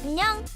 안녕.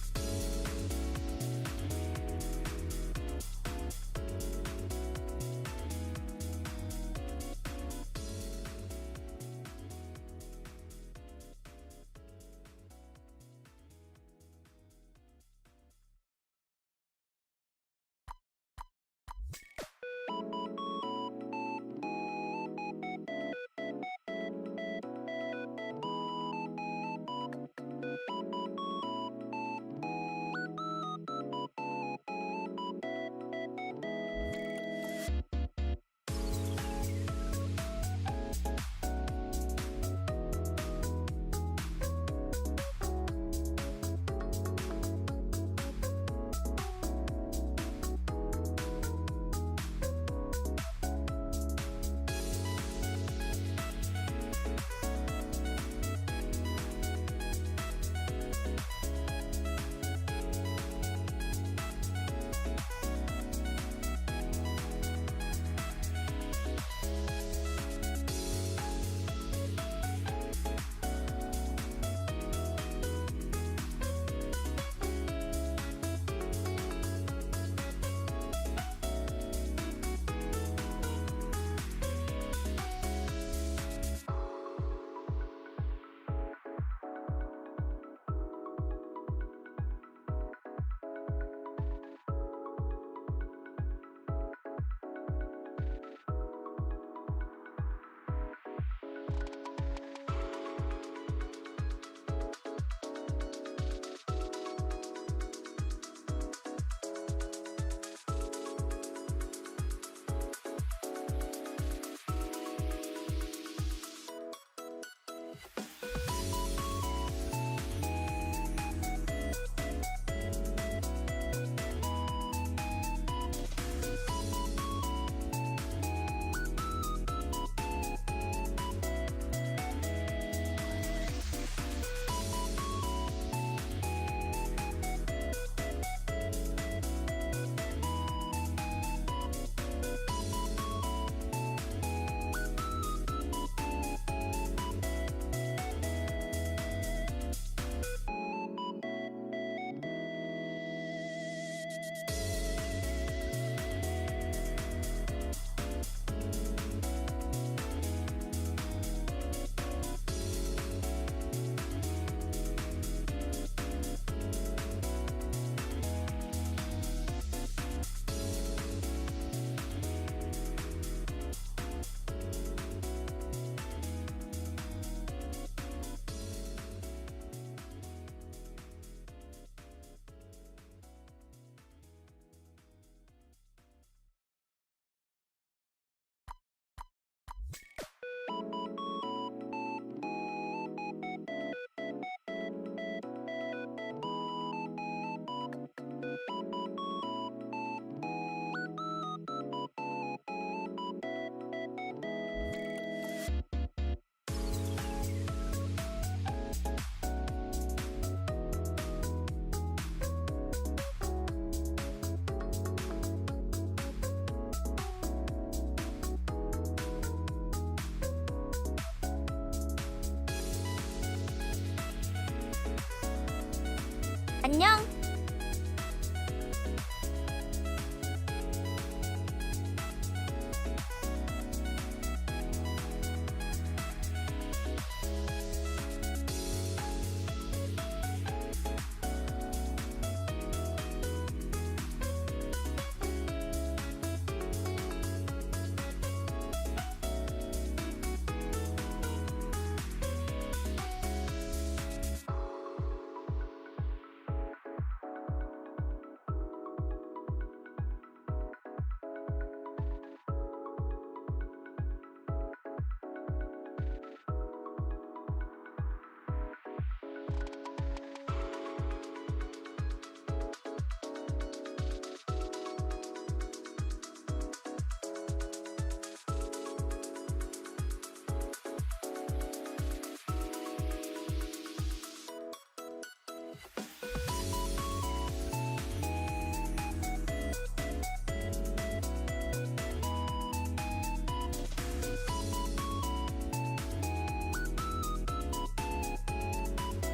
안녕.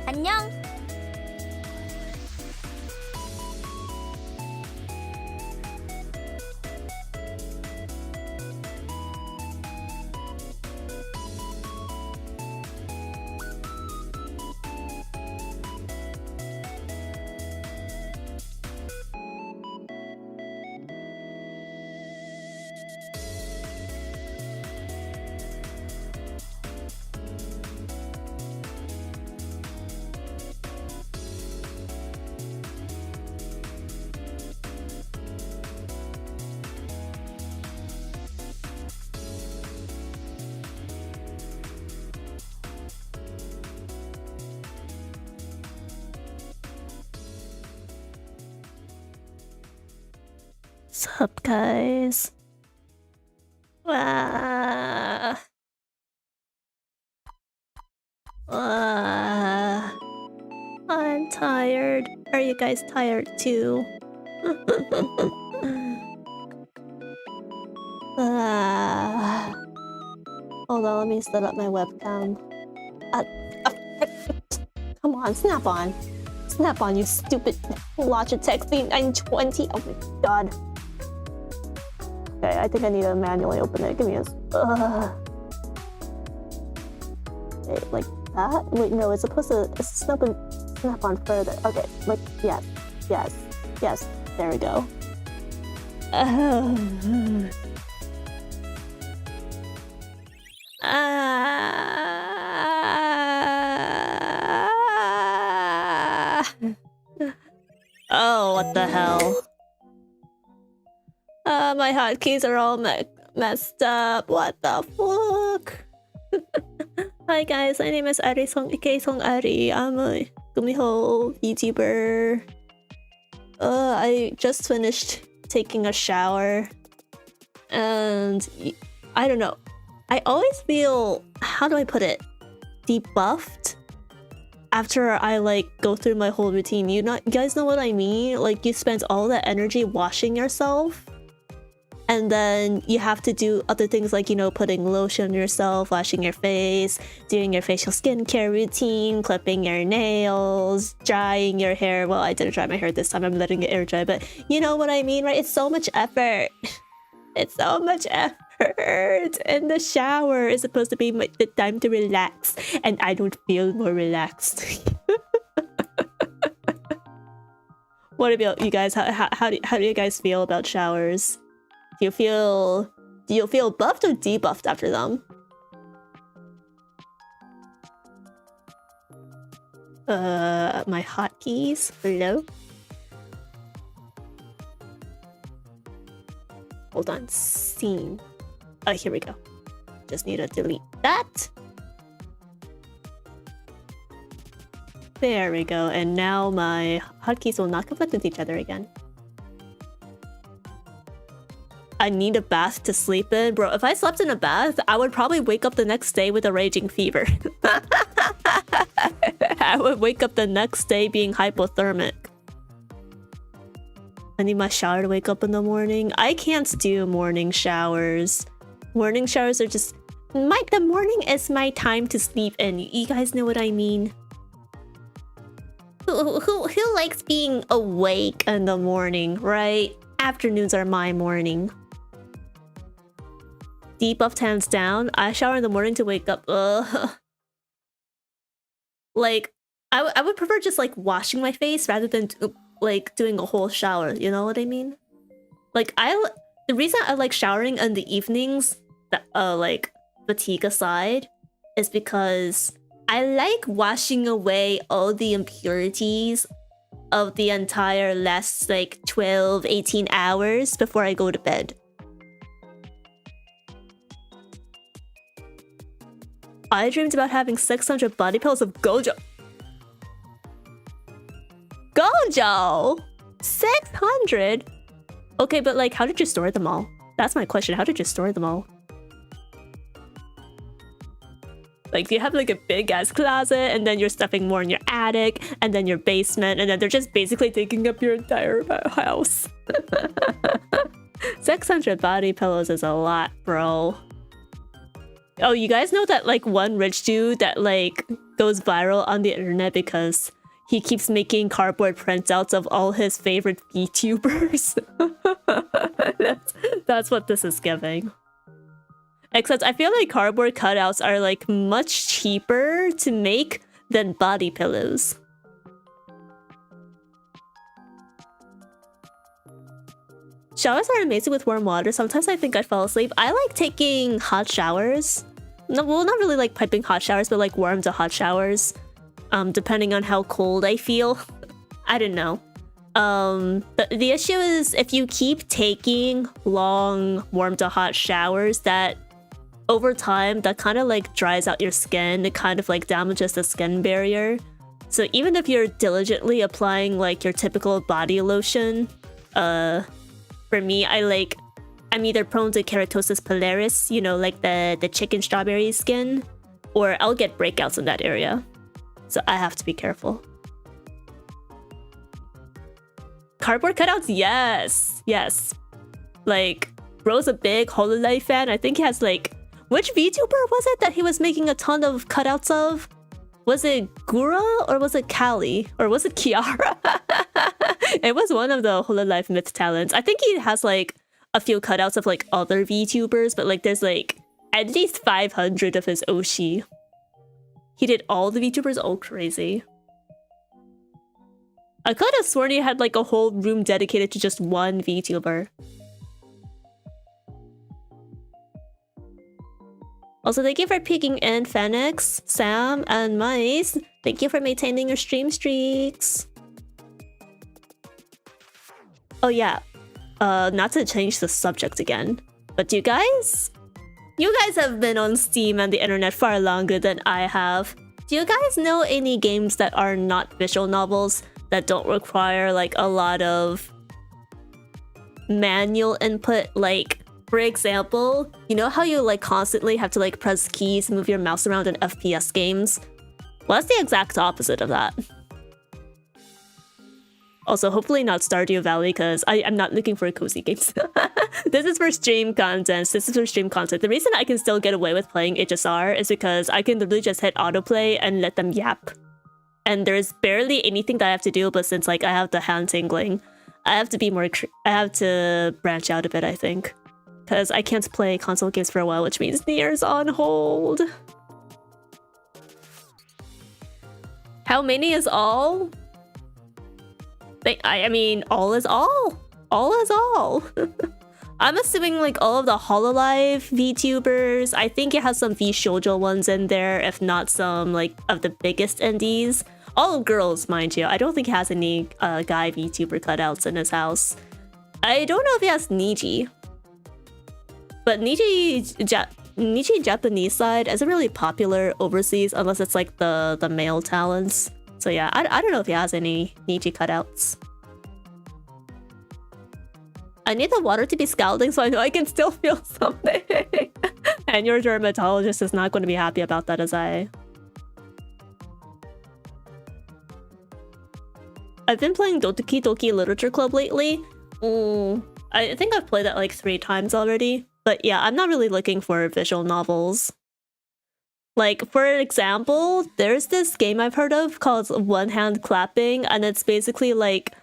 안녕. Sup, guys? I'm tired. Are you guys tired too? Hold on, let me set up my webcam. Come on, snap on. Snap on, you stupid Logitech C920. Oh my god. Okay, I think I need to manually open it. Give me a... Okay, like that? Wait, no, it's supposed to snap on further. Okay, like, yes. There we go. Oh, what the hell? My hotkeys are all messed up. What the fuck? Hi guys, my name is Ari Song Ari. I'm a gumiho Vtuber. I just finished taking a shower, and I don't know. I always feel, how do I put it, debuffed after I like go through my whole routine. You guys know what I mean? Like, you spend all that energy washing yourself, and then you have to do other things like, you know, putting lotion on yourself, washing your face, doing your facial skincare routine, clipping your nails, drying your hair. Well, I didn't dry my hair this time, I'm letting it air dry, but you know what I mean, right? It's so much effort. It's so much effort. And the shower is supposed to be the time to relax, and I don't feel more relaxed. What about you guys? How do you guys feel about showers? Do you feel buffed or debuffed after them? My hotkeys. Hello? Hold on. Scene. Oh, here we go. Just need to delete that. There we go. And now my hotkeys will not conflict with each other again. I need a bath to sleep in. Bro, if I slept in a bath, I would probably wake up the next day with a raging fever. I would wake up the next day being hypothermic. I need my shower to wake up in the morning. I can't do morning showers. Morning showers are just... the morning is my time to sleep in. You guys know what I mean? Who likes being awake in the morning, right? Afternoons are my morning. Debuffed hands down. I shower in the morning to wake up. Like, I would prefer just like washing my face rather than like doing a whole shower. You know what I mean? Like, the reason I like showering in the evenings, like fatigue aside, is because I like washing away all the impurities of the entire last like 12-18 hours before I go to bed. I dreamed about having 600 body pillows of Gojo. Gojo! 600? Okay, but like, how did you store them all? That's my question. How did you store them all? Like, do you have like a big ass closet, and then you're stuffing more in your attic, and then your basement, and then they're just basically taking up your entire house? 600 body pillows is a lot, bro. Oh, you guys know that like one rich dude that like goes viral on the internet because he keeps making cardboard printouts of all his favorite VTubers? That's what this is giving. Except I feel like cardboard cutouts are like much cheaper to make than body pillows. Showers are amazing with warm water. Sometimes I think I fall asleep. I like taking hot showers. No, well, not really like piping hot showers, but like warm to hot showers. Depending on how cold I feel. I don't know. But the issue is if you keep taking long warm to hot showers, that over time, that kind of like dries out your skin. It kind of like damages the skin barrier. So even if you're diligently applying like your typical body lotion, for me, I'm either prone to keratosis pilaris, you know, like the chicken strawberry skin, or I'll get breakouts in that area. So I have to be careful. Cardboard cutouts? Yes. Yes. Like, bro's a big HoloLive fan. I think he has like... Which VTuber was it that he was making a ton of cutouts of? Was it Gura or was it Kali? Or was it Kiara? It was one of the HoloLive myth talents. I think he has like a few cutouts of like other VTubers, but like there's like at least 500 of his Oshi. He did all the VTubers? Oh, crazy. I could have sworn he had like a whole room dedicated to just one VTuber. Also, thank you for peeking in, Phoenix, Sam, and Mice. Thank you for maintaining your stream streaks. Oh yeah, not to change the subject again, but you guys have been on Steam and the internet far longer than I have. Do you guys know any games that are not visual novels that don't require like a lot of manual input? Like, for example, you know how you like constantly have to like press keys and move your mouse around in FPS games? Well, that's the exact opposite of that. Also, hopefully not Stardew Valley, because I'm not looking for cozy games. This is for stream content. This is for stream content. The reason I can still get away with playing HSR is because I can literally just hit autoplay and let them yap. And there's barely anything that I have to do, but since like I have the hand tingling, I have to be more... I have to branch out a bit, I think. Because I can't play console games for a while, which means Nier's on hold. How many is all? I mean, all is all. All is all. I'm assuming like all of the HoloLive VTubers. I think it has some V-shoujo ones in there, if not some like of the biggest indies. All girls, mind you. I don't think he has any guy VTuber cutouts in his house. I don't know if he has Niji. But Niji Japanese side isn't really popular overseas unless it's like the male talents. So yeah, I don't know if he has any Niji cutouts. I need the water to be scalding so I know I can still feel something. And your dermatologist is not going to be happy about that as I... I've been playing Dotoki Doki Literature Club lately. I think I've played that like 3 times already. But yeah, I'm not really looking for visual novels. Like, for example, there's this game I've heard of called One Hand Clapping, and it's basically like...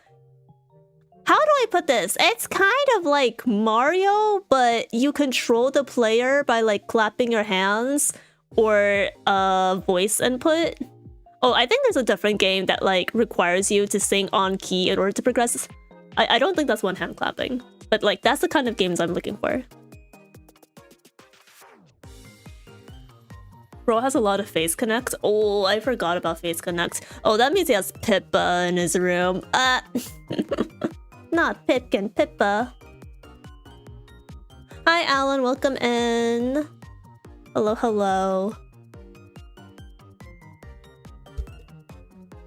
How do I put this? It's kind of like Mario, but you control the player by like clapping your hands or voice input. Oh, I think there's a different game that like requires you to sing on key in order to progress. I don't think that's one hand clapping, but like that's the kind of games I'm looking for. Bro has a lot of face connect. Oh, I forgot about face connect. Oh, that means he has Pippa in his room. Not Pipkin, Pippa. Hi, Alan. Welcome in. Hello, hello.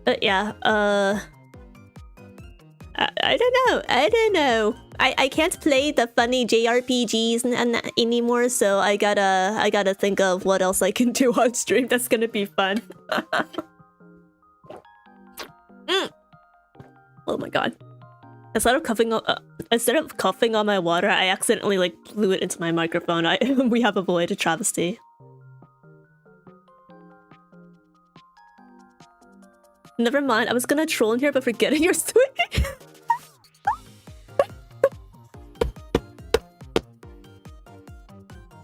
But yeah, I don't know. I can't play the funny JRPGs anymore, so I gotta think of what else I can do on stream that's gonna be fun. Oh my god. Instead of coughing on my water, I accidentally like blew it into my microphone. We have avoided travesty. Never mind, I was gonna troll in here, but forgetting you're sweet.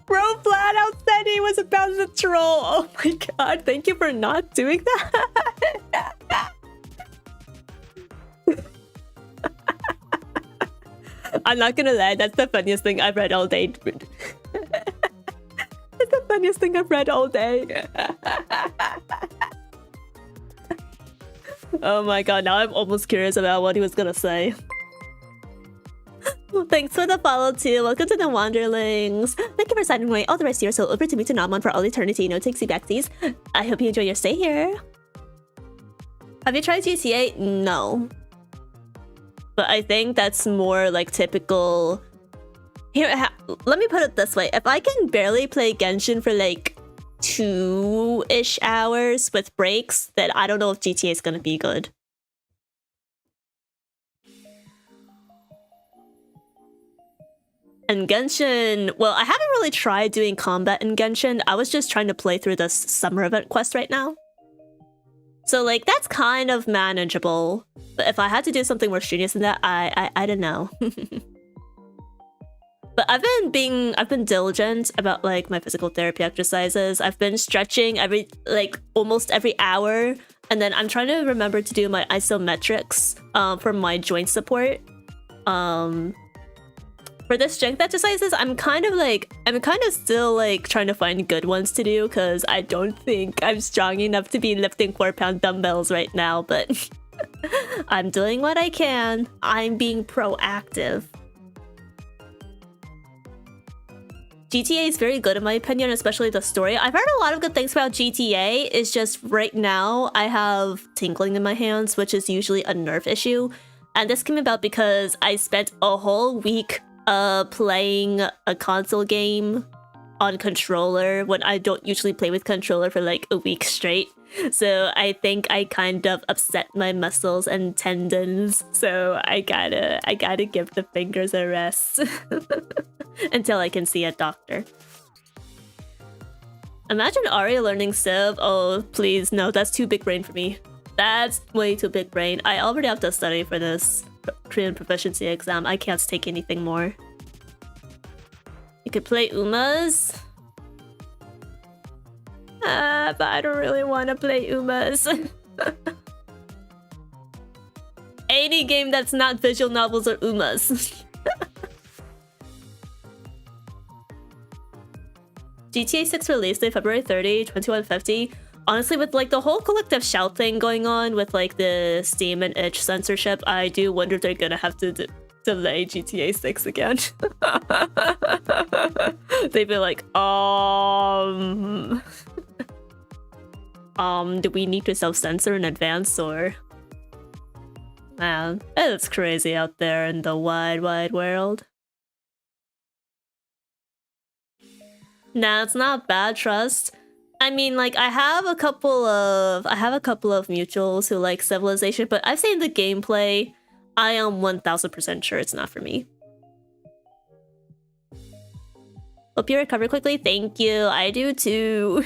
Bro flat out said he was about to troll. Oh my god, thank you for not doing that. I'm not gonna lie, that's the funniest thing I've read all day. That's the funniest thing I've read all day. Oh my god, now I'm almost curious about what he was gonna say. Thanks for the follow too. Welcome to the Wanderlings. Thank you for signing away all the rest of your soul over to me to Namon for all eternity. No takesy backsies. I hope you enjoy your stay here. Have you tried GTA? No. But I think that's more like typical. Here, let me put it this way. If I can barely play Genshin for like 2-ish hours with breaks, then I don't know if GTA is gonna be good. And Genshin, well, I haven't really tried doing combat in Genshin. I was just trying to play through this summer event quest right now. So like that's kind of manageable. But if I had to do something more strenuous than that, I don't know. But I've been diligent about like my physical therapy exercises. I've been stretching almost every hour, and then I'm trying to remember to do my isometrics for my joint support. For the strength exercises, I'm kind of still like trying to find good ones to do because I don't think I'm strong enough to be lifting 4-pound dumbbells right now, but I'm doing what I can. I'm being proactive. GTA is very good in my opinion, especially the story. I've heard a lot of good things about GTA. It's just right now I have tingling in my hands, which is usually a nerve issue. And this came about because I spent a whole week playing a console game on controller when I don't usually play with controller for like a week straight. So I think I kind of upset my muscles and tendons. So I gotta give the fingers a rest until I can see a doctor. Imagine Ari learning Civ. Oh, please, no, that's too big brain for me. That's way too big brain. I already have to study for this Korean proficiency exam. I can't take anything more. You could play Umas. But I don't really want to play Umas. Any game that's not visual novels or Umas. GTA 6 release date February 30, 2150. Honestly, with like the whole collective shout thing going on with like the Steam and itch censorship, I do wonder if they're gonna have to delay GTA 6 again. They'd be like, do we need to self-censor in advance or? Man, it's crazy out there in the wide world. Nah, it's not bad, trust. I mean, like, I have a couple of mutuals who like Civilization, but I've seen the gameplay. I am 1000% sure it's not for me. Hope you recover quickly. Thank you. I do too.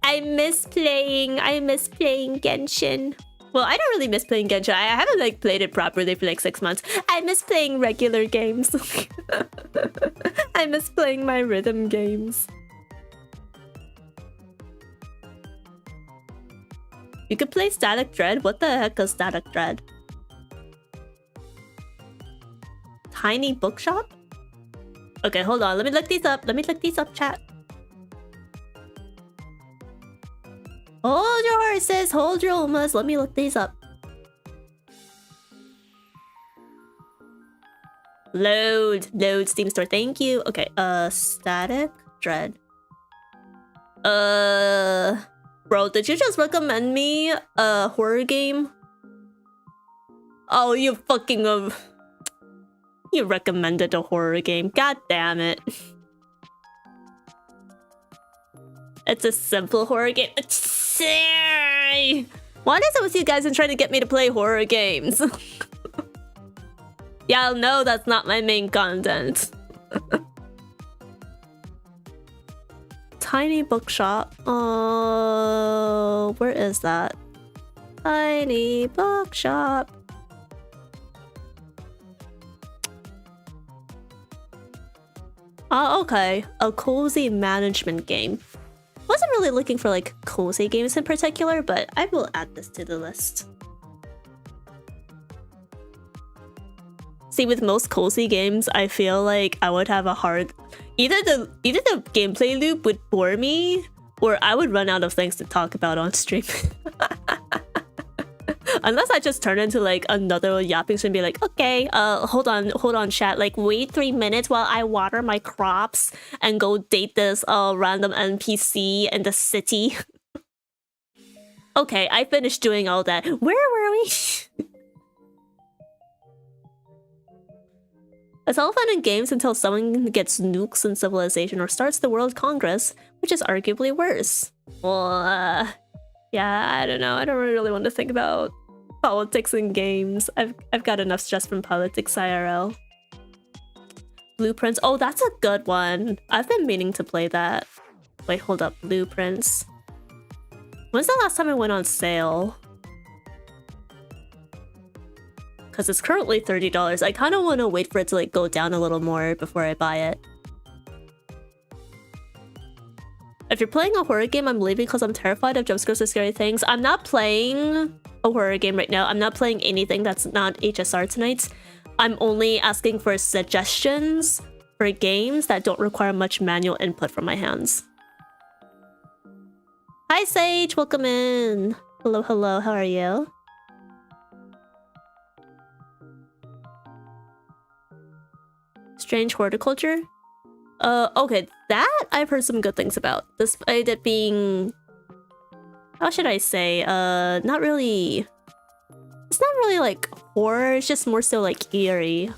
I miss playing Genshin. Well, I don't really miss playing Genshin. I haven't like played it properly for like 6 months. I miss playing regular games. I miss playing my rhythm games. You could play Static Dread? What the heck is Static Dread? Tiny bookshop? Okay, hold on. Let me look these up. Chat. Hold your horses. Hold your umas. Let me look these up. Load Steam store. Thank you. Okay, Static Dread. Bro, did you just recommend me a horror game? Oh, you fucking you recommended a horror game. God damn it. It's a simple horror game. What is it with you guys and trying to get me to play horror games? Y'all know that's not my main content. Tiny bookshop. Where is that? Tiny bookshop. Oh, okay. A cozy management game. Wasn't really looking for like cozy games in particular, but I will add this to the list. See, with most cozy games, I feel like I would have a hard... Either the gameplay loop would bore me, or I would run out of things to talk about on stream. Unless I just turn into like another yapping stream and be like, okay, hold on, chat. Like, wait 3 minutes while I water my crops and go date this random NPC in the city. Okay, I finished doing all that. Where were we? It's all fun and games until someone gets nukes in civilization or starts the World Congress, which is arguably worse. Well, yeah, I don't know. I don't really want to think about politics in games. I've got enough stress from politics IRL. Blueprints. Oh, that's a good one. I've been meaning to play that. Wait, hold up. Blueprints. When's the last time it went on sale? Because it's currently $30. I kind of want to wait for it to like go down a little more before I buy it. If you're playing a horror game, I'm leaving because I'm terrified of jumpscares or scary things. I'm not playing a horror game right now. I'm not playing anything that's not HSR tonight. I'm only asking for suggestions for games that don't require much manual input from my hands. Hi Sage, welcome in. Hello, hello, how are you? Strange horticulture? Okay, that I've heard some good things about. Despite it being... How should I say? Not really... It's not really like horror, it's just more so like eerie.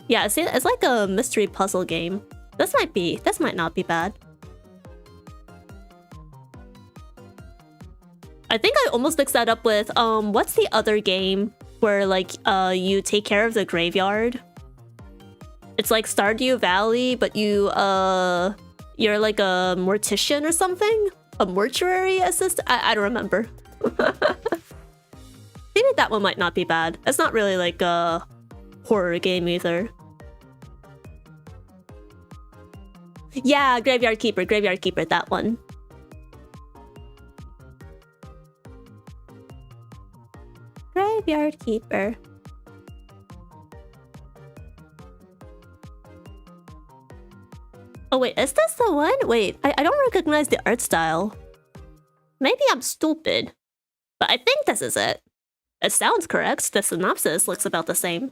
Yeah, it's like a mystery puzzle game. This might not be bad. I think I almost mixed that up with, what's the other game where like, you take care of the graveyard? It's like Stardew Valley, but you're like a mortician or something? A mortuary assistant? I don't remember. Maybe that one might not be bad. It's not really like a horror game either. Yeah, Graveyard Keeper, that one. Graveyard Keeper. Oh wait, is this the one? Wait, I don't recognize the art style. Maybe I'm stupid, but I think this is it. It sounds correct. The synopsis looks about the same.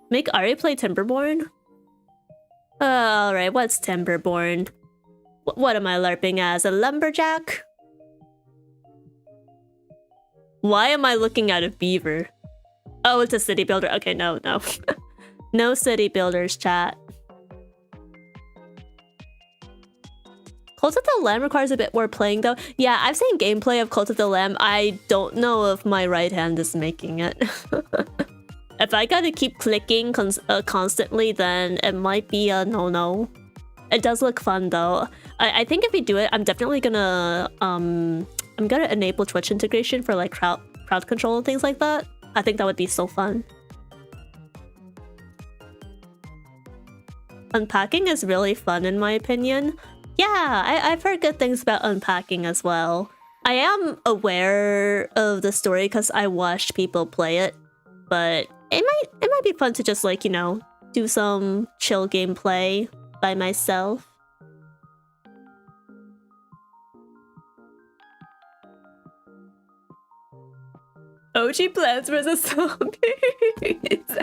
Make Ari play Timberborn? Alright, what's Timberborn? What am I LARPing as? A lumberjack? Why am I looking at a beaver? Oh, it's a city builder. Okay, no. No city builders, chat. Cult of the Lamb requires a bit more playing though. Yeah, I've seen gameplay of Cult of the Lamb. I don't know if my right hand is making it. If I gotta keep clicking constantly, then it might be a no-no. It does look fun though. I think if we do it, I'm definitely gonna I'm gonna enable Twitch integration for like crowd control and things like that. I think that would be so fun. Unpacking is really fun in my opinion. Yeah, I've heard good things about unpacking as well. I am aware of the story because I watched people play it, but it might be fun to just like, you know, do some chill gameplay by myself. OG Plants vs. Zombies.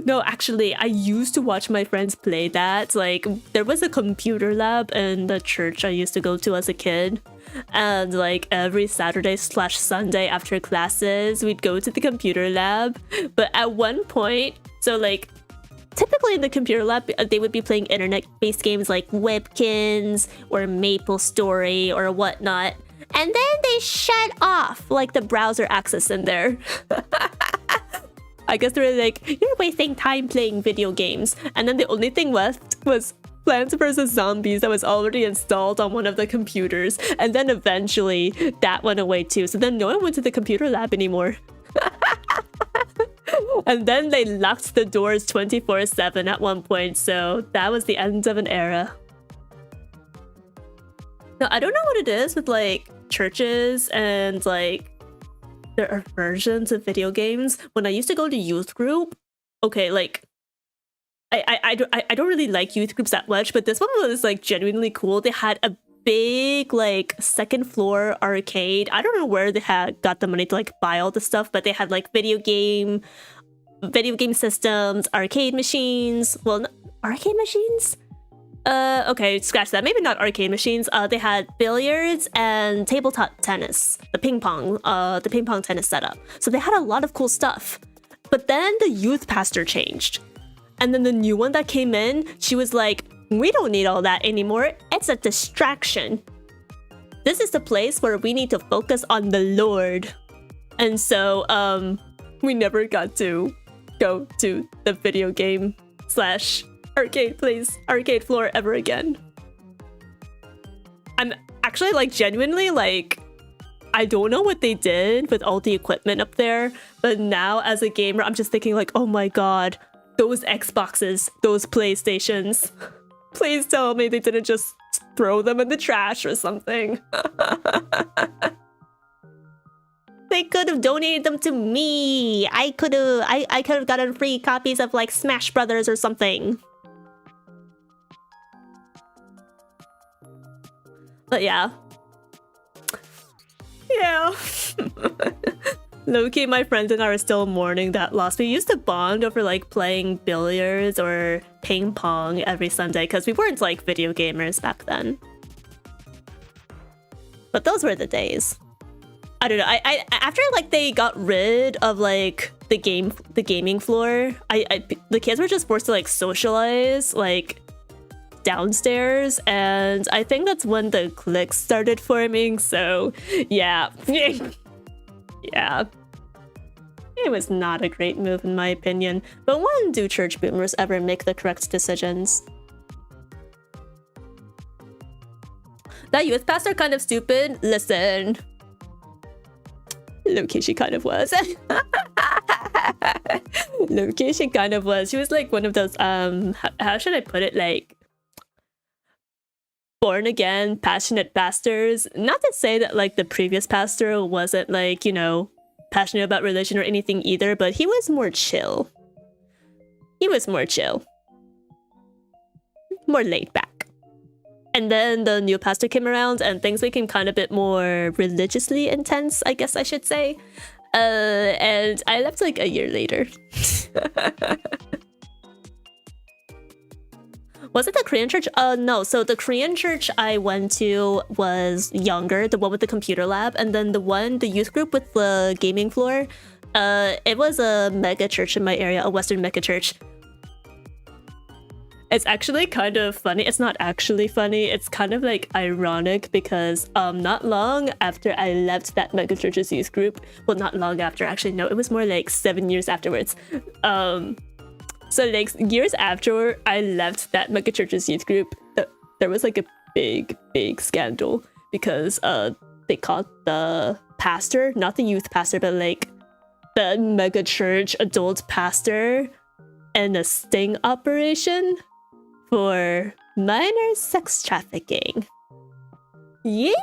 No, actually, I used to watch my friends play that. Like, there was a computer lab in the church I used to go to as a kid. And like every Saturday/Sunday after classes, we'd go to the computer lab. But at one point, so like, typically in the computer lab, they would be playing internet-based games like Webkins or MapleStory or whatnot. And then they shut off like the browser access in there. I guess they were like, you're wasting time playing video games. And then the only thing left was Plants vs. Zombies that was already installed on one of the computers. And then eventually that went away too. So then no one went to the computer lab anymore. And then they locked the doors 24/7 at one point. So that was the end of an era. Now, I don't know what it is with like churches and like there are versions of video games. When I used to go to youth group, okay, like I don't really like youth groups that much, but this one was like genuinely cool. They had a big like second floor arcade. I don't know where they had got the money to like buy all the stuff, but they had like video game systems, arcade machines. Well, arcade machines? Okay, scratch that. Maybe not arcade machines. They had billiards and tabletop tennis, the ping pong tennis setup. So they had a lot of cool stuff. But then the youth pastor changed. And then the new one that came in, she was like, we don't need all that anymore. It's a distraction. This is the place where we need to focus on the Lord. And so, we never got to go to the video game / arcade place, arcade floor ever again. I'm actually like genuinely like, I don't know what they did with all the equipment up there, but now as a gamer, I'm just thinking like, oh my god, those Xboxes, those PlayStations. Please tell me they didn't just throw them in the trash or something. They could have donated them to me. I could have gotten free copies of like Smash Brothers or something. But yeah. Yeah. Low-key, my friends and I are still mourning that loss. We used to bond over like playing billiards or ping pong every Sunday because we weren't like video gamers back then. But those were the days. I don't know. I after like they got rid of like the gaming floor, the kids were just forced to like socialize like downstairs, and I think that's when the cliques started forming. So yeah. Yeah. It was not a great move in my opinion, but when do church boomers ever make the correct decisions? That youth pastor kind of stupid? Listen. Low-key, she kind of was. Low-key, she kind of was. She was like one of those, how should I put it? Like, born again, passionate pastors. Not to say that like the previous pastor wasn't like, you know, passionate about religion or anything either, but he was more chill. He was more chill. More laid back. And then the new pastor came around and things became kind of a bit more religiously intense, I guess I should say. And I left like a year later. Was it the Korean church? No. So the Korean church I went to was younger, the one with the computer lab. And then the youth group with the gaming floor, it was a mega church in my area, a Western mega church. It's actually kind of funny. It's not actually funny. It's kind of like ironic because not long after I left that megachurch's youth group, well, not long after, actually, no, it was more like 7 years afterwards. So like years after I left that megachurch's youth group, there was like a big scandal because they caught the pastor, not the youth pastor, but like the megachurch adult pastor in a sting operation for minor sex trafficking. Yeehaw!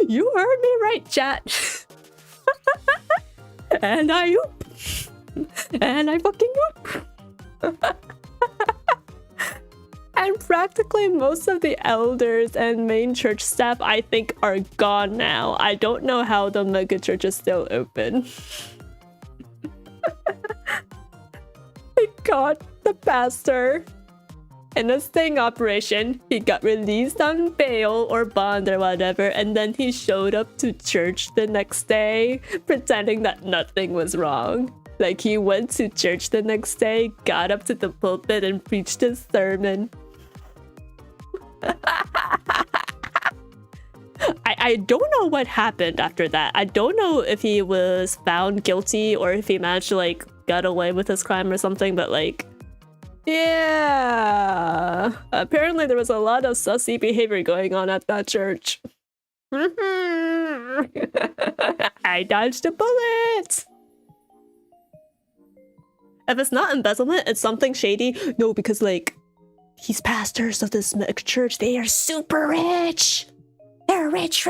You heard me right, chat. And I oop. And I fucking oop. And practically most of the elders and main church staff, I think, are gone now. I don't know how the mega church is still open. They caught the pastor in a sting operation. He got released on bail or bond or whatever, and then he showed up to church the next day pretending that nothing was wrong. Like he went to church the next day, got up to the pulpit and preached his sermon. I don't know what happened after that. I don't know if he was found guilty or if he managed to like get away with his crime or something, but like, yeah, apparently there was a lot of sussy behavior going on at that church. I dodged a bullet. If it's not embezzlement, it's something shady. No, because like, he's pastors of this church. They are super rich. They're rich.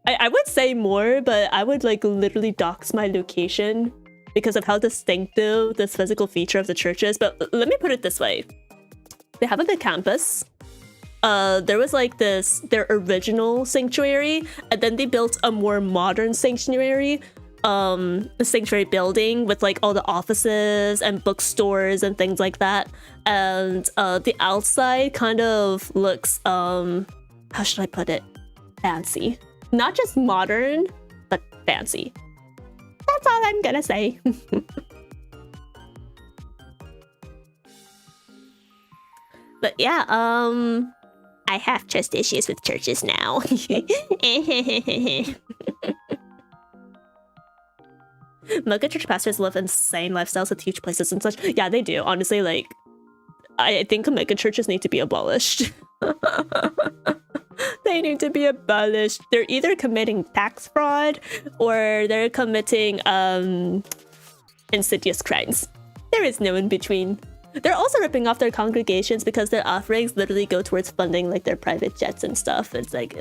I would say more, but I would like literally dox my location because of how distinctive this physical feature of the church is. But let me put it this way. They have a big campus. There was like their original sanctuary, and then they built a more modern sanctuary. A sanctuary building with like all the offices and bookstores and things like that, and the outside kind of looks how should I put it, fancy. Not just modern, but fancy. That's all I'm gonna say. But yeah, I have trust issues with churches now. Mega church pastors live insane lifestyles with huge places and such. Yeah, they do. Honestly, like, I think mega churches need to be abolished. They need to be abolished. They're either committing tax fraud or they're committing insidious crimes. There is no in between. They're also ripping off their congregations because their offerings literally go towards funding like their private jets and stuff. It's like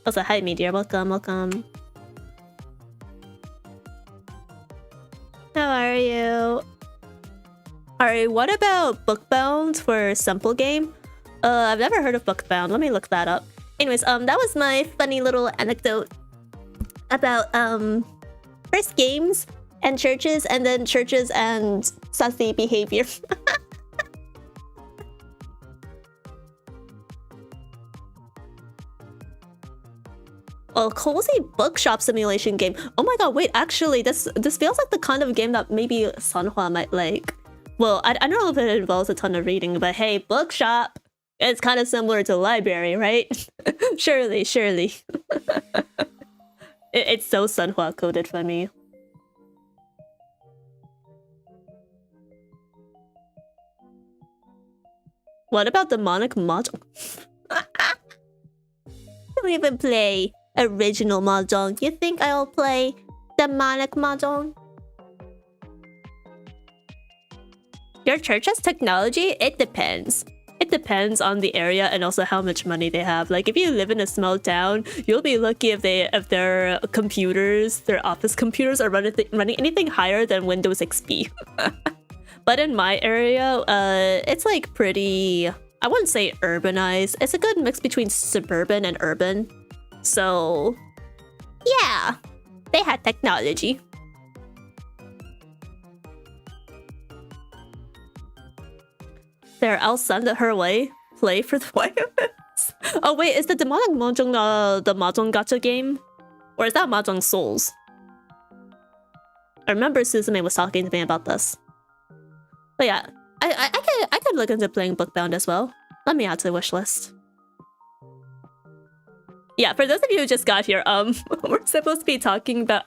Also, hi Meteor, welcome. How are you? Alright, what about Bookbound for Simple Game? I've never heard of Bookbound. Let me look that up. Anyways, that was my funny little anecdote about first games and churches, and then churches and sussy behavior. A cozy bookshop simulation game. Oh my god, wait, actually, this feels like the kind of game that maybe Sanhua might like. Well, I don't know if it involves a ton of reading, but hey, bookshop. It's kind of similar to library, right? Surely. It's so Sanhua coded for me. What about demonic mahjong? Don't even play original mahjong. You think I'll play demonic mahjong? Your church has technology? It depends. It depends on the area and also how much money they have. Like if you live in a small town, you'll be lucky if their computers, their office computers are running anything higher than Windows XP. But in my area, it's like pretty, I wouldn't say urbanized. It's a good mix between suburban and urban. So yeah, they had technology. There, I'll send it her way. Play for the violence. Oh wait, is the demonic mahjong the mahjong gacha game? Or is that mahjong souls? I remember Suzume was talking to me about this. But yeah, I could look into playing Bookbound as well. Let me add to the wishlist. Yeah, for those of you who just got here, we're supposed to be talking about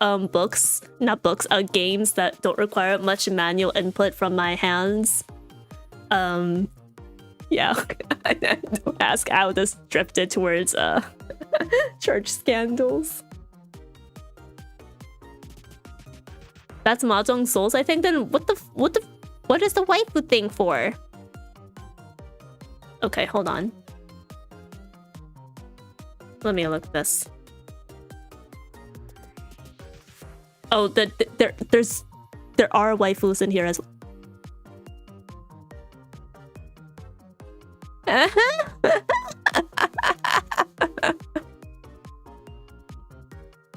games that don't require much manual input from my hands. Yeah, don't ask how this drifted towards church scandals. That's Mahjong Souls, I think. Then what is the waifu thing for? Okay, hold on. Let me look at this. Oh, there are waifus in here as well.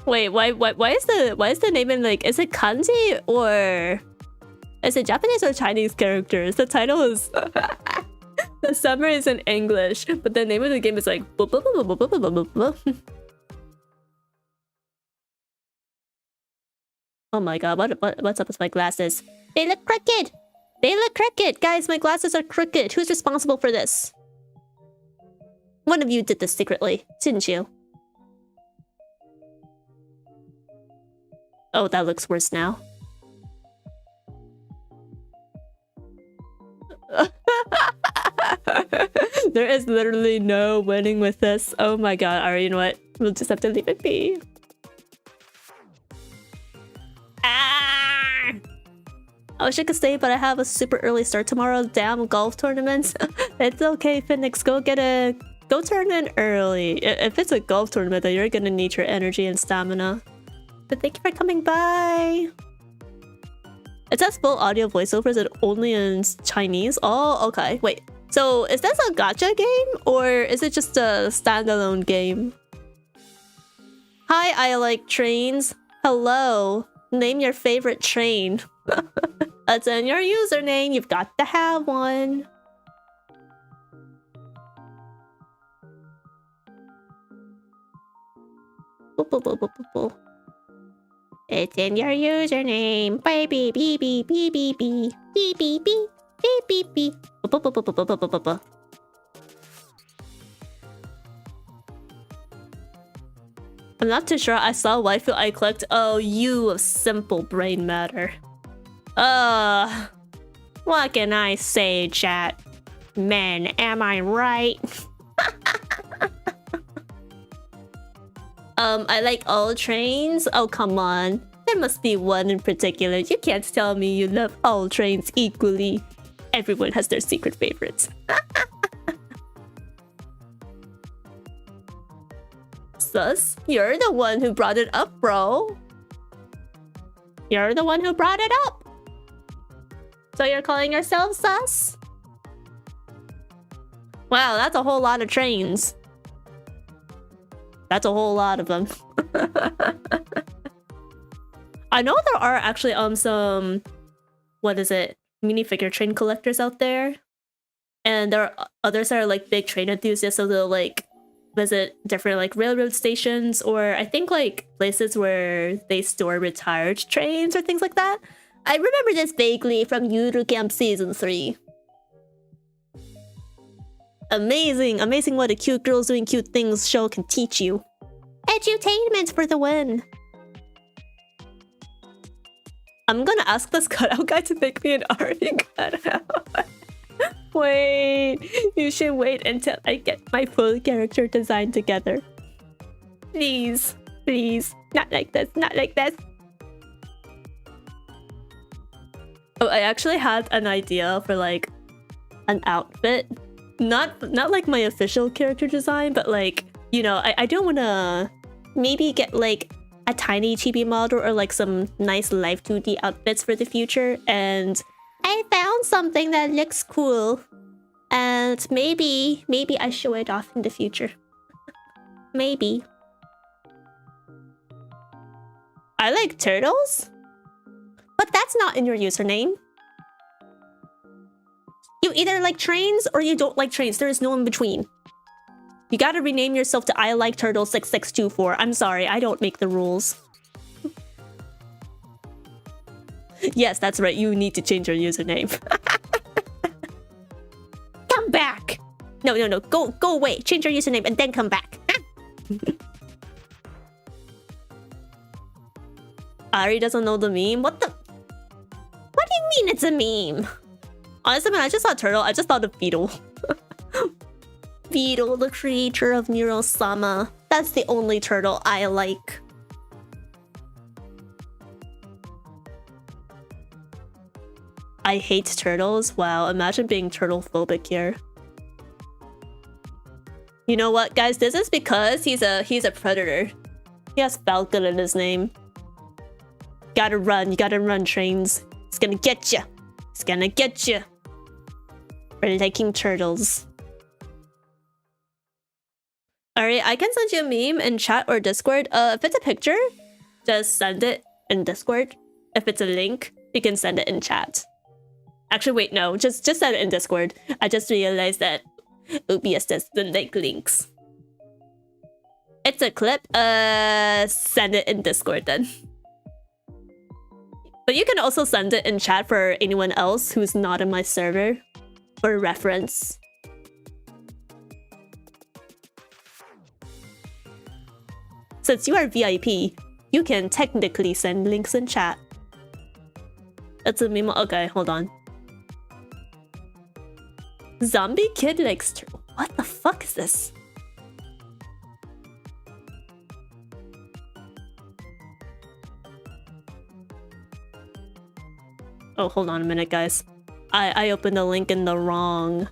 Wait, why is the name in like, is it kanji or is it Japanese or Chinese characters? The title is the summary is in English, but the name of the game is like oh my god, what's up with my glasses? They look crooked! They look crooked! Guys, my glasses are crooked. Who's responsible for this? One of you did this secretly, didn't you? Oh, that looks worse now. There is literally no winning with this. Oh my god, alright, you know what? We'll just have to leave it be. Ah! I wish I could stay, but I have a super early start tomorrow. Damn golf tournaments. It's okay, Phoenix. Go turn in early. If it's a golf tournament, then you're gonna need your energy and stamina. But thank you for coming by. It says full audio voiceovers and only in Chinese. Oh, okay. Wait. So is this a gacha game or is it just a standalone game? Hi, I like trains. Hello. Name your favorite train. It's in your username. You've got to have one. It's in your username. Baby, beep, beep, beep, beep, beep, beep, beep, beep, beep, beep, beep. I'm not too sure. I saw waifu I clicked. Oh, you of simple brain matter. What can I say, chat? Man, am I right? I like all trains. Oh, come on. There must be one in particular. You can't tell me you love all trains equally. Everyone has their secret favorites. Sus, you're the one who brought it up, bro. You're the one who brought it up. So you're calling yourself sus? Wow, that's a whole lot of trains. That's a whole lot of them. I know there are actually some, what is it, minifigure train collectors out there. And there are others that are like big train enthusiasts, so they'll like visit different like railroad stations, or I think like places where they store retired trains or things like that. I remember this vaguely from Yuru Camp Season 3. Amazing, amazing what a cute girls doing cute things show can teach you. Edutainment for the win. I'm gonna ask this cutout guy to make me an Ari cutout. Wait, you should wait until I get my full character design together. Please, please, not like this, not like this. Oh, I actually had an idea for like an outfit. Not like my official character design, but like, you know, I don't want to maybe get like a tiny chibi model or like some nice life 2D outfits for the future. And I found something that looks cool. And maybe I show it off in the future. Maybe. I like turtles? But that's not in your username. You either like trains or you don't like trains. There is no in between. You gotta rename yourself to I like turtle 6624. I'm sorry, I don't make the rules. Yes, that's right. You need to change your username. Come back. No. Go away. Change your username and then come back. Ari doesn't know the meme. What do you mean it's a meme? Honestly, when I just saw turtle, I just thought of Beetle. Beetle, the creator of Nero-sama. That's the only turtle I like. I hate turtles. Wow, imagine being turtle phobic here. You know what, guys? This is because he's a predator. He has Falcon in his name. Gotta run. You gotta run, trains. It's gonna get you. It's gonna get you. For liking turtles. Alright, I can send you a meme in chat or Discord. If it's a picture, just send it in Discord. If it's a link, you can send it in chat. Actually, wait, no. Just send it in Discord. I just realized that OBS does the link links. It's a clip. Send it in Discord then. But you can also send it in chat for anyone else who's not in my server. For reference. Since you are VIP, you can technically send links in chat. That's a meme. Okay, hold on. Zombie kid likes turtle. What the fuck is this? Oh, hold on a minute, guys. I opened the link in the wrong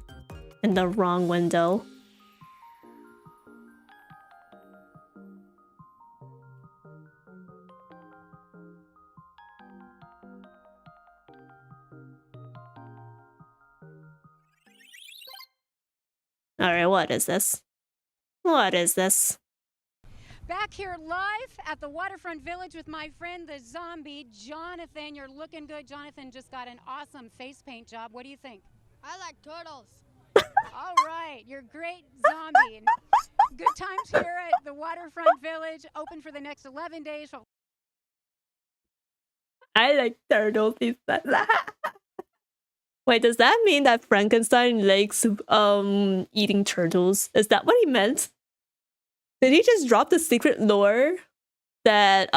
window. Alright, what is this? What is this? Back here live at the Waterfront Village with my friend, the zombie, Jonathan. You're looking good. Jonathan just got an awesome face paint job. What do you think? I like turtles. All right, you're great zombie. Good times here at the Waterfront Village, open for the next 11 days. I like turtles. Wait, does that mean that Frankenstein likes eating turtles? Is that what he meant? Did he just drop the secret lore that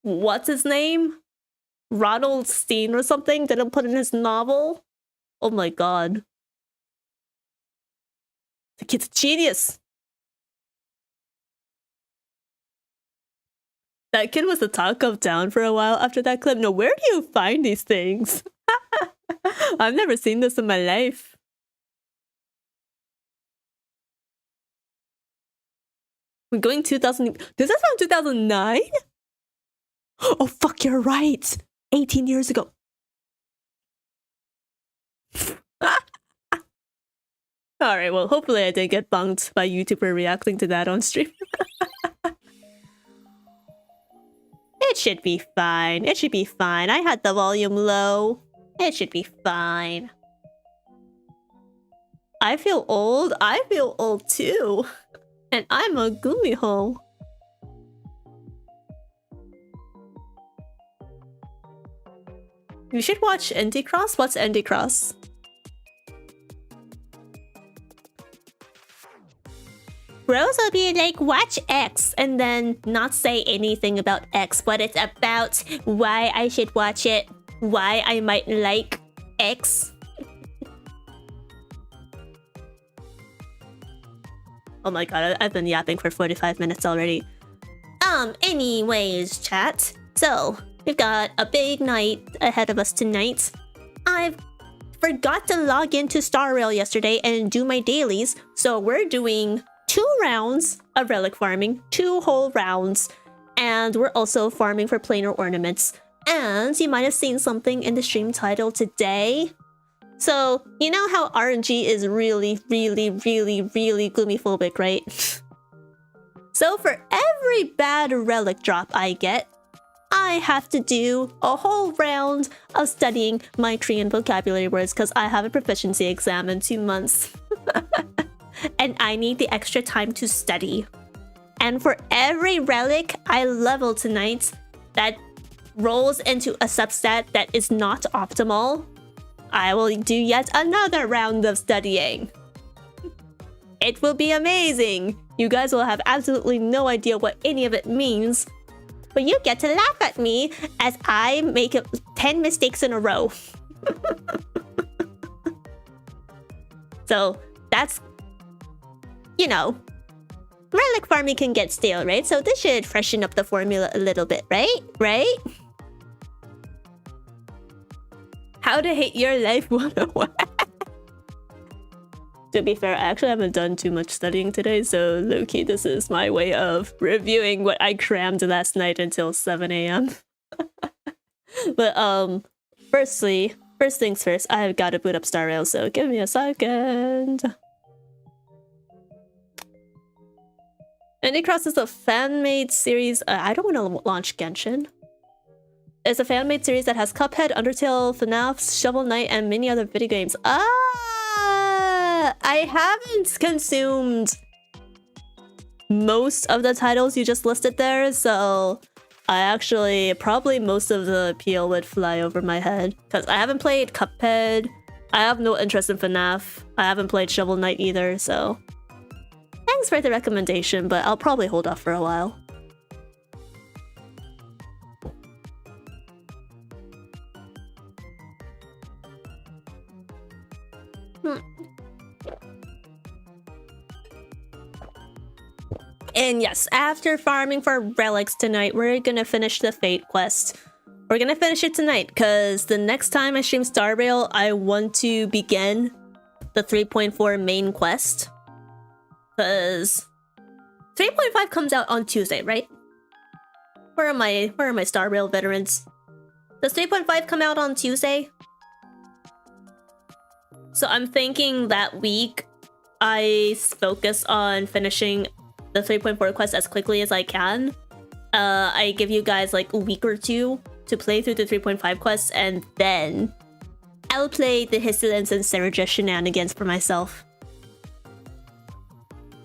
what's his name? Ronald Steen or something didn't put in his novel? Oh my god. The kid's a genius. That kid was the talk of town for a while after that clip. No, where do you find these things? I've never seen this in my life. We're going 2000. Does that sound 2009? Oh, fuck, you're right. 18 years ago. Alright, well, hopefully I didn't get bunked by YouTuber reacting to that on stream. It should be fine. It should be fine. I had the volume low. It should be fine. I feel old. I feel old too. And I'm a gumiho. You should watch Indie Cross. What's Indie Cross? Bros will be like, watch X, and then not say anything about X, what it's about, why I should watch it, why I might like X. Oh my god, I've been yapping for 45 minutes already. Anyways, chat. So, we've got a big night ahead of us tonight. I've forgot to log into Star Rail yesterday and do my dailies, so we're doing 2 rounds of relic farming, 2 whole rounds, and we're also farming for planar ornaments. And you might have seen something in the stream title today. So, you know how RNG is really gumiphobic, right? So for every bad relic drop I get, I have to do a whole round of studying my Korean vocabulary words because I have a proficiency exam in 2 months. And I need the extra time to study. And for every relic I level tonight that rolls into a substat that is not optimal, I will do yet another round of studying. It will be amazing. You guys will have absolutely no idea what any of it means, but you get to laugh at me as I make 10 mistakes in a row. So that's, you know, relic farming can get stale, right? So this should freshen up the formula a little bit, right? Right? How to hate your life 101. To be fair, I actually haven't done too much studying today, so low-key this is my way of reviewing what I crammed last night until 7 AM. But first things first, I've got to boot up Star Rail, so give me a second. Indie is a fan-made series. I don't want to launch Genshin. It's a fan-made series that has Cuphead, Undertale, FNAF, Shovel Knight, and many other video games. I haven't consumed most of the titles you just listed there, so I actually, probably most of the appeal would fly over my head. Because I haven't played Cuphead, I have no interest in FNAF, I haven't played Shovel Knight either, so... Thanks for the recommendation, but I'll probably hold off for a while. And yes, after farming for relics tonight, we're gonna finish the Fate quest. We're gonna finish it tonight, because the next time I stream Star Rail, I want to begin the 3.4 main quest. Because 3.5 comes out on Tuesday, right? Where are my Star Rail veterans? Does 3.5 come out on Tuesday? So I'm thinking that week I focus on finishing the 3.4 quest as quickly as I can. I give you guys like a week or 2 to play through the 3.5 quests, and then I'll play the Hissilence and Serja shenanigans for myself.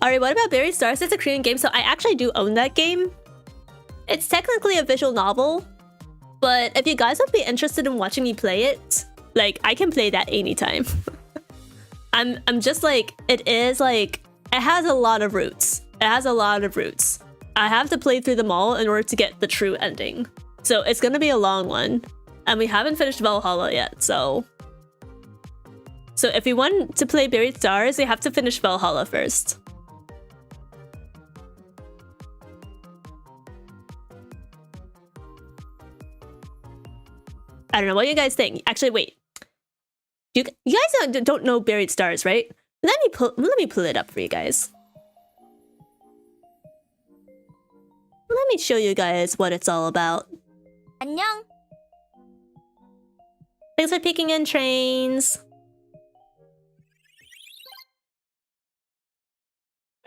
Alright, what about Berry Stars? It's a Korean game, so I actually do own that game. It's technically a visual novel, but if you guys would be interested in watching me play it, like, I can play that anytime. I'm just like, it is like, it has a lot of roots. It has a lot of roots. I have to play through them all in order to get the true ending. So it's gonna be a long one. And we haven't finished Valhalla yet, so... So if you want to play Buried Stars, you have to finish Valhalla first. I don't know, what do you guys think? Actually, wait. You guys don't know Buried Stars, right? Let me pull it up for you guys. Let me show you guys what it's all about. 안녕. Thanks for peeking in, trains.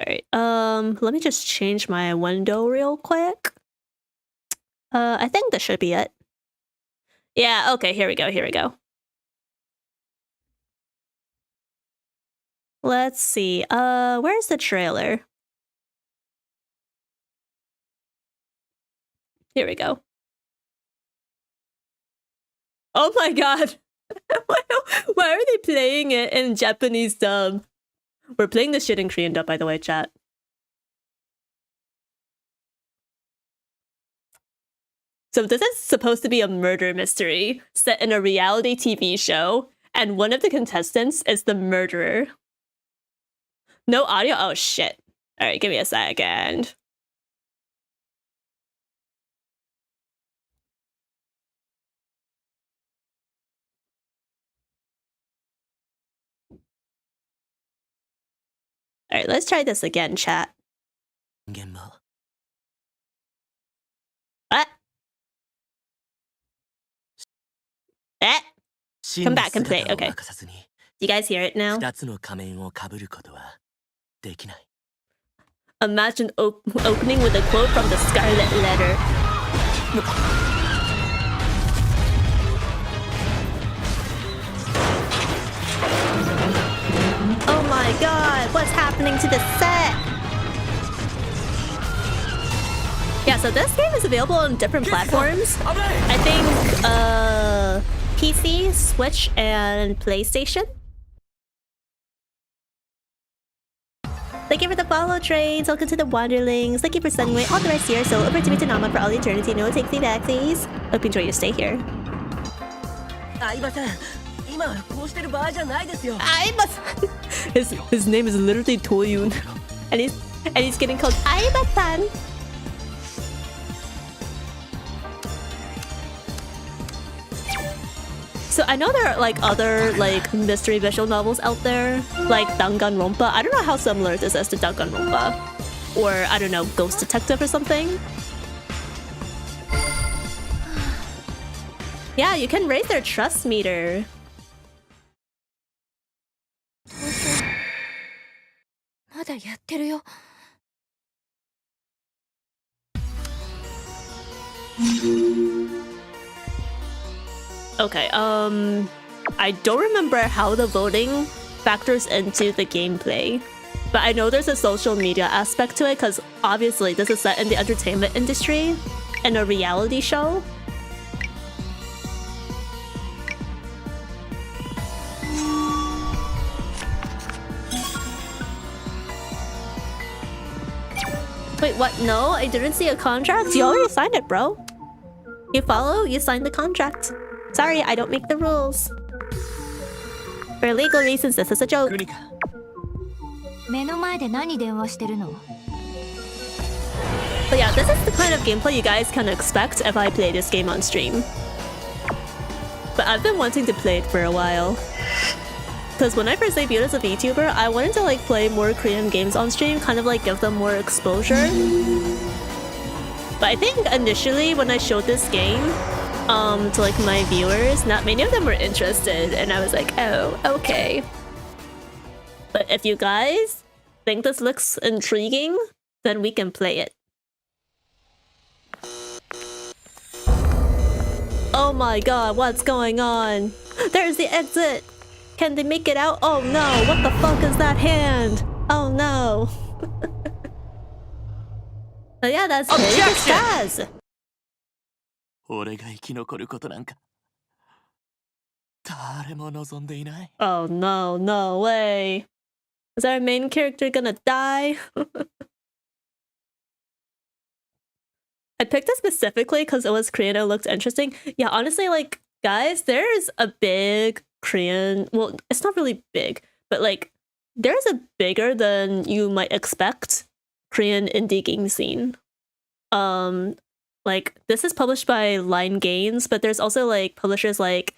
Alright, let me just change my window real quick. I think this should be it. Yeah, okay, here we go. Let's see, where's the trailer? Here we go. Oh my god! Why are they playing it in Japanese dub? We're playing this shit in Korean dub, by the way, chat. So this is supposed to be a murder mystery set in a reality TV show, and one of the contestants is the murderer. No audio? Oh shit. Alright, give me a second. Alright, let's try this again, chat. What? Come back and play, okay. You guys hear it now? Imagine opening with a quote from the Scarlet Letter. Oh my god, what's happening to the set? Yeah, so this game is available on different platforms. I think, PC, Switch, and PlayStation. Thank you for the follow, trains. Welcome to the Wanderlings. Thank you for sending away all the rest here. So over to me to Nama for all eternity. No takesy backsies. Hope you enjoy your stay here. His name is literally Toyun. And he's getting called Aiba-san. So I know there are like other like mystery visual novels out there, like Danganronpa. I don't know how similar this is to Danganronpa, or I don't know, Ghost Detective or something. Yeah, you can raise their trust meter. Okay, I don't remember how the voting factors into the gameplay, but I know there's a social media aspect to it because obviously this is set in the entertainment industry and a reality show. Wait, what? No, I didn't see a contract? You already signed it, bro. You follow, you signed the contract. Sorry, I don't make the rules. For legal reasons, this is a joke. But yeah, this is the kind of gameplay you guys can expect if I play this game on stream. But I've been wanting to play it for a while. Because when I first debuted as a VTuber, I wanted to like play more Korean games on stream, kind of like give them more exposure. But I think initially when I showed this game to like my viewers, not many of them were interested, and I was like, oh, okay. But if you guys think this looks intriguing, then we can play it. Oh my god, what's going on? There's the exit! Can they make it out? Oh no, what the fuck is that hand? Oh no. But yeah, that's Holy Stars. 俺が生き残ることなんか誰も望んでいない。 Oh no, no way. Is our main character gonna die? I picked it specifically because it was Korean and it looked interesting. Yeah, honestly, like, guys, there's a big Korean... Well, it's not really big, but like, there's a bigger than you might expect Korean indie game scene. Like, this is published by Line Games, but there's also like publishers like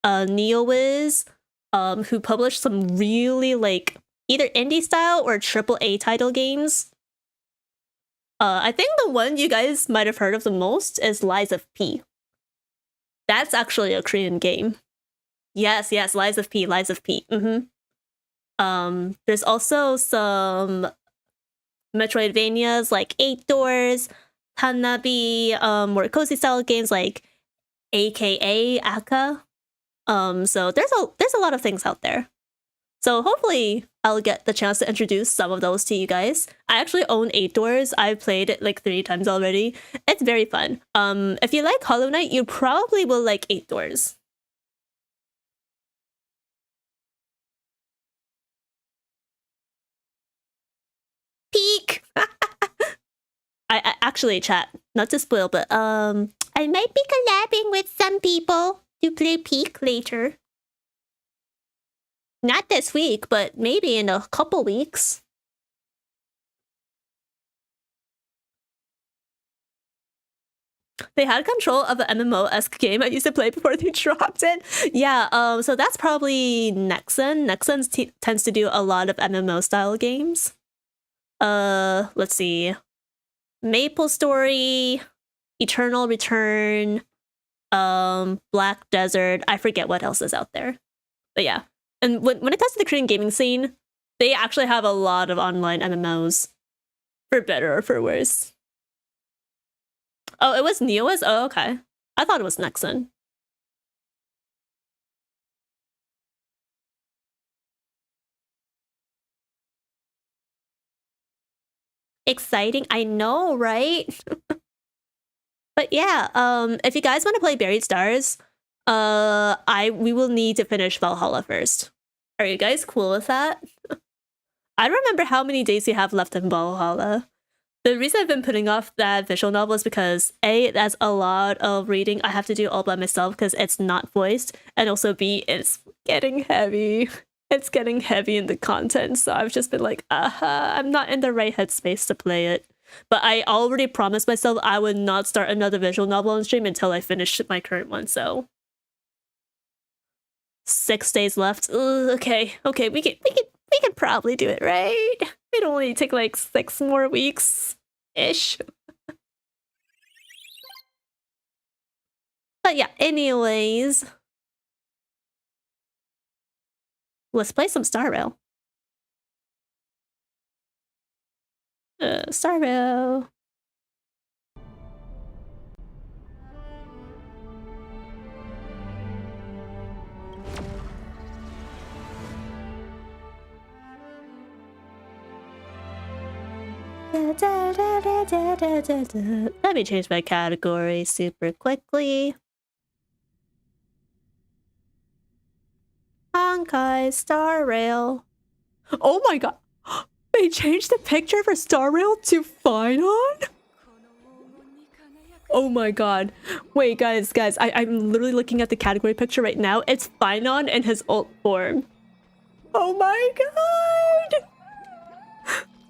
NeoWiz, who publish some really like either indie style or AAA title games. I think the one you guys might have heard of the most is Lies of P. That's actually a Korean game. Yes, Lies of P, Lies of P. There's also some Metroidvanias like 8 Doors, Hanabi, more cozy style games like AKA Aka. So there's a lot of things out there. So hopefully I'll get the chance to introduce some of those to you guys. I actually own 8 Doors. I've played it like 3 times already. It's very fun. If you like Hollow Knight, you probably will like 8 Doors. Peek! I actually, chat, not to spoil, but I might be collabing with some people to play Peek later. Not this week, but maybe in a couple weeks. They had control of the MMO-esque game I used to play before they dropped it. Yeah, so that's probably Nexon. Nexon tends to do a lot of MMO-style games. Let's see. Maple Story, Eternal Return, Black Desert. I forget what else is out there. But yeah. And when it comes to the Korean gaming scene, they actually have a lot of online MMOs. For better or for worse. Oh, it was NeoWiz? Oh, okay. I thought it was Nexon. Exciting, I know, right? But yeah, if you guys want to play Buried Stars, we will need to finish Valhalla first. Are you guys cool with that? I don't remember how many days you have left in Valhalla. The reason I've been putting off that visual novel is because A, that's a lot of reading I have to do all by myself because it's not voiced, and also B, it's getting heavy. It's getting heavy in the content, so I've just been like, I'm not in the right headspace to play it. But I already promised myself I would not start another visual novel on stream until I finish my current one, so 6 days left. Okay, we can probably do it, right? It'd only take like 6 more weeks-ish. But yeah, anyways. Let's play some Star Rail. Star Rail. Let me change my category super quickly. Honkai Star Rail. Oh my god! They changed the picture for Star Rail to Finon? Oh my god. Wait, guys, I'm literally looking at the category picture right now. It's Finon in his ult form. Oh my god!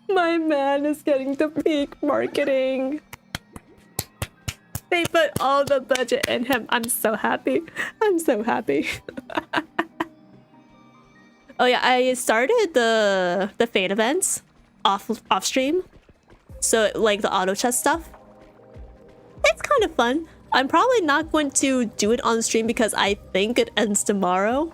My man is getting the peak marketing. They put all the budget in him. I'm so happy. I'm so happy. Oh yeah, I started the Fate events off stream. So like the auto chess stuff. It's kind of fun. I'm probably not going to do it on stream because I think it ends tomorrow.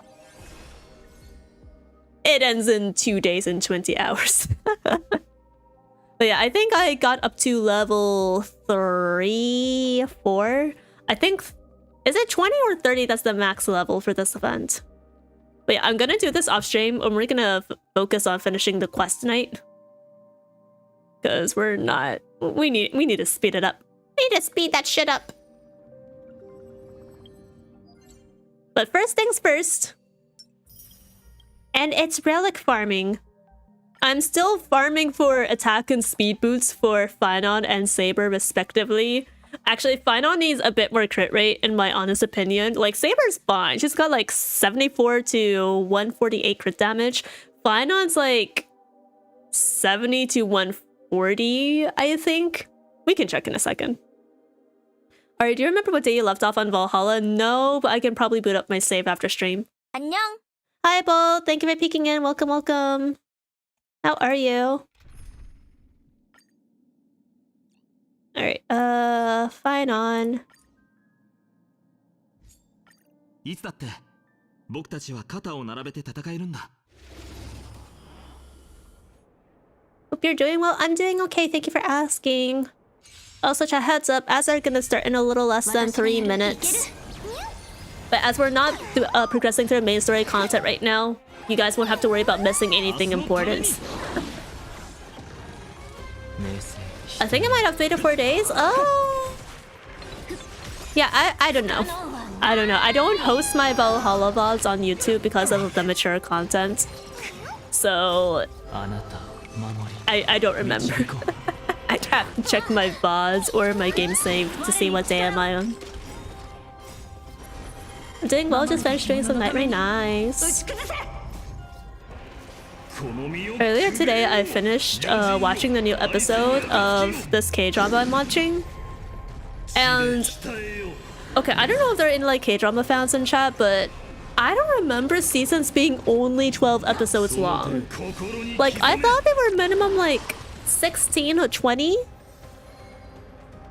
It ends in 2 days and 20 hours. But yeah, I think I got up to level 3, 4. I think, is it 20 or 30 that's the max level for this event? But yeah, I'm gonna do this off stream and we're gonna focus on finishing the quest tonight. because we're not. We need to speed it up. We need to speed that shit up. But first things first. And it's relic farming. I'm still farming for attack and speed boots for Finon and Saber respectively. Actually, Finon needs a bit more crit rate in my honest opinion. Like, Saber's fine. She's got like 74 to 148 crit damage. Finon's like 70 to 140, I think. We can check in a second. Alright, do you remember what day you left off on Valhalla? No, but I can probably boot up my save after stream. 안녕. Hi, Bo. Thank you for peeking in. Welcome, welcome. How are you? Alright, fine on. いつだって僕たちは肩を並べて戦えるんだ。 Hope you're doing well. I'm doing okay. Thank you for asking. Also, a heads up, as are gonna start in a little less than 3 minutes. But as we're not progressing through main story content right now, you guys won't have to worry about missing anything important. I think I might have 3 to 4 days. Oh, yeah. I don't know. I don't know. I don't host my Valhalla VODs on YouTube because of the mature content. So I don't remember. I'd have to check my VODs or my game save to see what day am I on. I'm doing well, just finished doing some Night Rain. Nice. Earlier today, I finished watching the new episode of this K-drama I'm watching. And okay, I don't know if they're in like K-drama fans in chat, but I don't remember seasons being only 12 episodes long. Like, I thought they were minimum like 16 or 20.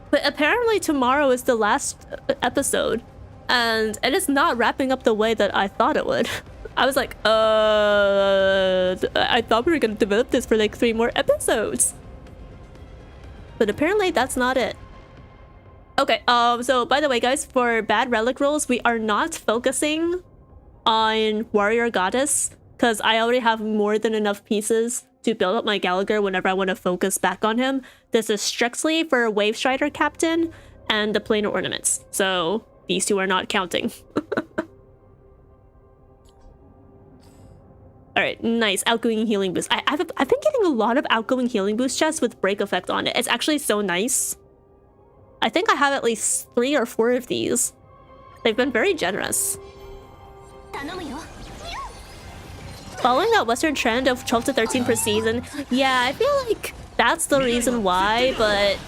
But apparently tomorrow is the last episode. And it is not wrapping up the way that I thought it would. I was like, I thought we were gonna develop this for like 3 more episodes. But apparently that's not it. Okay, so by the way guys, for bad relic rolls, we are not focusing on Warrior Goddess, because I already have more than enough pieces to build up my Gallagher whenever I want to focus back on him. This is strictly for Wave Strider Captain and the Planar Ornaments. So these two are not counting. Alright, nice. Outgoing healing boost. I've been getting a lot of outgoing healing boost chests with break effect on it. It's actually so nice. I think I have at least 3 or 4 of these. They've been very generous. Following that Western trend of 12 to 13 per season, yeah, I feel like that's the reason why, but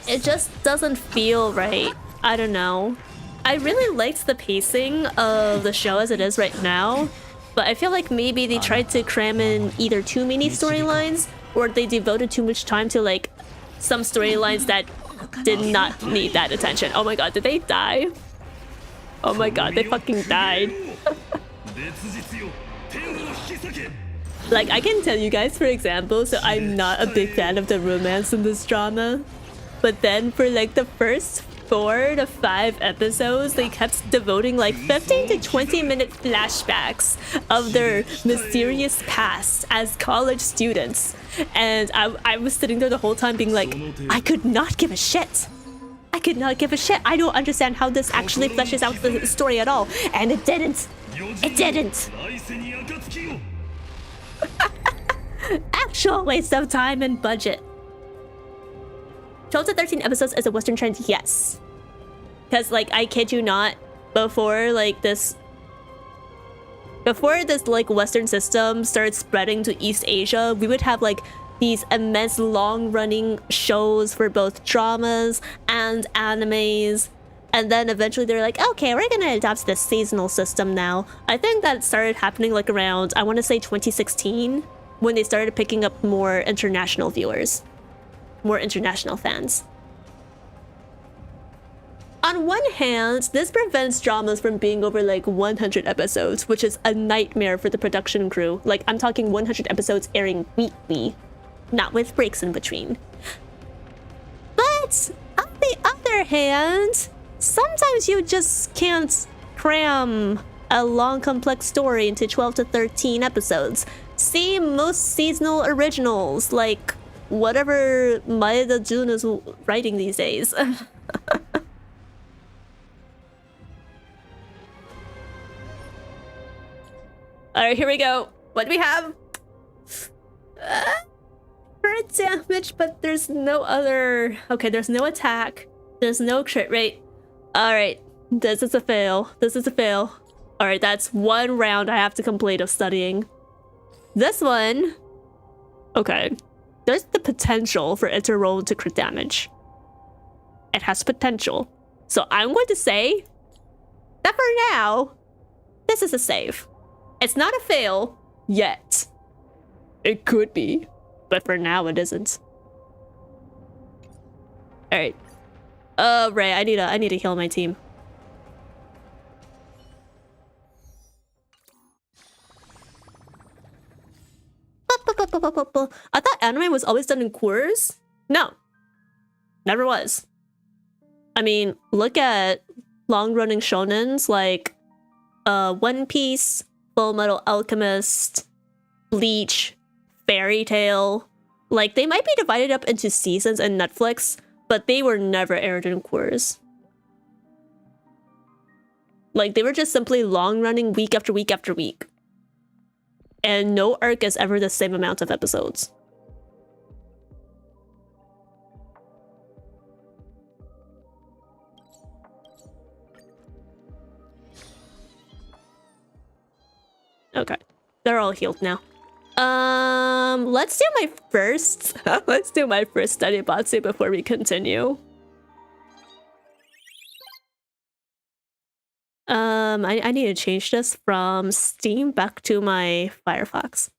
it just doesn't feel right. I don't know. I really liked the pacing of the show as it is right now, but I feel like maybe they tried to cram in either too many storylines or they devoted too much time to like some storylines that did not need that attention. Oh my god, did they die? Oh my god, they fucking died. Like, I can tell you guys, for example, so I'm not a big fan of the romance in this drama. But then for like the first 4 to 5 episodes, they kept devoting like 15 to 20-minute flashbacks of their mysterious past as college students. And I was sitting there the whole time being like, I could not give a shit. I could not give a shit. I don't understand how this actually fleshes out the story at all. And it didn't. It didn't. Actual waste of time and budget. 12 to 13 episodes is a Western trend, yes. Because, like, I kid you not, before this like Western system started spreading to East Asia, we would have like these immense long-running shows for both dramas and animes. And then eventually they're like, okay, we're gonna adopt this seasonal system now. I think that started happening like around, I want to say 2016, when they started picking up more international viewers. More international fans. On one hand, this prevents dramas from being over like 100 episodes, which is a nightmare for the production crew. Like, I'm talking 100 episodes airing weekly, not with breaks in between. But on the other hand, sometimes you just can't cram a long, complex story into 12 to 13 episodes. See most seasonal originals like whatever Maeda Jun is writing these days. Alright, here we go. What do we have? Crit damage, but there's no other... Okay, there's no attack. There's no crit rate. Alright, this is a fail. This is a fail. Alright, that's one round I have to complete of studying. This one... Okay. There's the potential for it to roll into crit damage. It has potential. So I'm going to say that for now, this is a save. It's not a fail yet. It could be, but for now it isn't. All right. Ray, I need to heal my team. I thought anime was always done in cours. No, never was. I mean, look at long-running shonens like One Piece, Full Metal Alchemist, Bleach, Fairy Tail. Like, they might be divided up into seasons in Netflix, but they were never aired in cours. Like, they were just simply long-running week after week after week. And no arc is ever the same amount of episodes. Okay, they're all healed now. Let's do my first. Let's do my first study batsu before we continue. I need to change this from Steam back to my Firefox.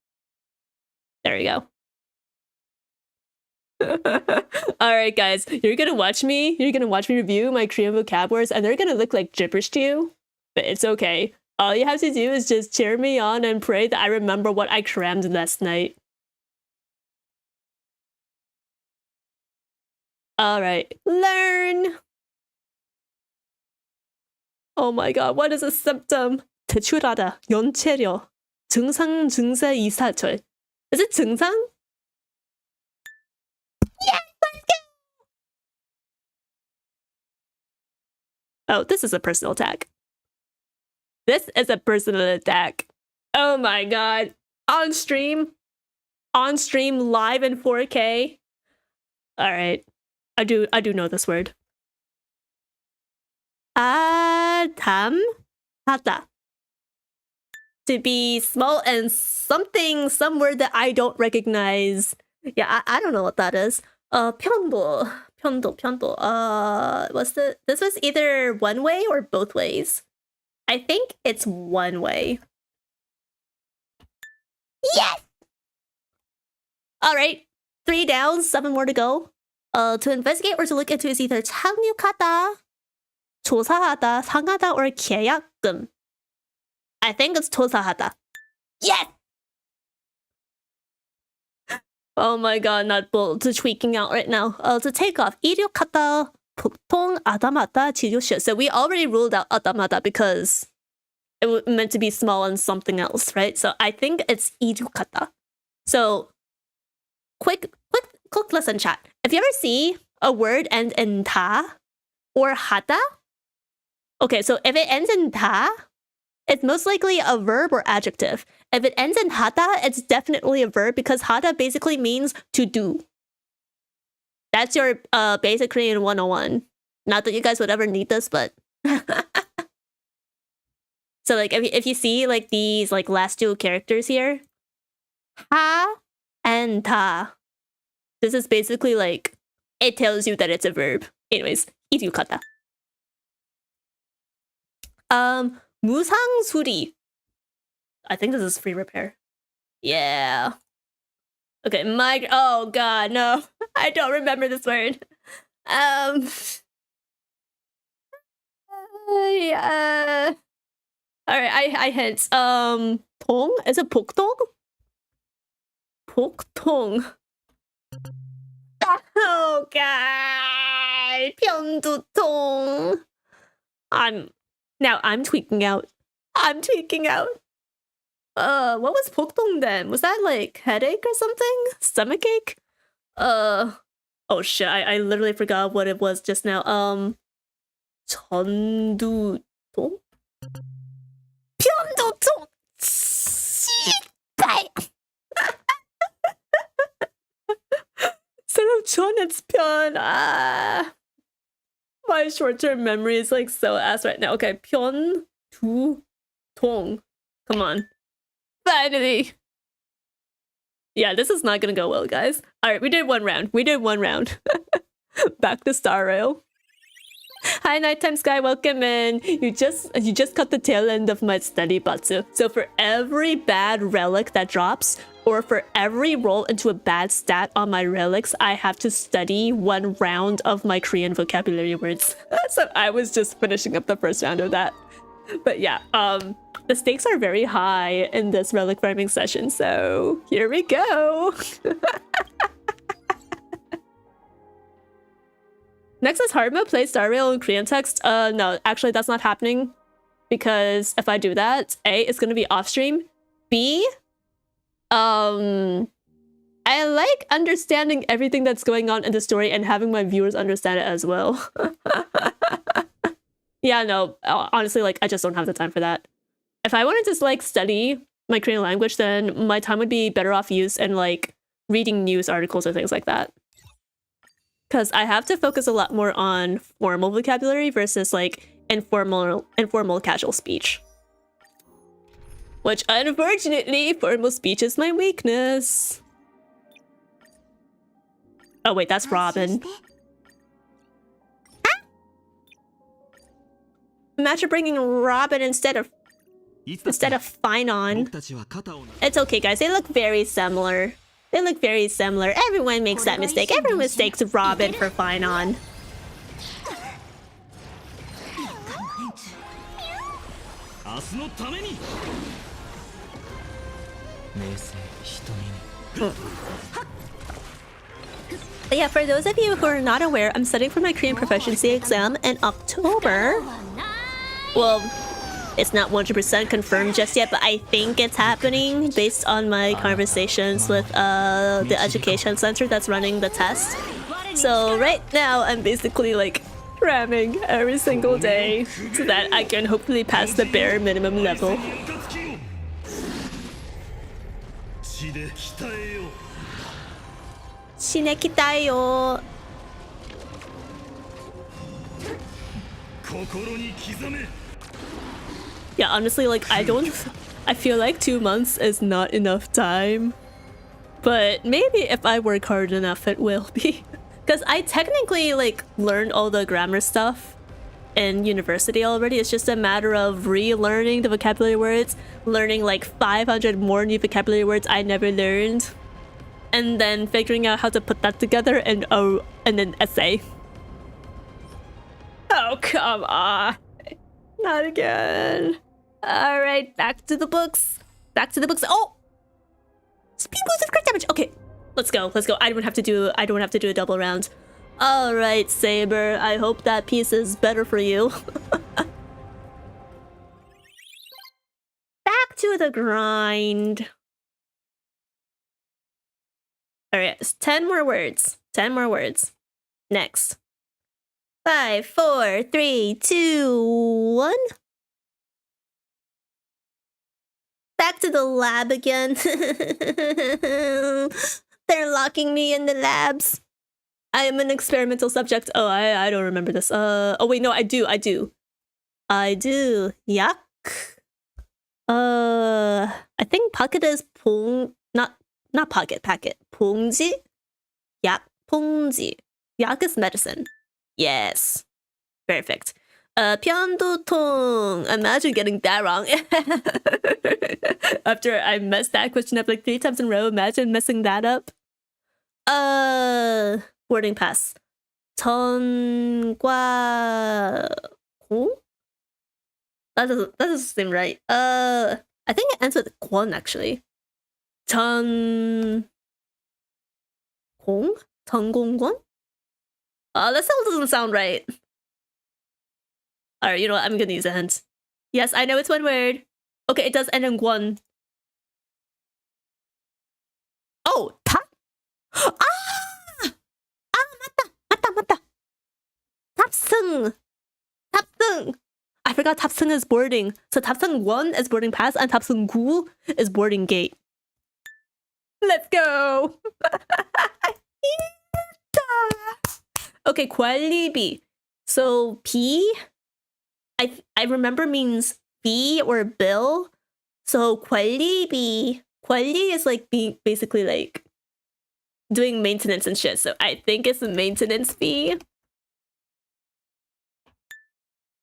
There we go. Alright guys, you're gonna watch me review my Korean vocab words and they're gonna look like gibberish to you, but it's okay. All you have to do is just cheer me on and pray that I remember what I crammed last night. Alright, learn! Oh my god, what is a symptom? 대출하다, 연체려, 증상, 증세, 이사철. Is it 증상? Yes, let's go! Oh, this is a personal attack. This is a personal attack. Oh my god. On stream, live in 4K. Alright, I do know this word. Adam hata. To be small and something, some word that I don't recognize. Yeah, I don't know what that is. 편도. This was either one way or both ways. I think it's one way. Yes! Alright, 3 down, 7 more to go. To investigate or to look into is either 착륙하다, 조사하다, 상하다, or 계약금. I think it's 조사하다. Yes! Oh my god, not bold. To tweaking out right now. To take off. 이륙하다, 보통 아담하다, 치료시. So we already ruled out 아담하다 because it was meant to be small and something else, right? So I think it's 이륙하다. So quick listen chat. If you ever see a word end in ta or hata, okay, so if it ends in ta, it's most likely a verb or adjective. If it ends in hata, it's definitely a verb because hata basically means to do. That's your basic Korean 101. Not that you guys would ever need this, but so like if you see like these like last 2 characters here, ha and ta, this is basically like it tells you that it's a verb. Anyways, 이륙하다. 무상수리. I think this is free repair. Yeah. Okay, oh god, no. I don't remember this word. Yeah. Alright, I hint. 통? Is it 복통? 복통. Oh god. 편두통. I'm tweaking out. I'm tweaking out. What was 복통 then? Was that like headache or something? Stomachache? Oh shit, I literally forgot what it was just now. 전두동? 편도통! 씨발! Instead of 전, it's 편. Ah. My short-term memory is like so ass right now. Okay, 편두통. Come on. Finally! Yeah, this is not gonna go well, guys. Alright, we did one round. Back to Star Rail. Hi, Nighttime Sky, welcome in. You just cut the tail end of my study, Batsu. So for every bad relic that drops, or for every roll into a bad stat on my relics, I have to study one round of my Korean vocabulary words. So I was just finishing up the first round of that. But yeah, the stakes are very high in this relic farming session, so here we go. Next is hard mode, play Star Rail in Korean text. No, actually that's not happening. Because if I do that, A, it's gonna be off stream. B, I like understanding everything that's going on in the story and having my viewers understand it as well. Yeah, no, honestly, like, I just don't have the time for that. If I wanted to, like, study my Korean language, then my time would be better off used in, like, reading news articles or things like that. Because I have to focus a lot more on formal vocabulary versus, like, informal casual speech. Which, unfortunately, formal speech is my weakness. Oh, wait, that's Robin. Imagine bringing Robin instead of Finon. It's okay, guys. They look very similar. Everyone makes that mistake. Everyone mistakes Robin for Finon. But yeah, for those of you who are not aware, I'm studying for my Korean proficiency exam in October. Well, it's not 100% confirmed just yet, but I think it's happening based on my conversations with the education center that's running the test. So right now, I'm basically like cramming every single day so that I can hopefully pass the bare minimum level. Shinekitayo. Yeah, honestly, like, I feel like 2 months is not enough time. But maybe if I work hard enough, it will be. Because I technically, like, learned all the grammar stuff in university already. It's just a matter of relearning the vocabulary words, learning, like, 500 more new vocabulary words I never learned, and then figuring out how to put that together in an essay. Oh, come on. Not again. Alright, back to the books. Oh! Speed boost of crit damage. Okay, let's go. I don't have to do a double round. Alright, Saber. I hope that piece is better for you. Back to the grind. Alright, 10 more words. Next. 5, 4, 3, 2, 1. Back to the lab again. They're locking me in the labs. I am an experimental subject. Oh, I don't remember this. Oh wait, no, I do. Yak. I think pocket is pong. Not pocket. Pongji. Yak. Pongji. Yak is medicine. Yes. Perfect. 편도통. Imagine getting that wrong. After I messed that question up like 3 times in a row, imagine messing that up. Boarding pass. 전과공? That doesn't seem right. I think it ends with 권 actually. 전공? 전공권? That still doesn't sound right. Alright, you know what? I'm gonna use a hint. Yes, I know it's one word. Okay, it does end in 권. Oh, ta? Ah! 탑승. 탑승. I forgot 탑승 is boarding. So 탑승 1 is boarding pass and 탑승 9 is boarding gate. Let's go. Okay, 관리비. So P, I remember means fee or bill. So 관리비. 관리 is like being basically like doing maintenance and shit. So I think it's a maintenance fee.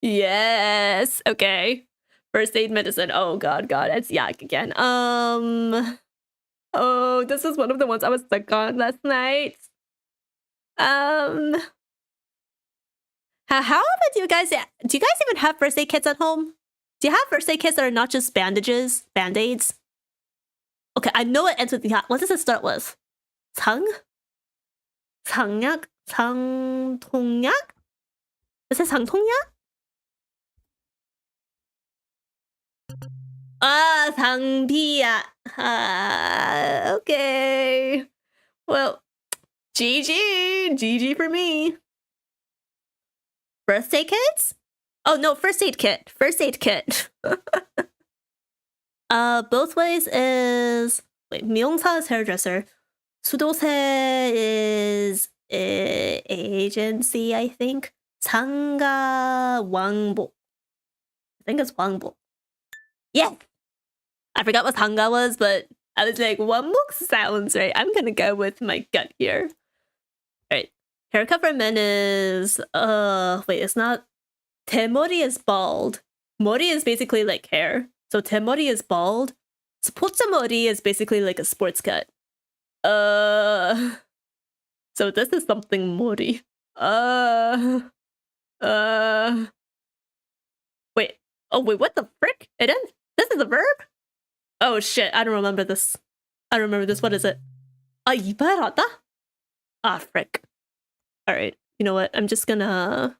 Yes. Okay. First aid medicine. Oh god, it's yak again. Oh, this is one of the ones I was stuck on last night. How often do you guys even have first aid kits at home? Do you have first aid kits that are not just bandages, band-aids? Okay, I know it ends with yak. What does it start with? 상? 상약? 상통약? Is it 상통약? 상비약. Okay. Well, GG for me. Birthday kits? Oh no, first aid kit. Both ways is 미용사 is hairdresser. 수도세 is agency, I think. 상가 왕복. I think it's 왕복. Yeah. I forgot what 상가 was, but I was like, 왕복 sounds right. I'm gonna go with my gut here. Alright. Haircut for men is it's not. 대머리 is bald. 머리 is basically like hair. So 대머리 is bald. 스포츠머리 is basically like a sports cut. So this is something 머리. Wait. Oh wait, what the frick? This is a verb? Oh shit, I don't remember this. What is it? 이발하다? Frick. Alright, you know what? I'm just gonna...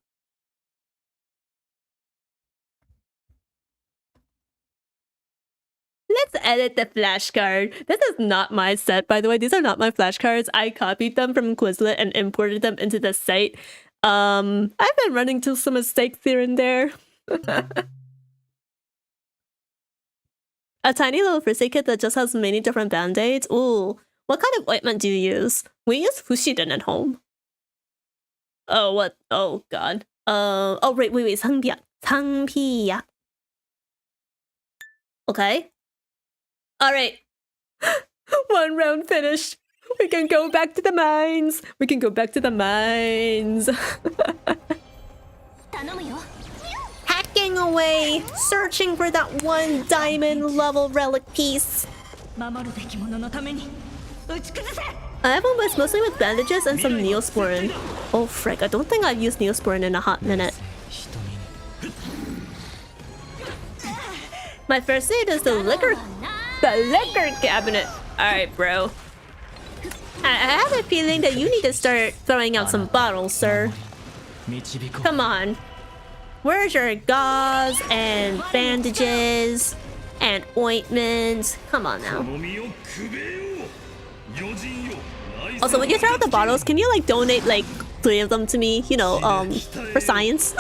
Let's edit the flashcard. This is not my set, by the way. These are not my flashcards. I copied them from Quizlet and imported them into the site. I've been running into some mistakes here and there. A tiny little first aid kit that just has many different band-aids. Ooh, what kind of ointment do you use? We use Fushiden at home. Oh, what? Oh, God. Oh, wait, 상비약. 상비약. Okay. Alright. 1 round finished. We can go back to the mines. Hacking away, searching for that 1 diamond level relic piece. I have one was mostly with bandages and some Neosporin. Oh frick, I don't think I've used Neosporin in a hot minute. My first aid is the liquor cabinet. Alright, bro. I have a feeling that you need to start throwing out some bottles, sir. Come on. Where's your gauze and bandages and ointments? Come on now. Also, when you throw out the bottles, can you like donate like 3 of them to me? You know, for science.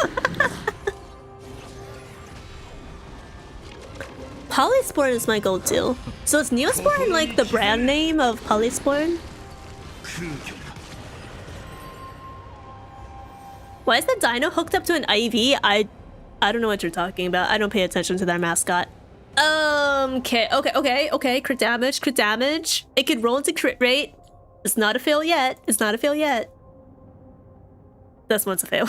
Polysporin is my go-to. So is Neosporin like the brand name of Polysporin? Why is the dino hooked up to an IV? I don't know what you're talking about. I don't pay attention to their mascot. Okay. Crit damage. It could roll into crit rate. It's not a fail yet. This one's a fail.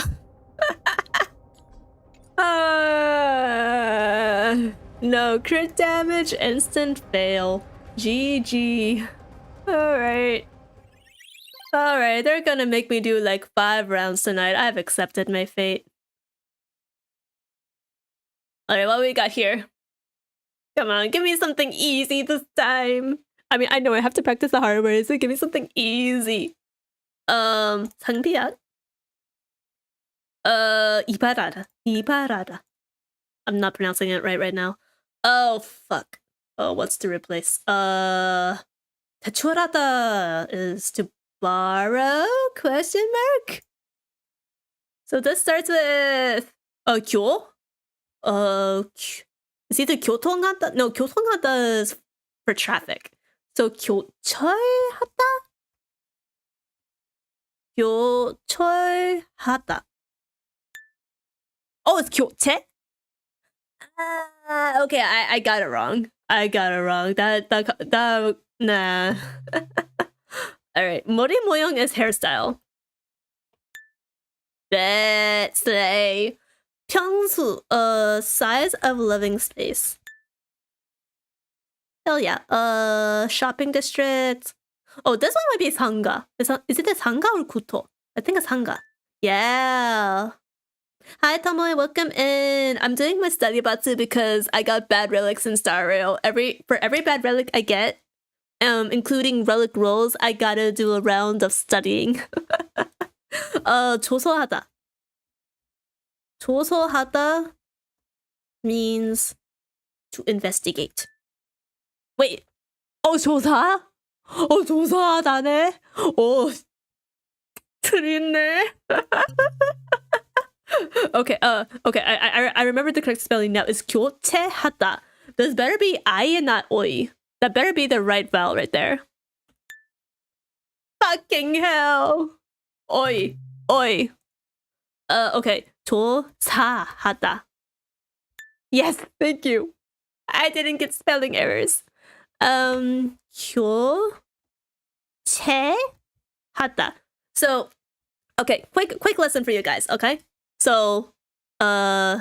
No, crit damage, instant fail. GG. Alright, they're gonna make me do like 5 rounds tonight. I've accepted my fate. Alright, what we got here? Come on, give me something easy this time. I mean, I know I have to practice the hard words, so give me something easy. 상비약? 이발하다. I'm not pronouncing it right now. Oh, fuck. Oh, what's to replace? 대출하다 is to borrow? Question mark? So this starts with 교. It's either 교통하다. No, 교통하다 is for traffic. So 교철하다. 교철하다. Oh, it's 교체? Okay, I got it wrong. That nah. Alright, 머리 모양 is hairstyle. Let's say 평수, size of living space. Hell yeah. Shopping district. Oh, this one might be 상가. Is it the 상가 or 구토? I think it's 상가. Yeah. Hi Tomoe, welcome in. I'm doing my study batsu because I got bad relics in Star Rail. For every bad relic I get, including relic rolls, I gotta do a round of studying. 조사하다. 조사하다 means to investigate. Wait. 조사? 조사하다네. 틀렸네. Okay, I remember the correct spelling now. It's 교체하다. This better be I and not oi. That better be the right vowel right there. Fucking hell. Oi. Okay. 조사하다. Yes, thank you. I didn't get spelling errors. 교체하다. So, okay, quick lesson for you guys, okay? So, there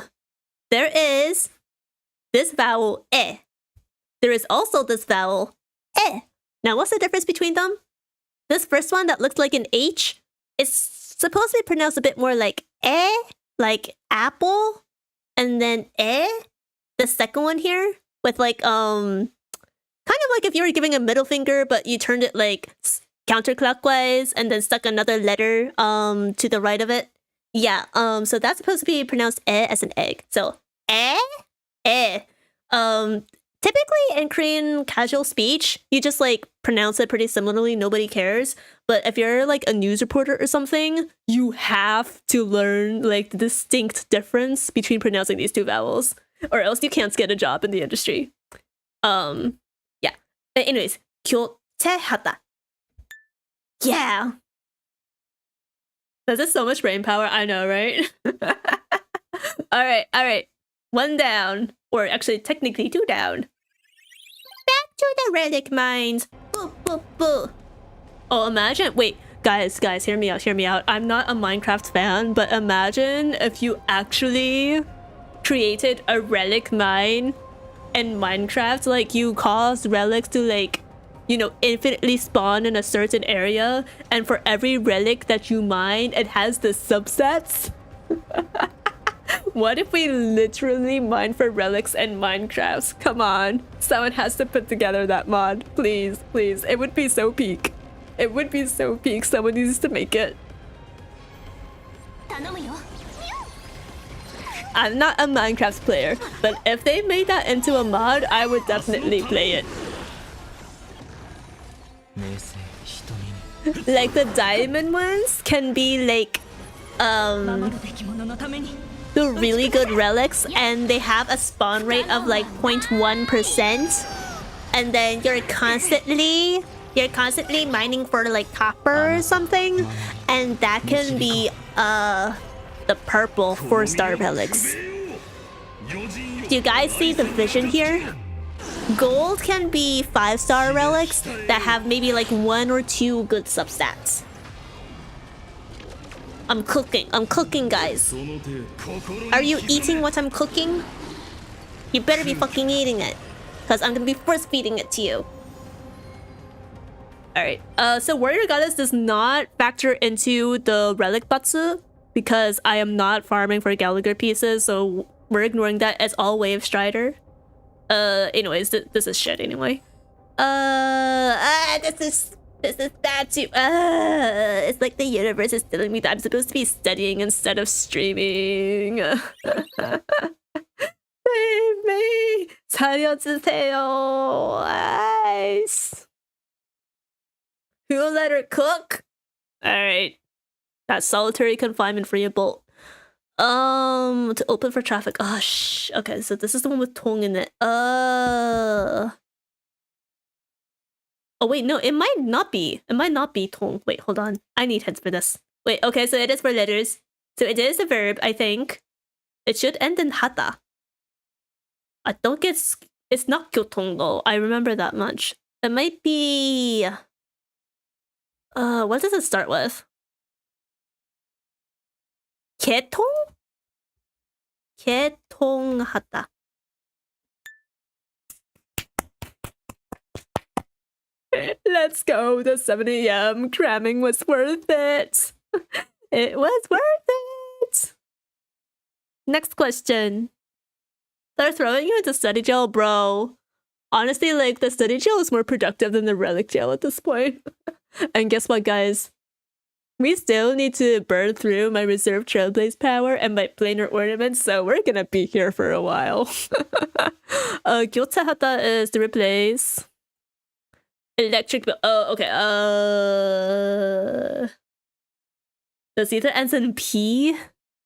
is this vowel e. There is also this vowel e. Now, what's the difference between them? This first one that looks like an H is supposed to be pronounced a bit more like e, like apple, and then e. The second one here with like kind of like if you were giving a middle finger, but you turned it like counterclockwise and then stuck another letter to the right of it. Yeah, so that's supposed to be pronounced as an egg. So typically in Korean casual speech, you just like pronounce it pretty similarly, nobody cares. But if you're like a news reporter or something, you have to learn like the distinct difference between pronouncing these two vowels, or else you can't get a job in the industry. Yeah. But anyways, 교체하다. Yeah. That's just so much brain power, I know, right? Alright. One down. Or actually, technically 2 down. Back to the relic mines. Boo, boo, boo. Oh, imagine. Wait, guys, hear me out. I'm not a Minecraft fan, but imagine if you actually created a relic mine in Minecraft. Like, you caused relics to, like, you know, infinitely spawn in a certain area, and for every relic that you mine, it has the subsets. What if we literally mine for relics in Minecraft? Come on, someone has to put together that mod, please. It would be so peak. Someone needs to make it. I'm not a Minecraft player, but if they made that into a mod, I would definitely play it. Like the diamond ones can be like the really good relics, and they have a spawn rate of like 0.1%, and then you're constantly mining for like copper or something, and that can be the purple 4-star relics. Do you guys see the vision here? Gold can be 5-star relics that have maybe like 1 or 2 good substats. I'm cooking, guys. Are you eating what I'm cooking? You better be fucking eating it, because I'm gonna be force feeding it to you. Alright, so Warrior Goddess does not factor into the relic batsu because I am not farming for Gallagher pieces, so we're ignoring that. It's all Wave Strider. Anyways, this is shit anyway. This is bad too. It's like the universe is telling me that I'm supposed to be studying instead of streaming. Save me! 살려주세요. Nice. Who let her cook? Alright. That's solitary confinement for you both. To open for traffic. Oh, okay, so this is the one with tong in it. Oh, wait, no, it might not be. It might not be tong. Wait, hold on. I need hints for this. Wait, okay, so it is for letters. So it is a verb, I think. It should end in hata. I think it's not gyotong though. I remember that much. It might be... what does it start with? 개통? 개통하다. Let's go. The 7 a.m. cramming was worth it. It was worth it. Next question. They're throwing you into study jail, bro. Honestly, like, the study jail is more productive than the relic jail at this point. And guess what, guys? We still need to burn through my reserve trailblaze power and my planar ornaments, so we're gonna be here for a while. 교체하다 is to replace. Electric bill. Oh, okay. Does either ends in P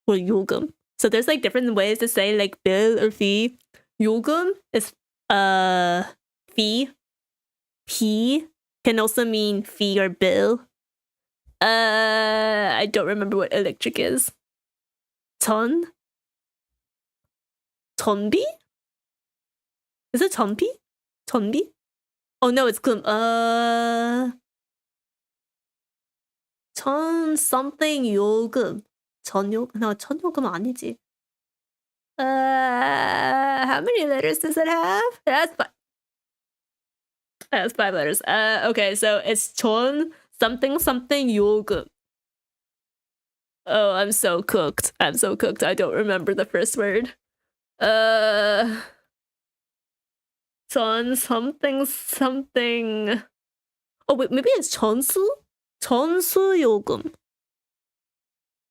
or 요금? So there's like different ways to say like bill or fee. 요금 is fee. P can also mean fee or bill. I don't remember what electric is. Ton? Tonbi? Is it tonbi? Tonbi? Oh no, it's 금. 전 something 요금. 전요금? No, 전요금 아니지. How many letters does it have? It has 5. It has 5 letters. Okay, so it's 전 something something 요금. Oh, I'm so cooked. I'm so cooked. I don't remember the first word. 전 something something. Oh wait, maybe it's 전수? 전수요금.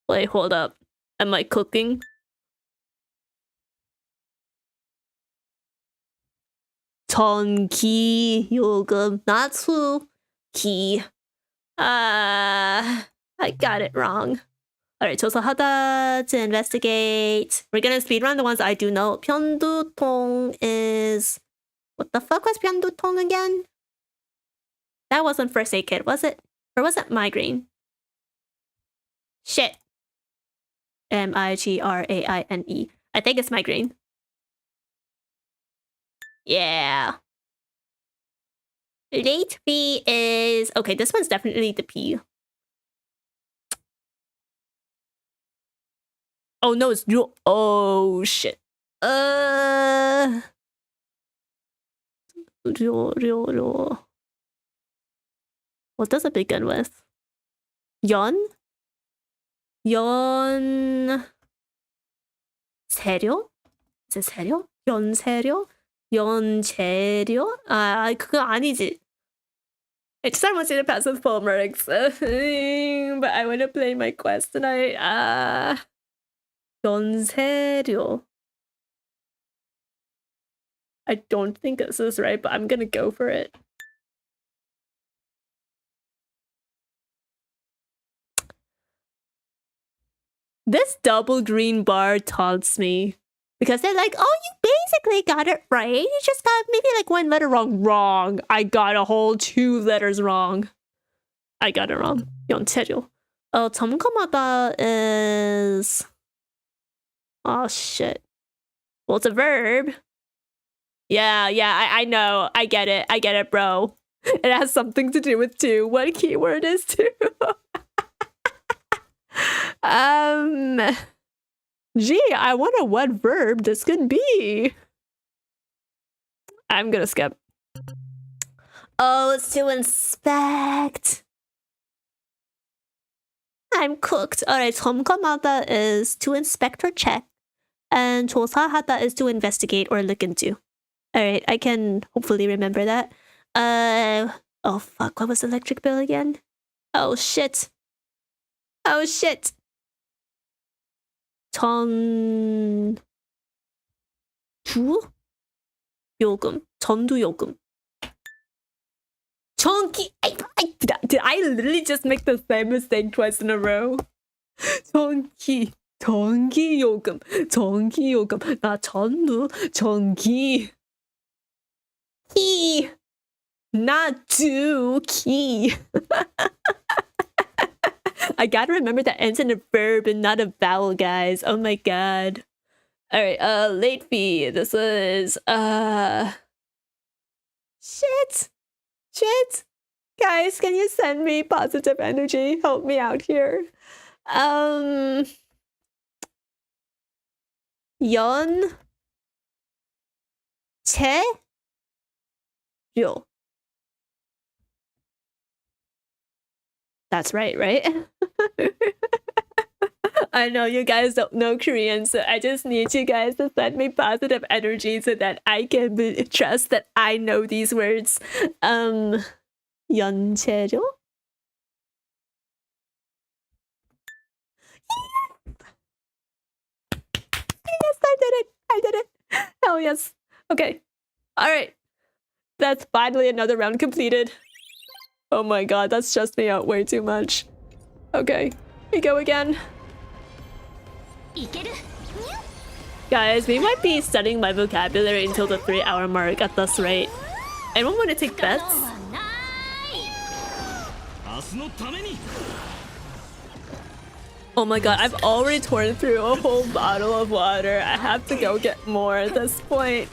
Wait, hold up. Am I cooking? 전기요금, not 수, 기. I got it wrong. Alright, 조사하다 to investigate. We're gonna speedrun the ones I do know. 편두통 is... What the fuck was 편두통 again? That wasn't first aid kit, was it? Or was it migraine? Shit. migraine. I think it's migraine. Yeah. Late fee is... Okay, this one's definitely the P. Oh no, it's... Oh shit. What does it begin with? 연? 세료? Is it 세료? 연세료? 연재료? 그거 아니지. I just want to pass with full mercs. But I want to play my quest tonight. 연세료. I don't think this is right, but I'm gonna go for it. This double green bar taunts me. Because they're like, oh, you basically got it right. You just got maybe like 1 letter wrong. Wrong. I got a whole 2 letters wrong. I got it wrong. 연체료. 점검하다 is... Oh, shit. Well, it's a verb. Yeah, I know. I get it, bro. It has something to do with 2. What keyword is 2? Gee, I wonder what verb this could be. I'm gonna skip. Oh, it's to inspect. I'm cooked. Alright, 점검하다 is to inspect or check. And 조사하다 is to investigate or look into. Alright, I can hopefully remember that. Oh fuck, what was electric bill again? Oh shit. Oh shit. 전주 요금. 전두 요금. 전기. Did I literally just make the same mistake twice in a row? 전기 전기요금, 나 전부 전기. 키, not do, 키. I gotta remember that ends in a verb and not a vowel, guys. Oh my god. Alright, late fee. This is, shit. Guys, can you send me positive energy? Help me out here. 연, 체, 료. That's right? I know you guys don't know Korean, so I just need you guys to send me positive energy so that I can trust that I know these words. 연체료? Yes, I did it. Hell yes. Okay. Alright. That's finally another round completed. Oh my god, that stressed me out way too much. Okay, we go again. Guys, we might be studying my vocabulary until the 3-hour mark at this rate. Anyone want to take bets? Oh my god, I've already torn through a whole bottle of water. I have to go get more at this point.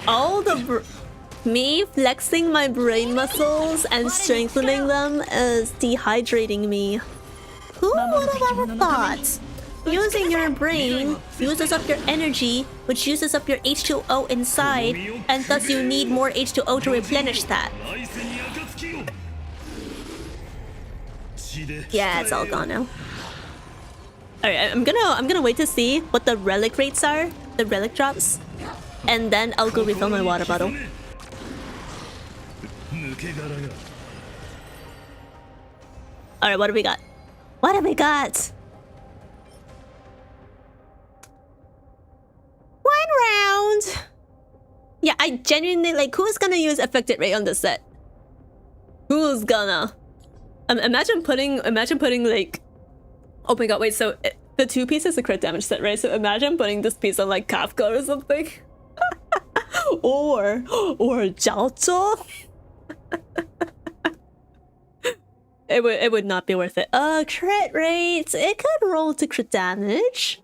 All the me flexing my brain muscles and strengthening them is dehydrating me. Who would have ever thought? Using your brain uses up your energy, which uses up your H2O inside, and thus you need more H2O to replenish that. Yeah, it's all gone now. Alright, I'm gonna wait to see what the relic rates are, the relic drops, and then I'll go refill my water bottle. Alright, what do we got? What have we got? One round! Yeah, I genuinely, like, who's gonna use affected ray on this set? Who's gonna? Imagine putting, like... Oh my god, wait, so the 2 pieces of crit damage set, right? So imagine putting this piece on, like, Kafka or something. or Jiaozhou. It would not be worth it. Crit rates. It could roll to crit damage.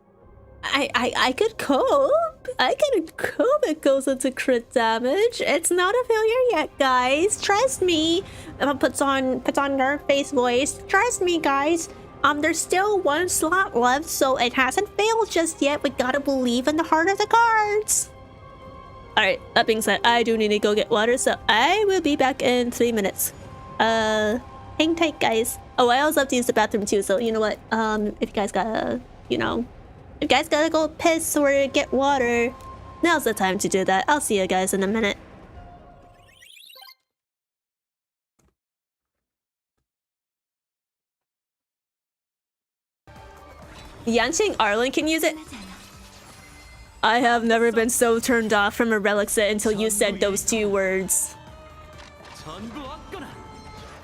I could cope. It goes into crit damage. It's not a failure yet, guys. Trust me. Puts on their face voice. Trust me, guys. There's still 1 slot left, so it hasn't failed just yet. We gotta believe in the heart of the cards. Alright, that being said, I do need to go get water, so I will be back in 3 minutes. Hang tight, guys. Oh, I also have to use the bathroom too, so you know what? If you guys gotta, if you guys gotta go piss or get water, now's the time to do that. I'll see you guys in a minute. Yanqing Arlen can use it. I have never been so turned off from a relic set until you said those 2 words.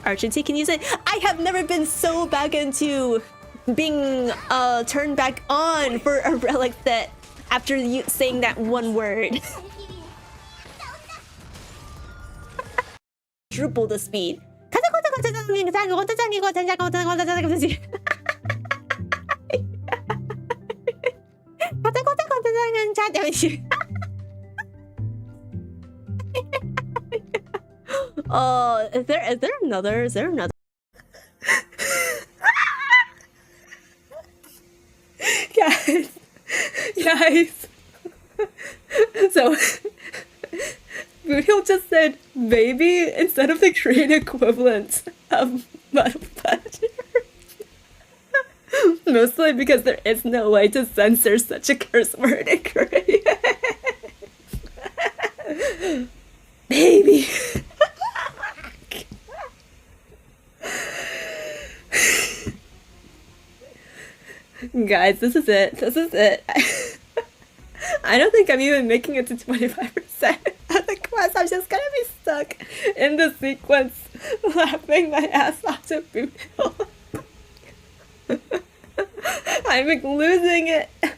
Argenty can use it. I have never been so back into being turned back on for a relic set after you saying that 1 word. Triple the speed. Is there another? Guys. So, Gumiho just said baby instead of the Korean equivalent of butter. Mostly because there is no way to censor such a curse word in Korean. Baby. Guys, this is it. I don't think I'm even making it to 25% of the quest. I'm just gonna be stuck in the sequence laughing my ass off to Gumiho. I'm like losing it. Baby.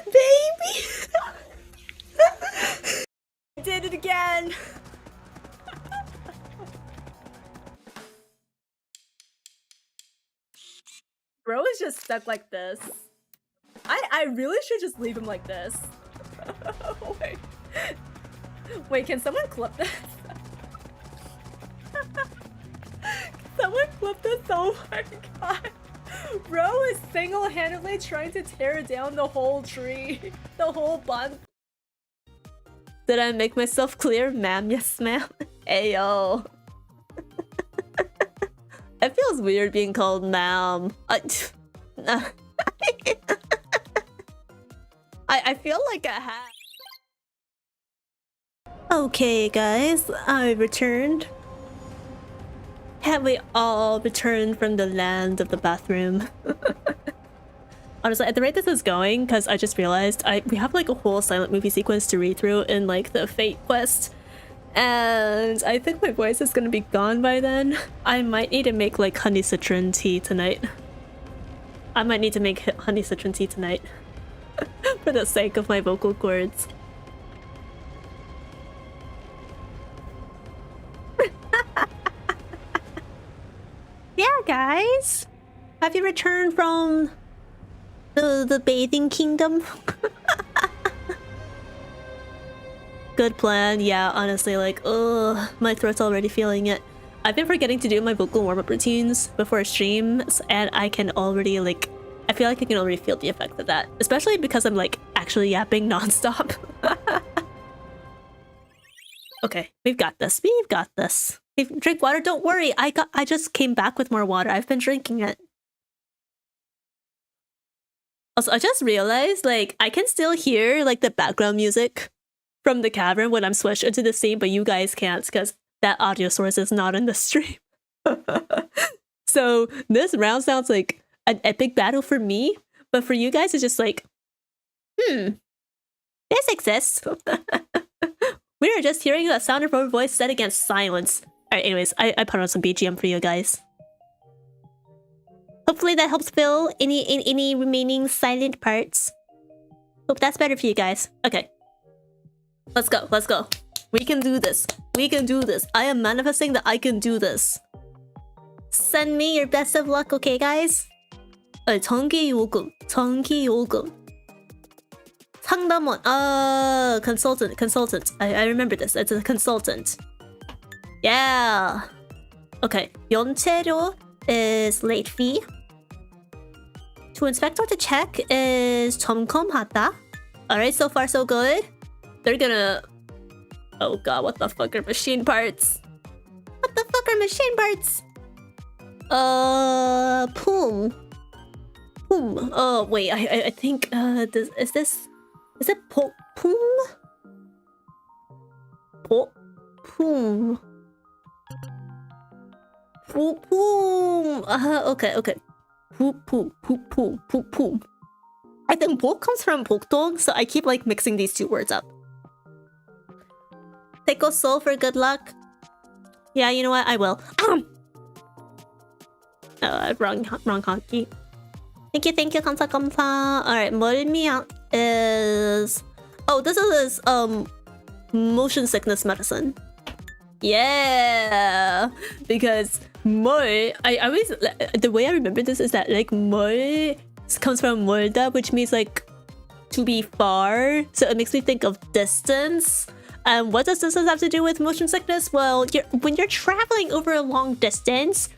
Baby. I did it again. Bro is just stuck like this. I really should just leave him like this. Wait. Wait, can someone clip this? Someone clip this? Oh my god. Bro is single-handedly trying to tear down the whole tree. The whole bunch. Did I make myself clear, ma'am? Yes, ma'am. Ayo. It feels weird being called ma'am. I feel like I have. Okay, guys, I returned. Have we all returned from the land of the bathroom? Honestly, at the rate this is going, because I just realized we have like a whole silent movie sequence to read through in like the Fate quest. And I think my voice is gonna be gone by then. I might need to make like honey citron tea tonight. I might need to make honey citron tea tonight. For the sake of my vocal cords. Yeah, guys. Have you returned from the bathing kingdom? Good plan. Yeah, honestly, like, ugh, my throat's already feeling it. I've been forgetting to do my vocal warm-up routines before streams, and I can already, like, I feel like I can already feel the effect of that. Especially because I'm, like, actually yapping non-stop. Okay, we've got this. We've got this. Drink water. Don't worry. I just came back with more water. I've been drinking it. Also, I just realized, like, I can still hear, like, the background music from the cavern when I'm switched into the scene, but you guys can't because that audio source is not in the stream. So this round sounds like an epic battle for me, but for you guys it's just like, this exists. We are just hearing the sound of our voice set against silence. Alright, anyways, I put on some BGM for you guys. Hopefully that helps fill any remaining silent parts. Hope that's better for you guys. Okay. Let's go, let's go. We can do this. We can do this. I am manifesting that I can do this. Send me your best of luck, okay, guys? 정기 요금. 정기 요금. 상담원. Consultant. I remember this. It's a consultant. Yeah. Okay. 연체료 is late fee. To inspect or to check is 점검하다. Alright, so far so good. They're gonna... Oh god, what the fuck are machine parts? What the fuck are machine parts? Poom. Oh, wait, I think, is it poom? Poom. Okay. Poom. I think 복 comes from 복동, so I keep like mixing these two words up. Take a soul for good luck. Yeah, you know what? I will. Wrong hockey. Thank you, 감사. Alright, 멀미약 is... Oh, this is motion sickness medicine. Yeah! Because 멀... I always... The way I remember this is that like 멀 comes from 멀다, which means like to be far. So it makes me think of distance. And what does distance have to do with motion sickness? Well, when you're traveling over a long distance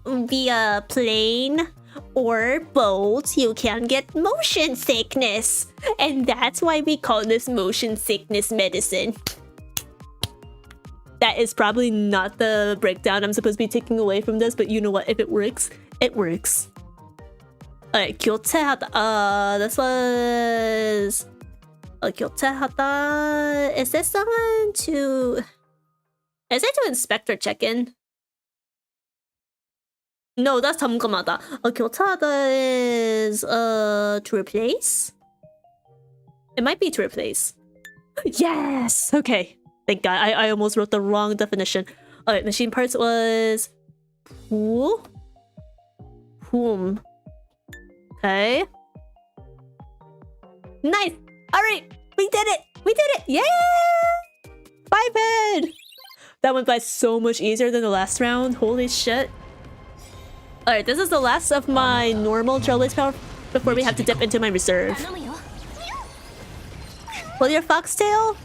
via plane or boat, you can get motion sickness. And that's why we call this motion sickness medicine. That is probably not the breakdown I'm supposed to be taking away from this, but you know what? If it works, it works. Alright, 교체하다. This was... 교체하다. Is this someone to... Is it to inspect or check in? No, that's 점검하다. 교체하다 is... to replace? It might be to replace. Yes! Okay. Thank God. I almost wrote the wrong definition. Okay, machine parts was pool. Whom. Okay. Nice! Alright! We did it! We did it! Yeah! Biped! That went by so much easier than the last round. Holy shit. Alright, this is the last of my normal trailblaze power before we have to dip into my reserve. Will your foxtail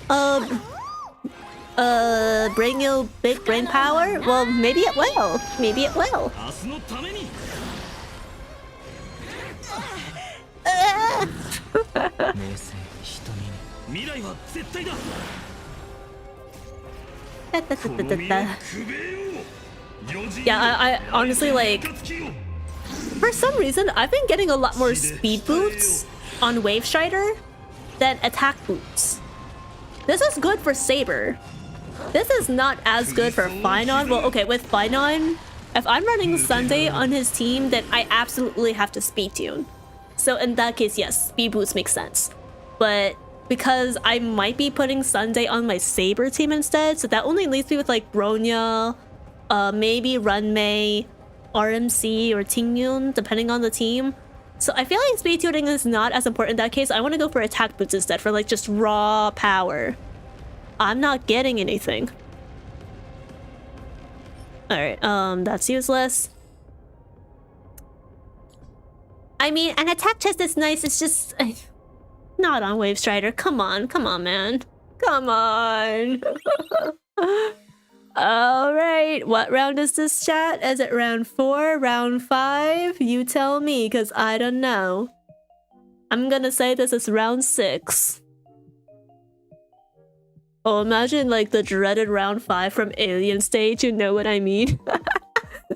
bring you big brain power? Well, maybe it will. Maybe it will. Yeah, I honestly, like, for some reason I've been getting a lot more speed boots on Wave Strider than attack boots. This is good for Saber. This is not as good for Finon. Well, okay, with Finon, if I'm running Sunday on his team, then I absolutely have to speed tune. So in that case, yes, speed boots make sense. But because I might be putting Sunday on my Saber team instead, so that only leaves me with like Bronya, maybe Runmei, RMC, or Tingyun, depending on the team. So I feel like speed tuning is not as important in that case. I want to go for attack boots instead, for like just raw power. I'm not getting anything. Alright, that's useless. I mean, an attack chest is nice, it's just... not on Wave Strider. Come on, man. Come on. Alright, what round is this, chat? Is it round 4, round 5? You tell me, because I don't know. I'm gonna say this is round 6. Oh, imagine like the dreaded round 5 from Alien Stage, you know what I mean?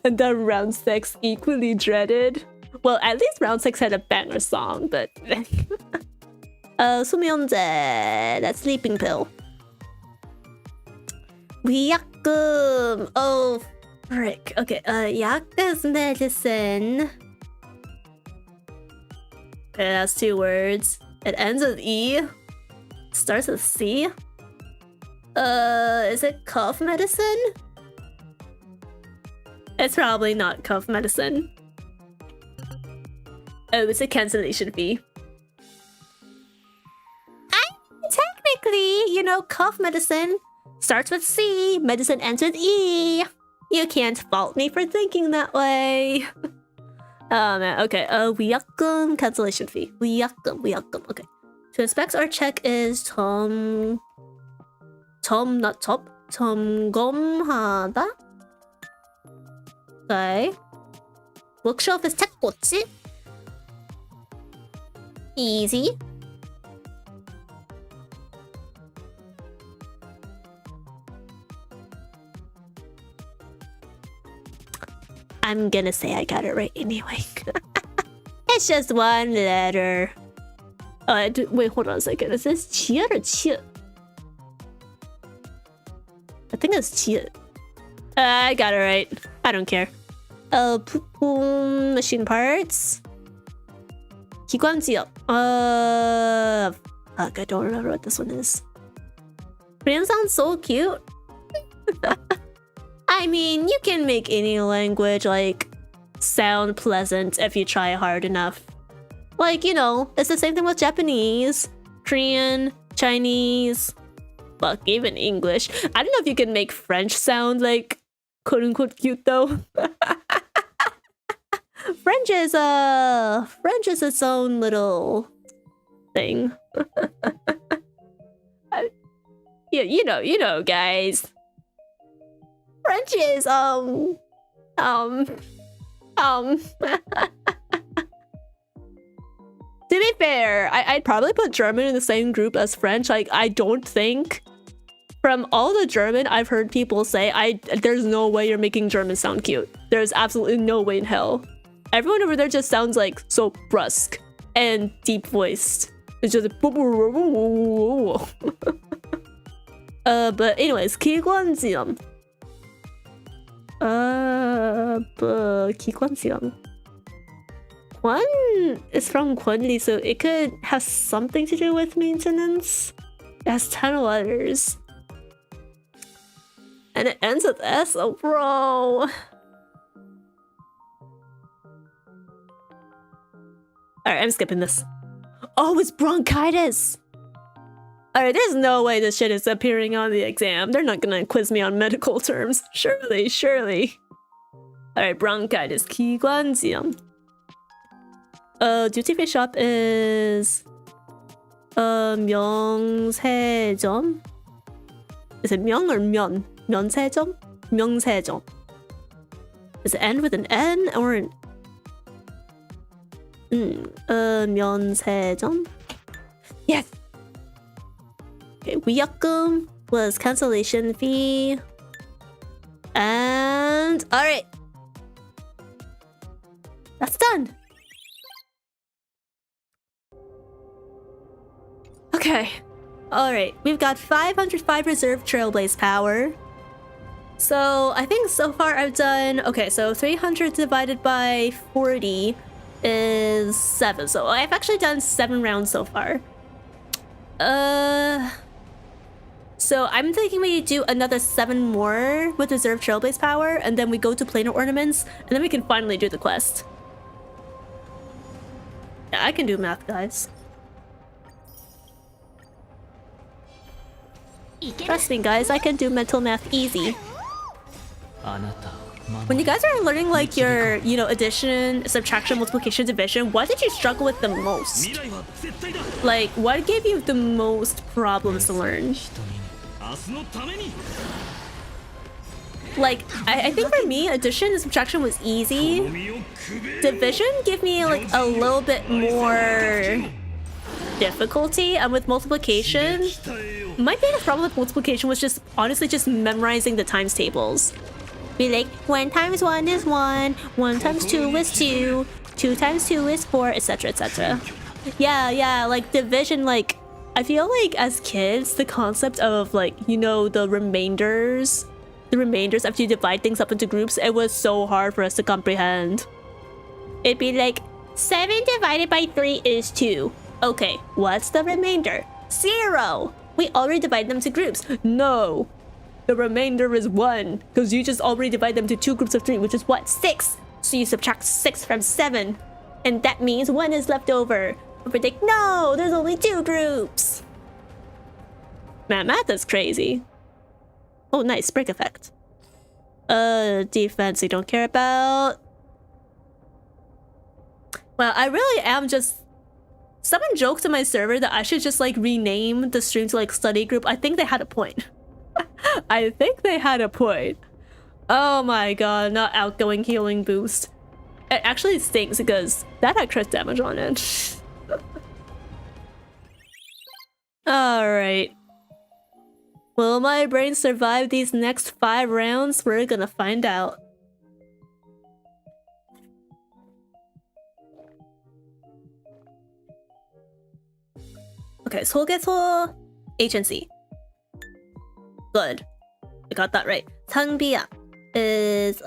And then round 6 equally dreaded. Well, at least round 6 had a banger song, but... 수면제, that's sleeping pill. 위약금. Oh, frick. Okay, 약 is medicine. Okay, that's 2 words. It ends with E. Starts with C. Is it cough medicine? It's probably not cough medicine. Oh, it's a cancellation fee. Technically, you know, cough medicine starts with C, medicine ends with E. You can't fault me for thinking that way. Oh man, okay. 위약금 cancellation fee. 위약금. Okay. To inspect our check is 점검하다. Okay. Bookshelf is 책꽂이. Easy. I'm gonna say I got it right anyway. It's just 1 letter. Wait, hold on a second. Is this chia or chia? I think it's chia. I got it right. I don't care. Machine parts. 기관지역. Fuck, I don't remember what this one is. Korean sounds so cute. I mean, you can make any language, like, sound pleasant if you try hard enough. Like, you know, it's the same thing with Japanese, Korean, Chinese, fuck, even English. I don't know if you can make French sound, like, quote-unquote cute, though. French is its own little thing. Yeah, you know, guys. French is, To be fair, I'd probably put German in the same group as French. Like, I don't think, from all the German I've heard people say, there's no way you're making German sound cute. There's absolutely no way in hell. Everyone over there just sounds like so brusque and deep voiced. It's just but anyways, 기관지염. 기관지염. Kwon is from Kwonli, so it could have something to do with maintenance. It has 10 letters. And it ends with S? Oh, bro. Alright, I'm skipping this. Oh, it's bronchitis! Alright, there's no way this shit is appearing on the exam. They're not gonna quiz me on medical terms. Surely, surely. Alright, bronchitis. 기관지염. Duty free shop is... 명세점? Is it 명 or 면? 면세점? 명세점. Does it end with an N or an... 면세점? Yes! Okay, 위약금 was cancellation fee. And... Alright! That's done! Okay. Alright, we've got 505 reserve Trailblaze power. So, I think so far I've done... Okay, so 300 divided by 40 is 7. So I've actually done 7 rounds so far. So I'm thinking we do another 7 more with reserve Trailblaze power, and then we go to planar ornaments, and then we can finally do the quest. Yeah, I can do math, guys. Trust me, guys, I can do mental math easy. When you guys are learning like your, you know, addition, subtraction, multiplication, division, what did you struggle with the most? Like, what gave you the most problems to learn? Like, I think for me, addition and subtraction was easy. Division gave me like a little bit more difficulty, and with multiplication, my biggest problem with multiplication was just honestly just memorizing the times tables. Be like, 1 times 1 is 1, 1 times 2 is 2, 2 times 2 is 4, etc, etc. Yeah, like division, like, I feel like as kids, the concept of like, you know, the remainders after you divide things up into groups, it was so hard for us to comprehend. It'd be like, 7 divided by 3 is 2. Okay, what's the remainder? 0! We already divide them to groups. No! The remainder is 1, because you just already divide them to 2 groups of 3, which is what? 6! So you subtract 6 from 7. And that means 1 is left over. But predict, no! There's only 2 groups! Man, math is crazy. Oh, nice, break effect. Defense we don't care about. Well, I really am just... Someone joked on my server that I should just like rename the stream to like study group. I think they had a point. I think they had a point. Oh my god, not outgoing healing boost. It actually stinks because that had crit damage on it. Alright. Will my brain survive these next 5 rounds? We're gonna find out. Okay, 소개소 agency. Good. I got that right. 상비약 is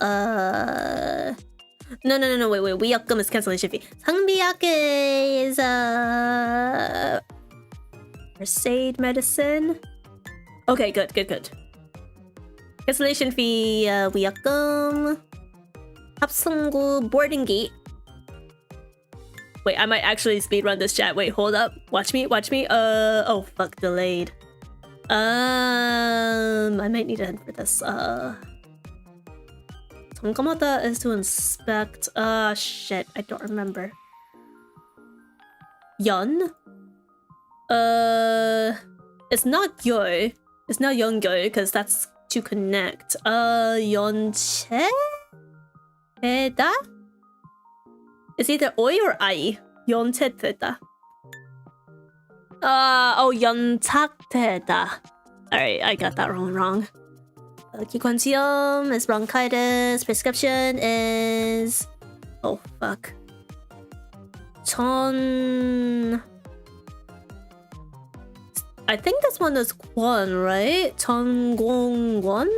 no, wait, 위약금 is cancellation fee. 상비약 is first aid medicine. Okay, good. Cancellation fee, 위약금. 합성구 boarding gate. Wait, I might actually speedrun this chat. Wait, hold up. Watch me. Oh, fuck, delayed. I might need to head for this. 점검하다 is to inspect. Shit, I don't remember. Yun? It's not Gyo. It's not Yeongyo, because that's to connect. 연체? 되다? It's either oi or I. 연체되다. Oh, 연착되다. Alright, I got that wrong. 기관지염 is bronchitis. Prescription is... Oh, fuck. I think this one is Kwon, right? 전공권?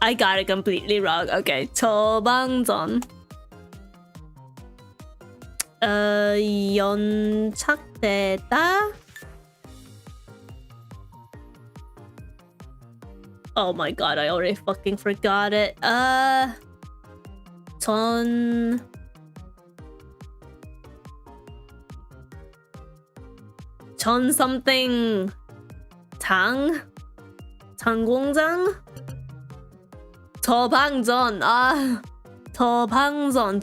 I got it completely wrong. Okay, 처방전. 연착되다. Oh my god, I already fucking forgot it. 전 something 장? 장공장? 저방전. 저방전.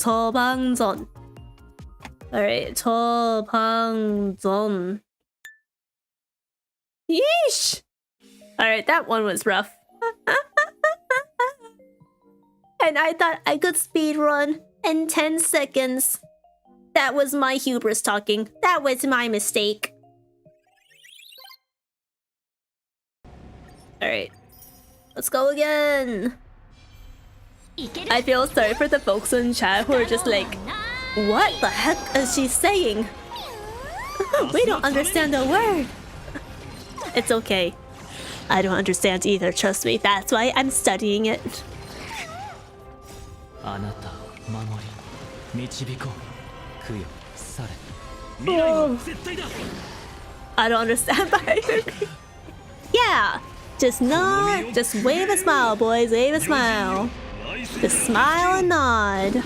Alright, 저방전. Yeesh! Alright, that one was rough. And I thought I could speedrun in 10 seconds. That was my hubris talking. That was my mistake. Alright. Let's go again. I feel sorry for the folks in chat who are just like, what the heck is she saying? We don't understand a word. It's okay. I don't understand either, trust me. That's why I'm studying it. Oh. I don't understand, but I agree. Yeah, just nod, just wave a smile, boys, wave a smile. Just smile and nod.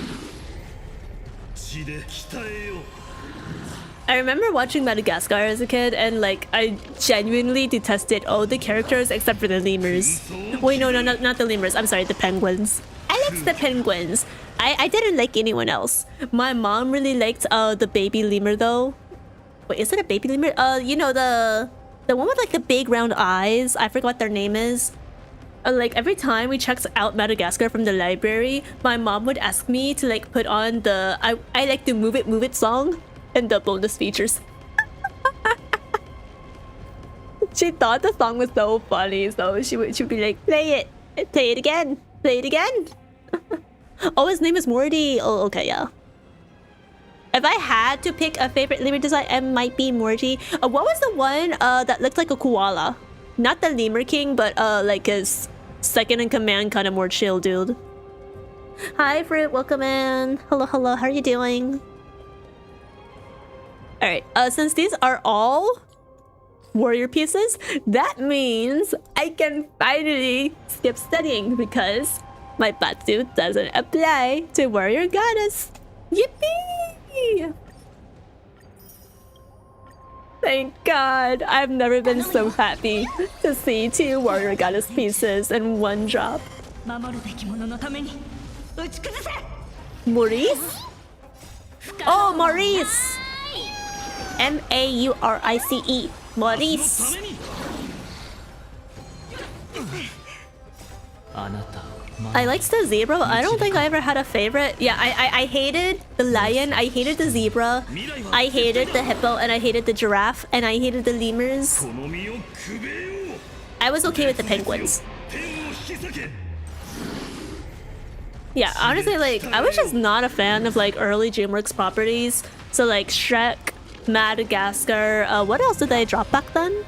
I remember watching Madagascar as a kid, and like I genuinely detested all the characters except for the lemurs. Wait, no, not the lemurs. I'm sorry, the penguins. I liked the penguins. I didn't like anyone else. My mom really liked the baby lemur though. Wait, is it a baby lemur? You know the one with like the big round eyes. I forgot what their name is. Like every time we checked out Madagascar from the library, my mom would ask me to like put on the I like to move it song and the bonus features. She thought the song was so funny, so she'd be like, play it again. Oh, his name is Morty. Oh, okay, yeah. If I had to pick a favorite lemur design, it might be Morty. What was the one that looked like a koala? Not the Lemur King, but like his second in command, kind of more chill dude. Hi, Fruit. Welcome in. Hello. How are you doing? All right. Since these are all warrior pieces, that means I can finally skip studying because my batsuit doesn't apply to warrior goddess. Yippee! Thank God. I've never been so happy to see 2 warrior goddess pieces in one drop. Maurice? Oh, Maurice! M-A-U-R-I-C-E. Maurice. I liked the zebra, but I don't think I ever had a favorite. Yeah, I hated the lion, I hated the zebra, I hated the hippo, and I hated the giraffe, and I hated the lemurs. I was okay with the penguins. Yeah, honestly, like, I was just not a fan of, like, early DreamWorks properties. So, like, Shrek, Madagascar, what else did they drop back then?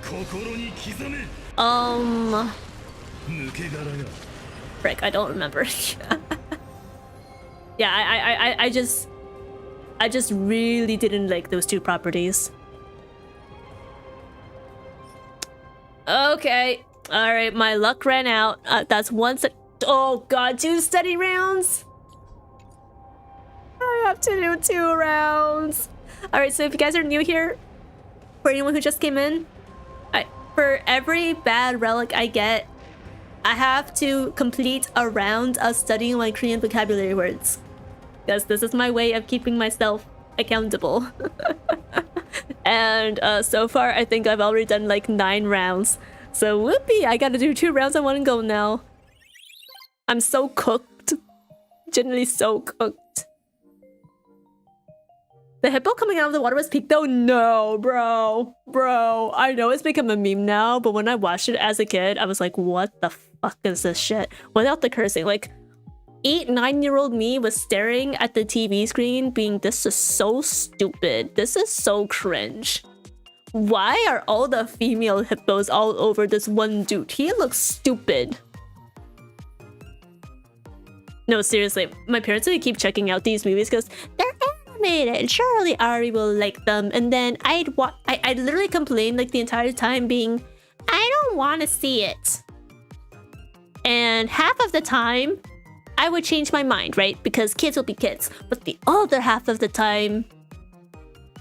Frick, I don't remember. Yeah, I just really didn't like those 2 properties. Okay, all right, my luck ran out. That's one set. Oh God, 2 study rounds. I have to do 2 rounds. All right, so if you guys are new here, for anyone who just came in, for every bad relic I get, I have to complete a round of studying my Korean vocabulary words. Because this is my way of keeping myself accountable. And so far, I think I've already done like 9 rounds. So whoopee, I gotta do 2 rounds in one go now. I'm so cooked. Genuinely so cooked. The hippo coming out of the water was peak though? No, bro. Bro, I know it's become a meme now, but when I watched it as a kid, I was like, what the fuck is this shit? Without the cursing, like 8-9-year-old me was staring at the TV screen being, this is so stupid. This is so cringe. Why are all the female hippos all over this one dude? He looks stupid. No, seriously, my parents would keep checking out these movies because they're animated. Surely Ari will like them. And then I'd literally complain like the entire time being, I don't want to see it. And half of the time, I would change my mind, right? Because kids will be kids. But the other half of the time,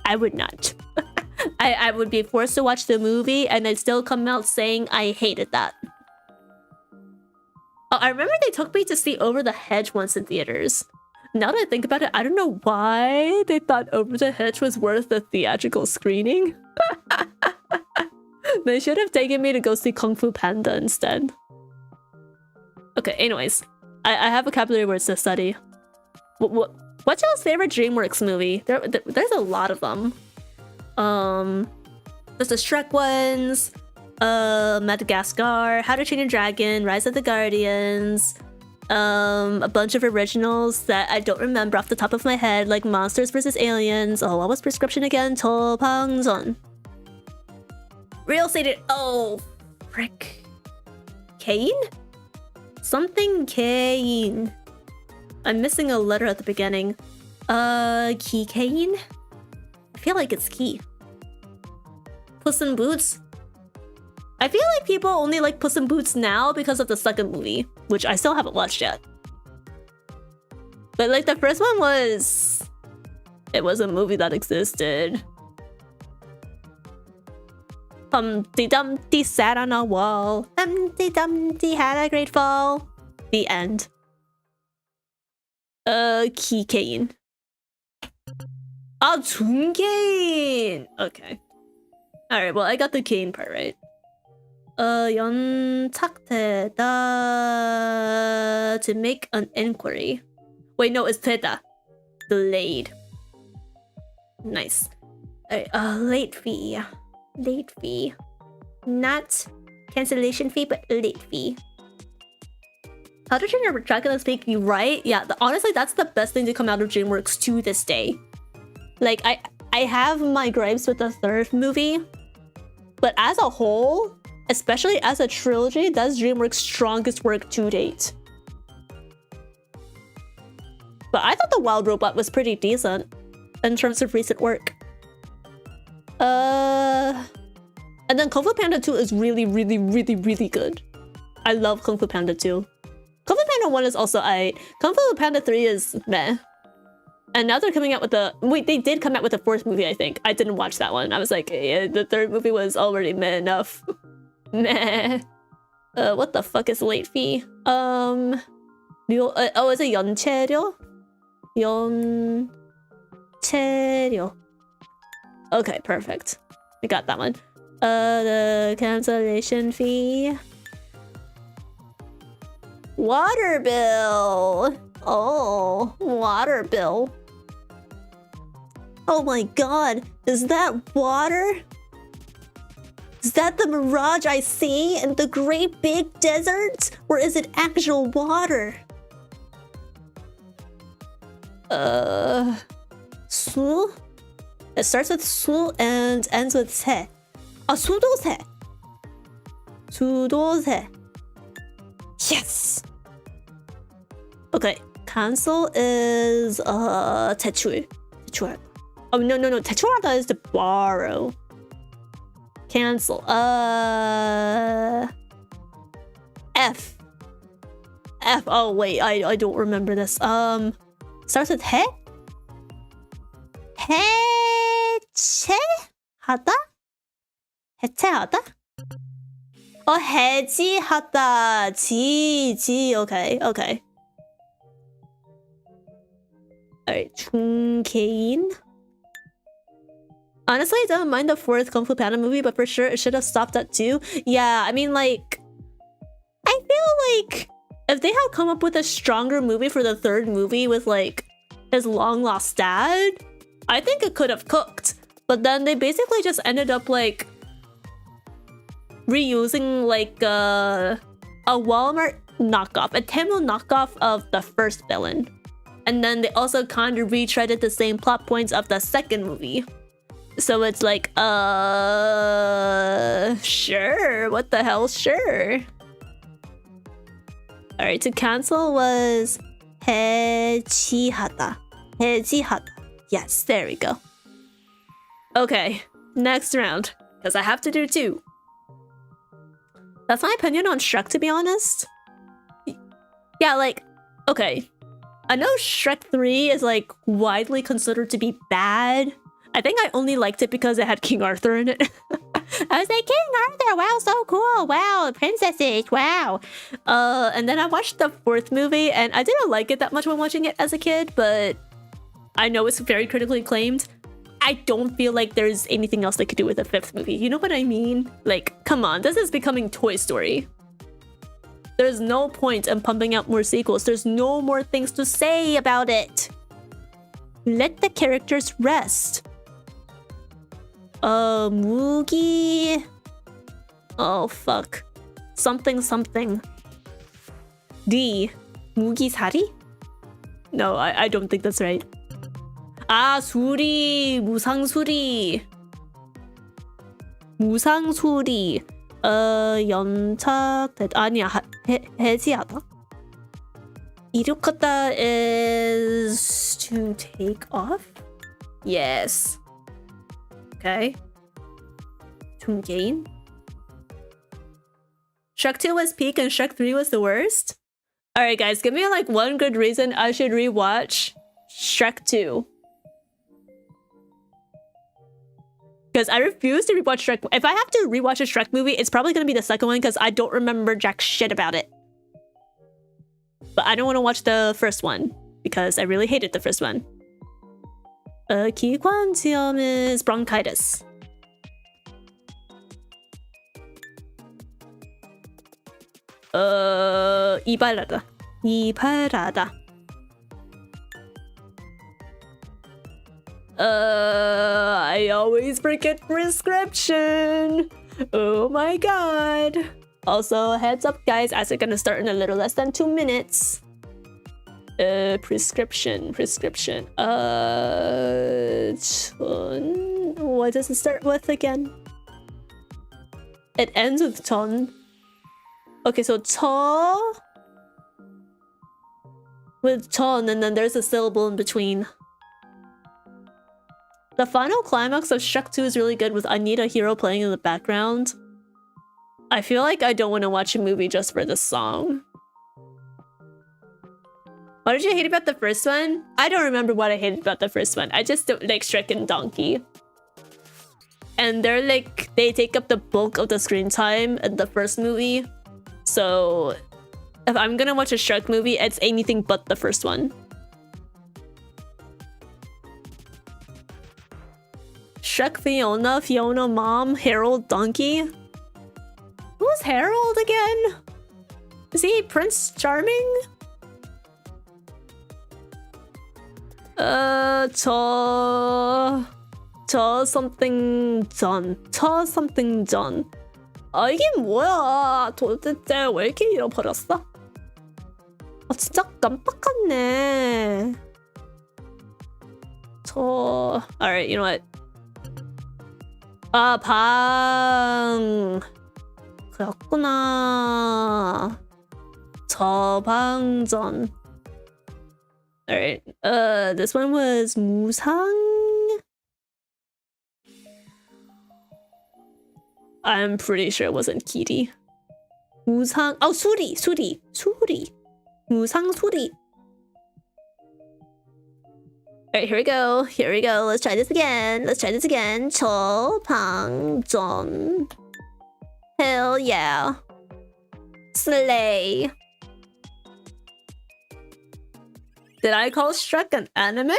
I would not. I would be forced to watch the movie and I'd still come out saying I hated that. Oh, I remember they took me to see Over the Hedge once in theaters. Now that I think about it, I don't know why they thought Over the Hedge was worth a theatrical screening. They should have taken me to go see Kung Fu Panda instead. Okay, anyways. I have vocabulary words to study. What's y'all's favorite DreamWorks movie? There's a lot of them. There's the Shrek ones, Madagascar, How to Train Your Dragon, Rise of the Guardians, a bunch of originals that I don't remember off the top of my head, like Monsters vs. Aliens. Oh, what was Prescription again? Topangzon. Real estate. Oh, frick. Kane? Something Kane. I'm missing a letter at the beginning. Key Kane? I feel like it's Key. Puss in Boots? I feel like people only like Puss in Boots now because of the second movie, which I still haven't watched yet. But like the first one was... It was a movie that existed. Humpty Dumpty sat on a wall. Humpty Dumpty had a great fall. The end. Key Kane. Ah, Toon Kane! Okay. Alright, well, I got the Kane part right. 연착되다. To make an inquiry. Wait, no, it's 되다. Delayed. Nice. Alright, late fee. Late fee. Not cancellation fee, but late fee. How to Train Your Dragon is speaking right? Yeah, honestly, that's the best thing to come out of DreamWorks to this day. Like, I have my gripes with the third movie, but as a whole, especially as a trilogy, that's DreamWorks' strongest work to date. But I thought The Wild Robot was pretty decent in terms of recent work. And then Kung Fu Panda 2 is really, really, really, really good. I love Kung Fu Panda 2. Kung Fu Panda 1 is also aight. Kung Fu Panda 3 is meh. And now they're coming out with the... Wait, they did come out with a fourth movie, I think. I didn't watch that one. I was like, yeah, the third movie was already meh enough. Meh. What the fuck is late fee? Oh, is it 연체료? 연체료. Okay, perfect. We got that one. The cancellation fee. Water bill. Oh, water bill. Oh my god, is that water? Is that the mirage I see in the great big desert? Or is it actual water? 수? It starts with 수 and ends with 세. 수도세. 수도세. Yes! Okay, cancel is 대출. 대출. Oh no, 대출하다 is to borrow. Cancel. F. Oh wait, I don't remember this. Starts with 해? 해체하다? 해체하다? 해지하다. 지. Okay. Alright, 중개인. Honestly, I don't mind the fourth Kung Fu Panda movie, but for sure it should have stopped at 2. Yeah, I mean, like... I feel like if they had come up with a stronger movie for the third movie with, like, his long-lost dad, I think it could have cooked. But then they basically just ended up, like... reusing, like, a Walmart knockoff, a Temu knockoff of the first villain. And then they also kind of retreaded the same plot points of the second movie. So it's like, sure, what the hell, sure. Alright, to cancel was 해지하다. 해지하다. Yes, there we go. Okay, next round, because I have to do 2. That's my opinion on Shrek, to be honest. Yeah, like, okay. I know Shrek 3 is like widely considered to be bad. I think I only liked it because it had King Arthur in it. I was like, King Arthur, wow, so cool, wow, princesses, wow. And then I watched the 4th movie, and I didn't like it that much when watching it as a kid, but I know it's very critically acclaimed. I don't feel like there's anything else they could do with the 5th movie. You know what I mean? Like, come on, this is becoming Toy Story. There's no point in pumping out more sequels. There's no more things to say about it. Let the characters rest. Mugi. Oh, fuck. Something, something. D. Mugi Sari? No, I don't think that's right. Ah, 수리. 무상수리. 무상수리. 연착. 아니야, 해지하다. 이륙하다 is to take off? Yes. Okay. To gain. Shrek 2 was peak and Shrek 3 was the worst? Alright guys, give me like one good reason I should rewatch Shrek 2. Because I refuse to rewatch Shrek. If I have to rewatch a Shrek movie, it's probably going to be the second one because I don't remember jack shit about it. But I don't want to watch the first one because I really hated the first one. 기관지염 is bronchitis. 이발하다. 이발하다. I always forget prescription. Oh my god. Also, heads up guys, as it's gonna start in a little less than 2 minutes. Prescription. What does it start with again? It ends with 전. Okay, so 저 with 전, and then there's a syllable in between. The final climax of Shrek 2 is really good with I Need a Hero playing in the background. I feel like I don't want to watch a movie just for this song. What did you hate about the first one? I don't remember what I hated about the first one. I just don't like Shrek and Donkey. And they're like, they take up the bulk of the screen time in the first movie. So if I'm gonna watch a Shrek movie, it's anything but the first one. Shrek, Fiona mom, Harold Donkey. Who's Harold again? Is he Prince Charming? 저 something John. 아 이게 뭐야? 도대체 왜 이렇게 잃어버렸어? 아 진짜 깜빡했네. Alright, you know what? 아 방 그렇구나. 저방전. Alright, this one was 무상? I'm pretty sure it wasn't Kitty. 무상, oh, 수리. 무상 수리. Alright, here we go. Let's try this again. 저방전. Hell yeah. Slay. Did I call Shrek an anime?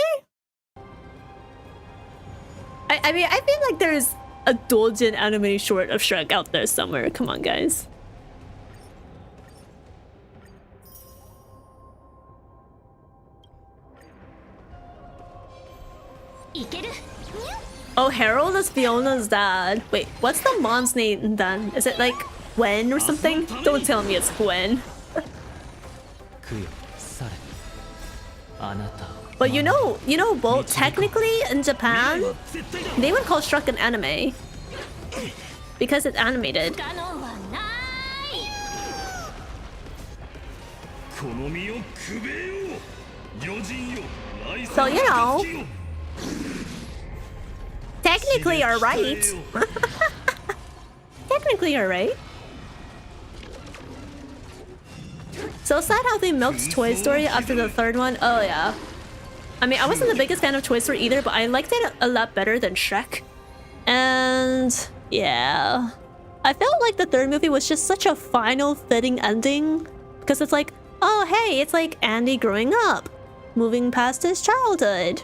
I mean, I feel like there's a doujin anime short of Shrek out there somewhere. Come on, guys. Oh, Harold is Fiona's dad. Wait, what's the mom's name then? Is it like Gwen or something? Don't tell me it's Gwen. But you know, both technically in Japan, they would call Shrek an anime because it's animated. So you know, technically you're right. Technically you're right. So sad how they milked Toy Story after the third one. Oh yeah. I mean, I wasn't the biggest fan of Toy Story either, but I liked it a lot better than Shrek. And yeah, I felt like the third movie was just such a final fitting ending because it's like, oh hey, it's like Andy growing up, moving past his childhood.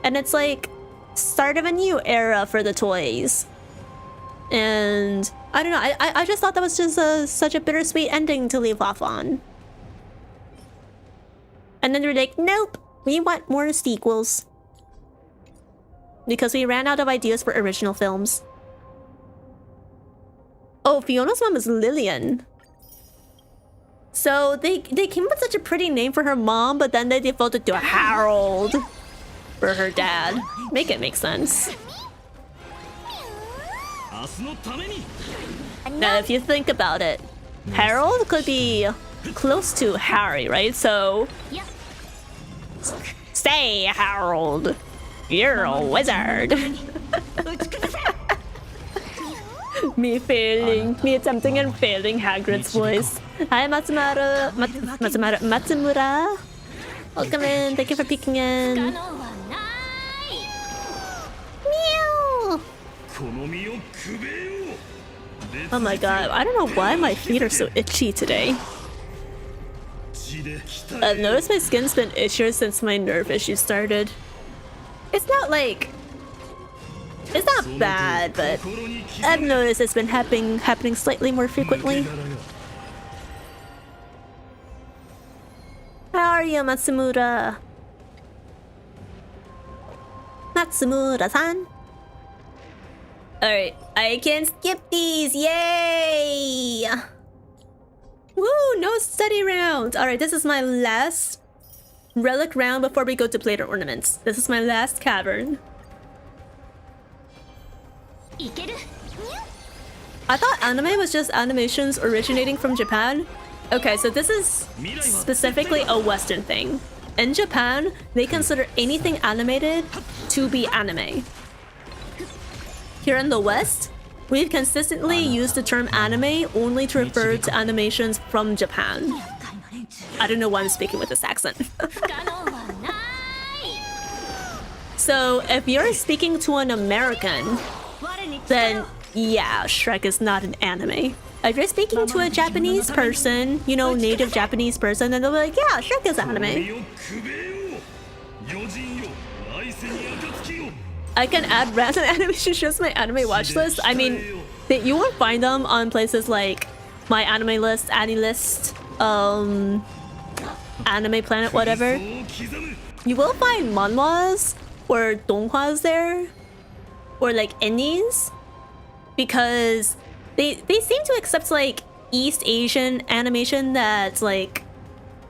And it's like start of a new era for the toys. And I don't know, I just thought that was just such a bittersweet ending to leave off on. And then they're like, nope, we want more sequels. Because we ran out of ideas for original films. Oh, Fiona's mom is Lillian. So they came up with such a pretty name for her mom, but then they defaulted to Harold for her dad. Make it make sense. Now, if you think about it, Harold could be close to Harry, right? So, stay, Harold. You're a wizard. Me attempting and failing Hagrid's voice. Hi, Matsumura. Matsumura. Welcome in. Thank you for peeking in. Meow. Oh my god, I don't know why my feet are so itchy today. I've noticed my skin's been itchier since my nerve issue started. It's not like... It's not bad, but I've noticed it's been happening slightly more frequently. How are you, Matsumura? Matsumura-san? Alright, I can skip these! Yay! Woo! No study round! Alright, this is my last relic round before we go to plated ornaments. This is my last cavern. I thought anime was just animations originating from Japan. Okay, so this is specifically a Western thing. In Japan, they consider anything animated to be anime. Here in the West, we've consistently used the term anime only to refer to animations from Japan. I don't know why I'm speaking with this accent. So if you're speaking to an American, then yeah, Shrek is not an anime. If you're speaking to a Japanese person, you know, native Japanese person, then they'll be like, yeah, Shrek is anime. I can add random animation shows to my anime watch list. I mean, you won't find them on places like my anime list, AniList, Anime Planet, whatever. You will find manhwas or donghwas there, or like indies, because they seem to accept like East Asian animation that like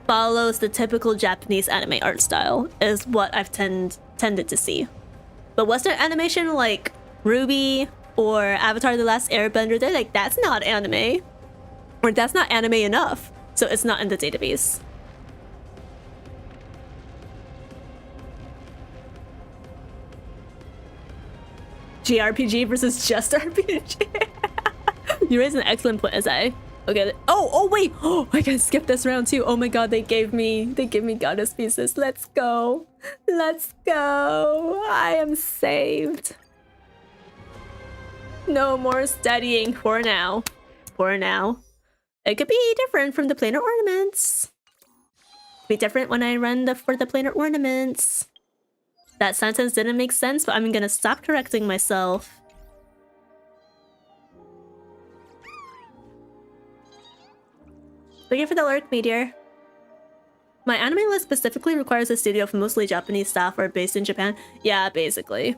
follows the typical Japanese anime art style, is what I've tended to see. But Western animation like Ruby or Avatar: The Last Airbender, they're like, that's not anime, or that's not anime enough, so it's not in the database. JRPG versus just RPG. You raised an excellent point, Isai. Okay. Oh wait. Oh, I can skip this round too. Oh my god, they gave me goddess pieces. Let's go. Let's go. I am saved. No more studying for now. For now. It could be different from the planar ornaments. Be different when I run for the planar ornaments. That sentence didn't make sense, but I'm gonna stop correcting myself. Thank you for the lurk, Meteor. My anime list specifically requires a studio of mostly Japanese staff or based in Japan. Yeah, basically.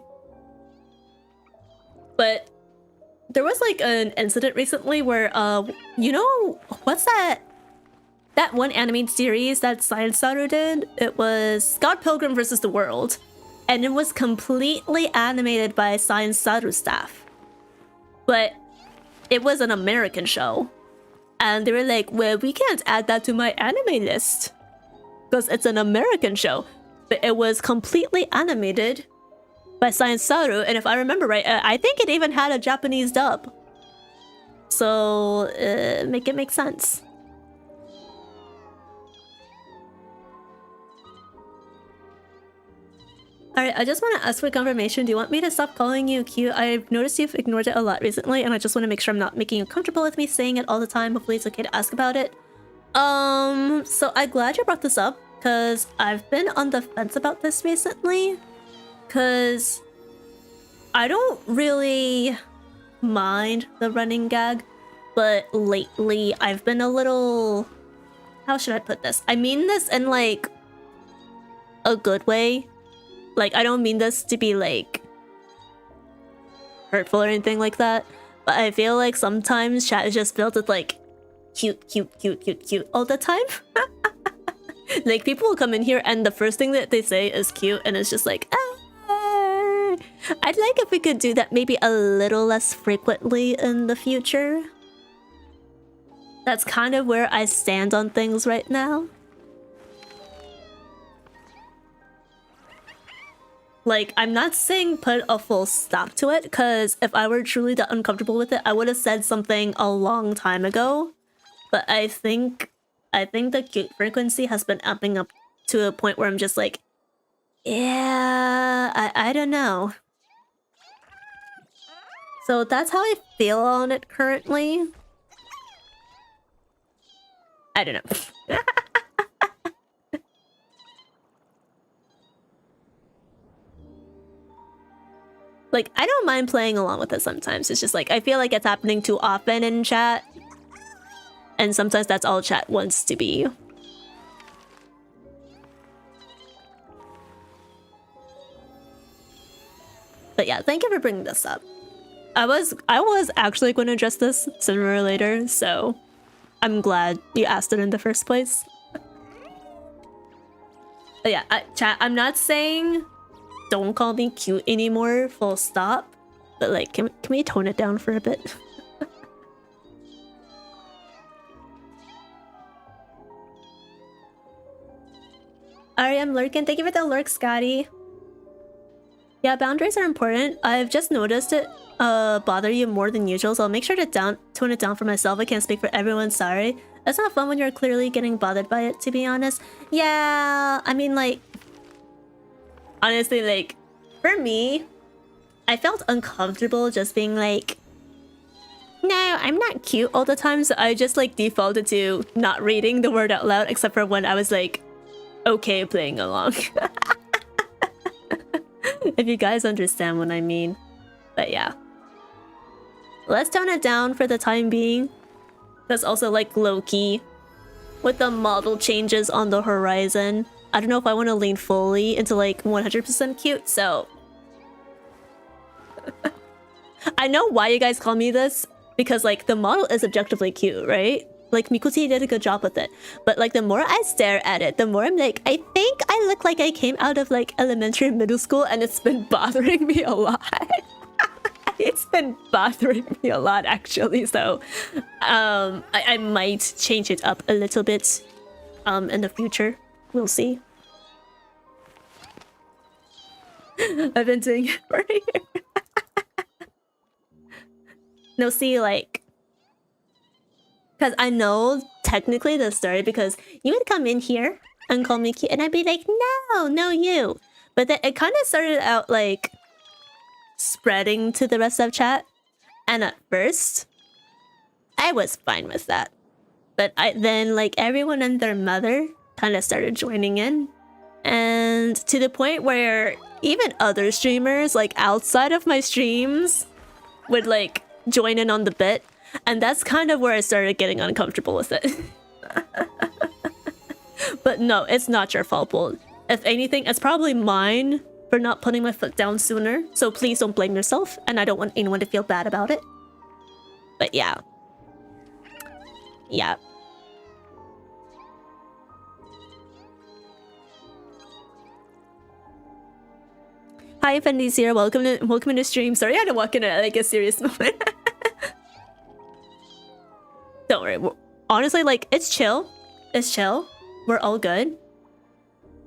But there was like an incident recently where, you know, what's that? That one anime series that Science Saru did? It was Scott Pilgrim vs. the World. And it was completely animated by Science Saru staff. But it was an American show. And they were like, well, we can't add that to my anime list, because it's an American show. But it was completely animated by Science Saru, and if I remember right, I think it even had a Japanese dub. So, make it make sense. Alright, I just want to ask for confirmation. Do you want me to stop calling you cute? I've noticed you've ignored it a lot recently, and I just want to make sure I'm not making you comfortable with me saying it all the time. Hopefully it's okay to ask about it. So I'm glad you brought this up, because I've been on the fence about this recently. Because I don't really mind the running gag, but lately I've been a little... How should I put this? I mean this in, like, a good way. Like, I don't mean this to be, like, hurtful or anything like that, but I feel like sometimes chat is just filled with, like, cute, cute, cute, cute, cute all the time. Like, people will come in here and the first thing that they say is cute, and it's just like, ah. I'd like if we could do that maybe a little less frequently in the future. That's kind of where I stand on things right now. Like, I'm not saying put a full stop to it, because if I were truly that uncomfortable with it, I would have said something a long time ago. But I think the cute frequency has been upping up to a point where I'm just like, yeah, I don't know. So that's how I feel on it currently. I don't know. Like, I don't mind playing along with it sometimes. It's just like, I feel like it's happening too often in chat. And sometimes that's all chat wants to be. But yeah, thank you for bringing this up. I was actually going to address this sooner or later, so I'm glad you asked it in the first place. But yeah, chat, I'm not saying don't call me cute anymore, full stop. But like, can we tone it down for a bit? Alright, I'm lurking. Thank you for the lurk, Scotty. Yeah, boundaries are important. I've just noticed it bother you more than usual, so I'll make sure to tone it down for myself. I can't speak for everyone, sorry. It's not fun when you're clearly getting bothered by it, to be honest. Yeah, I mean, like, honestly, like, for me, I felt uncomfortable just being like, no, I'm not cute all the time, so I just like defaulted to not reading the word out loud, except for when I was like, okay playing along. If you guys understand what I mean. But yeah. Let's tone it down for the time being. That's also like low-key. With the model changes on the horizon, I don't know if I want to lean fully into like 100% cute, so... I know why you guys call me this, because like the model is objectively cute, right? Like Mikuti did a good job with it. But like the more I stare at it, the more I'm like, I think I look like I came out of like elementary and middle school, and it's been bothering me a lot. It's been bothering me a lot actually, so I might change it up a little bit in the future. We'll see. I've been doing it for a year. No, see, like, because I know technically the story, because you would come in here and call me cute, and I'd be like, no, you. But then it kind of started out like spreading to the rest of chat, and at first I was fine with that, but then like everyone and their mother kind of started joining in, and to the point where even other streamers like outside of my streams would like join in on the bit, and that's kind of where I started getting uncomfortable with it. But no, it's not your fault, Bull. If anything, it's probably mine for not putting my foot down sooner, so please don't blame yourself, and I don't want anyone to feel bad about it. But yeah. Yeah. Hi, Fendi's here. Welcome to the stream. Sorry I had to walk in at like a serious moment. Don't worry. Honestly, like, it's chill. It's chill. We're all good.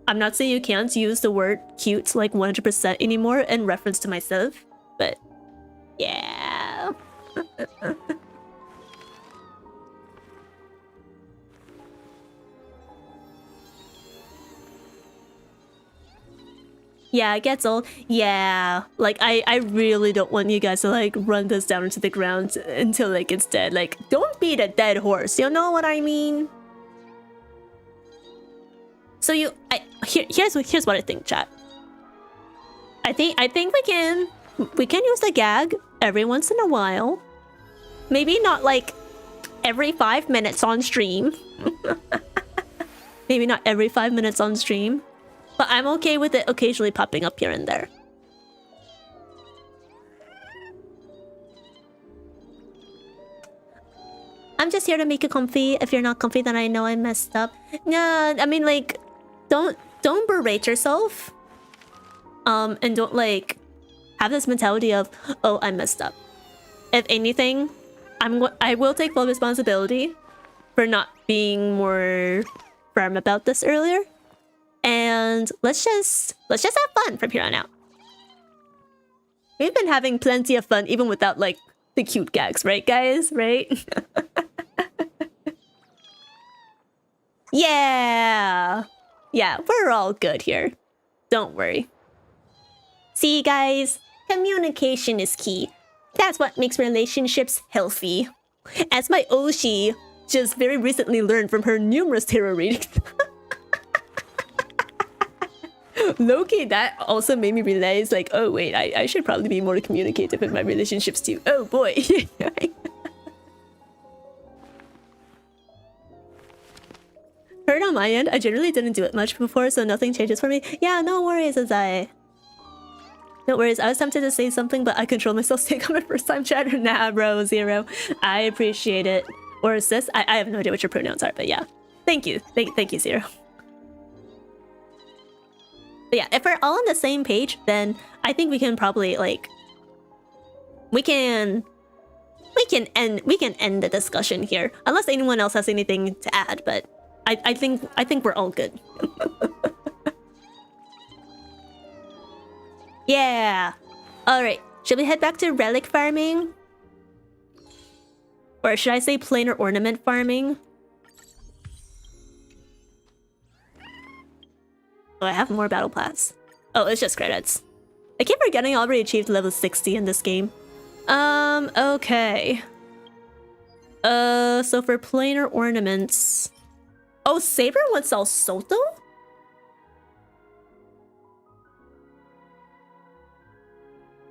I'm not saying you can't use the word cute like 100% anymore in reference to myself, but yeah. Yeah, it gets old. Yeah, like I really don't want you guys to like run this down into the ground until like it's dead. Like, don't beat a dead horse. You know what I mean? So here's what I think, chat. I think we can use the gag every once in a while. Maybe not like every 5 minutes on stream. Maybe not every 5 minutes on stream. But I'm okay with it occasionally popping up here and there. I'm just here to make you comfy. If you're not comfy, then I know I messed up. Yeah, I mean, like, don't berate yourself. And don't like have this mentality of, oh, I messed up. If anything, I will take full responsibility for not being more firm about this earlier. And let's just have fun from here on out. We've been having plenty of fun even without like the cute gags, right guys? Right? Yeah, we're all good here. Don't worry. See guys, communication is key. That's what makes relationships healthy. As my Oshi just very recently learned from her numerous tarot readings. Low-key, that also made me realize, like, oh wait, I should probably be more communicative in my relationships too. Oh boy. Heard on my end, I generally didn't do it much before, so nothing changes for me. Yeah, no worries, no worries, I was tempted to say something, but I control myself staying on my first time chatter. Nah, bro, Zero. I appreciate it. Or sis, I have no idea what your pronouns are, but yeah. Thank you. Thank you, Zero. But yeah, if we're all on the same page, then I think we can probably like we can end the discussion here. Unless anyone else has anything to add, but I think we're all good. Yeah. Alright. Should we head back to relic farming? Or should I say planar ornament farming? Oh, I have more battle pass. Oh, it's just credits. I keep forgetting I already achieved level 60 in this game. Okay. So for planar ornaments... Oh, Saber wants El Soto?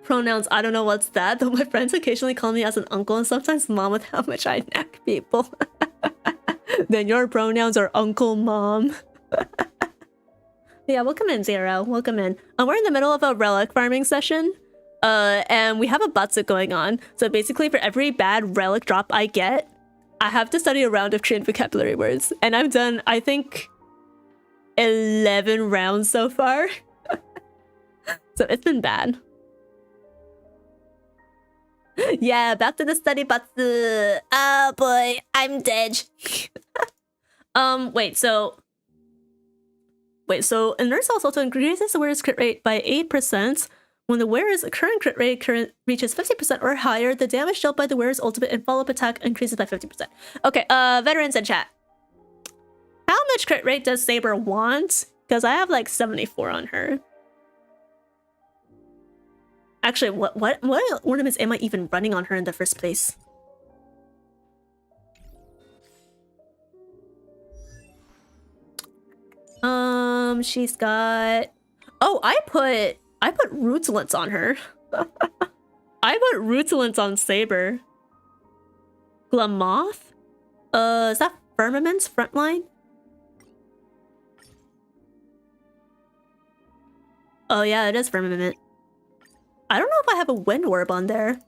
Pronouns, I don't know what's that, though my friends occasionally call me as an uncle and sometimes mom with how much I knack people. Then your pronouns are uncle, mom. Yeah, welcome in, Zero. Welcome in. We're in the middle of a relic farming session. And we have a Batsu going on. So basically for every bad relic drop I get, I have to study a round of Korean vocabulary words. And I've done, I think, 11 rounds so far. So it's been bad. Yeah, back to the study Batsu. Oh boy, I'm dead. Wait, so a nurse also increases the wearer's crit rate by 8%. When the wearer's current crit rate reaches 50% or higher, the damage dealt by the wearer's ultimate and follow-up attack increases by 50%. Okay, veterans in chat. How much crit rate does Saber want? Because I have like 74 on her. Actually, what ornaments am I even running on her in the first place? She's got... Oh, I put Rootlets on her. I put Rootlets on Saber. Glamoth? Is that Firmament's frontline? Oh yeah, it is Firmament. I don't know if I have a Wind Orb on there.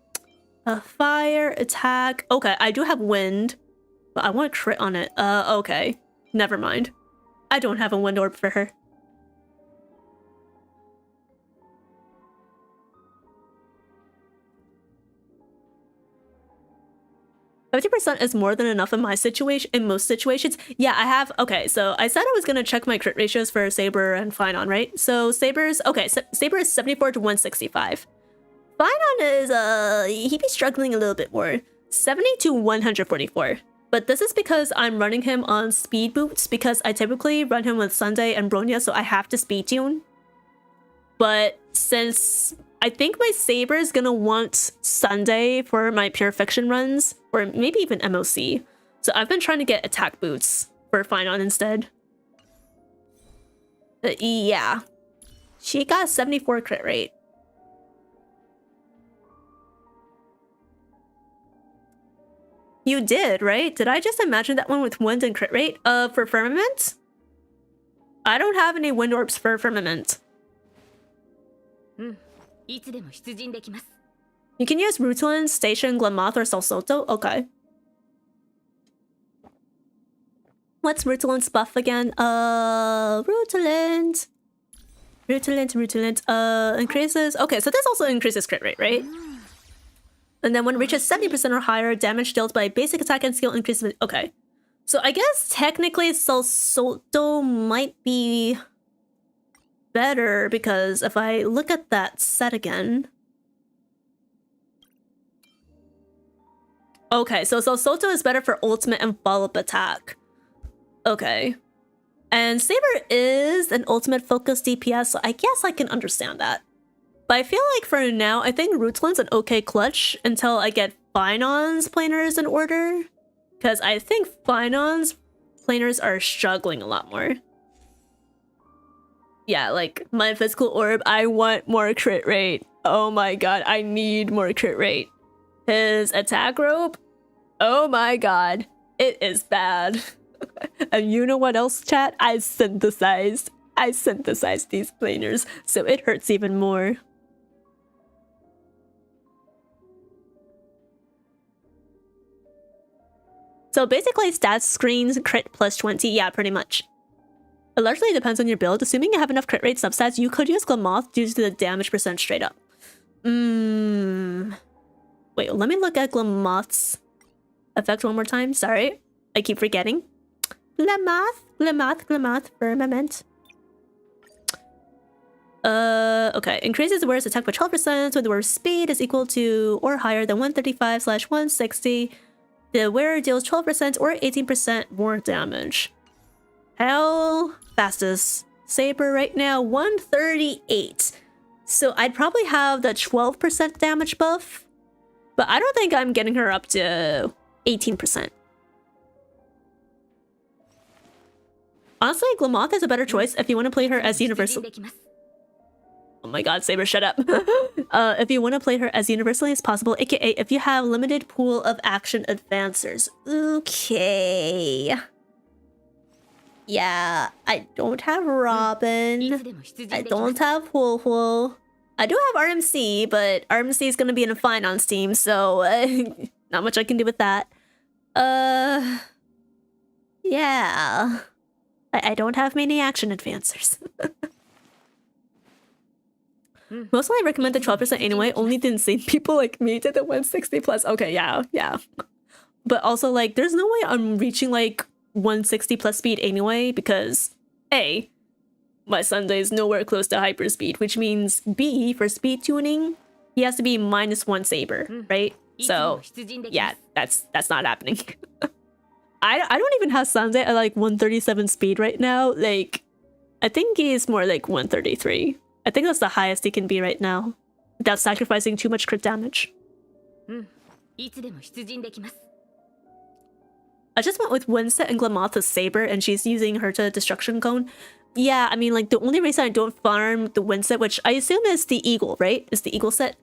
Fire, attack. Okay, I do have Wind. But I want to crit on it. Okay. Never mind. I don't have a Wind Orb for her. %50 is more than enough in my situation. In most situations, yeah, I have. Okay, so I said I was gonna check my crit ratios for Saber and Finon, right? So Saber's okay. Saber is 74 to 165. Finon is he'd be struggling a little bit more, 70 to 144. But this is because I'm running him on speed boots because I typically run him with Sunday and Bronya, so I have to speed tune. But since I think my saber is gonna want Sunday for my pure fiction runs, or maybe even MOC. So I've been trying to get attack boots for Finon instead. Yeah. She got 74 crit rate. You did, right? Did I just imagine that one with wind and crit rate? For Firmament? I don't have any wind orbs for Firmament. You can use Rutilant, Station, Glamoth, or Salsoto? Okay. What's Rutilant's buff again? Rutilant. Increases... Okay, so this also increases crit rate, right? And then when it reaches 70% or higher, damage dealt by basic attack and skill increases... Okay. So I guess technically Salsoto might be better, because if I look at that set again... Okay, so Salsoto is better for ultimate and follow-up attack. Okay. And Saber is an ultimate focus DPS, so I guess I can understand that. But I feel like for now, I think Rutilant's an okay clutch until I get Finon's planers in order. Because I think Finon's planers are struggling a lot more. Yeah, like my physical orb, I want more crit rate. Oh my god, I need more crit rate. His attack rope, oh my god, it is bad. And you know what else, chat? I synthesized these planers, so it hurts even more. So basically stats screens crit plus 20, yeah, pretty much. It largely depends on your build. Assuming you have enough crit rate substats, you could use Glamoth due to the damage percent straight up. Wait, let me look at Glamoth's effect one more time. Sorry, I keep forgetting. Glamoth, Firmament. Okay. Increases the wearer's attack by 12% when the wearer's speed is equal to or higher than 135/160. The wearer deals 12% or 18% more damage. Hell, fastest saber right now, 138. So I'd probably have the 12% damage buff, but I don't think I'm getting her up to 18%. Honestly, Glamoth is a better choice if you want to play her as universal. Oh my god, Saber, shut up. If you want to play her as universally as possible, aka if you have limited pool of action advancers. Okay. Yeah, I don't have Robin. I don't have Huo. I do have RMC, but RMC is gonna be in a Finance team, so not much I can do with that. Yeah. I don't have many action advancers. Mostly I recommend the 12% anyway, only the insane people like me did the 160 plus. Okay, yeah. But also, like, there's no way I'm reaching, like, 160 plus speed anyway, because A, my Sunday is nowhere close to hyperspeed, which means B, for speed tuning, he has to be -1 saber, right? So, yeah, that's not happening. I don't even have Sunday at, like, 137 speed right now. Like, I think he's more like 133. I think that's the highest he can be right now, without sacrificing too much crit damage. I just went with Winston and Glamoth's Saber, and she's using her to Destruction Cone. Yeah, I mean, like, the only reason I don't farm the Winston, which I assume is the Eagle, right? Is the Eagle set?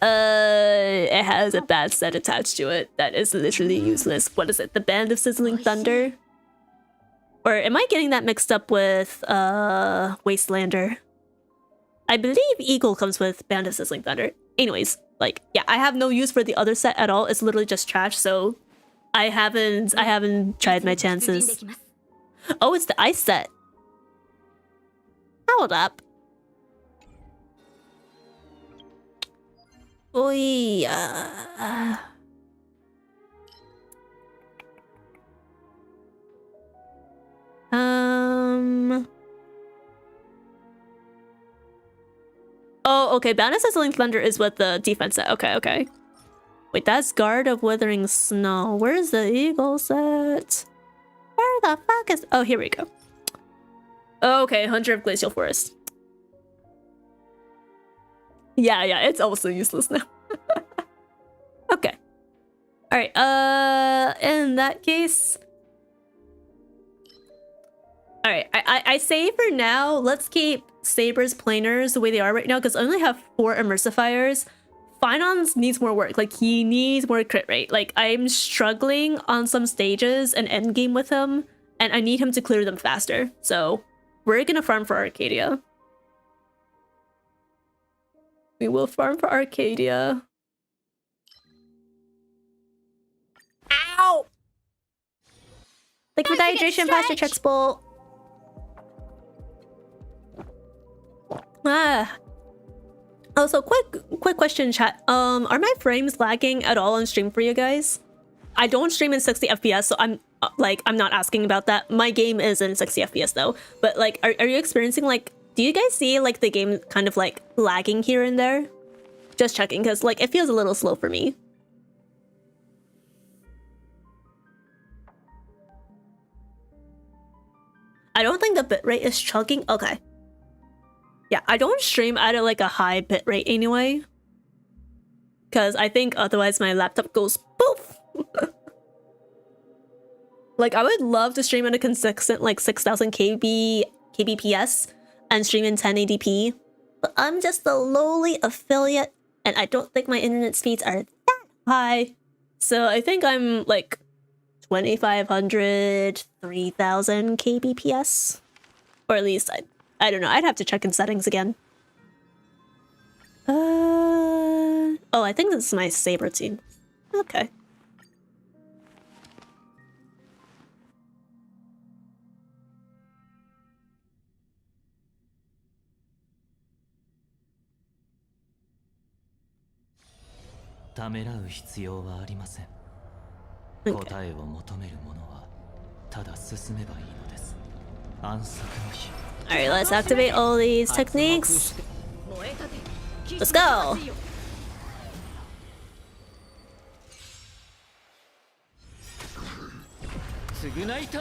It has a bad set attached to it that is literally useless. What is it? The Band of Sizzling Thunder? Or am I getting that mixed up with Wastelander? I believe Eagle comes with Band of Sizzling Thunder. Anyways, like, yeah, I have no use for the other set at all. It's literally just trash, so I haven't tried my chances. Oh, it's the ice set. Hold up. Oh yeah. Oh, okay. Bound of Sizzling Thunder is what the defense set. Okay. Wait, that's Guard of Withering Snow. Where's the Eagle set? Where the fuck is... Oh, here we go. Okay, Hunter of Glacial Forest. Yeah, it's also useless now. Okay. Alright, in that case... Alright, I say for now, let's keep Saber's planers the way they are right now, because I only have 4 Immersifiers. Finance needs more work, like he needs more crit rate. Like I'm struggling on some stages and endgame with him, and I need him to clear them faster. So we're gonna farm for Arcadia. We will farm for Arcadia. Ow! Like for hydration, posture checks, bolt. Also, quick question, chat. Are my frames lagging at all on stream for you guys? I don't stream in 60 FPS, so I'm not asking about that. My game is in 60 FPS though. But like, are you experiencing like? Do you guys see like the game kind of like lagging here and there? Just checking, because like it feels a little slow for me. I don't think the bitrate is chugging. Okay. Yeah, I don't stream at like a high bitrate anyway. Because I think otherwise my laptop goes poof. Like I would love to stream at a consistent like 6000 kbps and stream in 1080p. But I'm just a lowly affiliate and I don't think my internet speeds are that high. So I think I'm like 2500, 3000 kbps. Or at least I don't know. I'd have to check in settings again. Oh, I think this is my Saber team. Okay. Alright, let's activate all these techniques. Let's go!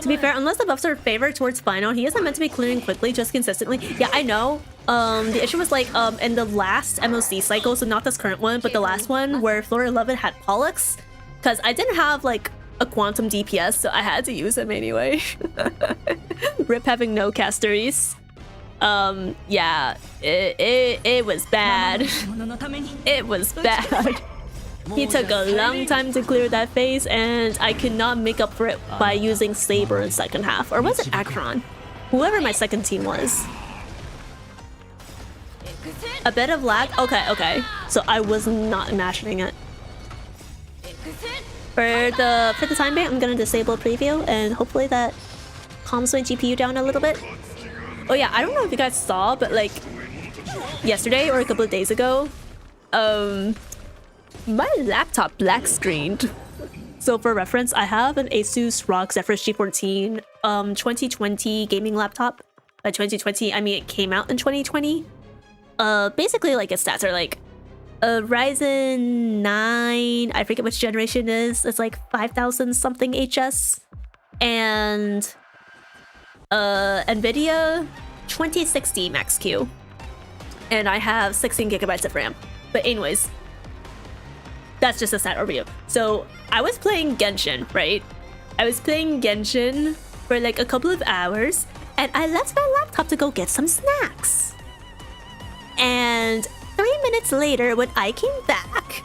To be fair, unless the buffs are favored towards final, he isn't meant to be clearing quickly, just consistently. Yeah, I know. The issue was like in the last MOC cycle, so not this current one, but the last one where floor 11 had Pollux, because I didn't have like a quantum DPS, so I had to use him anyway. Rip having no casteries. Yeah, it was bad. It was bad. He took a long time to clear that phase, and I could not make up for it by using Saber in second half. Or was it Akron? Whoever my second team was. A bit of lag? Okay. So I was not imagining it. For the time being, I'm gonna disable preview, and hopefully that calms my GPU down a little bit. Oh yeah, I don't know if you guys saw, but like yesterday or a couple of days ago, my laptop black screened. So for reference, I have an Asus ROG Zephyrus G14 2020 gaming laptop. By 2020, I mean it came out in 2020. Basically like its stats are like Ryzen 9, I forget which generation it is. It's like 5000 something HS. And NVIDIA 2060 Max Q. And I have 16 gigabytes of RAM. But anyways, that's just a stat overview. So I was playing Genshin, right? I was playing Genshin for like a couple of hours, and I left my laptop to go get some snacks. And 3 minutes later, when I came back,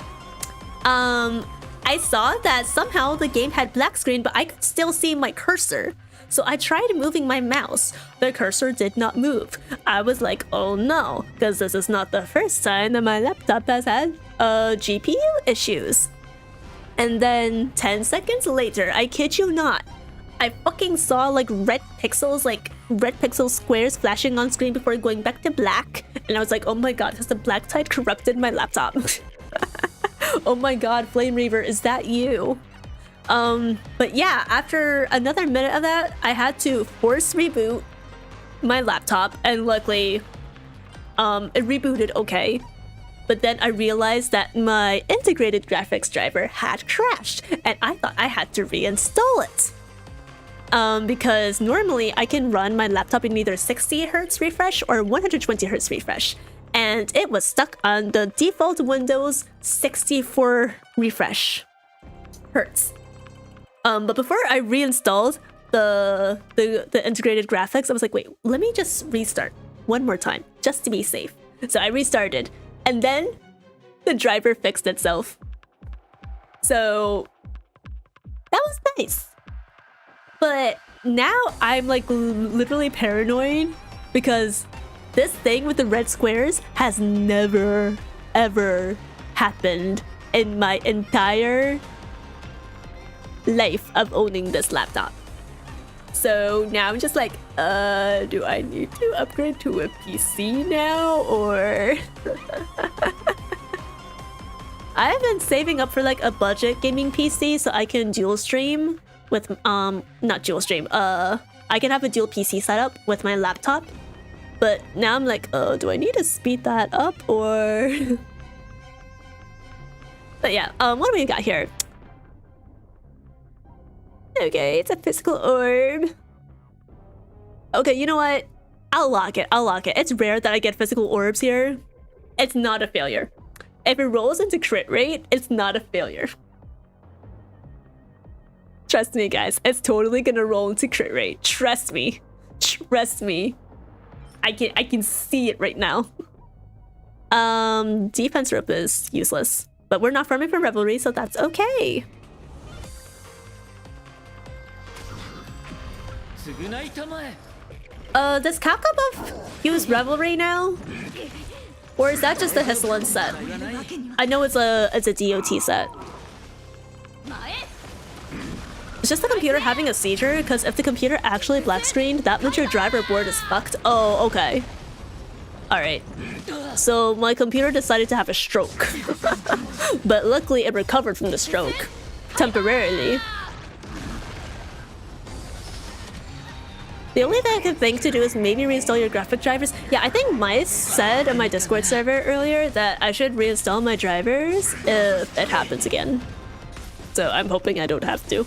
I saw that somehow the game had black screen, but I could still see my cursor. So I tried moving my mouse. The cursor did not move. I was like, oh no, because this is not the first time that my laptop has had GPU issues. And then 10 seconds later, I kid you not, I fucking saw like red pixel squares flashing on screen before going back to black. And I was like, oh my god, has the black tide corrupted my laptop? Oh my god, Flame Reaver, is that you? But yeah, after another minute of that, I had to force reboot my laptop, and luckily, it rebooted okay. But then I realized that my integrated graphics driver had crashed, and I thought I had to reinstall it. Because normally I can run my laptop in either 60 Hz refresh or 120 Hz refresh. and it was stuck on the default Windows 64 refresh hertz. But before I reinstalled the integrated graphics, I was like, wait, let me just restart one more time just to be safe. So I restarted, and then the driver fixed itself. So that was nice. But now I'm like literally paranoid because this thing with the red squares has never ever happened in my entire life of owning this laptop. So now I'm just like, do I need to upgrade to a PC now, or I've been saving up for like a budget gaming PC so I can dual stream with not dual stream. I can have a dual PC setup with my laptop. But now I'm like, oh, do I need to speed that up or? But yeah, what do we got here? Okay, it's a physical orb. Okay, you know what? I'll lock it. It's rare that I get physical orbs here. It's not a failure. If it rolls into crit rate, it's not a failure. Trust me, guys. It's totally gonna roll into crit rate. Trust me. Trust me. I can see it right now. Defense rope is useless. But we're not farming for Revelry, so that's okay. Does Capcom buff use Revelry now? Or is that just the Hisseland set? I know it's a DOT set. It's just the computer having a seizure, because if the computer actually black screened, that means your driver board is fucked. Oh, okay. Alright. So my computer decided to have a stroke. But luckily it recovered from the stroke. Temporarily. The only thing I can think to do is maybe reinstall your graphic drivers. Yeah, I think Mice said on my Discord server earlier that I should reinstall my drivers if it happens again. So I'm hoping I don't have to.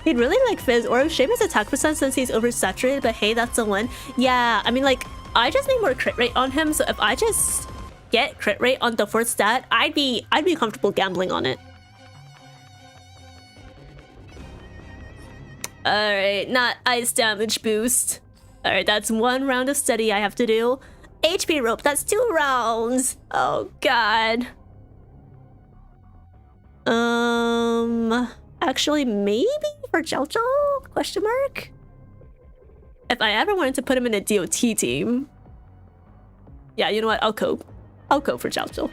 He'd really like Fizz or shame his attack percent since he's oversaturated, but hey, that's a win. Yeah, I mean, like, I just need more crit rate on him, so if I just get crit rate on the fourth stat, I'd be comfortable gambling on it. Alright, not ice damage boost. Alright, that's one round of study I have to do. HP rope, that's 2 rounds. Oh god. Actually, maybe for Jiao? Question mark? If I ever wanted to put him in a DOT team. Yeah, you know what? I'll cope. I'll cope for Jiao.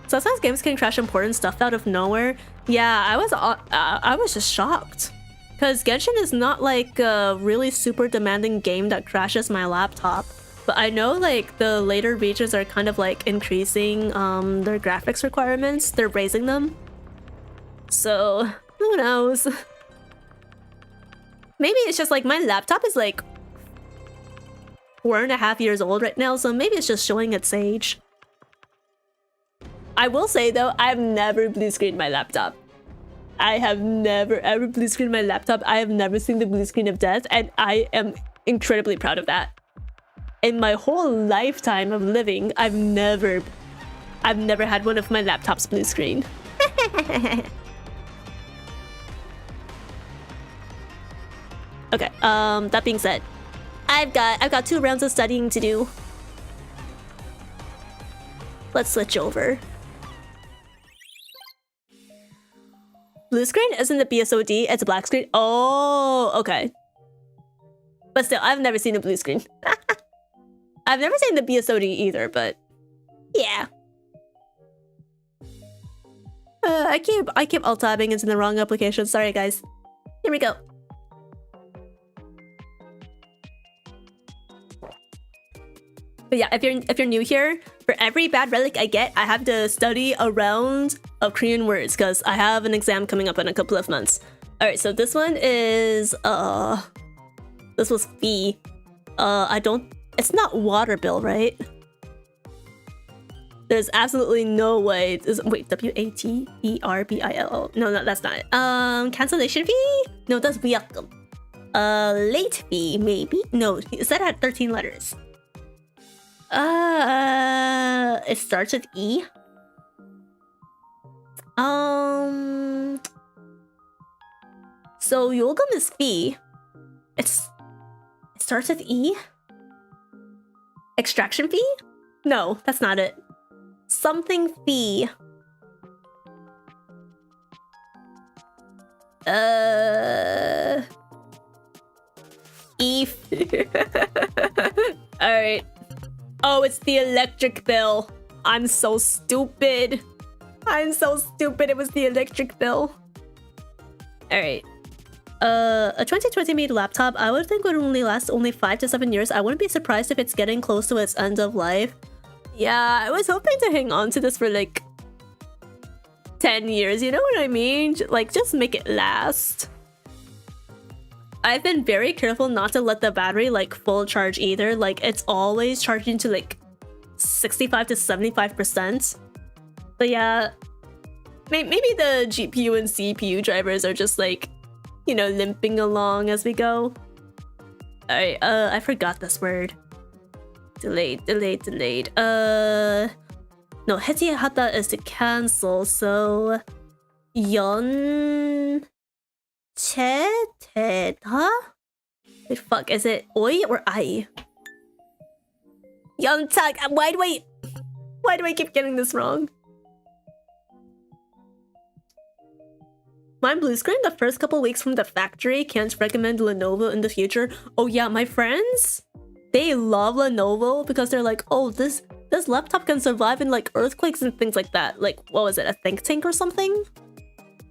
Sometimes games can crash important stuff out of nowhere. Yeah, I was just shocked. Because Genshin is not like a really super demanding game that crashes my laptop. But I know like the later regions are kind of like increasing their graphics requirements. They're raising them. So, who knows? Maybe it's just like my laptop is like 4.5 years old right now, so maybe it's just showing its age. I will say though, I've never blue screened my laptop. I have never ever blue screened my laptop. I have never seen the blue screen of death, and I am incredibly proud of that. In my whole lifetime of living, I've never had one of my laptops blue screen. Okay, that being said, I've got 2 rounds of studying to do. Let's switch over. Blue screen isn't the BSOD, it's a black screen. Oh, okay. But still, I've never seen a blue screen. I've never seen the BSOD either, but yeah. I keep alt-tabbing into the wrong application. Sorry, guys. Here we go. But yeah, if you're new here, for every bad relic I get, I have to study a round of Korean words because I have an exam coming up in a couple of months. All right, so this one is this was fee. It's not water bill, right? There's absolutely no way. Wait, WATERBILL. No, that's not it. Cancellation fee? No, that's 위약금. Late fee, maybe? No, it said it had 13 letters. It starts with E. So 요금 is fee. It starts with E. Extraction fee? No, that's not it. Something fee. E. Alright. Oh, it's the electric bill. I'm so stupid. It was the electric bill. Alright. A 2020 made laptop I would think would only last 5 to 7 years. I wouldn't be surprised if it's getting close to its end of life. Yeah, I was hoping to hang on to this for like 10 years, you know what I mean? Like, just make it last. I've been very careful not to let the battery like full charge either. Like, it's always charging to like 65 to 75%. But yeah, maybe the GPU and CPU drivers are just like, you know, limping along as we go. Alright, I forgot this word. Delayed. No, 해지하다 is to cancel, so 연체되다? Wait, fuck, is it oi or I? 연착. Why do I keep getting this wrong? Mine blue screen the first couple weeks from the factory. Can't recommend Lenovo in the future. Oh yeah, my friends, they love Lenovo because they're like, oh, this laptop can survive in like earthquakes and things like that. Like, what was it, a think tank or something?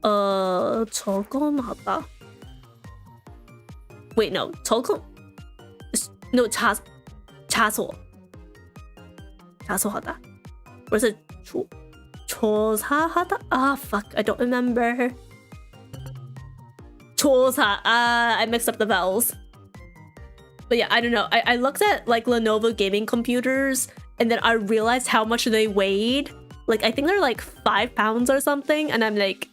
저건하다. Wait, no, 자소하다. Or is it 조사하다? Ah, fuck, I don't remember. 조사. I mixed up the vowels. But yeah, I don't know. I looked at like Lenovo gaming computers and then I realized how much they weighed. Like, I think they're like 5 pounds or something. And I'm like,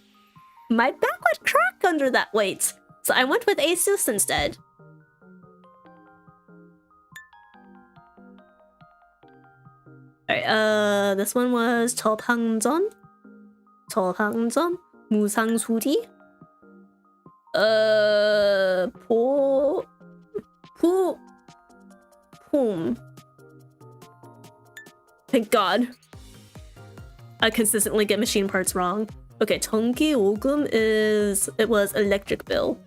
my back would crack under that weight. So I went with Asus instead. Alright, this one was 저방전, 무상수리, 폼. Thank God. I consistently get machine parts wrong. Okay, 전기 요금 it was electric bill.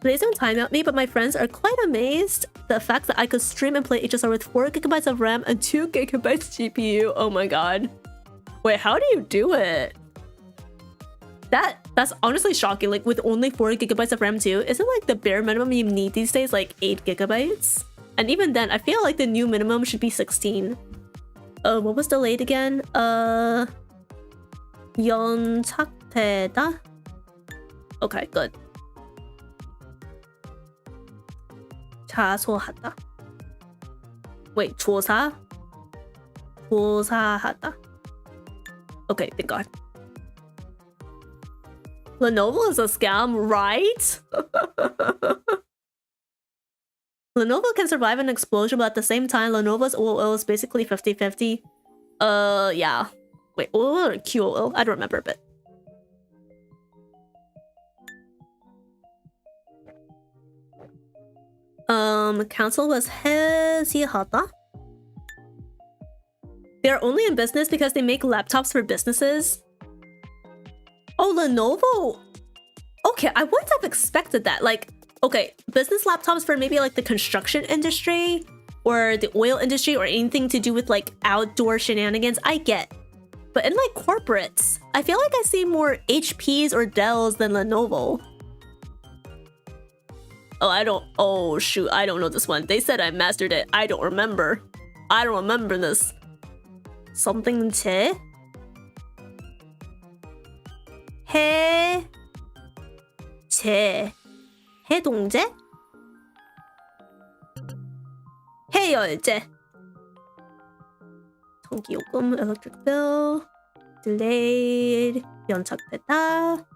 Please don't time out me, but my friends are quite amazed the fact that I could stream and play HSR with 4 GB of RAM and 2 GB GPU. Oh my god. Wait, how do you do it? That's honestly shocking. Like, with only 4 GB of RAM too, isn't like the bare minimum you need these days like 8 GB? And even then, I feel like the new minimum should be 16. What was delayed again? 연착되다? Okay, good. 자소하다. Wait, 조사하다. Okay, thank God. Lenovo is a scam, right? Lenovo can survive an explosion, but at the same time, Lenovo's OOL is basically 50-50. Yeah. Wait, OOL or QOL? I don't remember, but... council was 해지하다. They're only in business because they make laptops for businesses. Oh, Lenovo. Okay, I wouldn't have expected that. Like, okay, business laptops for maybe like the construction industry or the oil industry or anything to do with like outdoor shenanigans, I get. But in like corporates, I feel like I see more HPs or Dells than Lenovo. Oh shoot, I don't know this one. They said I mastered it. I don't remember this. Something 제 해동제? 해열제. 전기요금, electric bill, delayed, 연착됐다.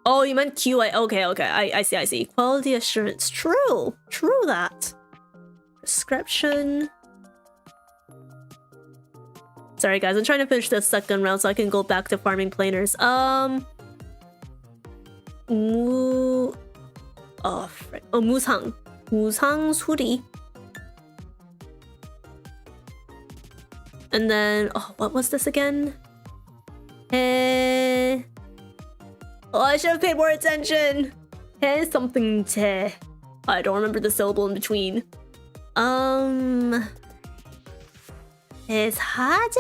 Oh, you meant QA. Okay, I see. Quality assurance. True that. Prescription. Sorry guys, I'm trying to finish the second round so I can go back to farming planers. 무상 수리. And then, oh, what was this again? Oh, I should have paid more attention. something 제. I don't remember the syllable in between. 사제?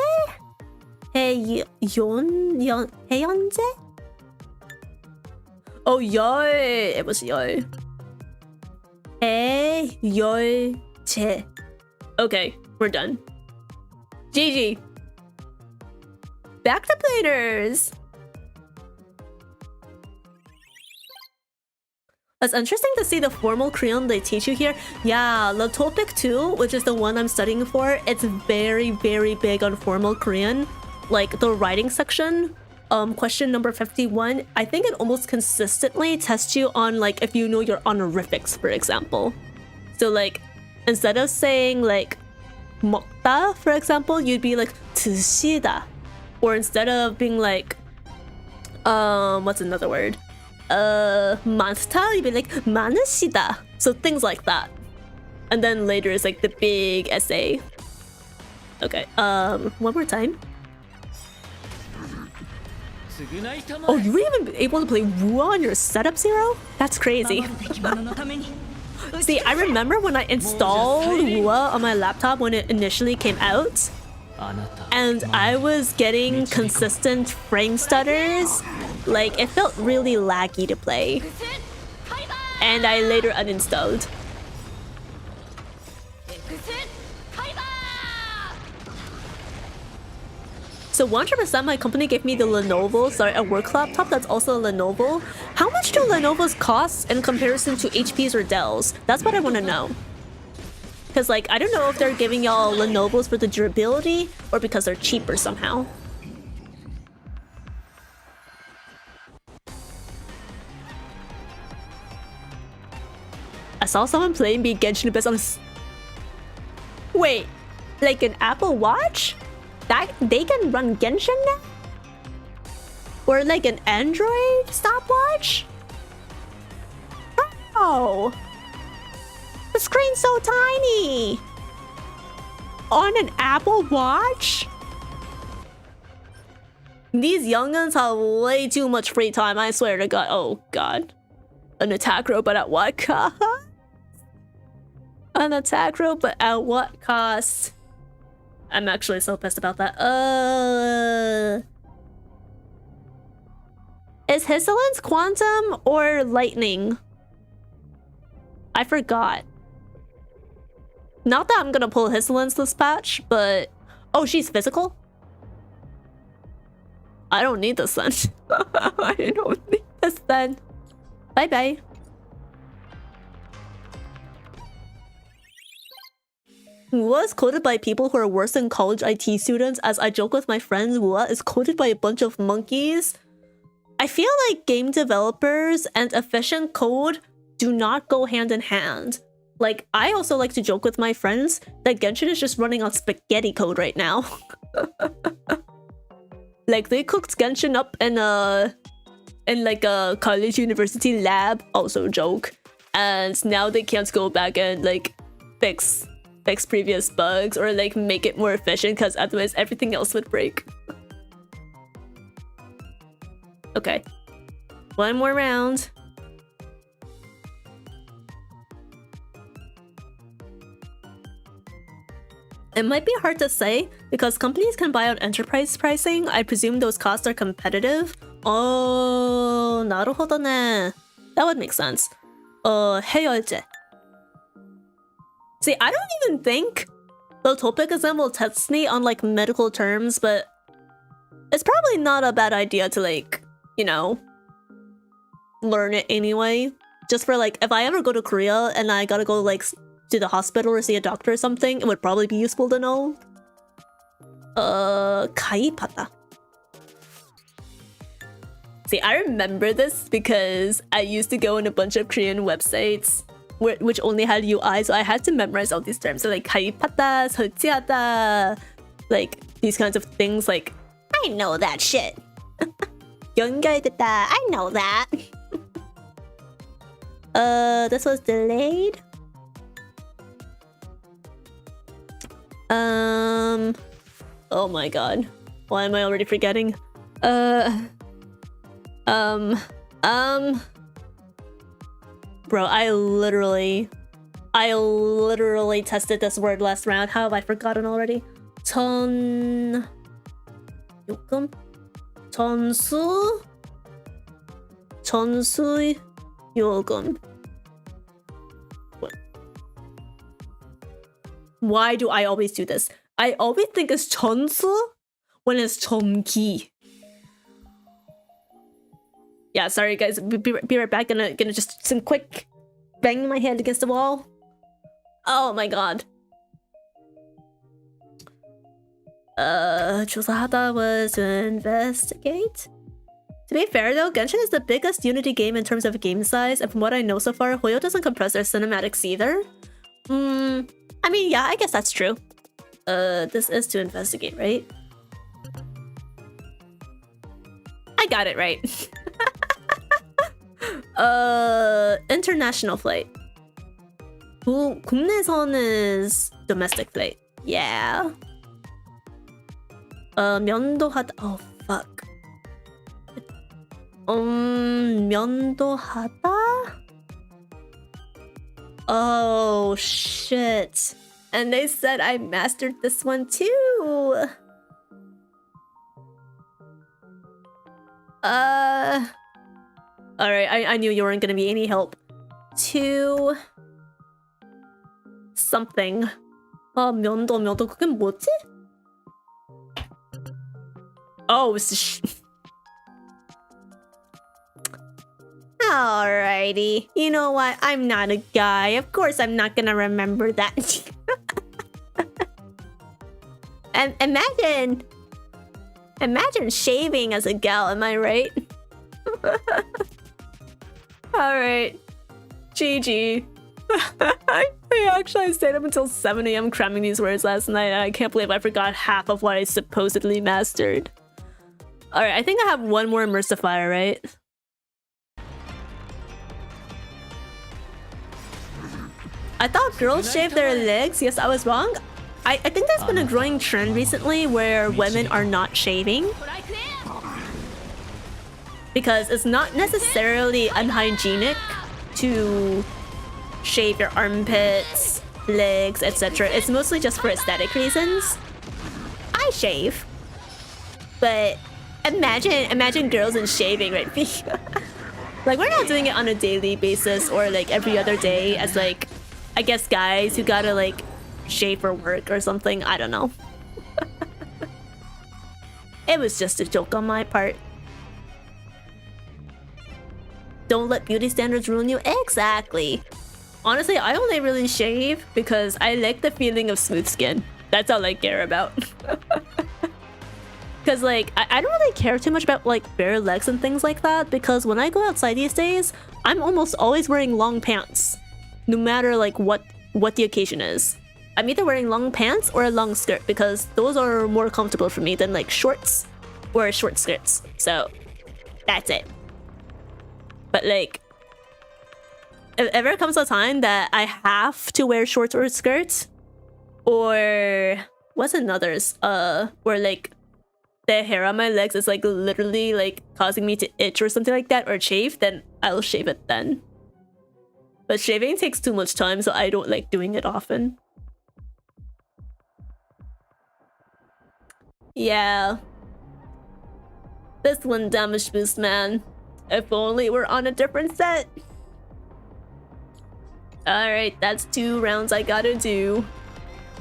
해연제? Oh, 열. It was 열. 해열제. Okay, we're done. GG. Back to planers. It's interesting to see the formal Korean they teach you here. Yeah, the topic 2, which is the one I'm studying for, it's very, very big on formal Korean. Like the writing section, question number 51, I think it almost consistently tests you on like if you know your honorifics, for example. So like, instead of saying like 먹다, for example, you'd be like 드시다. Or instead of being like, what's another word? 많다, you'd be like 많으시다. So things like that. And then later it's like the big essay. Okay, one more time. Oh, you were even able to play Wu on your setup 0? That's crazy. See, I remember when I installed Wu on my laptop when it initially came out, and I was getting consistent frame stutters. Like, it felt really laggy to play. And I later uninstalled. So 100% my company gave me the Lenovo, sorry, a work laptop that's also a Lenovo. How much do Lenovos cost in comparison to HPs or Dells? That's what I want to know. Because like, I don't know if they're giving y'all Lenovos for the durability or because they're cheaper somehow. I saw someone playing me Genshin Impact on a... Wait, like an Apple Watch? That they can run Genshin now? Or like an Android stopwatch? Oh! The screen's so tiny! On an Apple Watch? These young'uns have way too much free time, I swear to God. Oh God. An attack robot at what cost? An attack robot at what cost? I'm actually so pissed about that. Is Hisselin's quantum or lightning? I forgot. Not that I'm gonna pull Hisselin's this patch, but... Oh, she's physical? I don't need this then. I don't need this then. Bye-bye. Wua is coded by people who are worse than college IT students. As I joke with my friends, Wua is coded by a bunch of monkeys. I feel like game developers and efficient code do not go hand in hand. Like, I also like to joke with my friends that Genshin is just running on spaghetti code right now. Like, they cooked Genshin up in like a college university lab, also joke. And now they can't go back and like fix previous bugs or like make it more efficient because otherwise everything else would break. Okay, one more round. It might be hard to say because companies can buy on enterprise pricing. I presume those costs are competitive. Oh, 나루호도네. That would make sense. 해열제. See, I don't even think the topic exam will test me on like medical terms, but it's probably not a bad idea to like, you know, learn it anyway. Just for like, if I ever go to Korea and I gotta go like to the hospital or see a doctor or something, it would probably be useful to know. 가입하다. See, I remember this because I used to go on a bunch of Korean websites which only had UI, so I had to memorize all these terms. So like 가입하다, 설치하다, like these kinds of things. Like I know that shit. 연결됐다. I know that. This was delayed. Oh my god. Why am I already forgetting? Bro, I literally tested this word last round. How have I forgotten already? 요금? 전수 요금. What? Why do I always do this? I always think it's 전수 when it's 전기. Yeah, sorry guys. Be right back. Gonna just some quick banging my head against the wall. Oh my god. 조사하다 was to investigate. To be fair though, Genshin is the biggest Unity game in terms of game size, and from what I know so far, Hoyo doesn't compress their cinematics either. I mean, yeah, I guess that's true. This is to investigate, right? I got it right. International flight. 국내선 is domestic flight. Yeah. 면도하다. Oh fuck. 면도하다? Oh shit. And they said I mastered this one too. Alright, I knew you weren't gonna be any help. To something. 면도 그게 뭐지? Oh, alrighty. You know what? I'm not a guy. Of course I'm not gonna remember that. And imagine shaving as a gal, am I right? Alright. GG. I actually stayed up until 7 AM cramming these words last night, and I can't believe I forgot half of what I supposedly mastered. Alright, I think I have one more immersifier, right? I thought girls shave their legs. Yes, I was wrong. I think there's been a growing trend recently where women are not shaving. Because it's not necessarily unhygienic to shave your armpits, legs, etc. It's mostly just for aesthetic reasons. I shave. But imagine girls and shaving, right? Like, we're not doing it on a daily basis or like every other day as like, I guess guys who gotta like shave for work or something. I don't know. It was just a joke on my part. Don't let beauty standards ruin you. Exactly. Honestly, I only really shave because I like the feeling of smooth skin. That's all I care about. Because like, I don't really care too much about like bare legs and things like that, because when I go outside these days, I'm almost always wearing long pants. No matter like what the occasion is. I'm either wearing long pants or a long skirt because those are more comfortable for me than like shorts or short skirts. So that's it. But like, if ever comes a time that I have to wear shorts or skirts, or what's another's where like the hair on my legs is like literally like causing me to itch or something like that, or shave, then I'll shave it then. But shaving takes too much time, so I don't like doing it often. Yeah. This one damage boost, man. If only we're on a different set. Alright, that's 2 rounds I gotta do.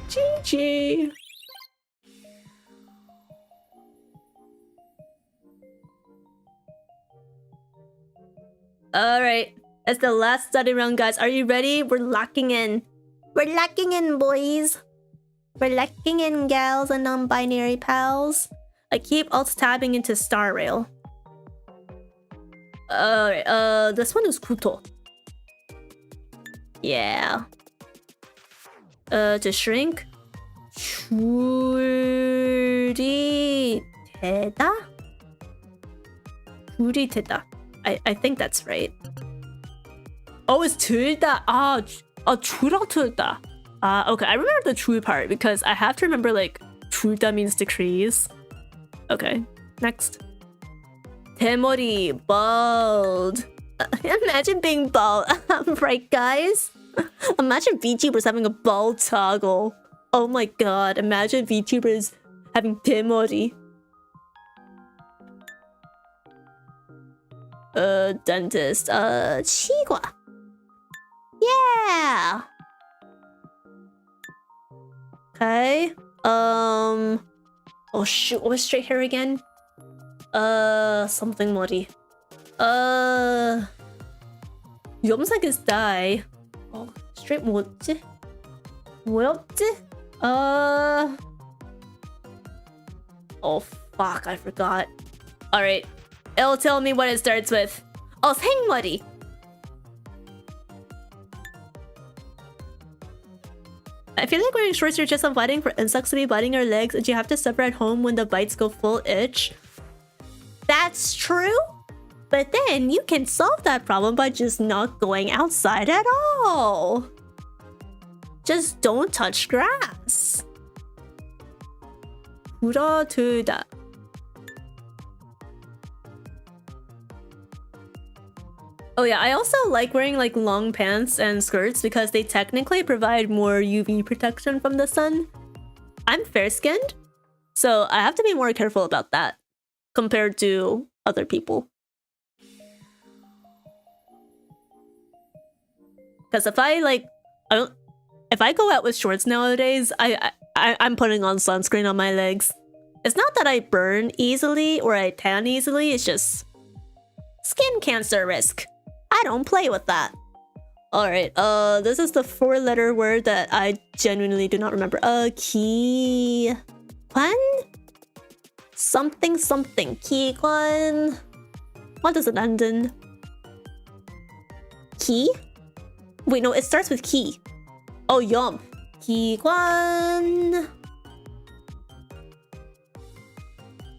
GG. Alright, that's the last study round, guys. Are you ready? We're locking in. We're lacking in boys. We're lacking in gals and non-binary pals. I keep alt-tabbing into Star Rail. This one is Kuto. Yeah. To shrink. 줄이 되다? 줄이 되다. I think that's right. Oh, it's 줄다. 줄어 줄다. Okay, I remember the 줄 part because I have to remember like 줄다 means decrease. Okay, next. 대머리, bald. Imagine being bald. Right, guys? Imagine VTubers having a bald toggle. Oh my god, imagine VTubers having 대머리. Dentist. 치과. Yeah. Okay. Oh shoot, what was straight hair again? Something 머리. 염색 is dye. Straight 뭐였지? 뭐였지? Oh fuck, I forgot. Alright. It'll tell me what it starts with. Oh, 생머리. I feel like wearing shorts are just avoiding for insects to be biting our legs and you have to suffer at home when the bites go full itch. That's true, but then you can solve that problem by just not going outside at all. Just don't touch grass. 줄어들다. Oh yeah, I also like wearing like long pants and skirts because they technically provide more UV protection from the sun. I'm fair-skinned, so I have to be more careful about that compared to other people. Because if I go out with shorts nowadays, I'm putting on sunscreen on my legs. It's not that I burn easily or I tan easily, it's just skin cancer risk. I don't play with that. Alright, this is the 4-letter word that I genuinely do not remember. 기관? Something something. 기관. What does it end in? 기? Wait, no, it starts with 기. Oh, yum. 기관.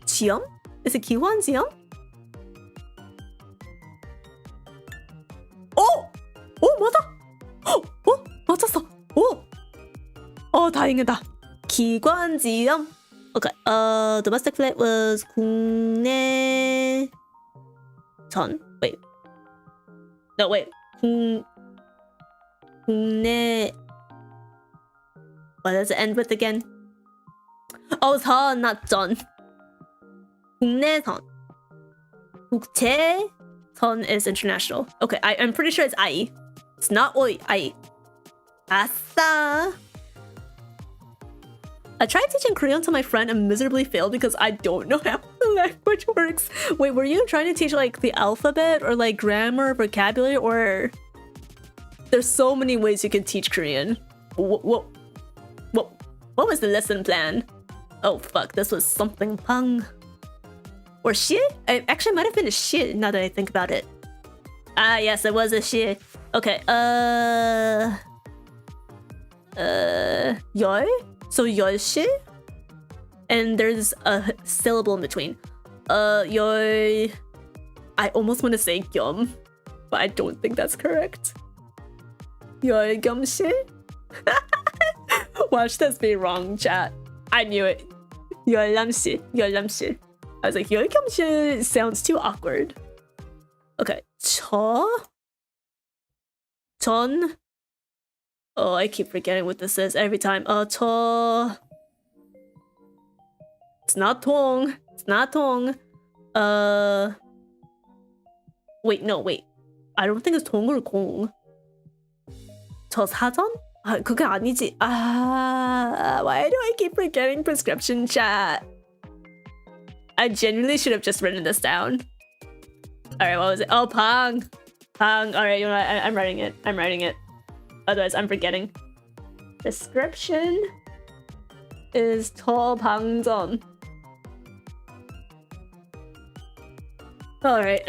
지염? Is it 기관 지염? 맞아! 맞았어! 다행이다. 기관지염. Okay, domestic flight was 국내 전. Wait. No, wait. 국내. What does it end with again? Oh, 전, not 전. 국내선. 국제선 is international. Okay, I'm pretty sure it's I. It's not oi, I. 아싸. I tried teaching Korean to my friend and miserably failed because I don't know how the language works. Wait, were you trying to teach like the alphabet or like grammar, vocabulary, or... There's so many ways you can teach Korean. What was the lesson plan? Oh fuck, this was something pang. Or shi? It actually might have been a shi now that I think about it. Ah yes, it was a shi. Okay, 열? So 열시? And there's a syllable in between. 열... I almost want to say gyum, but I don't think that's correct. 열겸시? Watch this be wrong, chat. I knew it. 열람시. I was like, 열겸시 sounds too awkward. Okay, 전? Oh, I keep forgetting what this is every time. It's not 통. Wait. I don't think it's 통 or 공. 저 사전? 그게 아니지. Why do I keep forgetting prescription chat? I genuinely should have just written this down. Alright, what was it? Oh, pang. Alright, you know what? I'm writing it. Otherwise, I'm forgetting. Description is 처방전. Alright.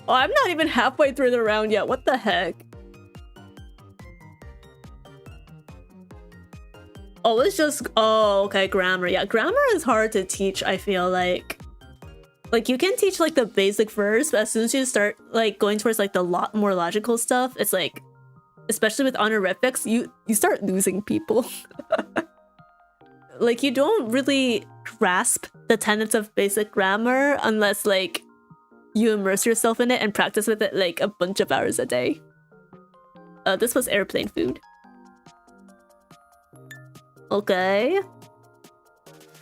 Oh, I'm not even halfway through the round yet. What the heck? Oh, it's just... Oh, okay, grammar. Yeah, grammar is hard to teach, I feel like. Like, you can teach, like, the basic verse, but as soon as you start, like, going towards, like, the more logical stuff, it's like... Especially with honorifics, you start losing people. Like, you don't really grasp the tenets of basic grammar unless, like, you immerse yourself in it and practice with it, like, a bunch of hours a day. This was airplane food. Okay.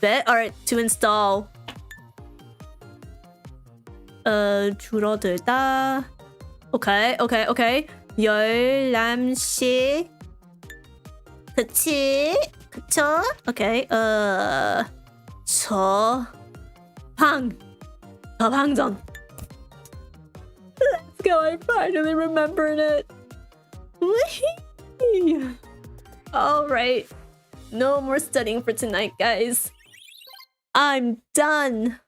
Alright, to install. 줄어들다. Okay. 11시. 그치? 그쵸? Okay. 처방전. Let's go, I finally remembered it. Alright. No more studying for tonight, guys. I'm done.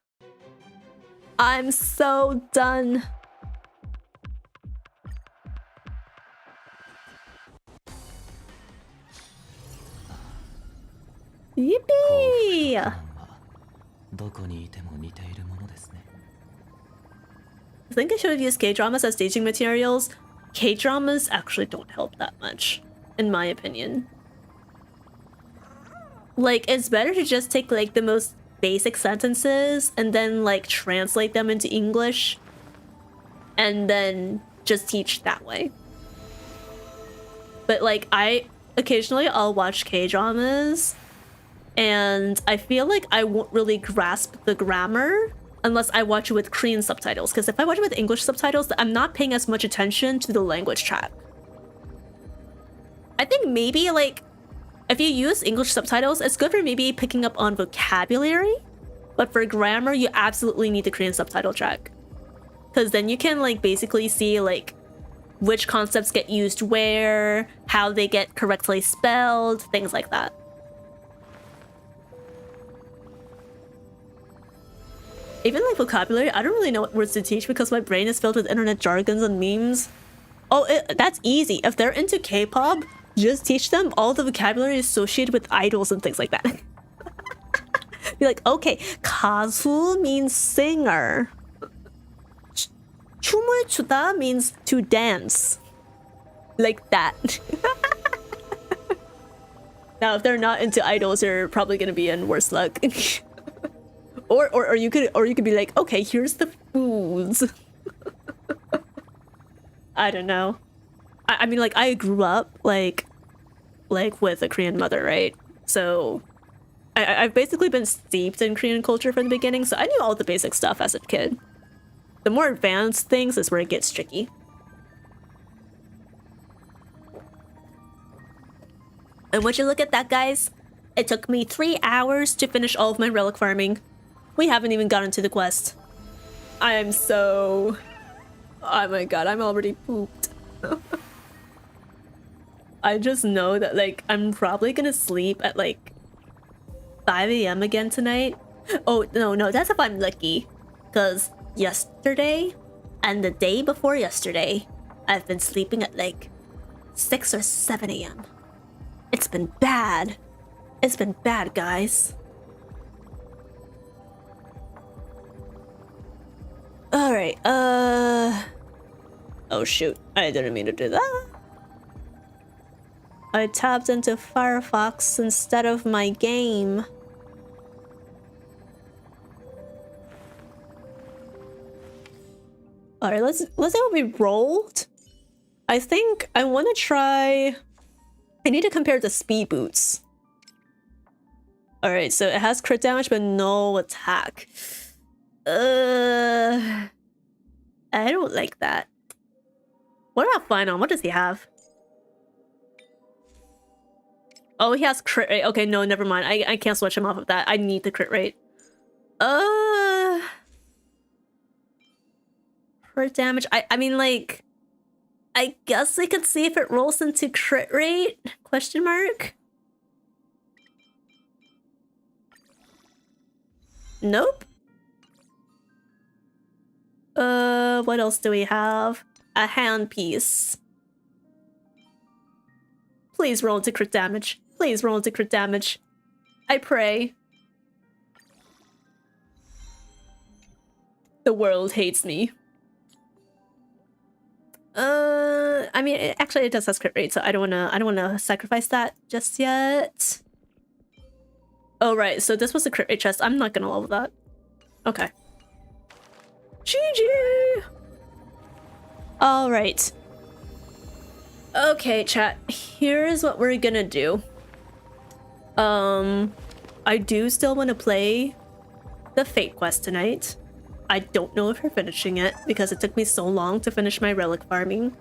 I'm so done. Yippee! I think I should have used K-dramas as staging materials. K-dramas actually don't help that much, in my opinion. Like, it's better to just take, like, the most basic sentences and then, like, translate them into English and then just teach that way. But, like, occasionally I'll watch K-dramas and I feel like I won't really grasp the grammar unless I watch it with Korean subtitles, because if I watch it with English subtitles, I'm not paying as much attention to the language track. I think maybe, like, if you use English subtitles, it's good for maybe picking up on vocabulary, but for grammar, you absolutely need the Korean subtitle track. Because then you can, like, basically see, like, which concepts get used where, how they get correctly spelled, things like that. Even, like, vocabulary, I don't really know what words to teach because my brain is filled with internet jargons and memes. Oh, that's easy. If they're into K-pop, just teach them all the vocabulary associated with idols and things like that. Be like, okay, 가수 means singer. 춤을 추다 means to dance. Like that. Now, if they're not into idols, they're probably gonna be in worse luck. Or you could be like, okay, here's the foods. I don't know. I mean, like, I grew up like with a Korean mother, right? So I've basically been steeped in Korean culture from the beginning, so I knew all the basic stuff as a kid. The more advanced things is where it gets tricky. And would you look at that, guys? It took me 3 hours to finish all of my relic farming. We haven't even gotten to the quest. I am so... Oh my god, I'm already pooped. I just know that, like, I'm probably gonna sleep at, like, 5 a.m. again tonight. Oh, no, that's if I'm lucky. Because yesterday and the day before yesterday, I've been sleeping at, like, 6 or 7 a.m. It's been bad. It's been bad, guys. Alright, oh shoot, I didn't mean to do that. I tapped into Firefox instead of my game. Alright, let's see what we rolled. I think I want to try... I need to compare the speed boots. Alright, so it has crit damage but no attack. I don't like that. What about Final? What does he have? Oh, he has crit rate. Okay, no, never mind. I can't switch him off of that. I need the crit rate. Crit damage. I mean, like, I guess we could see if it rolls into crit rate? Question mark? Nope. What else do we have? A handpiece. Please roll into crit damage. Please roll into crit damage. I pray. The world hates me. I mean, actually, it does have crit rate, so I don't wanna sacrifice that just yet. Oh right, so this was a crit rate chest. I'm not gonna level that. Okay. GG. All right. Okay, chat. Here's what we're gonna do. I do still want to play the Fate quest tonight. I don't know if we're finishing it because it took me so long to finish my relic farming.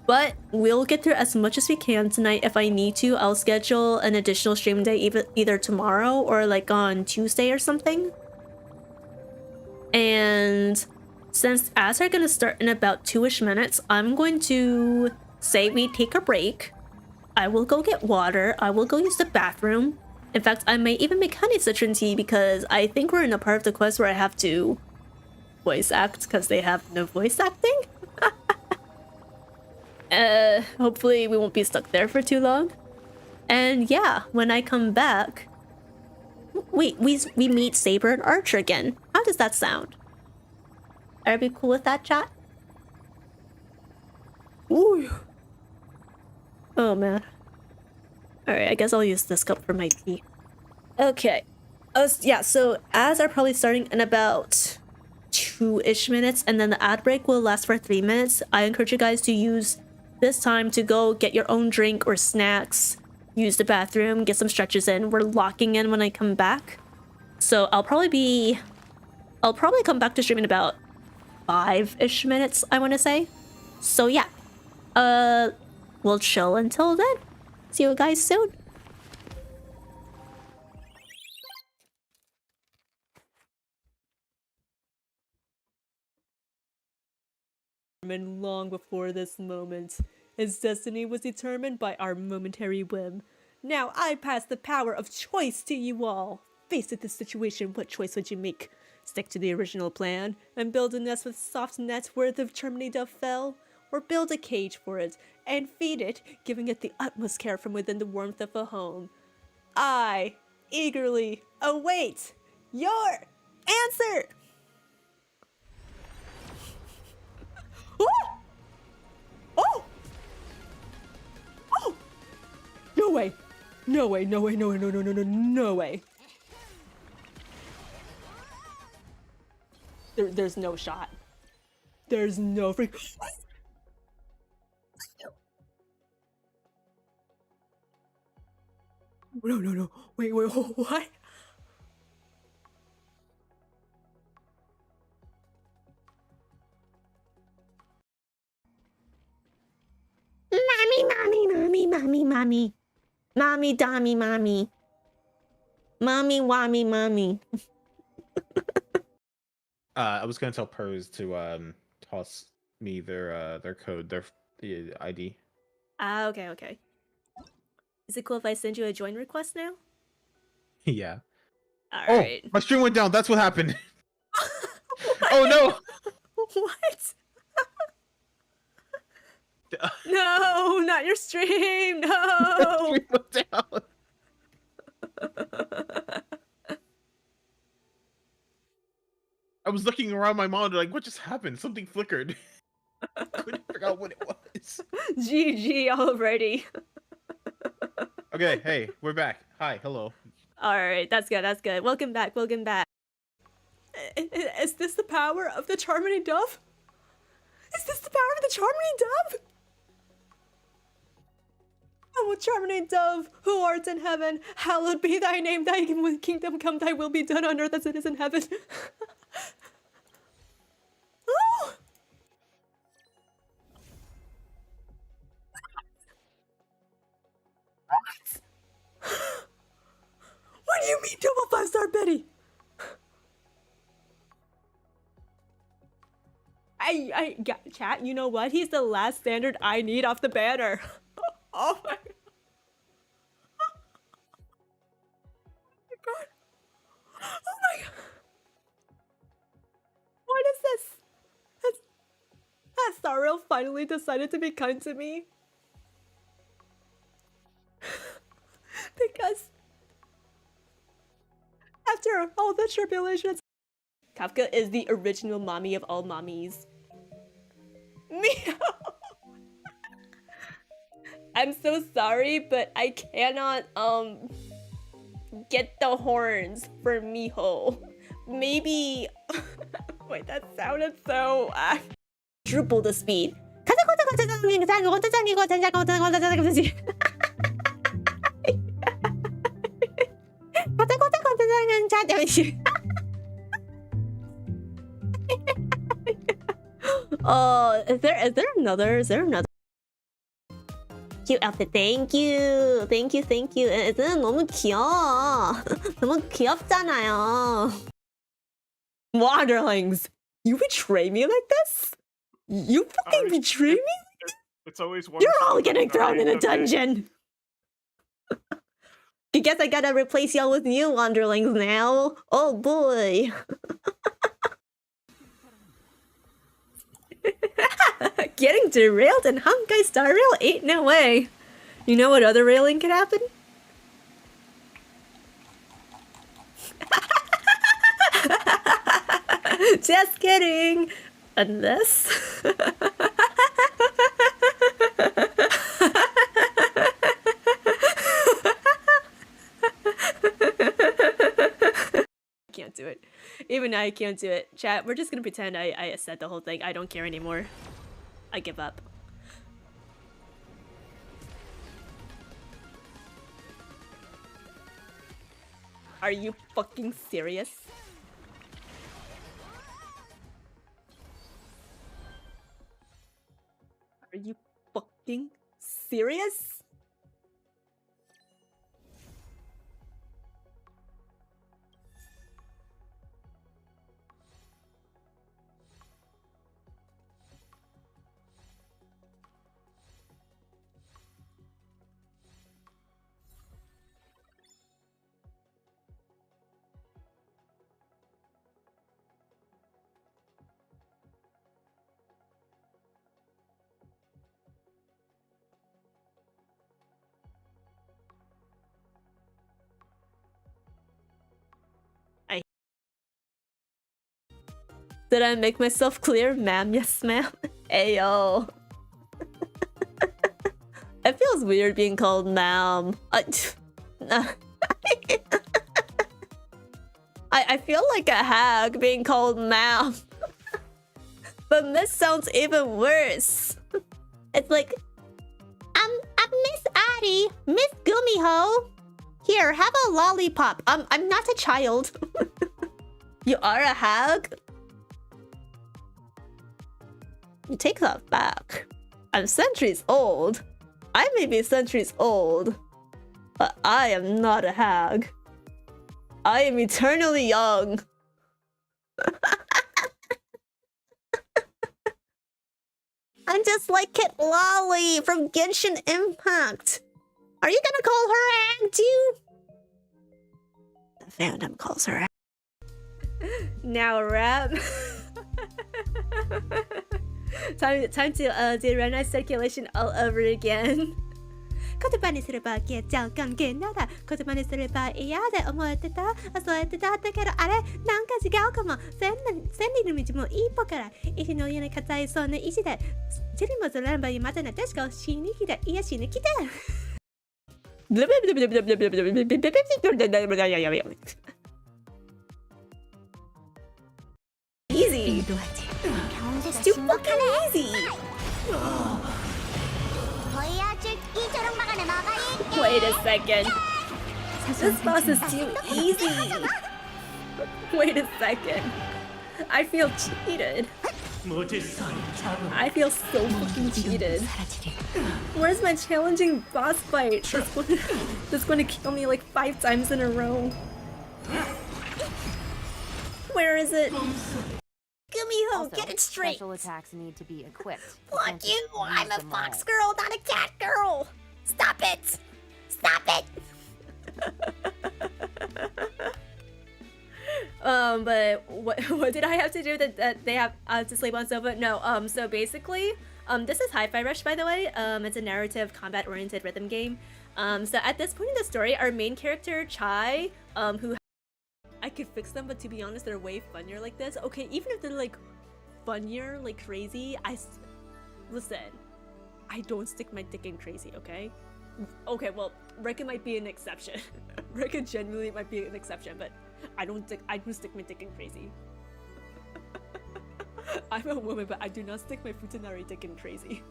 But we'll get through as much as we can tonight. If I need to, I'll schedule an additional stream day either tomorrow or like on Tuesday or something. And since ads are gonna start in about 2-ish minutes, I'm going to say we take a break. I will go get water. I will go use the bathroom. In fact, I may even make honey citron tea because I think we're in a part of the quest where I have to voice act because they have no voice acting. Hopefully we won't be stuck there for too long. And yeah, when I come back... Wait, we meet Saber and Archer again. How does that sound? Are we cool with that, chat? Ooh. Oh man. Alright, I guess I'll use this cup for my tea. Okay. Yeah, so ads are probably starting in about 2-ish minutes, and then the ad break will last for 3 minutes. I encourage you guys to use this time to go get your own drink or snacks, use the bathroom, get some stretches in. We're locking in when I come back. So I'll probably come back to stream in about 5-ish minutes, I want to say. So yeah. We'll chill until then. See you guys soon. Long before this moment, his destiny was determined by our momentary whim. Now I pass the power of choice to you all. Faced with this situation, what choice would you make? Stick to the original plan and build a nest with soft nets where the Germany dove fell? Or build a cage for it and feed it, giving it the utmost care from within the warmth of a home? I eagerly await your answer! Oh! Oh! Oh! No way! No way, no way, no way, no, no, no, no, no way. There's no shot. There's no freak. No, no, no. Wait, what? Mommy. Mommy, dommy, mommy. Mommy, wammy, mommy. I was gonna tell Pers to toss me their code, their ID. Okay. Is it cool if I send you a join request now? Yeah. Alright. Oh, my stream went down. That's what happened. Oh no! What? No, not your stream. No. Stream went down. I was looking around my monitor like, what just happened? Something flickered. Couldn't figure out what it was. GG already. Okay, hey, we're back. Hi, hello. Alright, that's good. Welcome back. Is this the power of the Charming Dove? Is this the power of the Charming Dove? Oh, Charming Dove, who art in heaven, hallowed be thy name, thy kingdom come, thy will be done on earth as it is in heaven. Oh! What do you mean double 5-star Betty? Chat, you know what? He's the last standard I need off the banner. Oh my god. Oh my god. What is this? Has Sorrel finally decided to be kind to me? Because after all the tribulations, Kafka is the original mommy of all mommies. Meow. I'm so sorry, but I cannot get the horns for Miho. Maybe wait, that sounded so triple the speed. Is there another? Cute outfit. Thank you. 얘는 너무 귀여워. 너무 귀엽잖아요. Wanderlings, you betray me like this? You fucking betray me? It's always one. You're all getting thrown in a dungeon. I guess I gotta replace y'all with new Wanderlings now. Oh boy. Getting derailed in Honkai Star Rail ain't no way. You know what other railing could happen? Just kidding. Unless... Can't do it. Even I can't do it. Chat, we're just gonna pretend I said the whole thing. I don't care anymore. I give up. Are you fucking serious? Are you fucking serious? Did I make myself clear, ma'am? Yes, ma'am. Ayo. It feels weird being called ma'am. I feel like a hag being called ma'am. But miss sounds even worse. It's like, I'm Miss Addie, Miss Gumiho. Here, have a lollipop. I'm not a child. You are a hag? You take that back. I'm centuries old. I may be centuries old, but I am not a hag. I am eternally young. I'm just like Kit Lolly from Genshin Impact. Are you gonna call her hag too? The fandom calls her hag. Now rap. Time to do run circulation all over again. 言葉にすれば消えちゃう関係なら言葉にすれば嫌で思えてたそうやってただけどあれなんか違うかも千里の道も一歩から石の家に硬いそうな石でチリもずらんばいまたな確か死に来たいや死に来た Easy. It's too fucking easy. Wait a second. This boss is too easy. Wait a second. I feel cheated. I feel so fucking cheated. Where's my challenging boss fight? That's going to kill me like 5 times in a row. Where is it? Gumiho! Also, get it straight. Special attacks need to be equipped. Fuck can't you! just I'm use a them all. fox girl, not a cat girl. Stop it! Stop it! But what did I have to do that they have to sleep on sofa? No. So basically, this is Hi-Fi Rush, by the way. It's a narrative, combat-oriented rhythm game. So at this point in the story, our main character Chai, who I could fix them, but to be honest, they're way funnier like this. Okay, even if they're like funnier, like crazy, listen. I don't stick my dick in crazy, okay? Okay, well, Rekka might be an exception. Rekka genuinely might be an exception, but I do stick my dick in crazy. I'm a woman, but I do not stick my futanari dick in crazy.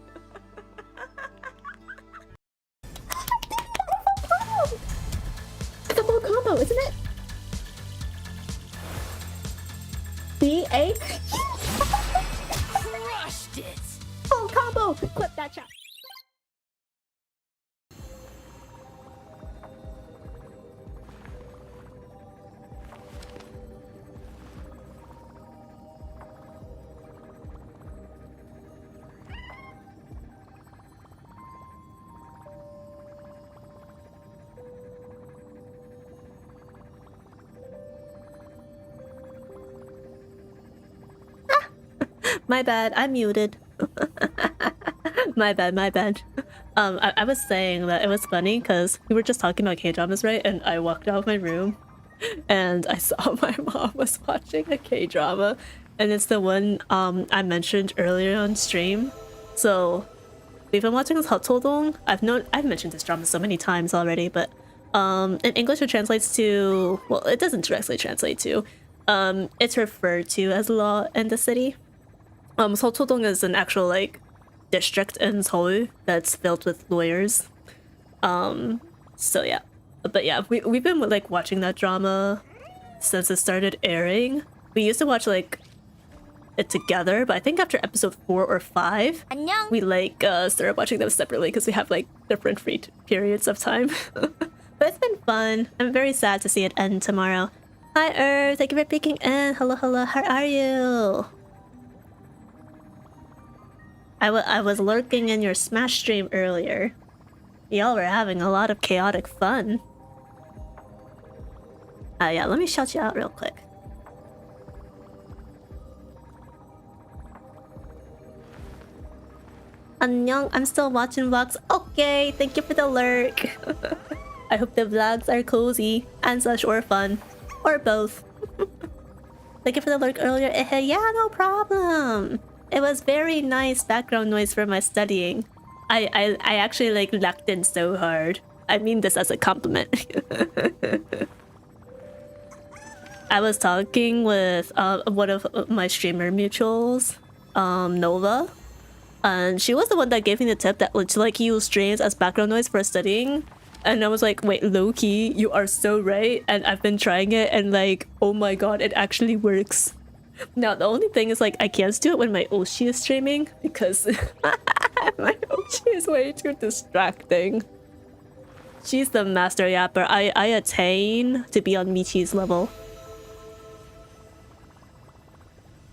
It's a full combo, isn't it? B-A? Crushed it! Full combo! Clip that shot. My bad, I'm muted. My bad. I was saying that it was funny because we were just talking about K-dramas, right? And I walked out of my room and I saw my mom was watching a K-drama, and it's the one I mentioned earlier on stream. So we've been watching this Hotodong. I've mentioned this drama so many times already, but in English it translates to, well, it doesn't directly translate to, it's referred to as law in the city. Hotodong is an actual like district in Seoul that's filled with lawyers. So yeah, but yeah, we've been like watching that drama since it started airing. We used to watch like it together, but I think after episode 4 or 5, we like started watching them separately because we have like different free periods of time. But it's been fun. I'm very sad to see it end tomorrow. Hi Earth, thank you for peeking in. Hello, how are you? I was lurking in your Smash stream earlier. Y'all were having a lot of chaotic fun. Yeah, let me shout you out real quick. Annyeong, I'm still watching vlogs. Okay, thank you for the lurk. I hope the vlogs are cozy and such, or fun, or both. Thank you for the lurk earlier. Yeah, no problem. It was very nice background noise for my studying. I actually like lacked in so hard. I mean this as a compliment. I was talking with one of my streamer mutuals, Nova, and she was the one that gave me the tip that to like use streams as background noise for studying. And I was like, wait, low-key, you are so right. And I've been trying it and like, oh my god, it actually works. Now, the only thing is, like, I can't do it when my Oshi is streaming because my Oshi is way too distracting. She's the master yapper. I attain to be on Michi's level.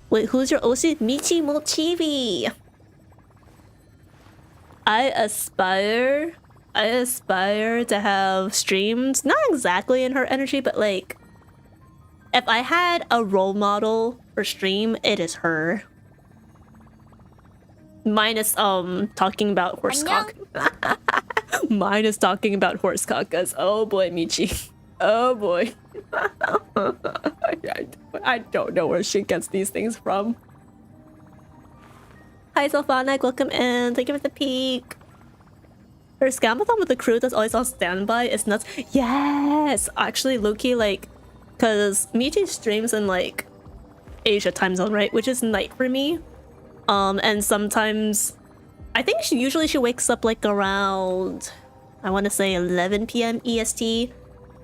Wait, who's your Oshi? Michi Mochibi! I aspire to have streams, not exactly in her energy, but like, if I had a role model for stream, it is her. Minus talking about horsecock. Minus talking about horsecock, cause oh boy, Michi. Oh boy. I don't know where she gets these things from. Hi Sylphonic, welcome in. Thank you for the peek. Her scamathon with the crew that's always on standby is nuts. Yes! Actually, Loki, like, because Michi streams in like Asia time zone, right? Which is night for me. And sometimes I think she wakes up like around, I want to say 11 p.m. EST.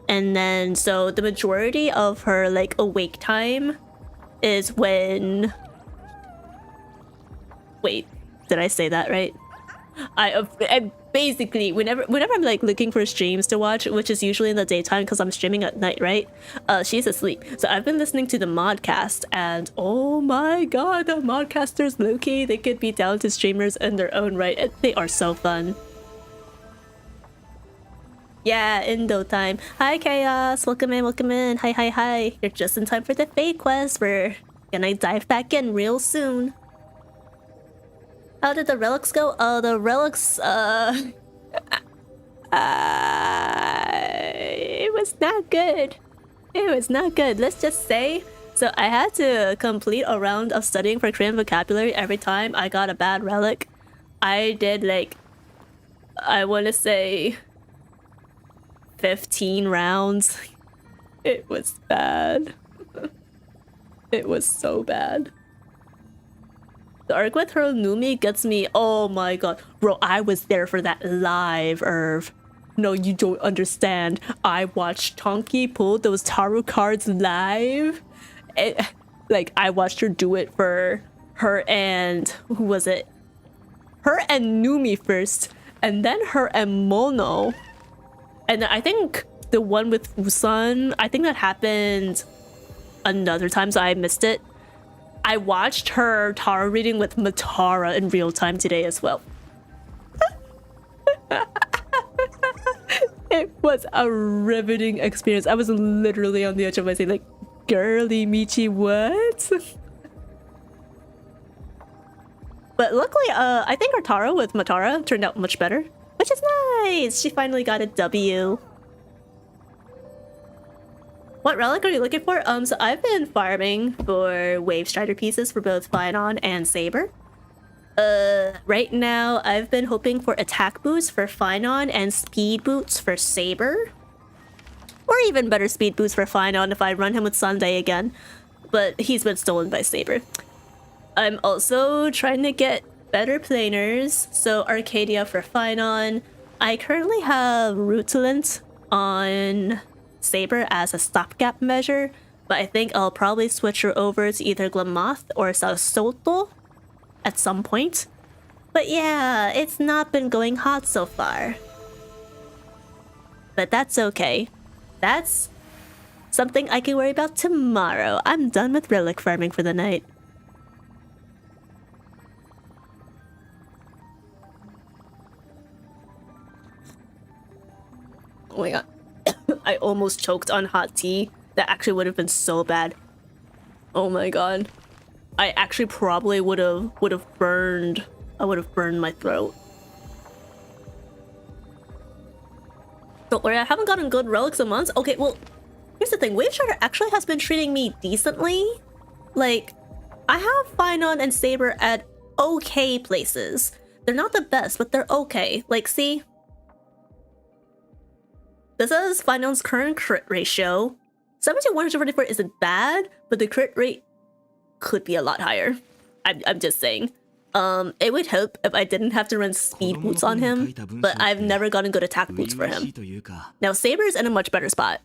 And then so the majority of her like awake time is when, wait, did I say that right? I basically, whenever I'm like looking for streams to watch, which is usually in the daytime because I'm streaming at night, right? She's asleep. So I've been listening to the modcast, and oh my god, the modcasters, low-key, they could be talented streamers in their own right. They are so fun. Yeah, Indo time. Hi Chaos, welcome in, welcome in. Hi, hi, hi. You're just in time for the Fate quest. We're gonna dive back in real soon. How did the relics go? The relics, it was not good. It was not good, let's just say. So I had to complete a round of studying for Korean vocabulary every time I got a bad relic. I did like, I want to say 15 rounds. It was bad. It was so bad. The arc with her Numi gets me. Oh my god. Bro, I was there for that live, Irv. No, you don't understand. I watched Tonki pull those tarot cards live. Like, I watched her do it for her and... who was it? Her and Numi first. And then her and Mono. And I think the one with Usan, I think that happened another time, so I missed it. I watched her tarot reading with Matara in real time today as well. It was a riveting experience. I was literally on the edge of my seat like, girly Michi, what? But luckily, I think our tarot with Matara turned out much better, which is nice. She finally got a W. What relic are you looking for? So I've been farming for Wave Strider pieces for both Finon and Saber. Right now I've been hoping for attack boosts for Finon and speed boots for Saber. Or even better speed boosts for Finon if I run him with Sunday again. But he's been stolen by Saber. I'm also trying to get better planers. So Arcadia for Finon. I currently have Rutilant on Saber as a stopgap measure, but I think I'll probably switch her over to either Glamoth or Sasoto at some point. But yeah, it's not been going hot so far. But that's okay. That's something I can worry about tomorrow. I'm done with relic farming for the night. Oh my god. I almost choked on hot tea. That actually would have been so bad. Oh my god. I actually probably would have burned. I would have burned my throat. Don't worry, I haven't gotten good relics in months. Okay, well, here's the thing. Wave Strider actually has been treating me decently. Like, I have Finon and Saber at okay places. They're not the best, but they're okay. Like, see? This is Finon's current crit ratio. 7144 isn't bad, but the crit rate could be a lot higher. I'm just saying. It would help if I didn't have to run speed boots on him, but I've never gotten good attack boots for him. Now Saber's in a much better spot.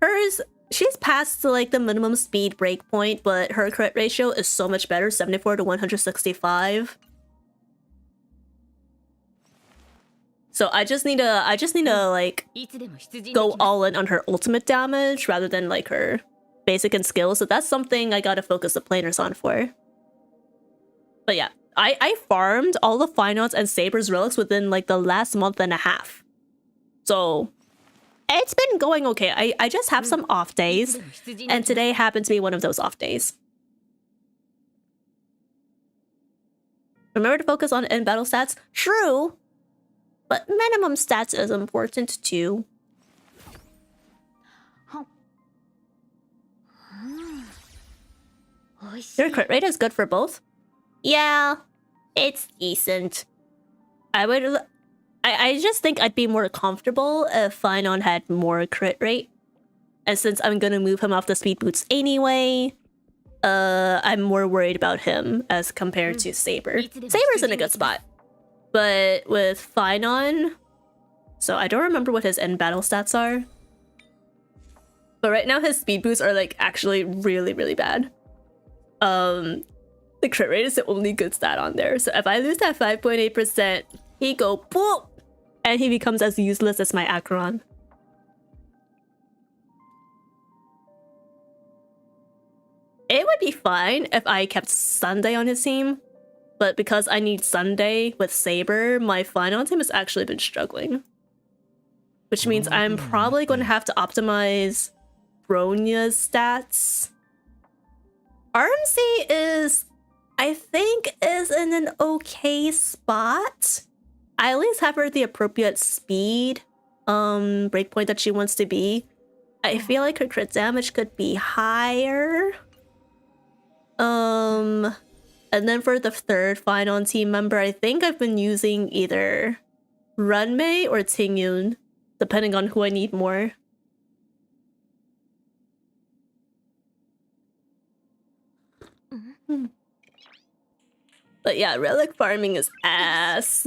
Hers, she's past like the minimum speed breakpoint, but her crit ratio is so much better, 74 to 165. So I just need to like go all in on her ultimate damage rather than like her basic and skills. So that's something I gotta focus the planers on for. But yeah, I farmed all the Finons and Saber's relics within like the last month and a half. So it's been going okay. I just have some off days, and today happened to be one of those off days. Remember to focus on in-battle stats? True. But minimum stats is important too. Your crit rate is good for both? Yeah, it's decent. I just think I'd be more comfortable if Finon had more crit rate. And since I'm gonna move him off the speed boots anyway, I'm more worried about him as compared to Saber. Saber's in a good spot. But with Finon, so I don't remember what his end battle stats are. But right now his speed boosts are like actually really, really bad. The crit rate is the only good stat on there. So if I lose that 5.8% he go boop, and he becomes as useless as my Acheron. It would be fine if I kept Sunday on his team, but because I need Sunday with Saber, my final team has actually been struggling. Which means I'm probably going to have to optimize Bronya's stats. RMC is, I think, is in an okay spot. I at least have her at the appropriate speed, breakpoint that she wants to be. I feel like her crit damage could be higher. And then for the third final team member, I think I've been using either Runmei or Tingyun, depending on who I need more. But yeah, relic farming is ass.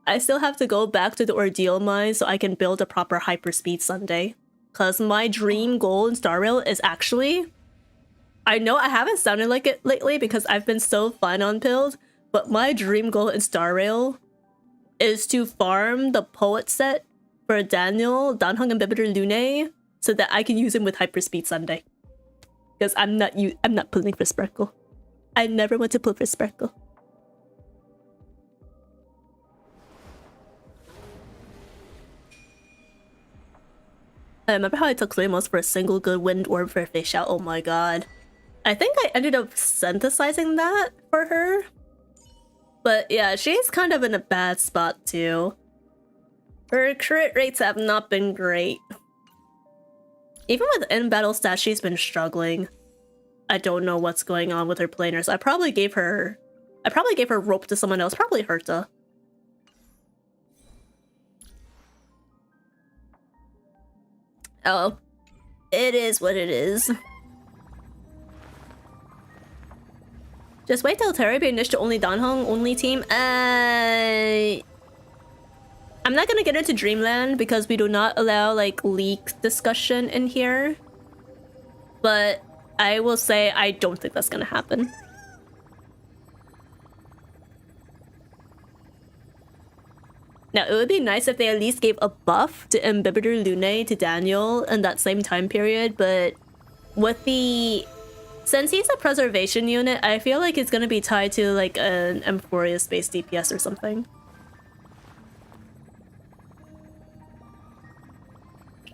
I still have to go back to the Ordeal Mine so I can build a proper hyperspeed Sunday. Because my dream goal in Star Rail is actually... I know I haven't sounded like it lately because I've been so fun on pilled, but my dream goal in Star Rail is to farm the poet set for Daniel, Danhong, and Bibiter Lune so that I can use him with hyperspeed Sunday. Because I'm not pulling for Sparkle. I never want to pull for Sparkle. I remember how I took Claymos for a single good wind orb for a fish out. Oh my god. I think I ended up synthesizing that for her. But yeah, she's kind of in a bad spot too. Her crit rates have not been great. Even with in-battle stats, she's been struggling. I don't know what's going on with her planers. I probably gave her rope to someone else, probably Herta. Oh, it is what it is. Just wait till Terry be niche to only Danhong only team. I'm not gonna get into Dreamland because we do not allow like leak discussion in here. But I will say I don't think that's gonna happen. Now it would be nice if they at least gave a buff to Imbibiter Lune to Daniel in that same time period, but with the... Since he's a preservation unit, I feel like it's gonna be tied to like an Emphoria-based DPS or something.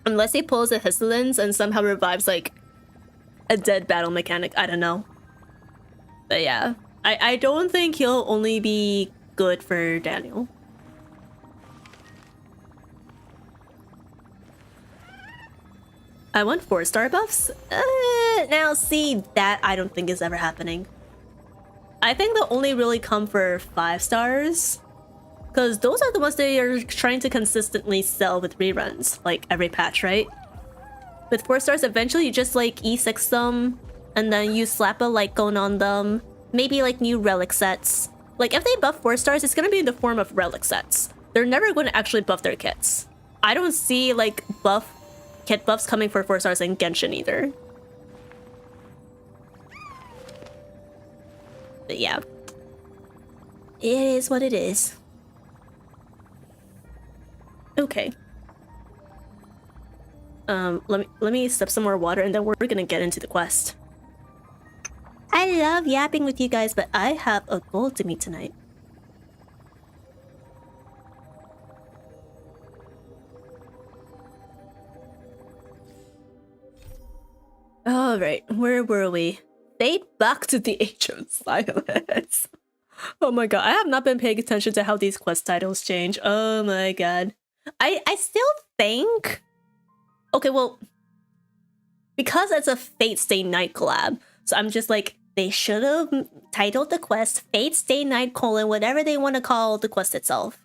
Unless he pulls a Hisselins and somehow revives like a dead battle mechanic, I don't know. But yeah, I don't think he'll only be good for Daniel. I want 4-star buffs? Now see, that I don't think is ever happening. I think they'll only really come for 5 stars. Because those are the ones they are trying to consistently sell with reruns, like every patch, right? With 4 stars, eventually you just like E6 them, and then you slap a Lycone on them. Maybe like new relic sets. Like if they buff 4 stars, it's gonna be in the form of relic sets. They're never going to actually buff their kits. I don't see like kit buffs coming for 4 stars in Genshin either. But yeah. It is what it is. Okay. Let me sip some more water and then we're gonna get into the quest. I love yapping with you guys, but I have a goal to meet tonight. Alright, where were we? Fade back to the Age of Silence. Oh my god, I have not been paying attention to how these quest titles change. Oh my god. I still think... Okay, well... Because it's a Fate Stay Night collab, so I'm just like, they should have titled the quest Fate Stay Night : whatever they want to call the quest itself.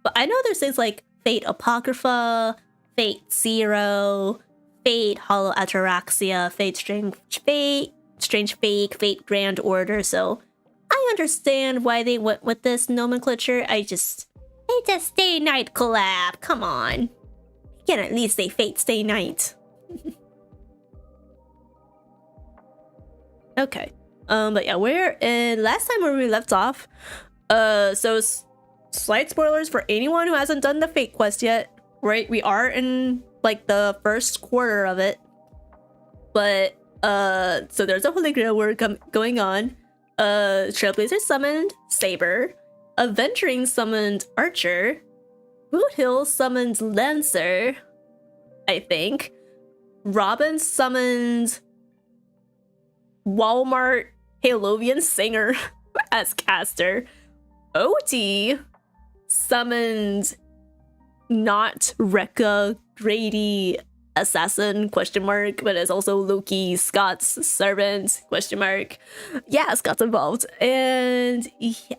But I know there's things like Fate Apocrypha, Fate Zero, Fate Hollow Ataraxia, Fate Strange Fake, Fate Grand Order, so I understand why they went with this nomenclature. It's a Stay Night collab, come on. You can at least say Fate Stay Night. Okay. But yeah, we're in last time where we left off, So slight spoilers for anyone who hasn't done the Fate quest yet, right? We are in like the first quarter of it. But so there's a Holy Grail War going on. Trailblazer summoned Saber. Aventuring summoned Archer. Boothill summoned Lancer, I think. Robin summoned Walmart Halovian Singer as caster. Oti summoned not Rekka Grady Assassin question mark, but is also Loki Scott's servant question mark. Yeah, Scott's involved. And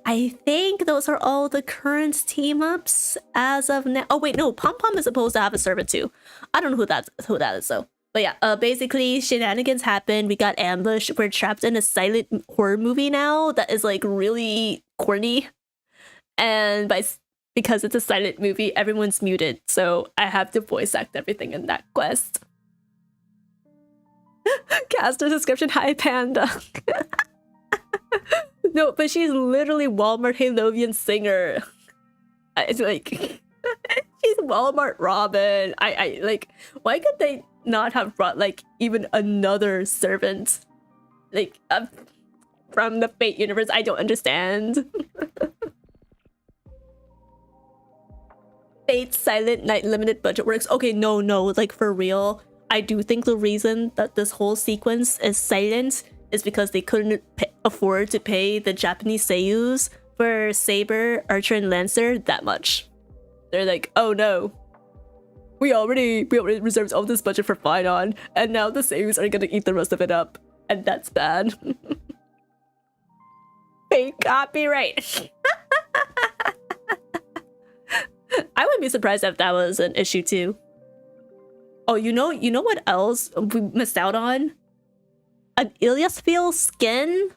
I think those are all the current team ups as of now. Oh wait, no, Pom Pom is supposed to have a servant too. I don't know who that is though. But yeah, basically shenanigans happen. We got ambushed. We're trapped in a silent horror movie now that is like really corny. And because it's a silent movie, everyone's muted. So I have to voice act everything in that quest. Caster description, hi Panda. No, but she's literally Walmart Halovian Singer. It's like she's Walmart Robin. I like, why could they not have brought like even another servant like from the Fate universe? I don't understand. Fate Silent Night Limited Budget Works. Okay, no, like for real. I do think the reason that this whole sequence is silent is because they couldn't afford to pay the Japanese seiyus for Saber, Archer, and Lancer that much. They're like, oh no, we already reserved all this budget for Finon, and now the seiyus are gonna eat the rest of it up, and that's bad. Fake copyright. I wouldn't be surprised if that was an issue too. Oh, you know what else we missed out on? An Iliasfeel skin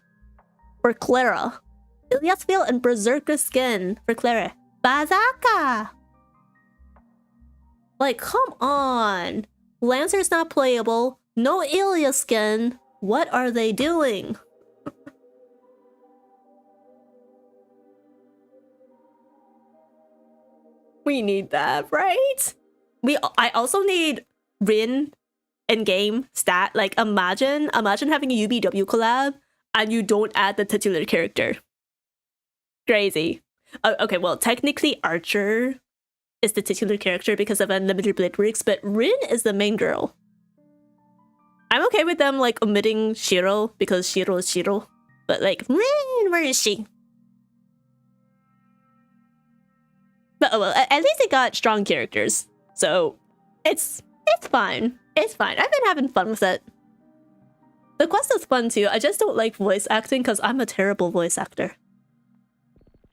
for Clara. Iliasfeel and Berserker skin for Clara. Bazaka! Like, come on. Lancer's not playable. No Ilia skin. What are they doing? We need that, right? I also need Rin in game stat. Like, imagine having a UBW collab and you don't add the titular character. Crazy. Okay, well, technically Archer is the titular character because of Unlimited Bladeworks, but Rin is the main girl. I'm okay with them like omitting Shiro because Shiro is Shiro, but like Rin, where is she? But oh well, at least it got strong characters, so it's fine. It's fine. I've been having fun with it. The quest is fun too. I just don't like voice acting because I'm a terrible voice actor.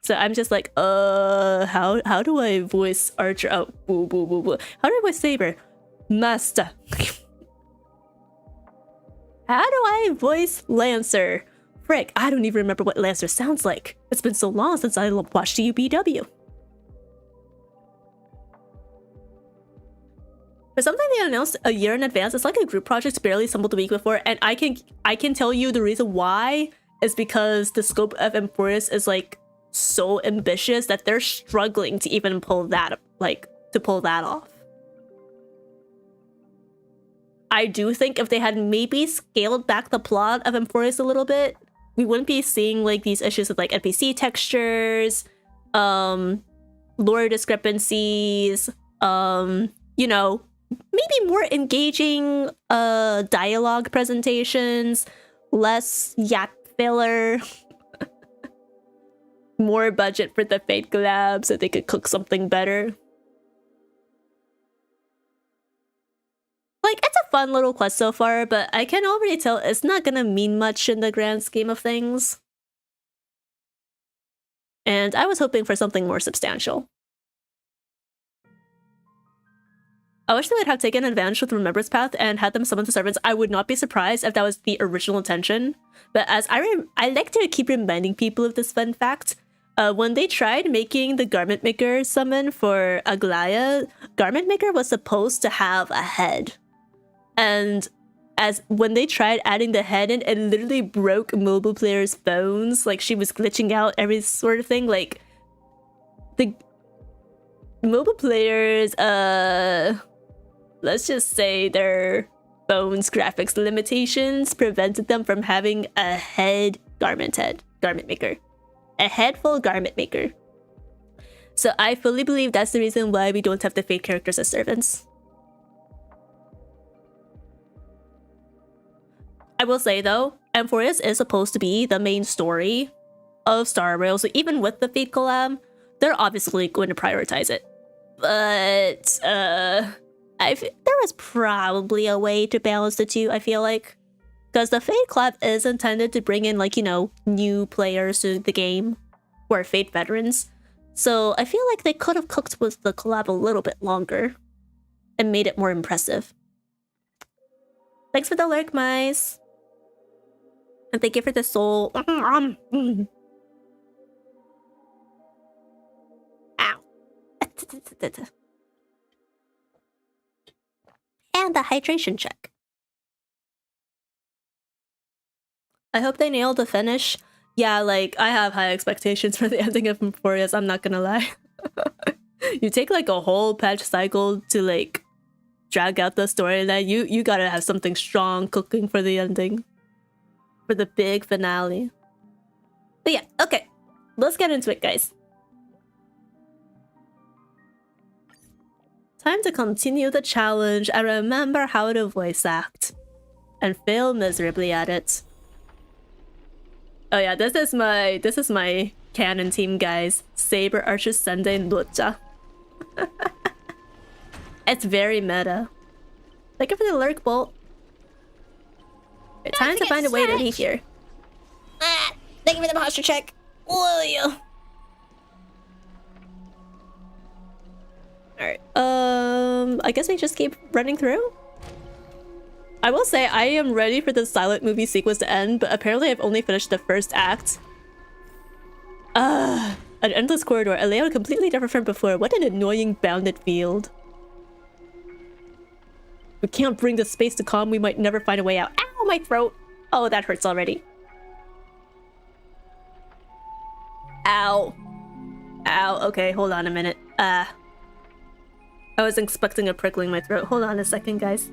So I'm just like, how do I voice Archer? Oh, boo, boo, boo, boo. How do I voice Saber? Master. How do I voice Lancer? Frick, I don't even remember what Lancer sounds like. It's been so long since I watched the UBW. For something they announced a year in advance, it's like a group project barely assembled a week before, and I can tell you the reason why is because the scope of Emphorius is like so ambitious that they're struggling to even pull that off. I do think if they had maybe scaled back the plot of Emphorius a little bit, we wouldn't be seeing like these issues with like NPC textures, lore discrepancies, you know, maybe more engaging dialogue presentations, less yap filler, more budget for the Fate collab so they could cook something better. Like, it's a fun little quest so far, but I can already tell it's not gonna mean much in the grand scheme of things. And I was hoping for something more substantial. I wish they would have taken advantage of the Remembrance Path and had them summon the servants. I would not be surprised if that was the original intention. But as I like to keep reminding people of this fun fact, when they tried making the Garment Maker summon for Aglaya, Garment Maker was supposed to have a head. And as when they tried adding the head in, it literally broke mobile players' phones. Like, she was glitching out, every sort of thing. Like, the mobile players, let's just say their phones' graphics limitations prevented them from having a garment maker. A head full garment maker. So I fully believe that's the reason why we don't have the fake characters as servants. I will say though, Amphorius is supposed to be the main story of Star Rail, so even with the Fate collab, they're obviously going to prioritize it. But there was probably a way to balance the two, I feel like. Because the Fate collab is intended to bring in, like, you know, new players to the game who are Fate veterans. So I feel like they could have cooked with the collab a little bit longer and made it more impressive. Thanks for the lurk, mice. And thank you for the soul. Ow. And the hydration check. I hope they nailed the finish. Yeah, like, I have high expectations for the ending of Amphorius, I'm not gonna lie. You take like a whole patch cycle to like drag out the storyline. You gotta have something strong cooking for the ending. For the big finale. But yeah, okay. Let's get into it, guys. Time to continue the challenge and remember how to voice act. And fail miserably at it. Oh yeah, this is my canon team, guys. Saber, Archer, Sunday, and Lucha. It's very meta. Thank you for the lurk bolt. Time to find a way to leave here. Thank you for the posture check. Will you? Alright. I guess we just keep running through? I will say I am ready for the silent movie sequence to end, but apparently I've only finished the first act. An endless corridor, a layout completely different from before. What an annoying bounded field. We can't bring the space to calm, we might never find a way out. Ow, my throat! Oh, that hurts already. Ow. Ow, okay, hold on a minute. I was expecting a prickling in my throat. Hold on a second, guys.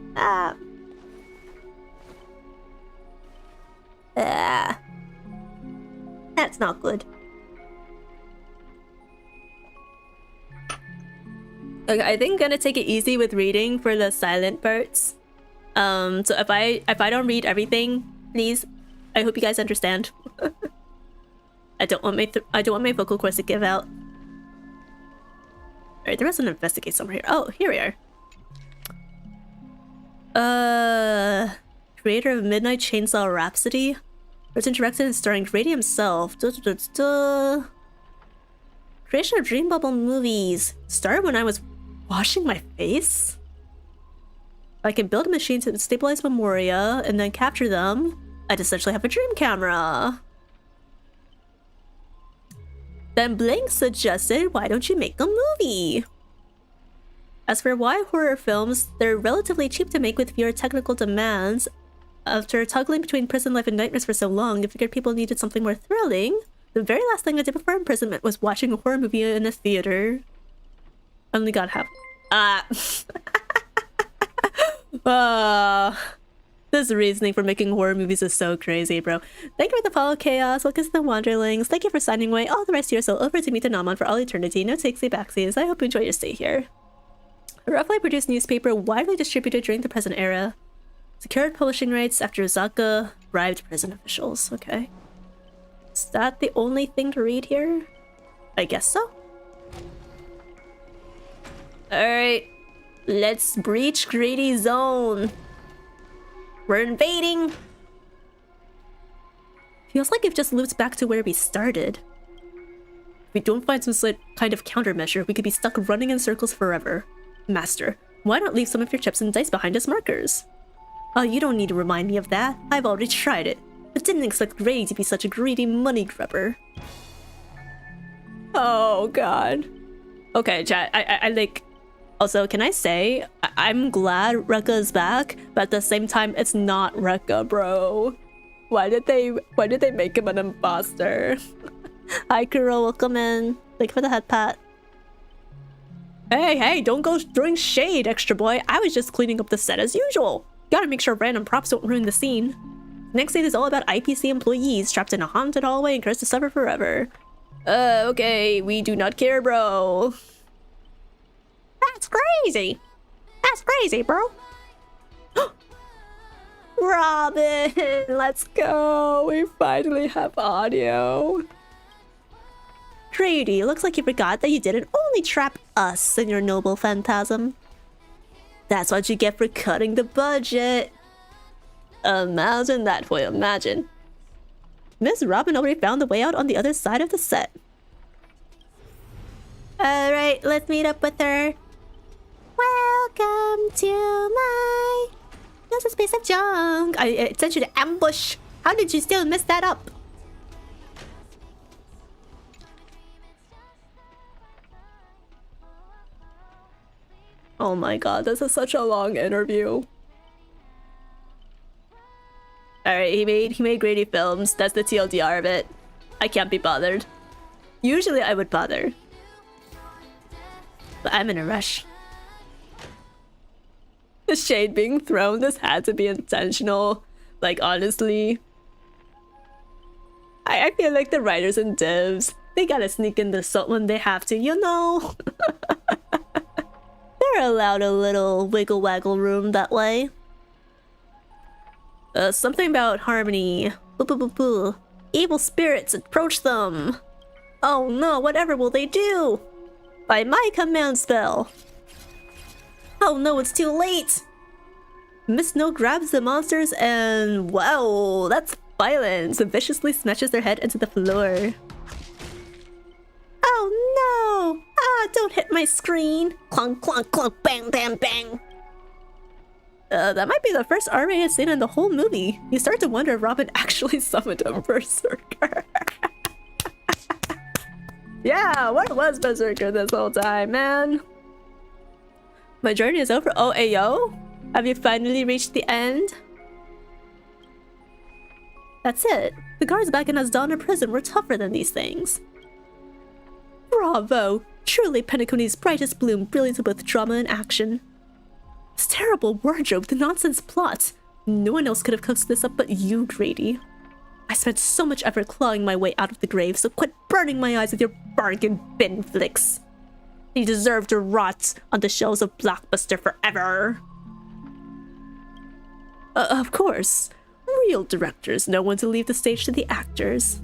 That's not good. Okay, I think I'm gonna take it easy with reading for the silent parts. So if I don't read everything, please, I hope you guys understand. I don't want my vocal cords to give out. Alright, there was an investigate somewhere here. Oh, here we are. Creator of Midnight Chainsaw Rhapsody. Written, directed, and starring Grady himself. Creation of Dream Bubble movies. Started when I was washing my face? I can build a machine to stabilize memoria and then capture them. I'd essentially have a dream camera. Then Blank suggested, why don't you make a movie? As for why horror films, they're relatively cheap to make with fewer technical demands. After toggling between prison life and nightmares for so long, I figured people needed something more thrilling. The very last thing I did before imprisonment was watching a horror movie in a theater. Only got half. This reasoning for making horror movies is so crazy, bro. Thank you for the follow, Chaos. Welcome to the Wanderlings. Thank you for signing away all the rest of your soul over to meet the Naman for all eternity. No takesy backsies. I hope you enjoy your stay here. A roughly produced newspaper widely distributed during the present era. Secured publishing rights after Zaka bribed prison officials. Okay. Is that the only thing to read here? I guess so. Alright. Let's breach Grady's zone. We're invading. Feels like we've just looped back to where we started. If we don't find some kind of countermeasure, we could be stuck running in circles forever. Master, why not leave some of your chips and dice behind as markers? Oh, you don't need to remind me of that. I've already tried it. But didn't expect Grady to be such a greedy money grubber. Oh, God. Okay, chat. I like... Also, can I say, I'm glad Rekka is back, but at the same time, it's not Rekka, bro. Why did they make him an imposter? Hi, Kuro, welcome in. Thank you for the head pat. Hey, don't go throwing shade, extra boy. I was just cleaning up the set as usual. Gotta make sure random props don't ruin the scene. Next scene is all about IPC employees trapped in a haunted hallway and cursed to suffer forever. Okay, we do not care, bro. That's crazy. That's crazy, bro. Robin, let's go. We finally have audio. Grady, looks like you forgot that you didn't only trap us in your noble phantasm. That's what you get for cutting the budget. Imagine that for you, imagine. Miss Robin already found the way out on the other side of the set. Alright, let's meet up with her. Welcome to my... There's a space of junk. I sent you to ambush. How did you still mess that up? Oh my god, this is such a long interview. Alright, he made Grady films. That's the TLDR of it. I can't be bothered. Usually I would bother. But I'm in a rush. The shade being thrown, this had to be intentional. Like, honestly. I feel like the writers and devs, they gotta sneak in the salt when they have to, you know? They're allowed a little wiggle-waggle room that way. Something about harmony. Boo. Evil spirits, approach them. Oh no, whatever will they do? By my command spell. Oh no, it's too late! Miss No grabs the monsters and... wow, that's violence! And viciously smashes their head into the floor. Oh no! Ah, don't hit my screen! Clunk, clunk, clunk, bang, bang, bang! That might be the first R-rated scene in the whole movie. You start to wonder if Robin actually summoned a berserker. Yeah, where was Berserker this whole time, man? My journey is over. Oh, ayo? Have you finally reached the end? That's it. The guards back in Asdana prison were tougher than these things. Bravo! Truly Penacony's brightest bloom, brilliant with drama and action. This terrible wardrobe, the nonsense plot. No one else could have cooked this up but you, Grady. I spent so much effort clawing my way out of the grave, so quit burning my eyes with your bargain bin flicks. You deserve to rot on the shelves of Blockbuster forever. Of course. Real directors know when to leave the stage to the actors.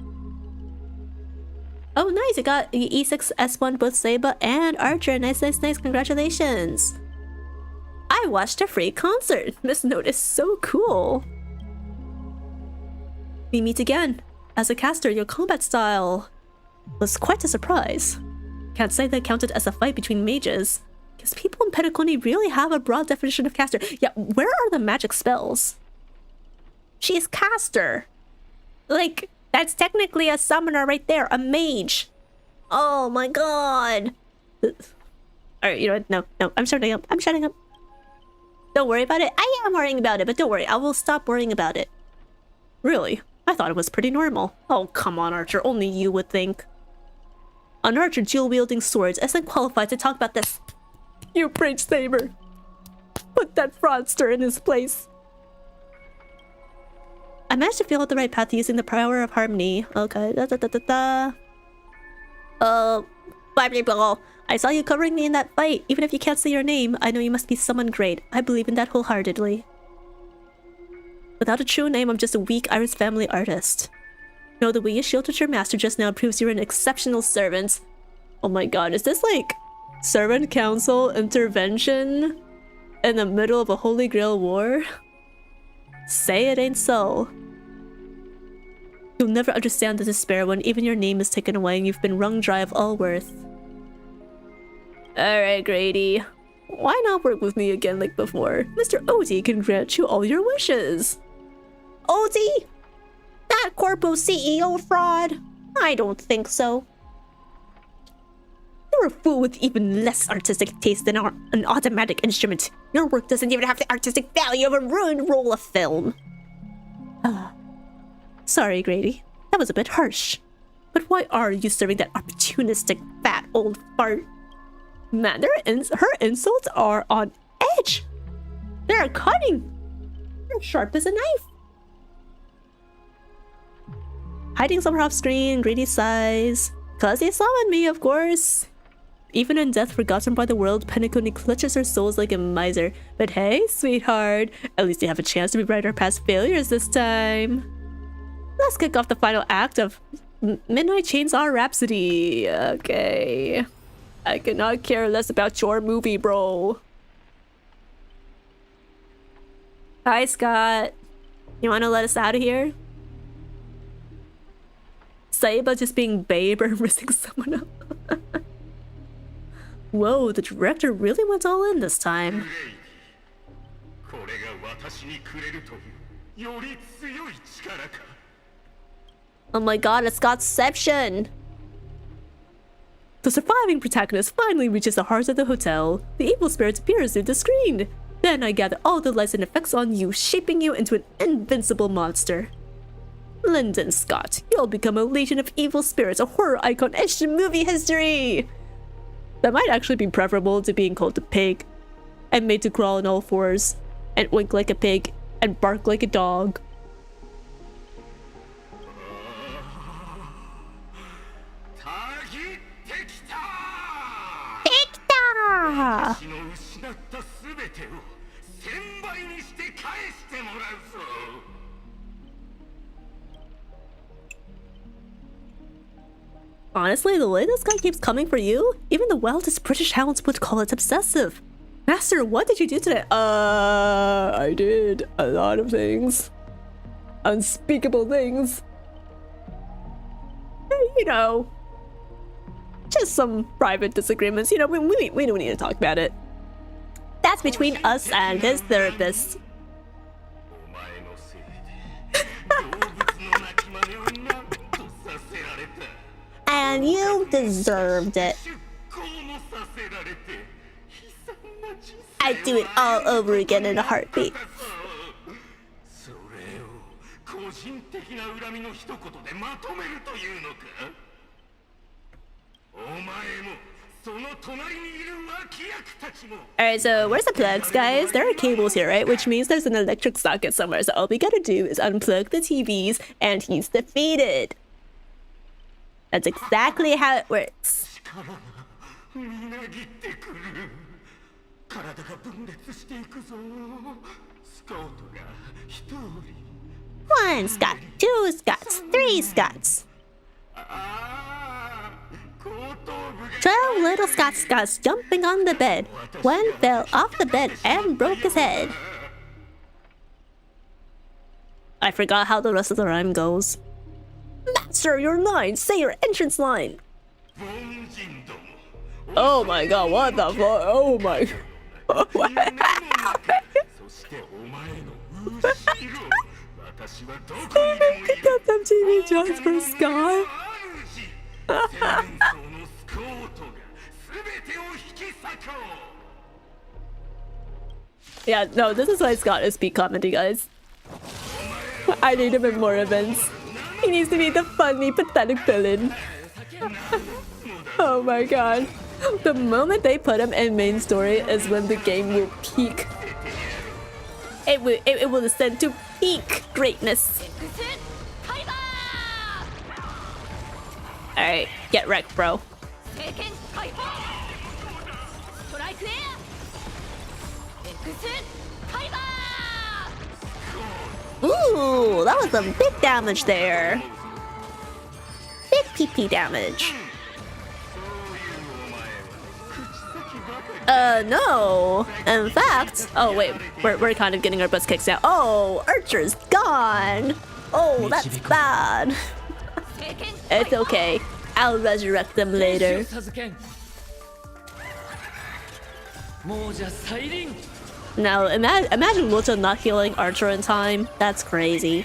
Oh, nice. You got E6, S1, both Saber and Archer. Nice. Congratulations. I watched a free concert. Miss Note is so cool. We meet again. As a caster, your combat style was quite a surprise. Can't say that counted as a fight between mages. Because people in Penacony really have a broad definition of caster. Yeah, where are the magic spells? She's caster. Like, that's technically a summoner right there, a mage. Oh my god. Alright, you know what? No, I'm shutting up. Don't worry about it. I am worrying about it, but don't worry. I will stop worrying about it. Really? I thought it was pretty normal. Oh, come on, Archer. Only you would think. An archer dual-wielding swords isn't qualified to talk about this. You preach, Saber. Put that fraudster in his place. I managed to feel out the right path using the power of harmony. Okay. Bye, people. I saw you covering me in that fight. Even if you can't say your name, I know you must be someone great. I believe in that wholeheartedly. Without a true name, I'm just a weak Iris family artist. No, the way you shielded your master just now proves you're an exceptional servant. Oh my god, is this like servant council intervention in the middle of a Holy Grail war? Say it ain't so. You'll never understand the despair when even your name is taken away and you've been wrung dry of all worth. Alright, Grady. Why not work with me again like before? Mr. Odie can grant you all your wishes. Odie? That Corpo CEO fraud? I don't think so. You're a fool with even less artistic taste than an automatic instrument. Your work doesn't even have the artistic value of a ruined roll of film. Sorry, Grady. That was a bit harsh. But why are you serving that opportunistic, fat old fart? Man, her insults are on edge. They're cutting. They're sharp as a knife. Hiding somewhere off screen, Grady sighs. Cause he summoned me, of course. Even in death forgotten by the world, Penacony clutches her souls like a miser. But hey, sweetheart, at least you have a chance to rewrite our past failures this time. Let's kick off the final act of Midnight Chainsaw Rhapsody. Okay. I could not care less about your movie, bro. Hi, Scott. You want to let us out of here? Saber just being babe or missing someone up. Whoa, the director really went all in this time. Oh my god, it's Scottception! The surviving protagonist finally reaches the heart of the hotel. The evil spirit appears through the screen. Then I gather all the lights and effects on you, shaping you into an invincible monster. Lyndon Scott, you'll become a legion of evil spirits, a horror icon etched in movie history! That might actually be preferable to being called a pig, and made to crawl on all fours, and wink like a pig, and bark like a dog. Picta! Honestly, the way this guy keeps coming for you, even the wildest British hounds would call it obsessive. Master, what did you do today? I did a lot of things. Unspeakable things. You know, just some private disagreements. You know, we don't need to talk about it. That's between us and his therapist. And you deserved it. I'd do it all over again in a heartbeat. Alright, so where's the plugs, guys? There are cables here, right? Which means there's an electric socket somewhere. So all we gotta do is unplug the TVs and he's defeated. That's exactly how it works. One Scott, two Scots, three Scots. 12 little Scots jumping on the bed. One fell off the bed and broke his head. I forgot how the rest of the rhyme goes. Master, your line! Say your entrance line! Oh my god, what the fuck? Oh my... What happened? He got them TV jobs for Scott. Yeah, no, this is why Scott is peak comedy, guys. I need him in more events. He needs to be the funny, pathetic villain. Oh my god. The moment they put him in main story is when the game will peak. It will ascend to peak greatness. Alright, get wrecked, bro. Ooh, that was some big damage there. Big PP damage. No. In fact, oh wait, we're kind of getting our butts kicked out. Oh, Archer's gone. Oh, that's bad. It's okay. I'll resurrect them later. Now, imagine Lucha not healing Archer in time. That's crazy.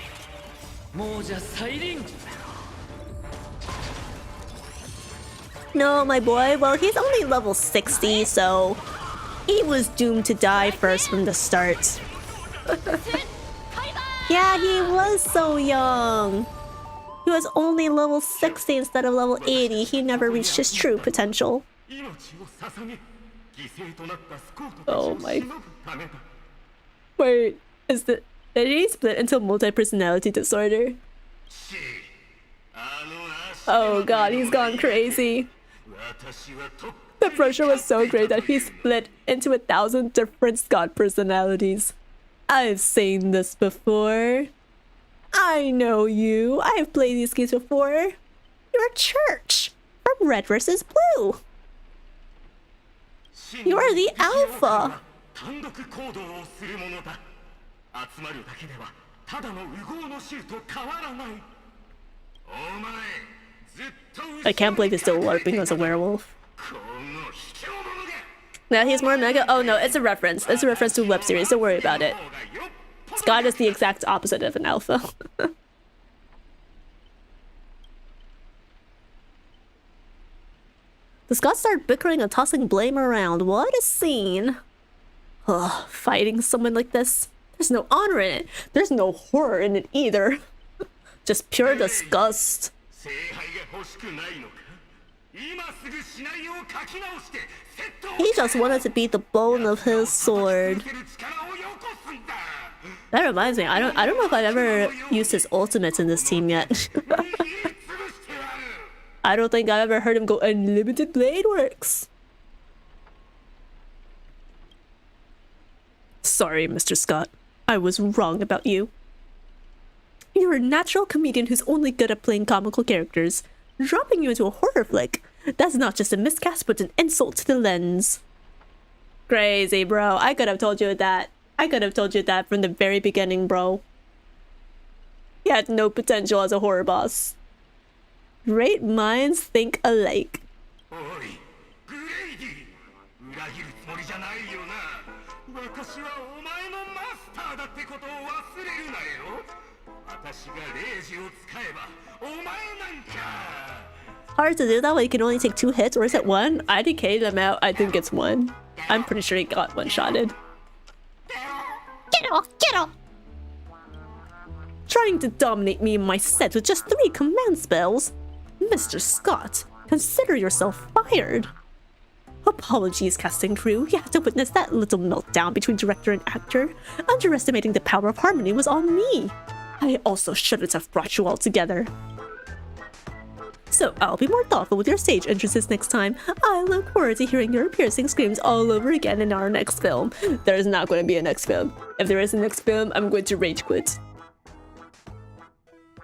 No, my boy. Well, he's only level 60, so he was doomed to die first from the start. Yeah, he was so young. He was only level 60 instead of level 80. He never reached his true potential. Oh my. Wait, did he split into multi-personality disorder? Oh god, he's gone crazy. The pressure was so great that he split into 1,000 different Scott personalities. I've seen this before. I know you. I've played these games before. You're Church from Red vs. Blue. You're the alpha. I can't believe he's still LARPing as a werewolf. Now he's more mega. Oh no, it's a reference. It's a reference to a web series. Don't worry about it. Scott is the exact opposite of an alpha. The Scots start bickering and tossing blame around. What a scene. Ugh, fighting someone like this. There's no honor in it. There's no horror in it either. Just pure disgust. He just wanted to beat the bone of his sword. That reminds me, I don't know if I've ever used his ultimates in this team yet. I don't think I've ever heard him go unlimited bladeworks. Sorry, Mr. Scott. I was wrong about you. You're a natural comedian who's only good at playing comical characters. Dropping you into a horror flick. That's not just a miscast, but an insult to the lens. Crazy, bro. I could have told you that. I could have told you that from the very beginning, bro. He had no potential as a horror boss. Great minds think alike. Hard to do that when you can only take 2 hits, or is it 1? I DK'd him out. I think it's 1. I'm pretty sure he got one-shotted. Get off! Get off! Trying to dominate me in my set with just 3 command spells? Mr. Scott, consider yourself fired. Apologies, casting crew. You had to witness that little meltdown between director and actor. Underestimating the power of harmony was on me. I also shouldn't have brought you all together. So I'll be more thoughtful with your stage entrances next time. I look forward to hearing your piercing screams all over again in our next film. There's not going to be a next film. If there is a next film, I'm going to rage quit.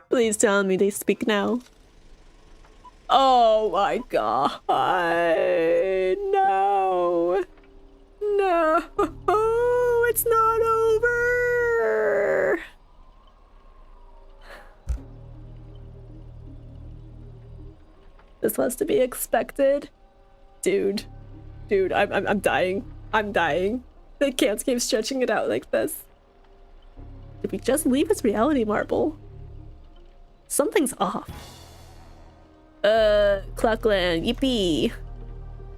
Please tell me they speak now. Oh my god. No. No. It's not over. This was to be expected. Dude, I'm dying. I'm dying. They can't keep stretching it out like this. Did we just leave his reality marble? Something's off. Clockland, yippee.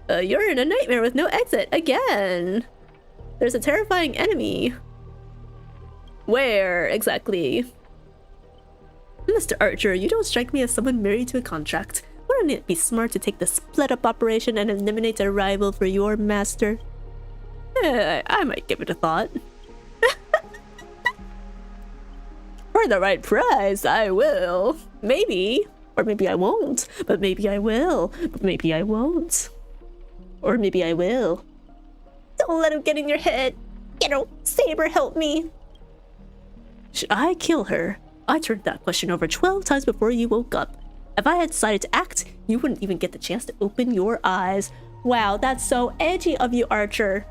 You're in a nightmare with no exit again. There's a terrifying enemy. Where exactly? Mr. Archer, you don't strike me as someone married to a contract. Wouldn't it be smart to take the split-up operation and eliminate a rival for your master? I might give it a thought. For the right price, I will. Maybe. Or maybe I won't. But maybe I will. But maybe I won't. Or maybe I will. Don't let him get in your head. You know, Saber, help me. Should I kill her? I turned that question over 12 times before you woke up. If I had decided to act, you wouldn't even get the chance to open your eyes. Wow, that's so edgy of you, Archer.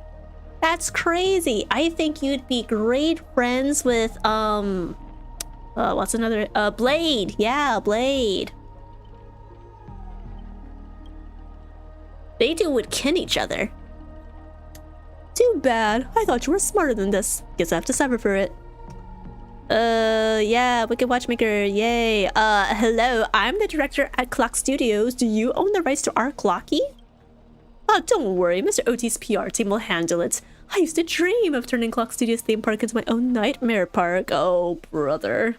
That's crazy. I think you'd be great friends with, what's another? Blade. Yeah, Blade. They two would kin each other. Too bad. I thought you were smarter than this. Guess I have to suffer for it. Yeah, Wicked Watchmaker, yay. Hello, I'm the director at Clock Studios. Do you own the rights to our Clocky? Oh, don't worry, Mr. OT's PR team will handle it. I used to dream of turning Clock Studios theme park into my own nightmare park. Oh, brother.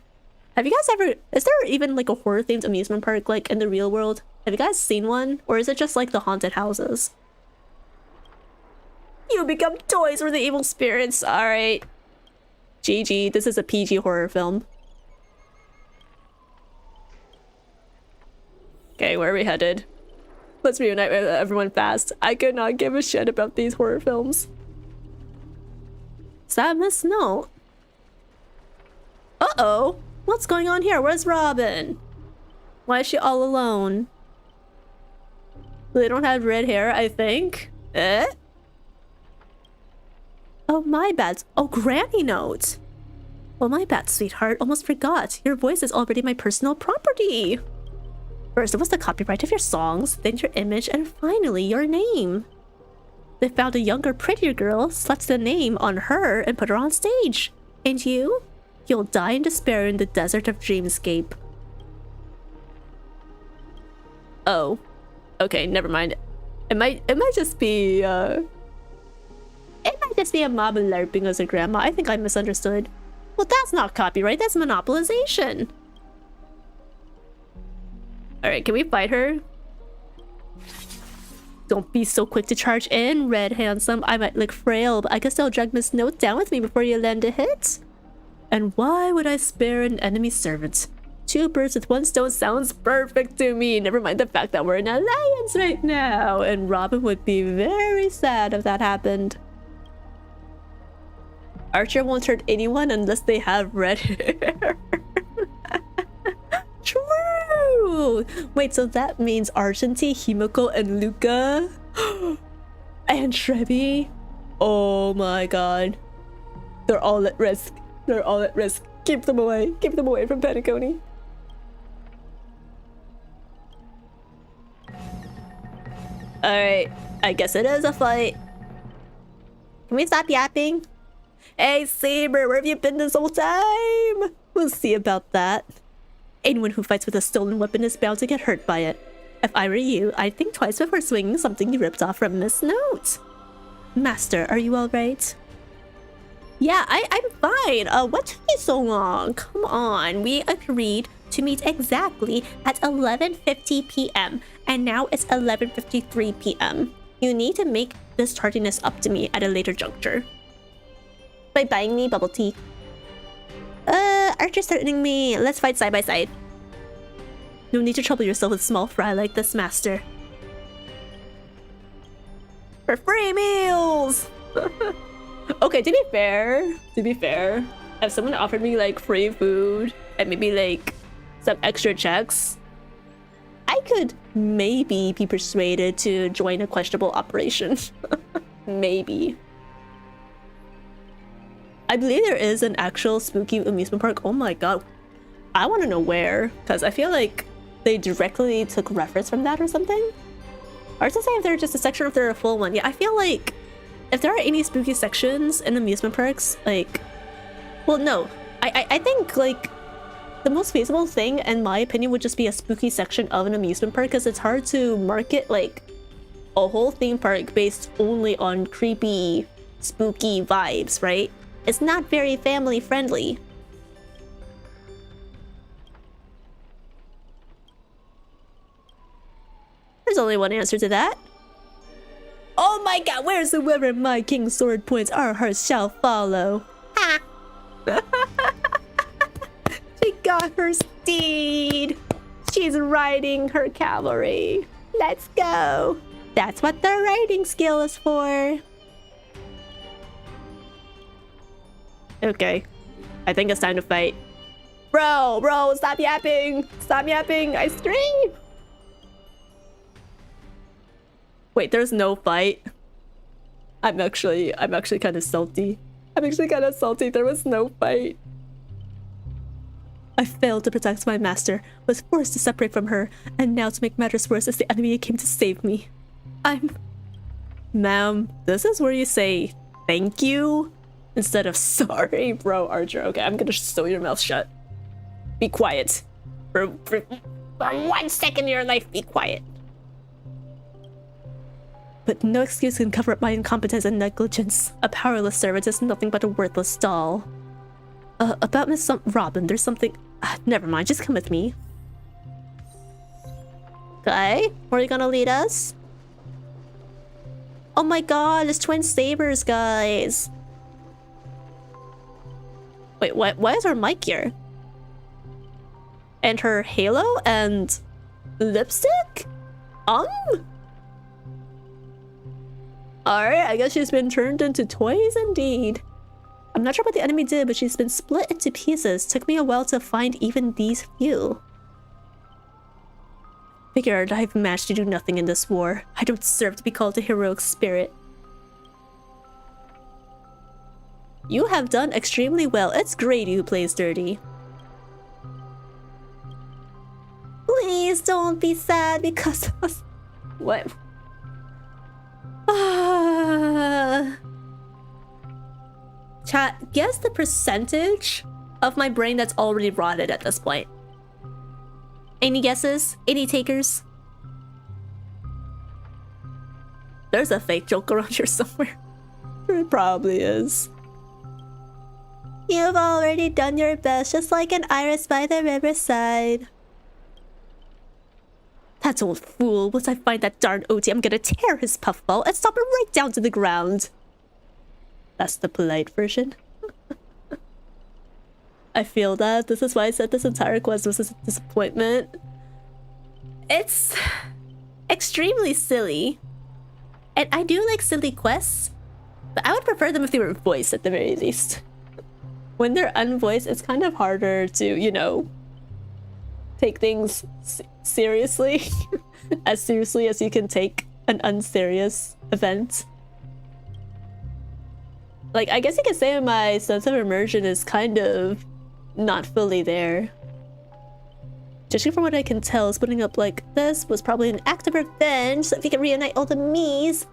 Have you guys ever... Is there even like a horror-themed amusement park like in the real world? Have you guys seen one? Or is it just like the haunted houses? You become toys for the evil spirits. Alright. GG, this is a PG horror film. Okay, where are we headed? Let's reunite with everyone fast. I could not give a shit about these horror films. Is that Miss Note? Uh-oh. What's going on here? Where's Robin? Why is she all alone? They don't have red hair, I think. Eh? Oh, my bad. Oh, Granny Note. Well, my bad, sweetheart. Almost forgot. Your voice is already my personal property. First, it was the copyright of your songs, then your image, and finally, your name. They found a younger, prettier girl, slapped the name on her, and put her on stage. And you? You'll die in despair in the desert of Dreamscape. Oh. Okay, never mind. It might just be, It might just be a mob LARPing as a grandma. I think I misunderstood. Well, that's not copyright, that's monopolization. Alright, can we fight her? Don't be so quick to charge in, Red Handsome. I might look frail, but I can still drag Miss Note down with me before you land a hit. And why would I spare an enemy servant? 2 birds with 1 stone sounds perfect to me. Never mind the fact that we're in alliance right now. And Robin would be very sad if that happened. Archer won't hurt anyone unless they have red hair. True! Wait, so that means Argenti, Himiko, and Luca? And Trebi? Oh my god. They're all at risk. They're all at risk. Keep them away. Keep them away from Penacony. Alright, I guess it is a fight. Can we stop yapping? Hey, Saber, where have you been this whole time? We'll see about that. Anyone who fights with a stolen weapon is bound to get hurt by it. If I were you, I'd think twice before swinging something you ripped off from Miss Note. Master, are you alright? Yeah, I'm fine. What took you so long? Come on, we agreed to meet exactly at 11:50 p.m. and now it's 11:53 p.m. You need to make this tardiness up to me at a later juncture. By buying me bubble tea. Archer's threatening me. Let's fight side by side. No need to trouble yourself with small fry like this, Master. For free meals! Okay, to be fair, if someone offered me like free food and maybe like some extra checks, I could maybe be persuaded to join a questionable operation. Maybe. I believe there is an actual spooky amusement park. Oh my god. I want to know where, because I feel like they directly took reference from that or something. Or to say if they're just a section or if they're a full one. Yeah, I feel like if there are any spooky sections in amusement parks, like... Well, no. I think, like, the most feasible thing, in my opinion, would just be a spooky section of an amusement park, because it's hard to market, like, a whole theme park based only on creepy, spooky vibes, right? It's not very family friendly. There's only one answer to that. Oh my god, wheresoever my king's sword points, our hearts shall follow. Ha! She got her steed. She's riding her cavalry. Let's go. That's what the riding skill is for. Okay, I think it's time to fight. Bro, stop yapping! Stop yapping! I scream! Wait, there's no fight? I'm actually kind of salty. I'm actually kind of salty. There was no fight. I failed to protect my master, was forced to separate from her, and now to make matters worse as the enemy came to save me. Ma'am, this is where you say thank you? instead of sorry, bro, Archer. Okay, I'm gonna sew your mouth shut. Be quiet. For 1 second in your life, be quiet. But no excuse can cover up my incompetence and negligence. A powerless servant is nothing but a worthless doll. About Miss Robin, there's something... never mind, just come with me. Okay, where are you gonna lead us? Oh my god, it's twin sabers, guys. Wait, why is her mic here? And her halo and lipstick? Alright, I guess she's been turned into toys indeed. I'm not sure what the enemy did, but she's been split into pieces. Took me a while to find even these few. Figured I've managed to do nothing in this war. I don't deserve to be called a heroic spirit. You have done extremely well. It's Grady who plays dirty. Please don't be sad because of us. What? Chat, guess the percentage of my brain that's already rotted at this point. Any guesses? Any takers? There's a fake joke around here somewhere. It probably is. You've already done your best, just like an iris by the riverside. That old fool. Once I find that darn OT, I'm gonna tear his puffball and stomp it right down to the ground. That's the polite version. I feel that. This is why I said this entire quest was a disappointment. It's extremely silly. And I do like silly quests, but I would prefer them if they were voiced at the very least. When they're unvoiced, it's kind of harder to, you know, take things seriously. As seriously as you can take an unserious event. Like, I guess you could say my sense of immersion is kind of not fully there. Judging from what I can tell, splitting up like this was probably an act of revenge so if you can reunite all the me's.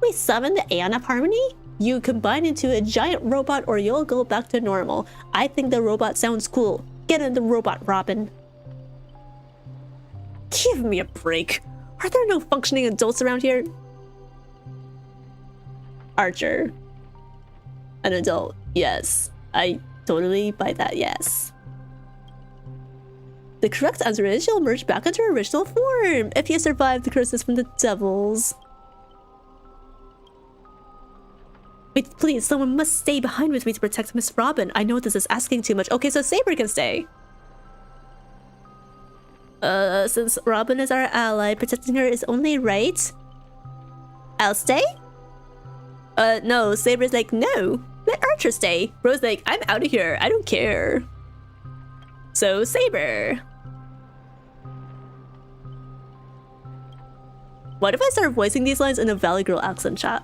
We summon the Aeon of Harmony? You combine into a giant robot or you'll go back to normal. I think the robot sounds cool. Get in the robot, Robin. Give me a break. Are there no functioning adults around here? Archer. An adult, yes. I totally buy that, yes. The correct answer is you'll merge back into your original form if you survive the curses from the devils. Wait, please, someone must stay behind with me to protect Miss Robin. I know this is asking too much. Okay, so Saber can stay. Since Robin is our ally, protecting her is only right. I'll stay? No, Saber's like, no. Let Archer stay. Bro's like, I'm out of here. I don't care. So, Saber. What if I start voicing these lines in a Valley Girl accent, chat?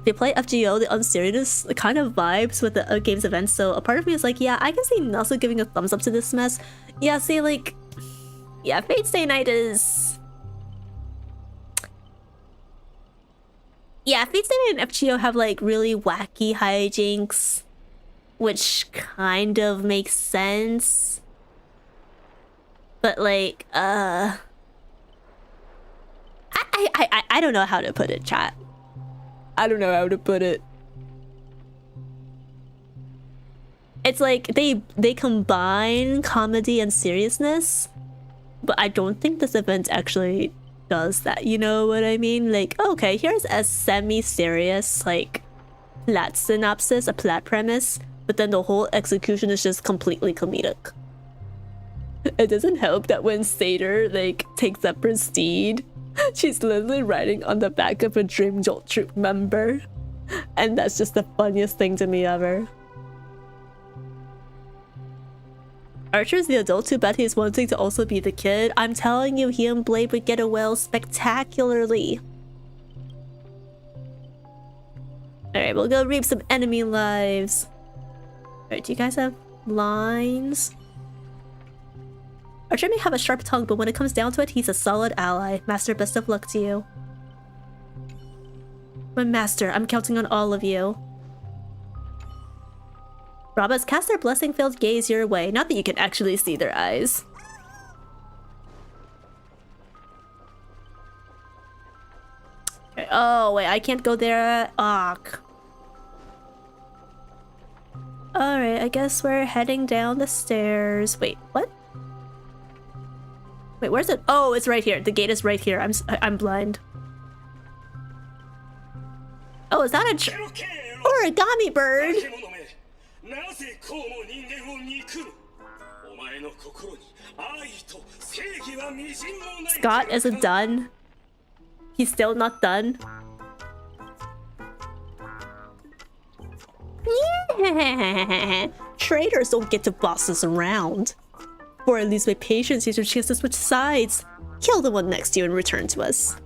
They play FGO, the unseriousness kind of vibes with the game's events, so a part of me is like, yeah, I can see Nasu giving a thumbs up to this mess. Yeah, see, like... Yeah, Fate Stay Night is... Yeah, Fate Stay Night and FGO have, like, really wacky hijinks, which kind of makes sense. But, like, I don't know how to put it, chat. I don't know how to put it. It's like they combine comedy and seriousness, but I don't think this event actually does that. You know what I mean? Like, okay, here's a semi-serious, like, plot synopsis, a plot premise, but then the whole execution is just completely comedic. It doesn't help that when Satyr, like, takes up her steed, she's literally riding on the back of a Dream Jolt Troop member. And that's just the funniest thing to me ever. Archer's the adult, too bad he's wanting to also be the kid. I'm telling you, he and Blade would get well spectacularly. Alright, we'll go reap some enemy lives. Alright, do you guys have lines? Archer may have a sharp tongue, but when it comes down to it, he's a solid ally. Master, best of luck to you. My master, I'm counting on all of you. Brahmas cast their blessing-filled gaze your way. Not that you can actually see their eyes. Okay. Oh, wait, I can't go there. Ugh. Alright, I guess we're heading down the stairs. Wait, what? Wait, where's it? Oh, it's right here. The gate is right here. I'm blind. Oh, is that a origami bird? Scott isn't done. He's still not done. Yeah. Traitors don't get to boss us around. Or at least with patience, here's your chance to switch sides. Kill the one next to you and return to us.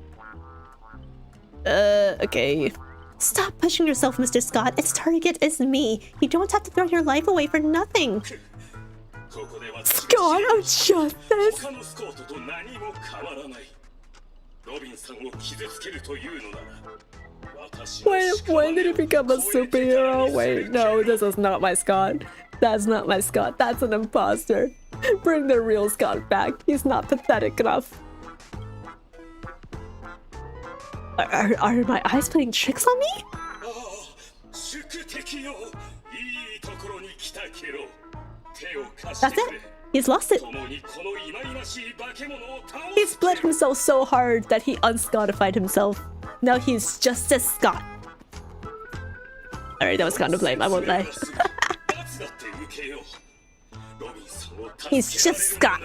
Okay. Stop pushing yourself, Mr. Scott. Its target is me. You don't have to throw your life away for nothing. Scott, I'm just this. Wait, when did he become a superhero? Wait, no, this is not my Scott. That's not my Scott. That's an imposter. Bring the real Scott back. He's not pathetic enough. Are my eyes playing tricks on me? That's it. He's lost it. He split himself so hard that he unscottified himself. Now he's just as Scott. Alright, that was kind of lame, I won't lie. He's just Scott.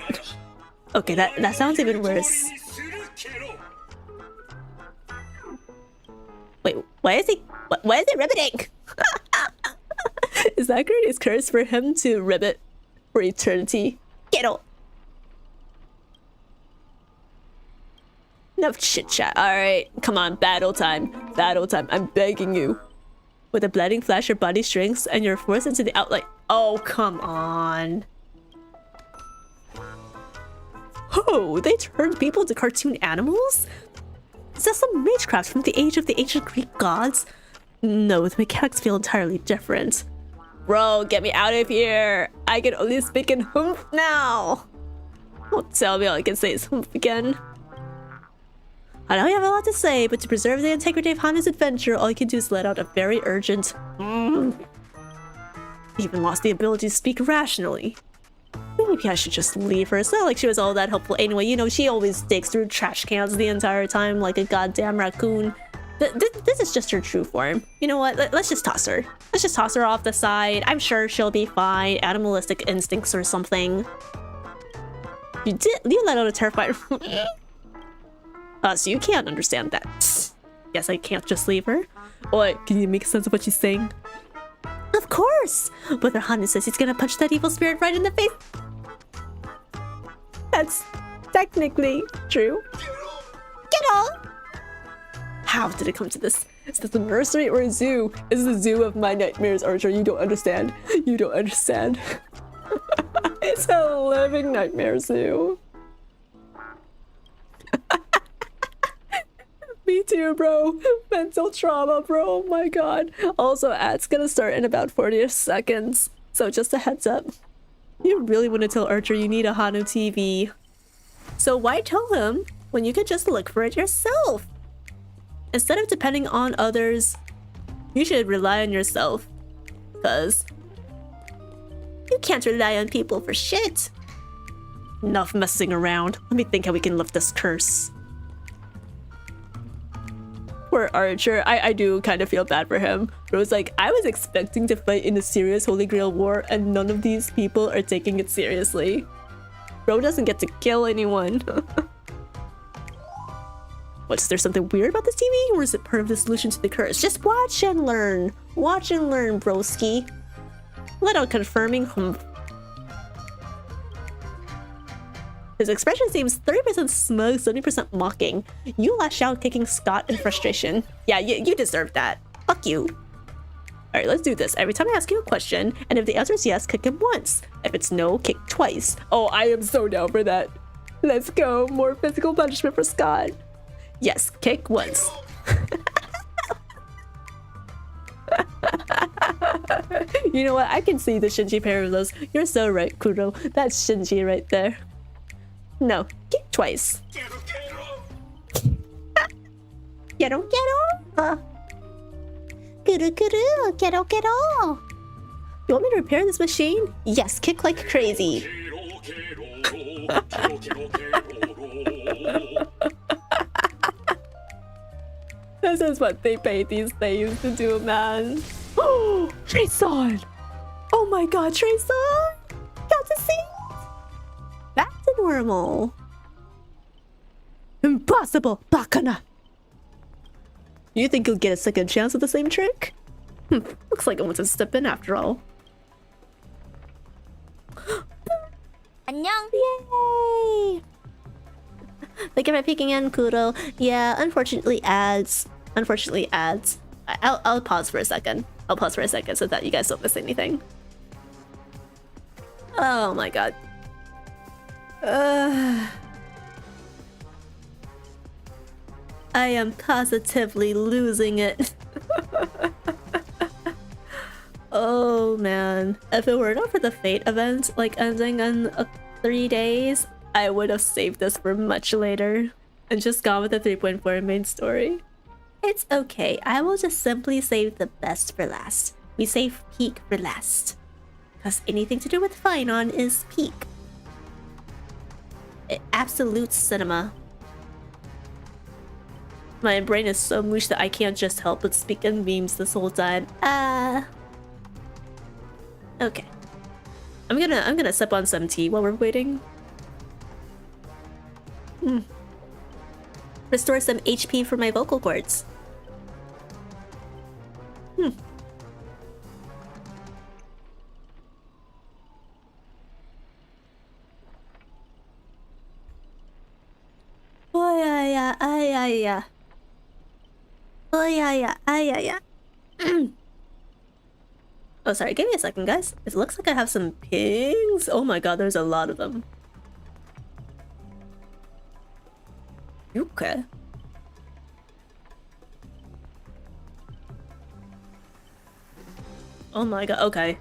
Okay, that sounds even worse. Wait, why is it ribbiting? Is that Granny's curse for him to ribbit for eternity? Get out. Enough chit chat. Alright, come on, battle time. Battle time, I'm begging you. With a blinding flash, your body shrinks and you're forced into the outline. Oh, come on. Oh, they turned people into cartoon animals? Is that some magecraft from the age of the ancient Greek gods? No, the mechanics feel entirely different. Bro, get me out of here. I can only speak in humph now. Don't tell me all I can say is humph again. I know you have a lot to say, but to preserve the integrity of Hana's adventure, all you can do is let out a very urgent Even lost the ability to speak rationally. Maybe I should just leave her. It's not like she was all that helpful anyway. You know, she always digs through trash cans the entire time like a goddamn raccoon. This is just her true form. You know what? Let's just toss her. Let's just toss her off the side. I'm sure she'll be fine. Animalistic instincts or something. You let out a terrifying... so you can't understand that. Yes, I can't just leave her. What? Can you make sense of what she's saying? Of course! But Hana says he's gonna punch that evil spirit right in the face. That's technically true. Get on! How did it come to this? Is this a nursery or a zoo? Is the zoo of my nightmares, Archer? You don't understand. You don't understand. It's a living nightmare zoo. Me too, bro. Mental trauma, bro. Oh my god. Also, ad's gonna start in about 40 seconds. So just a heads up. You really want to tell Archer you need a Hanu TV. So why tell him when you could just look for it yourself? Instead of depending on others, you should rely on yourself. Cause you can't rely on people for shit. Enough messing around. Let me think how we can lift this curse. Poor Archer. I do kind of feel bad for him. Bro's like, I was expecting to fight in a serious Holy Grail war and none of these people are taking it seriously. Bro doesn't get to kill anyone. What, is there something weird about this TV? Or is it part of the solution to the curse? Just watch and learn. Watch and learn, broski. Let out confirming humph. His expression seems 30% smug, 70% mocking. You lash out, kicking Scott in frustration. Yeah, you deserve that. Fuck you. Alright, let's do this. Every time I ask you a question, and if the answer is yes, kick him once. If it's no, kick twice. Oh, I am so down for that. Let's go. More physical punishment for Scott. Yes, kick once. You know what? I can see the Shinji parallels. You're so right, Kuro. That's Shinji right there. No, kick twice. Quiero, quiero. Kuru, kuru, quiero, quiero. You want me to repair this machine? Yes, kick like crazy. This is what they pay these things to do, man. Oh, Trayson! Oh my god, Trayson! Got to see it! Back to normal. Impossible, Bakana! You think you'll get a second chance at the same trick? Looks like I want to step in after all. 안녕. Yay! Thank you for peeking in, Kuro. Yeah, unfortunately ads. Unfortunately ads. I'll pause for a second. I'll pause for a second so that you guys don't miss anything. Oh my god. I am positively losing it. Oh man. If it were not for the Fate event, like ending in 3 days, I would have saved this for much later and just gone with the 3.4 main story. It's okay, I will just simply save the best for last. We save peak for last. Because anything to do with Finon is peak. Absolute cinema. My brain is so mush that I can't just help but speak in memes this whole time. Okay. I'm gonna sip on some tea while we're waiting. Restore some HP for my vocal cords. Oh yeah, yeah. Oh yeah. Oh, sorry, give me a second, guys. It looks like I have some pings. Oh my god, there's a lot of them. Okay. Oh my god, okay.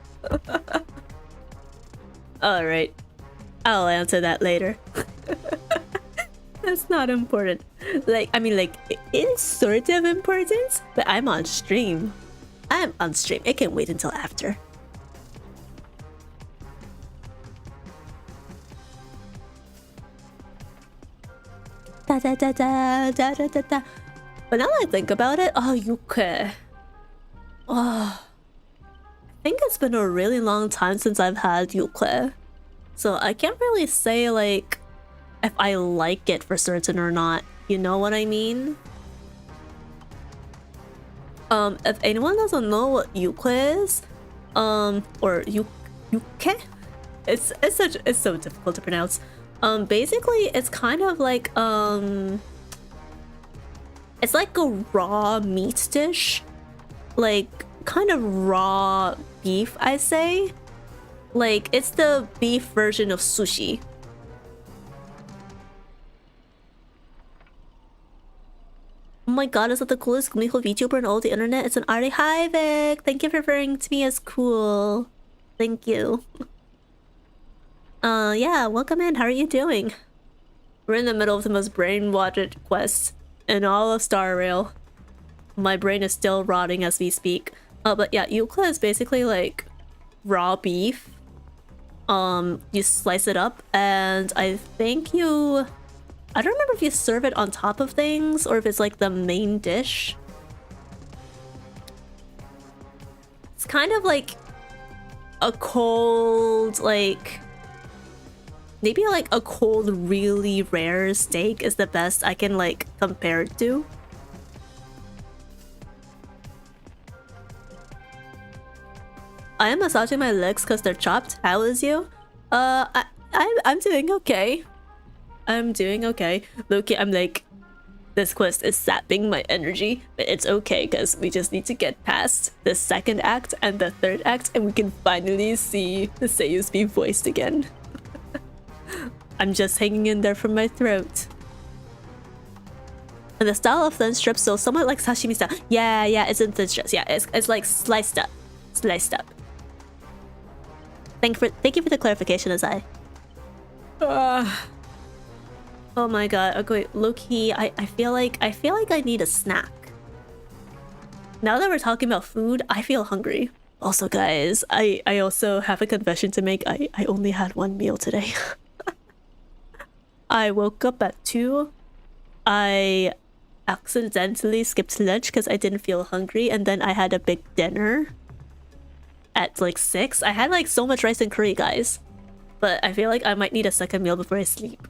Alright. I'll answer that later. That's not important. Like, I mean, like, it is sort of important, but I'm on stream. I'm on stream. It can wait until after. Da da da da da da da da. But now that I think about it, oh, Yuke. Oh, I think it's been a really long time since I've had Yuke, so I can't really say like if I like it for certain or not. You know what I mean? If anyone doesn't know what Yuke is, or Yuke, it's so difficult to pronounce. Basically, it's kind of like it's like a raw meat dish, like kind of raw beef, I say. Like it's the beef version of sushi. Oh my god, is that the coolest gumiho VTuber in all the internet? It's an Ari. Hi Vic! Thank you for referring to me as cool. Thank you. Yeah, welcome in. How are you doing? We're in the middle of the most brain-watered quest in all of Star Rail. My brain is still rotting as we speak. But yeah, yukla is basically like raw beef. You slice it up and I think you... I don't remember if you serve it on top of things or if it's like the main dish. It's kind of like a cold, like... maybe like a cold, really rare steak is the best I can like compare it to. I am massaging my legs because they're chopped. How is you? I'm doing okay. I'm doing okay. Loki, I'm like, this quest is sapping my energy, but it's okay because we just need to get past the second act and the third act and we can finally see the seiyus be voiced again. I'm just hanging in there from my throat. And the style of thin strips, so somewhat like sashimi style. Yeah, it's in thin strips. Yeah, it's like sliced up. Sliced up. Thank you for the clarification, Azai. Oh my god. Okay, low-key, I feel like I need a snack. Now that we're talking about food, I feel hungry. Also, guys, I also have a confession to make. I only had one meal today. I woke up at 2. I accidentally skipped lunch because I didn't feel hungry, and then I had a big dinner at like 6. I had like so much rice and curry, guys. But I feel like I might need a second meal before I sleep.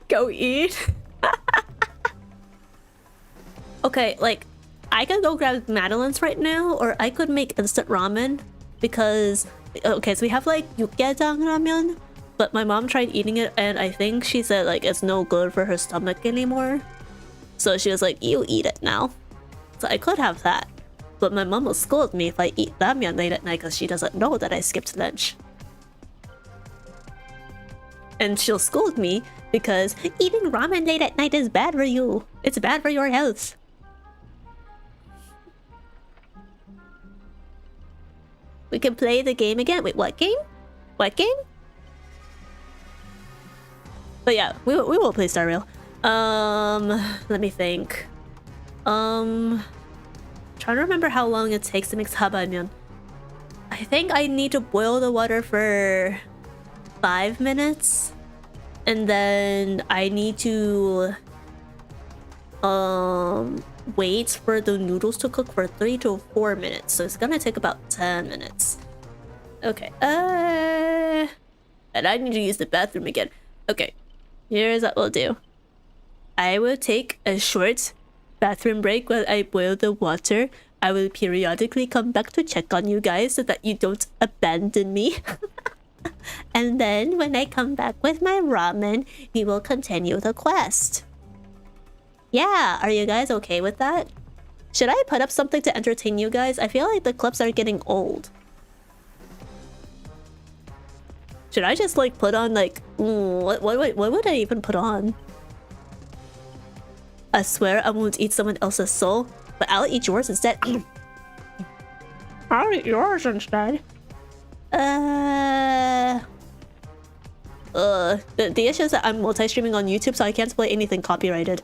Go eat. Okay, like, I could go grab Madeline's right now, or I could make instant ramen. Because, okay, so we have like 육개장 ramen, but my mom tried eating it and I think she said like it's no good for her stomach anymore. So she was like, you eat it now. So I could have that. But my mom will scold me if I eat ramyeon late at night because she doesn't know that I skipped lunch. And she'll scold me because eating ramen late at night is bad for you. It's bad for your health. We can play the game again. Wait, what game? What game? But yeah, we will play Star Rail. Let me think. Trying to remember how long it takes to make sabamen. I think I need to boil the water for 5 minutes, and then I need to wait for the noodles to cook for 3 to 4 minutes. So it's gonna take about 10 minutes. Okay. And I need to use the bathroom again. Okay. Here's what we'll do. I will take a short bathroom break while I boil the water. I will periodically come back to check on you guys so that you don't abandon me. And then when I come back with my ramen, we will continue the quest. Yeah, are you guys okay with that? Should I put up something to entertain you guys? I feel like the clips are getting old. Should I just like put on like... what would I even put on? I swear I won't eat someone else's soul, but I'll eat yours instead. I'll eat yours instead. The issue is that I'm multi-streaming on YouTube, so I can't play anything copyrighted.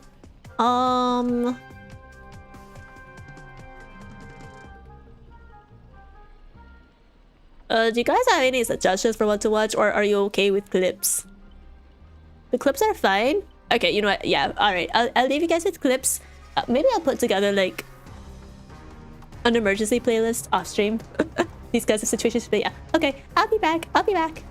Do you guys have any suggestions for what to watch, or are you okay with clips? The clips are fine. Okay, you know what? Yeah, alright. I'll leave you guys with clips. Maybe I'll put together like an emergency playlist off stream. These kinds of situations, but yeah. Okay, I'll be back. I'll be back.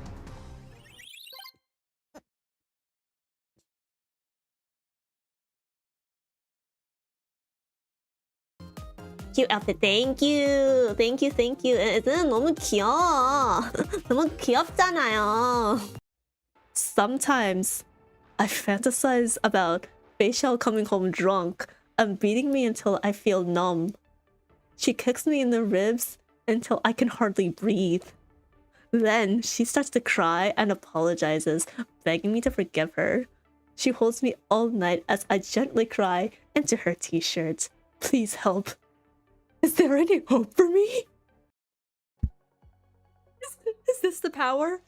Cute outfit. Thank you. Thank you. Thank you. 얘는 너무 귀여워. 너무 귀엽잖아요. Sometimes I fantasize about Facial coming home drunk and beating me until I feel numb. She kicks me in the ribs until I can hardly breathe. Then she starts to cry and apologizes, begging me to forgive her. She holds me all night as I gently cry into her t-shirt. Please help. Is there any hope for me? Is this the power?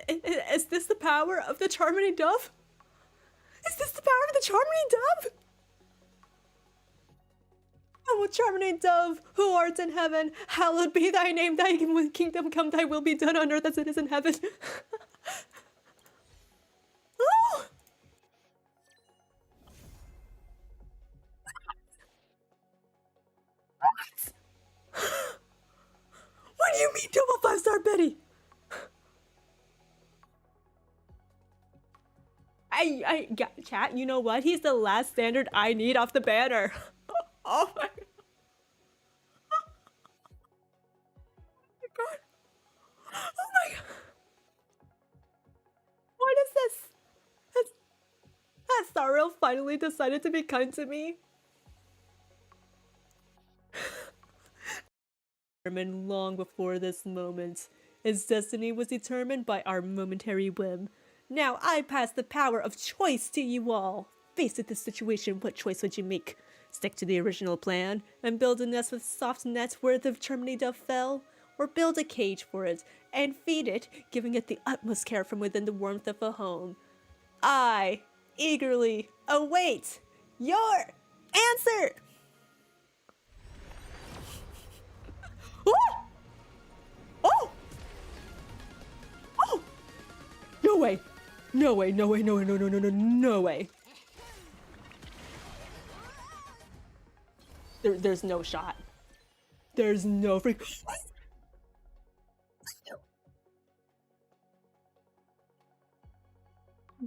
Is this the power of the Charmony Dove? Is this the power of the Charmony Dove? O Charmony Dove, who art in heaven, hallowed be thy name, thy kingdom come, thy will be done on earth as it is in heaven. Oh! What do you mean double 5-star Betty? Yeah, chat, you know what? He's the last standard I need off the banner. Oh my god. Oh my god. What is this? Has Saril finally decided to be kind to me? Determined long before this moment. His destiny was determined by our momentary whim. Now I pass the power of choice to you all. Faced with this situation, what choice would you make? Stick to the original plan and build a nest with soft nets where the Charmony Dove fell? or build a cage for it and feed it, giving it the utmost care from within the warmth of a home. I eagerly await your answer! Oh! Oh! Oh! No way! No way, no way, no way, no, no, no, no, no way. There's no shot. There's no freak.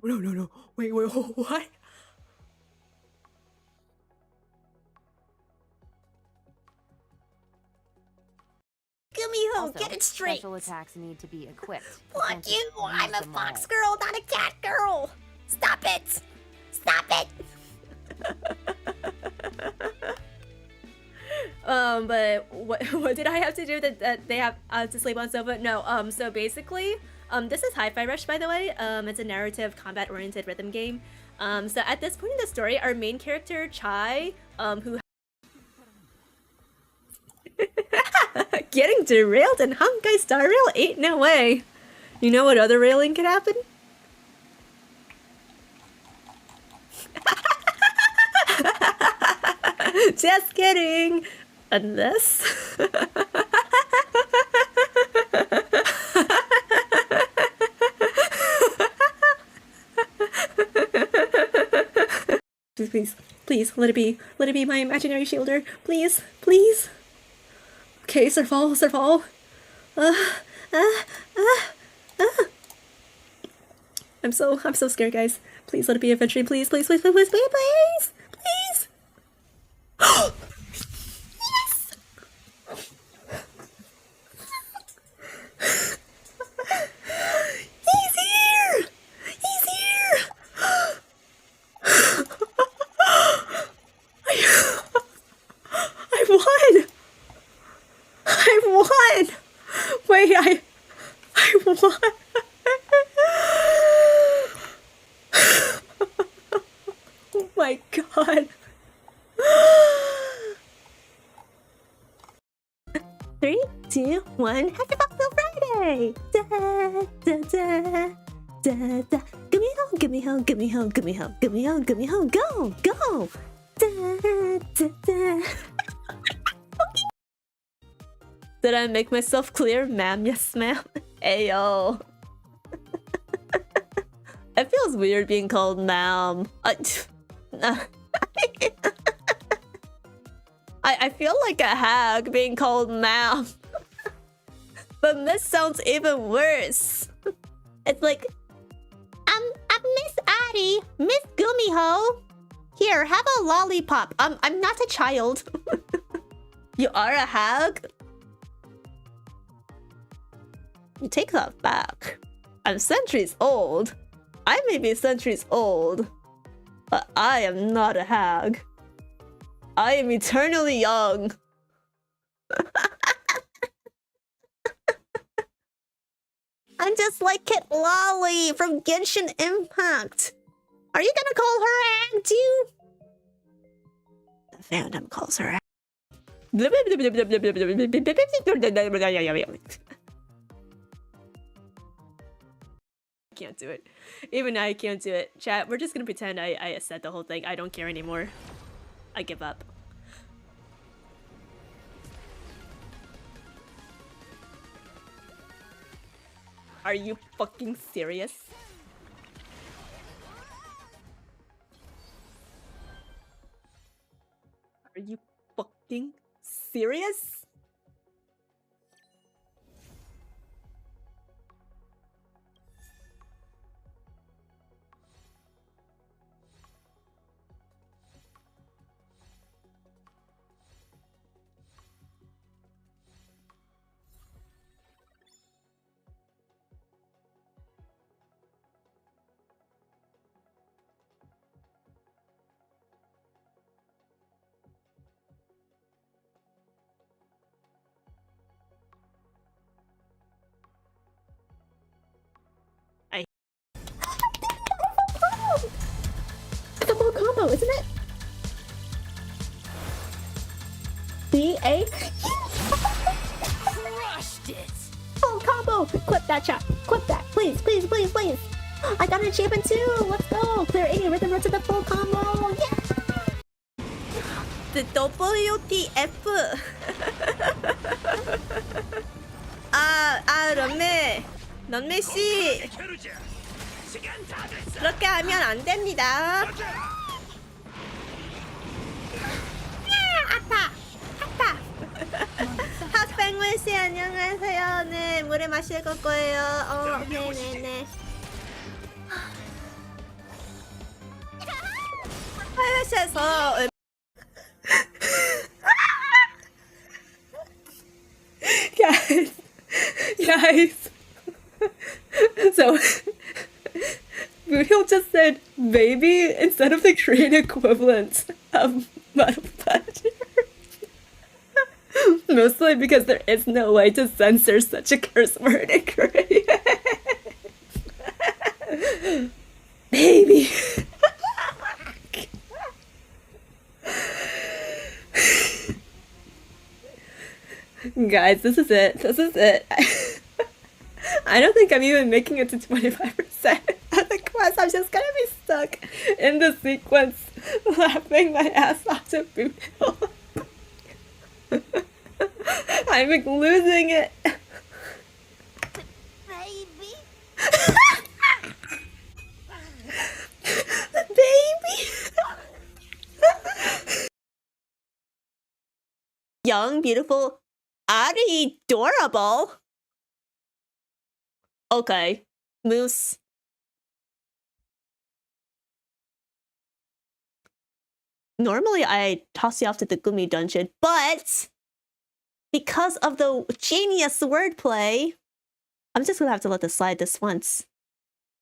No, no, no. Wait, what? Gumiho, Also, get it straight. Special attacks need to be equipped. Fuck you! I'm a fox girl, not a cat girl. Stop it! Stop it! But what did I have to do that they have to sleep on sofa? No. So basically, this is Hi-Fi Rush, by the way. It's a narrative, combat-oriented rhythm game. So at this point in the story, our main character Chai, who getting derailed in Honkai Star Rail ain't no way. You know what other railing could happen? Just kidding. Unless please, let it be my imaginary shielder. Please. Okay, survival. I'm so scared, guys. Please let it be eventually. Please. Yes! He's here! I won! Wait, I won! Oh my god. 3, 2, 1, happy Foxgirl Friday! Da da da da da. Gumiho, go! Da da da. Did I make myself clear, ma'am? Yes, ma'am. Ayo. It feels weird being called ma'am. I feel like a hag being called ma'am. But miss sounds even worse. It's like, I'm Miss Addie, Miss Gumiho. Here, have a lollipop. I'm not a child. You are a hag? You take that back. I'm centuries old. I may be centuries old, but I am not a hag. I am eternally young. I'm just like Kit Lolly from Genshin Impact. Are you gonna call her hag too? The fandom calls her hag. Can't do it. Even I can't do it. Chat, we're just gonna pretend I said the whole thing. I don't care anymore. I give up. Are you fucking serious? Are you fucking serious? It's a full combo, isn't it? B-A. Crushed that, chat. Quit that, please, please, please, please. I got an achievement too. Let's go. Clear 80 rhythm to the full combo. Yeah. The WTF. 런메 씨. 그렇게 하면 안 됩니다. 아파. 핫뱅물 씨 안녕하세요. 네, 물에 마실 거예요. 네네네. 화요시에서 guys. So Gumiho just said baby instead of the Korean equivalent of muddle pleasure. Mostly because there is no way to censor such a curse word in Korean. Baby. Guys, this is it. This is it. I don't think I'm even making it to 25% of the quest. I'm just gonna be stuck in the sequence laughing my ass off to Buto. I'm losing it. Baby. Baby. Young, beautiful, adorable. Okay, Moose. Normally I toss you off to the Gumi dungeon, but because of the genius wordplay, I'm just gonna have to let this slide this once.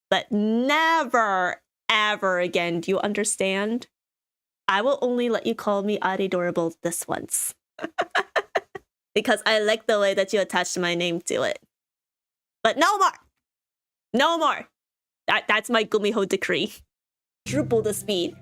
But never, ever again, do you understand? I will only let you call me adorable this once. Because I like the way that you attached my name to it. But no more! No more! That's my Gumiho decree. Triple the speed.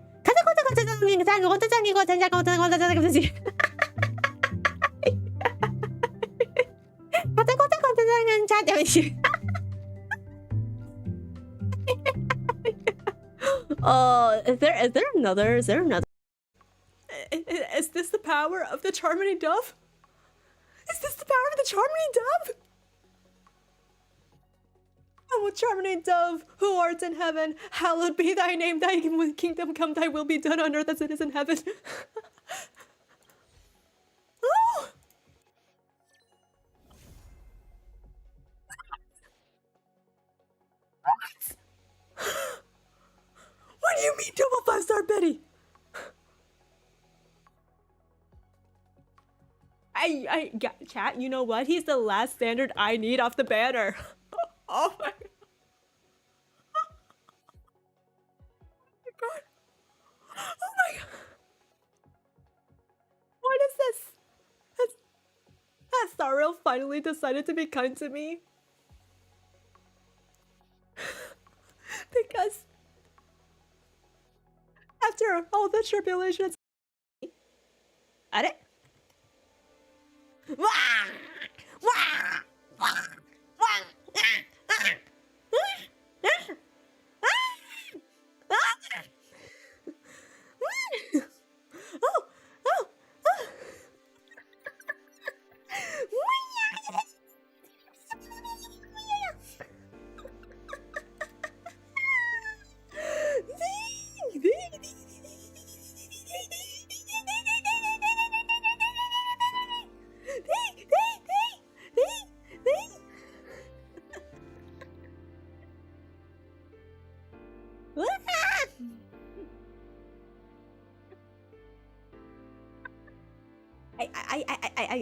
Is there another? Is this the power of the Charmony Dove? Is this the power of the Charmony Dove? Oh, Charmony Dove, who art in heaven, hallowed be thy name, thy kingdom come, thy will be done on earth as it is in heaven. Oh! What do you mean double 5-star Betty? Chat, you know what? He's the last standard I need off the banner. Oh my god. Oh my god. What is this? Has Saril finally decided to be kind to me? Because after all the tribulations, at it.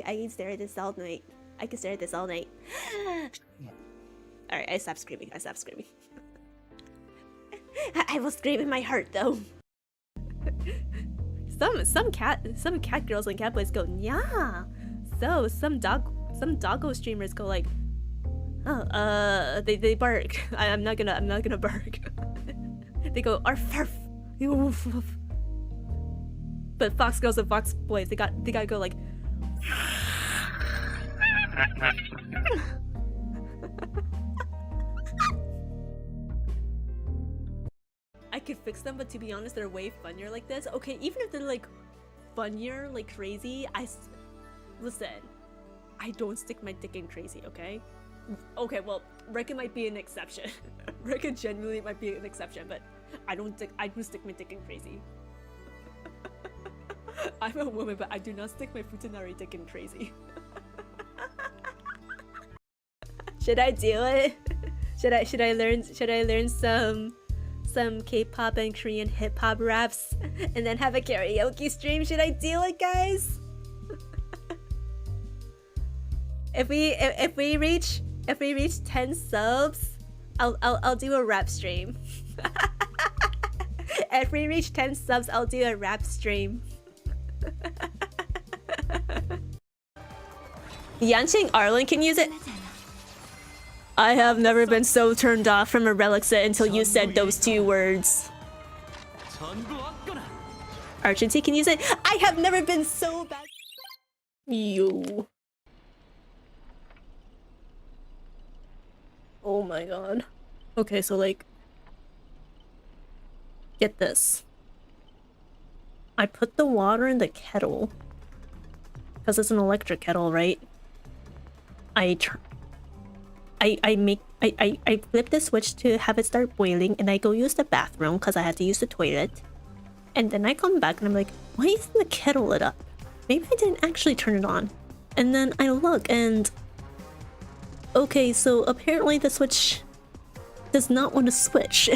I can stare at this all night. I can stare at this all night. Alright, I stopped screaming. I stopped screaming. I will scream in my heart though. Some cat girls and cat boys go yeah. So some doggo streamers go like, oh they bark. I'm not gonna bark. They go arf arf. Woof, woof. But fox girls and fox boys they gotta go like. could fix them, but to be honest, they're way funnier like this. Okay, even if they're like funnier, like crazy, listen, I don't stick my dick in crazy, okay? Okay, well, Rekka might be an exception. Rekka genuinely might be an exception, but I do stick my dick in crazy. I'm a woman, but I do not stick my futanari dick in crazy. Should I do it? Should I learn some K-pop and Korean hip-hop raps and then have a karaoke stream? Should I do it, guys? If we reach 10 subs, I'll do a rap stream. If we reach 10 subs, I'll do a rap stream. Yanqing Arlen can use it. I have never been so turned off from a Relixa until you said those 2 words. Argenty can use it. I have never been so bad. Yo. Oh my god. Okay, so like, get this. I put the water in the kettle because it's an electric kettle, right? I flip the switch to have it start boiling, and I go use the bathroom because I had to use the toilet. And then I come back and I'm like, why isn't the kettle lit up? Maybe I didn't actually turn it on. And then I look and okay, so apparently the switch does not want to switch.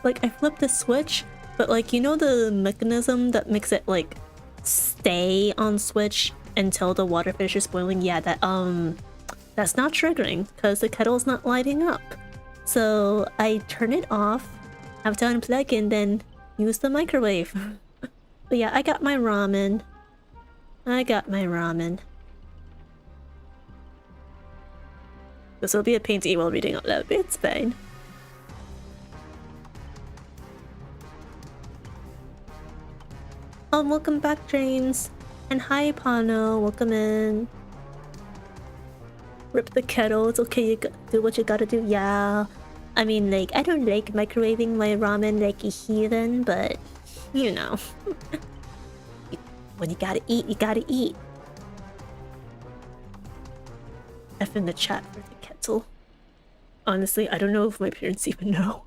Like, I flipped the switch, but like, you know the mechanism that makes it like stay on switch until the water finishes boiling? Yeah, that's not triggering because the kettle's not lighting up. So I turn it off, have to unplug, and then use the microwave. But yeah, I got my ramen. This will be a pain to eat while reading out loud, but it's fine. Oh, welcome back, James. And hi, Pano. Welcome in. Rip the kettle. It's okay. You do what you gotta do. Yeah. I mean, like, I don't like microwaving my ramen like a heathen, but, you know. When you gotta eat, you gotta eat. F in the chat for the kettle. Honestly, I don't know if my parents even know.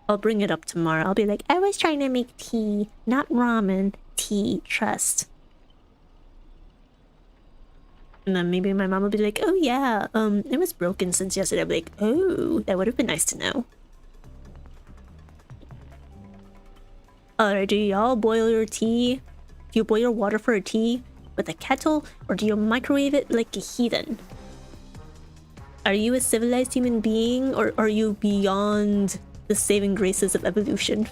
I'll bring it up tomorrow. I'll be like, I was trying to make tea, not ramen. Tea, trust. And then maybe my mom will be like, oh yeah, it was broken since yesterday. I'll be like, oh, that would have been nice to know. Alright, do y'all boil your tea? Do you boil your water for a tea with a kettle, or do you microwave it like a heathen? Are you a civilized human being, or are you beyond the saving graces of evolution?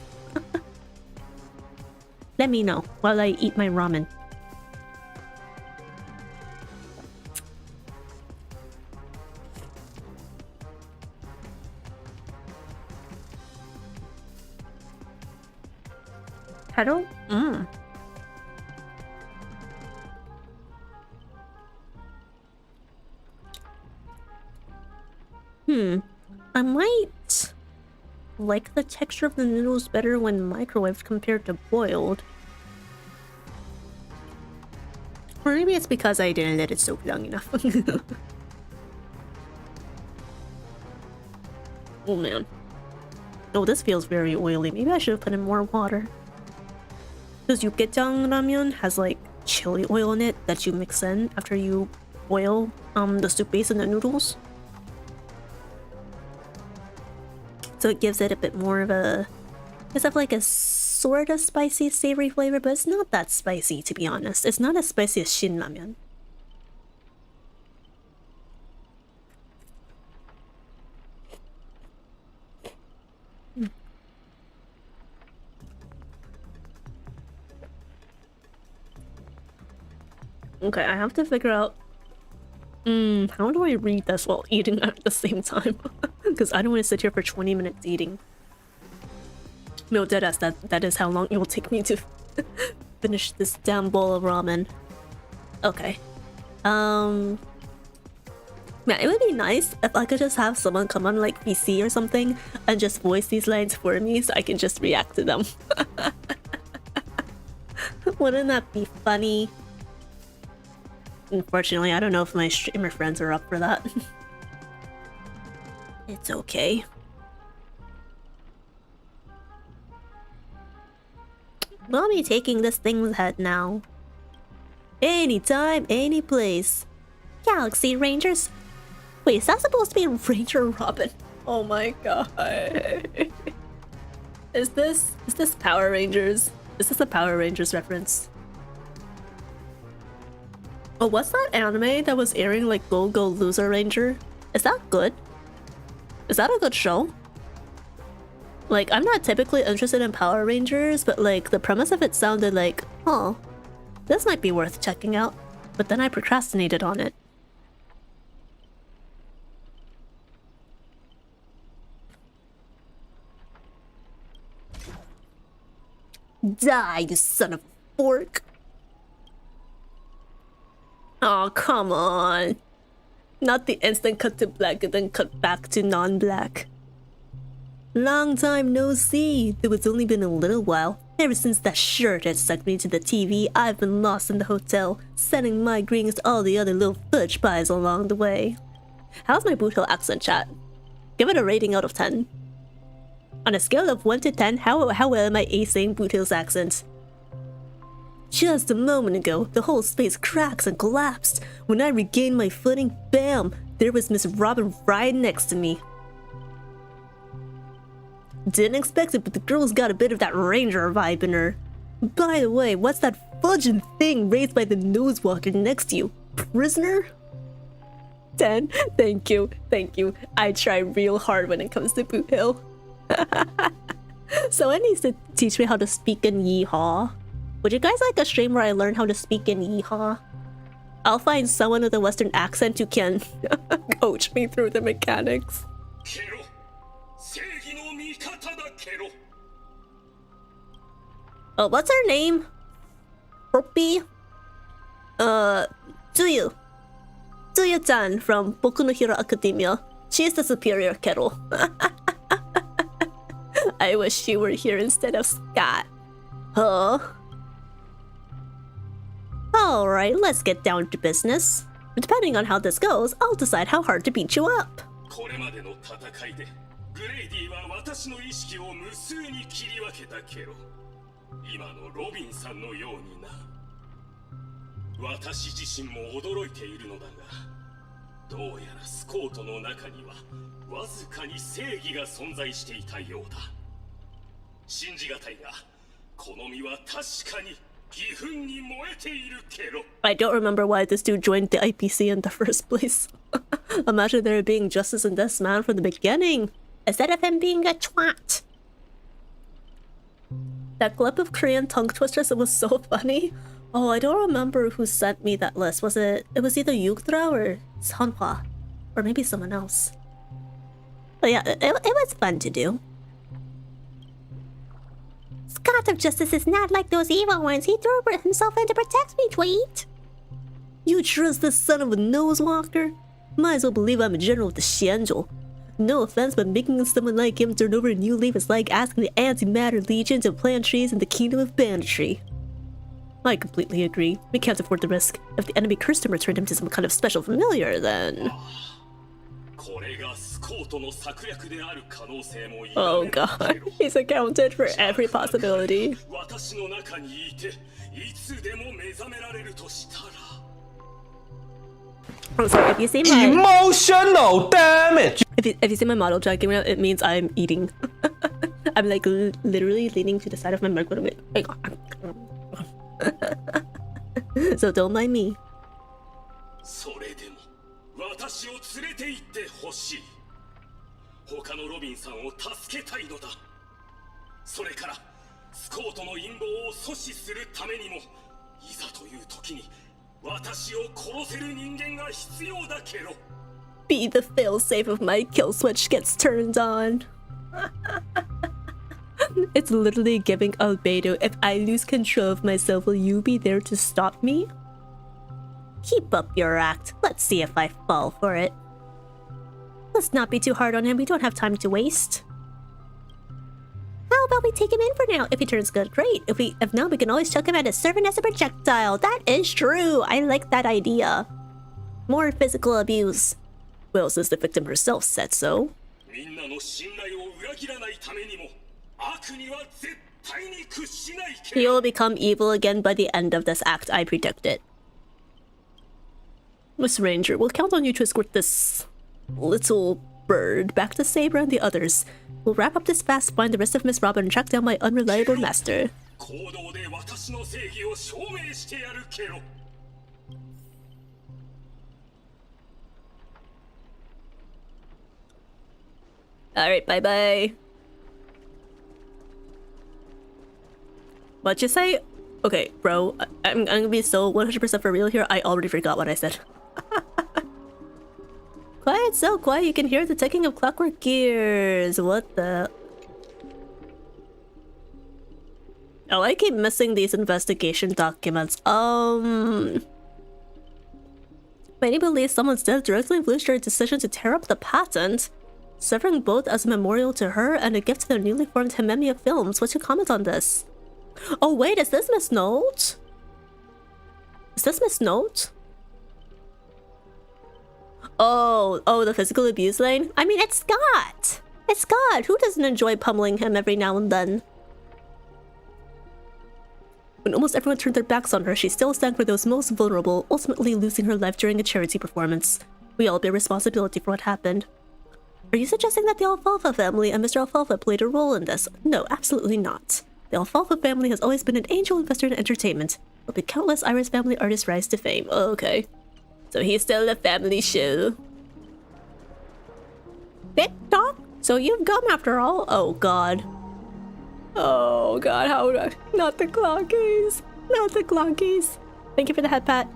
Let me know while I eat my ramen. Kettle? I might like the texture of the noodles better when microwaved compared to boiled. Or maybe it's because I didn't let it soak long enough. Oh man. Oh, this feels very oily. Maybe I should have put in more water. Because Yukgaejang ramyeon has like chili oil in it that you mix in after you boil the soup base and the noodles. So it gives it a bit more of a... It's of like a sort of spicy, savory flavor, but it's not that spicy, to be honest. It's not as spicy as Shin Ramyeon. Okay, I have to figure out... how do I read this while eating at the same time? Because I don't want to sit here for 20 minutes eating. No, deadass, that is how long it will take me to finish this damn bowl of ramen. Okay. Moving Man, it would be nice if I could just have someone come on like PC or something and just voice these lines for me so I can just react to them. Wouldn't that be funny? Unfortunately, I don't know if my streamer friends are up for that. It's okay. I'll be taking this thing's head now. Anytime, any place. Galaxy Rangers. Wait, is that supposed to be Ranger Robin? Oh my god. Is this Power Rangers? Is this a Power Rangers reference? Oh, what's that anime that was airing like Go Go Loser Ranger? Is that good? Is that a good show? Like, I'm not typically interested in Power Rangers, but like the premise of it sounded like, oh, this might be worth checking out. But then I procrastinated on it. Die, you son of a fork! Oh, come on. Not the instant cut to black and then cut back to non-black. Long time no see, though it's only been a little while. Ever since that shirt had stuck me to the TV, I've been lost in the hotel, sending my greetings to all the other little fudge pies along the way. How's my Boot Hill accent, chat? Give it a rating out of 10. On a scale of 1 to 10, how well am I acing Boot Hill's accent? Just a moment ago, the whole space cracks and collapsed. When I regained my footing, bam! There was Miss Robin right next to me. Didn't expect it, but the girl's got a bit of that ranger vibe in her. By the way, what's that fudging thing raised by the nosewalker next to you? Prisoner? 10? Thank you, thank you. I try real hard when it comes to Boot Hill. Someone needs to teach me how to speak in Yeehaw. Would you guys like a stream where I learn how to speak in Yeehaw? I'll find someone with a Western accent who can coach me through the mechanics. Oh, what's her name? Rupi? Tsuyu-chan from Boku no Hero Academia. She's the superior kettle. I wish she were here instead of Scott. Huh? Alright, let's get down to business. Depending on how this goes, I'll decide how hard to beat you up. I don't remember why this dude joined the IPC in the first place. Imagine there being justice in this man from the beginning, instead of him being a twat. That clip of Korean tongue twisters, it was so funny. Oh, I don't remember who sent me that list. It was either Yugdra or Sonhwa, or maybe someone else. But yeah, it was fun to do. Scott of Justice is not like those evil ones. He threw himself in to protect me, Tweet. You trust this son of a nosewalker? Might as well believe I'm a general with the Xianzhou. No offense, but making someone like him turn over a new leaf is like asking the Antimatter Legion to plant trees in the Kingdom of Banditry. I completely agree. We can't afford the risk. If the enemy cursed him or turned him to some kind of special familiar, then... Oh god, he's accounted for every possibility. I'm sorry, if you see my... Emotional damage! If you see my model jacket, it means I'm eating. I'm like literally leaning to the side of my microphone. Like, so don't mind me. Be the failsafe if my kill switch gets turned on. It's literally giving albedo. If I lose control of myself, will you be there to stop me? Keep up your act. Let's see if I fall for it. Let's not be too hard on him. We don't have time to waste. How about we take him in for now? If he turns good, great. If not, we can always chuck him at a servant as a projectile. That is true. I like that idea. More physical abuse. Well, since the victim herself said so. He will become evil again by the end of this act, I predict it. Miss Ranger, we'll count on you to escort this little bird back to Saber and the others. We'll wrap up this fast, find the rest of Miss Robin, and track down my unreliable master. Alright, bye-bye. What'd you say? Okay, bro, I'm gonna be so 100% for real here. I already forgot what I said. Quiet, so quiet, you can hear the ticking of clockwork gears. What the... Oh, I keep missing these investigation documents. Many believe someone's death directly influenced her decision to tear up the patent, serving both as a memorial to her and a gift to their newly formed hmmge films. What's your comment on this? Oh wait, is this Miss Note? Is this Miss Note? Oh, the physical abuse lane? I mean, it's Scott! It's Scott! Who doesn't enjoy pummeling him every now and then? When almost everyone turned their backs on her, she still stand for those most vulnerable, ultimately losing her life during a charity performance. We all bear responsibility for what happened. Are you suggesting that the Alfalfa family and Mr. Alfalfa played a role in this? No, absolutely not. The Alfalfa family has always been an angel investor in entertainment, helping countless Iris family artists rise to fame. Oh, okay. So he's still a family show. TikTok? So you've come after all? Oh god. Oh god, how do I... Not the clockies. Not the clockies. Thank you for the head pat.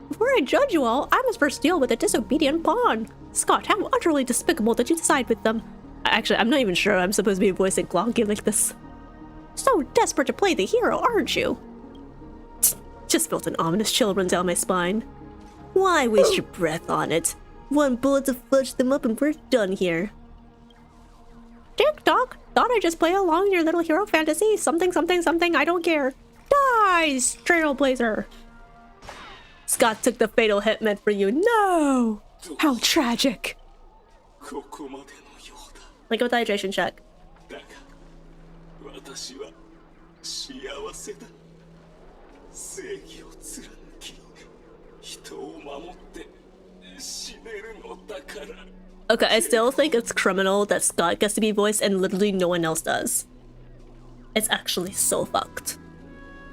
Before I judge you all, I must first deal with a disobedient pawn. Scott, how utterly despicable that you decide with them. Actually, I'm not even sure I'm supposed to be voicing Clonky like this. So desperate to play the hero, aren't you? Just felt an ominous chill run down my spine. Why waste your breath on it? One bullet to fudge them up and we're done here. TikTok, thought I'd just play along in your little hero fantasy. Something, something, something, I don't care. Dies, Trailblazer. Scott took the fatal hit meant for you. No! How tragic. Like with the hydration check. Okay, I still think it's criminal that Scott gets to be voiced and literally no one else does. It's actually so fucked.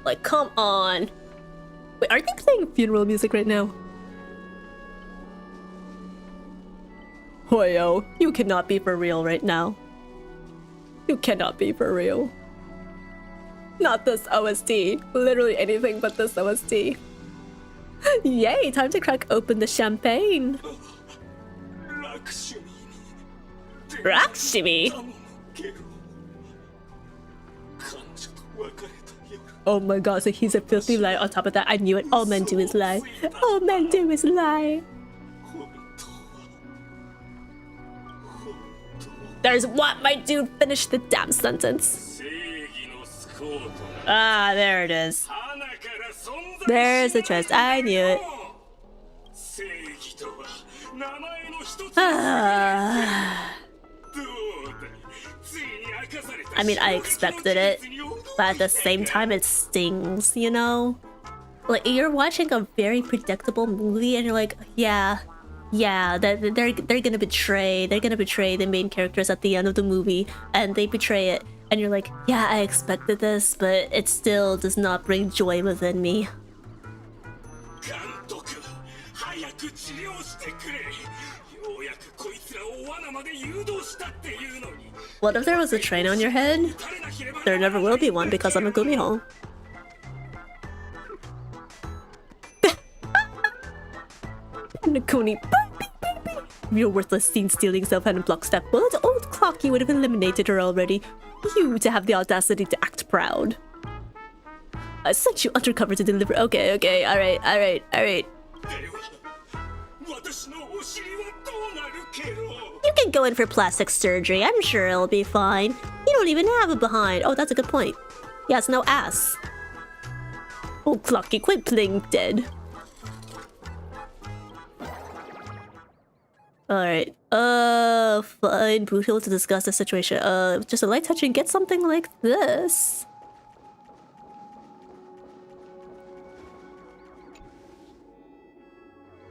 Like, come on. Wait, are they playing funeral music right now? Hoyo, you cannot be for real right now. You cannot be for real. Not this OST. Literally anything but this OST. Yay, time to crack open the champagne. Rakshimi? Oh my god, so he's a filthy liar. On top of that, I knew it. All men do is lie. All men do is lie. There's what? My dude, finish the damn sentence. Ah, there it is. There's the twist. I knew it. I mean, I expected it, but at the same time, it stings, you know? Like, you're watching a very predictable movie and you're like, yeah, they're gonna betray the main characters at the end of the movie, and they betray it, and you're like, yeah, I expected this, but it still does not bring joy within me. What if there was a train on your head? There never will be one because I'm a gumiho. Nakuni. Your worthless scene-stealing self-handed block step bullet. Old Clocky would have eliminated her already. You to have the audacity to act proud. I sent you undercover to deliver. Okay, alright. You go in for plastic surgery. I'm sure it'll be fine. You don't even have a behind. Oh, that's a good point. He has no ass. Oh, Clocky, quit playing dead. Alright. Fine. Brutal to discuss the situation. Just a light touch and get something like this.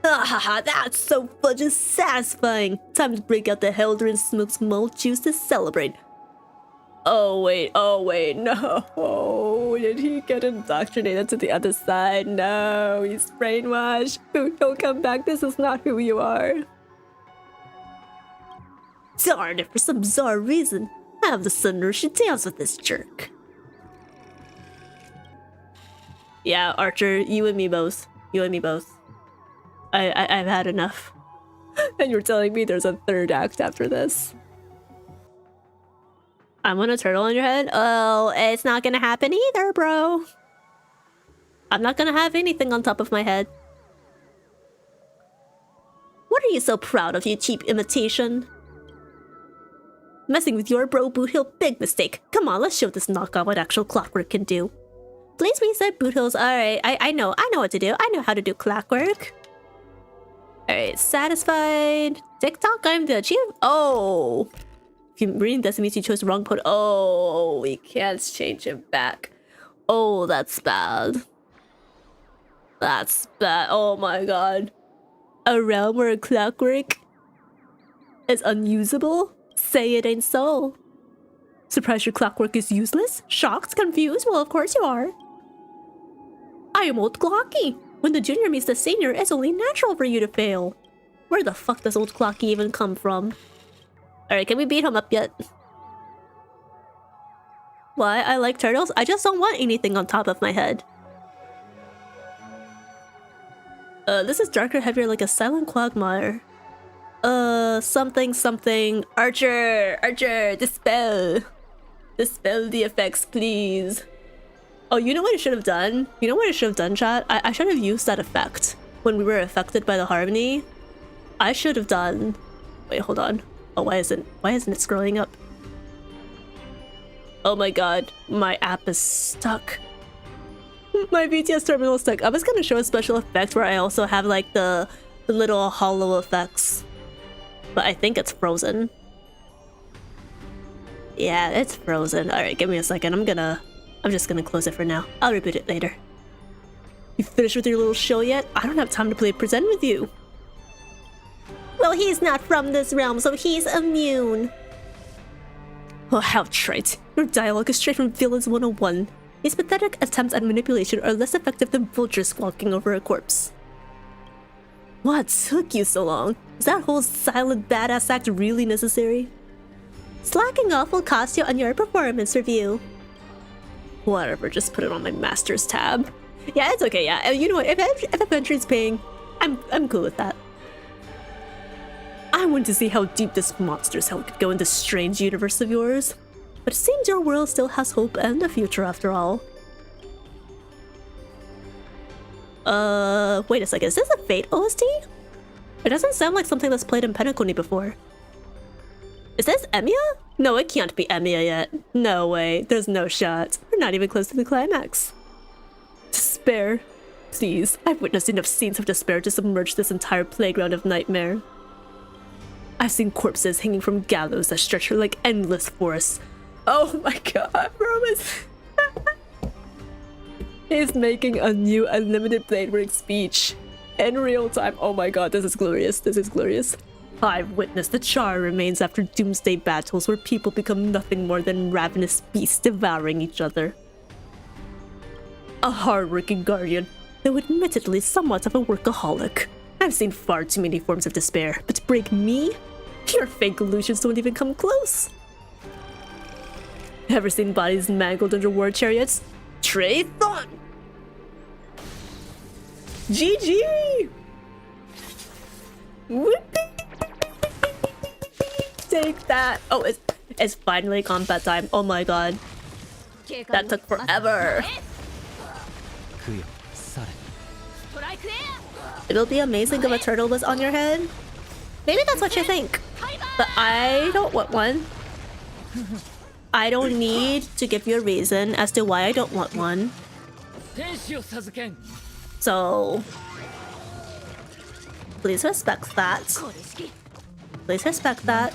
Ah, that's so fudging satisfying. Time to break out the Helder and smoke some malt juice to celebrate. Oh wait, no. Did he get indoctrinated to the other side? No, he's brainwashed. Boot, don't come back. This is not who you are. Darn it, for some bizarre reason, I have the sudden should dance with this jerk. Yeah, Archer, you and me both. You and me both. I've had enough. And you're telling me there's a third act after this. I want a turtle on your head? Oh, it's not gonna happen either, bro. I'm not gonna have anything on top of my head. What are you so proud of, you cheap imitation? Messing with your bro Boothill, big mistake. Come on, let's show this knockoff what actual clockwork can do. Please reset Boothill's. Alright, I know what to do. I know how to do clockwork. Alright, satisfied. TikTok, I'm the chief. Oh. If you're reading this, it means you chose the wrong code. Oh, we can't change it back. Oh, that's bad. That's bad. Oh my god. A realm where clockwork is unusable? Say it ain't so. Surprised your clockwork is useless? Shocked? Confused? Well, of course you are. I am old Clocky. When the junior meets the senior, it's only natural for you to fail. Where the fuck does old Clocky even come from? Alright, can we beat him up yet? Why? I like turtles? I just don't want anything on top of my head. This is darker, heavier, like a silent quagmire. Something. Archer, dispel. Dispel the effects, please. Oh, you know what I should have done? You know what I should have done, chat? I should have used that effect when we were affected by the harmony. I should have done... Wait, hold on. Oh, why isn't it scrolling up? Oh my god, my app is stuck. My BTS terminal is stuck. I was gonna show a special effect where I also have like the little hollow effects. But I think it's frozen. Yeah, it's frozen. Alright, give me a second. I'm just gonna close it for now. I'll reboot it later. You finished with your little show yet? I don't have time to play present with you. Well, he's not from this realm, so he's immune. Oh, how trite. Your dialogue is straight from Villains 101. These pathetic attempts at manipulation are less effective than vultures squawking over a corpse. What took you so long? Is that whole silent badass act really necessary? Slacking off will cost you on your performance review. Whatever, just put it on my master's tab. Yeah, it's okay, yeah. You know what, if Adventure's paying, I'm cool with that. I want to see how deep this monster's hell could go in this strange universe of yours. But it seems your world still has hope and a future after all. Wait a second, is this a Fate OST? It doesn't sound like something that's played in Penacony before. Is this Emiya? No, it can't be Emiya yet. No way, there's no shot. We're not even close to the climax. Despair. Please, I've witnessed enough scenes of despair to submerge this entire playground of nightmare. I've seen corpses hanging from gallows that stretch for like endless forests. Oh my god, Romas! He's making a new Unlimited Bladeworks speech. In real time. Oh my god, this is glorious. This is glorious. I've witnessed the charr remains after doomsday battles where people become nothing more than ravenous beasts devouring each other. A hard-working guardian, though admittedly somewhat of a workaholic. I've seen far too many forms of despair, but to break me? Your fake illusions don't even come close. Ever seen bodies mangled under war chariots? Traython! GG! Take that! Oh, it's finally combat time. Oh my god. That took forever. It'll be amazing if a turtle was on your head. Maybe that's what you think. But I don't want one. I don't need to give you a reason as to why I don't want one. So please respect that. Please respect that,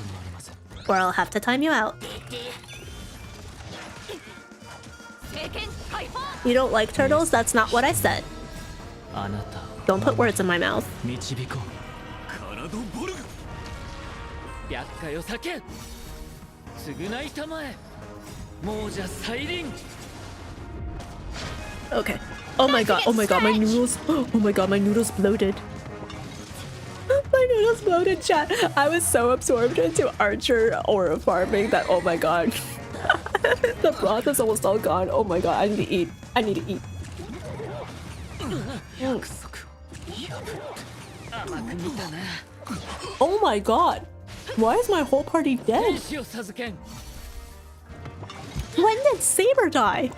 or I'll have to time you out. You don't like turtles? That's not what I said. Don't put words in my mouth. Okay. Oh my god, my noodles. Oh my god, my noodles bloated. My noodles bloated, chat. I was so absorbed into Archer or farming that, oh my god. The broth is almost all gone. Oh my god, I need to eat. I need to eat. Oh my god. Why is my whole party dead? When did Saber die?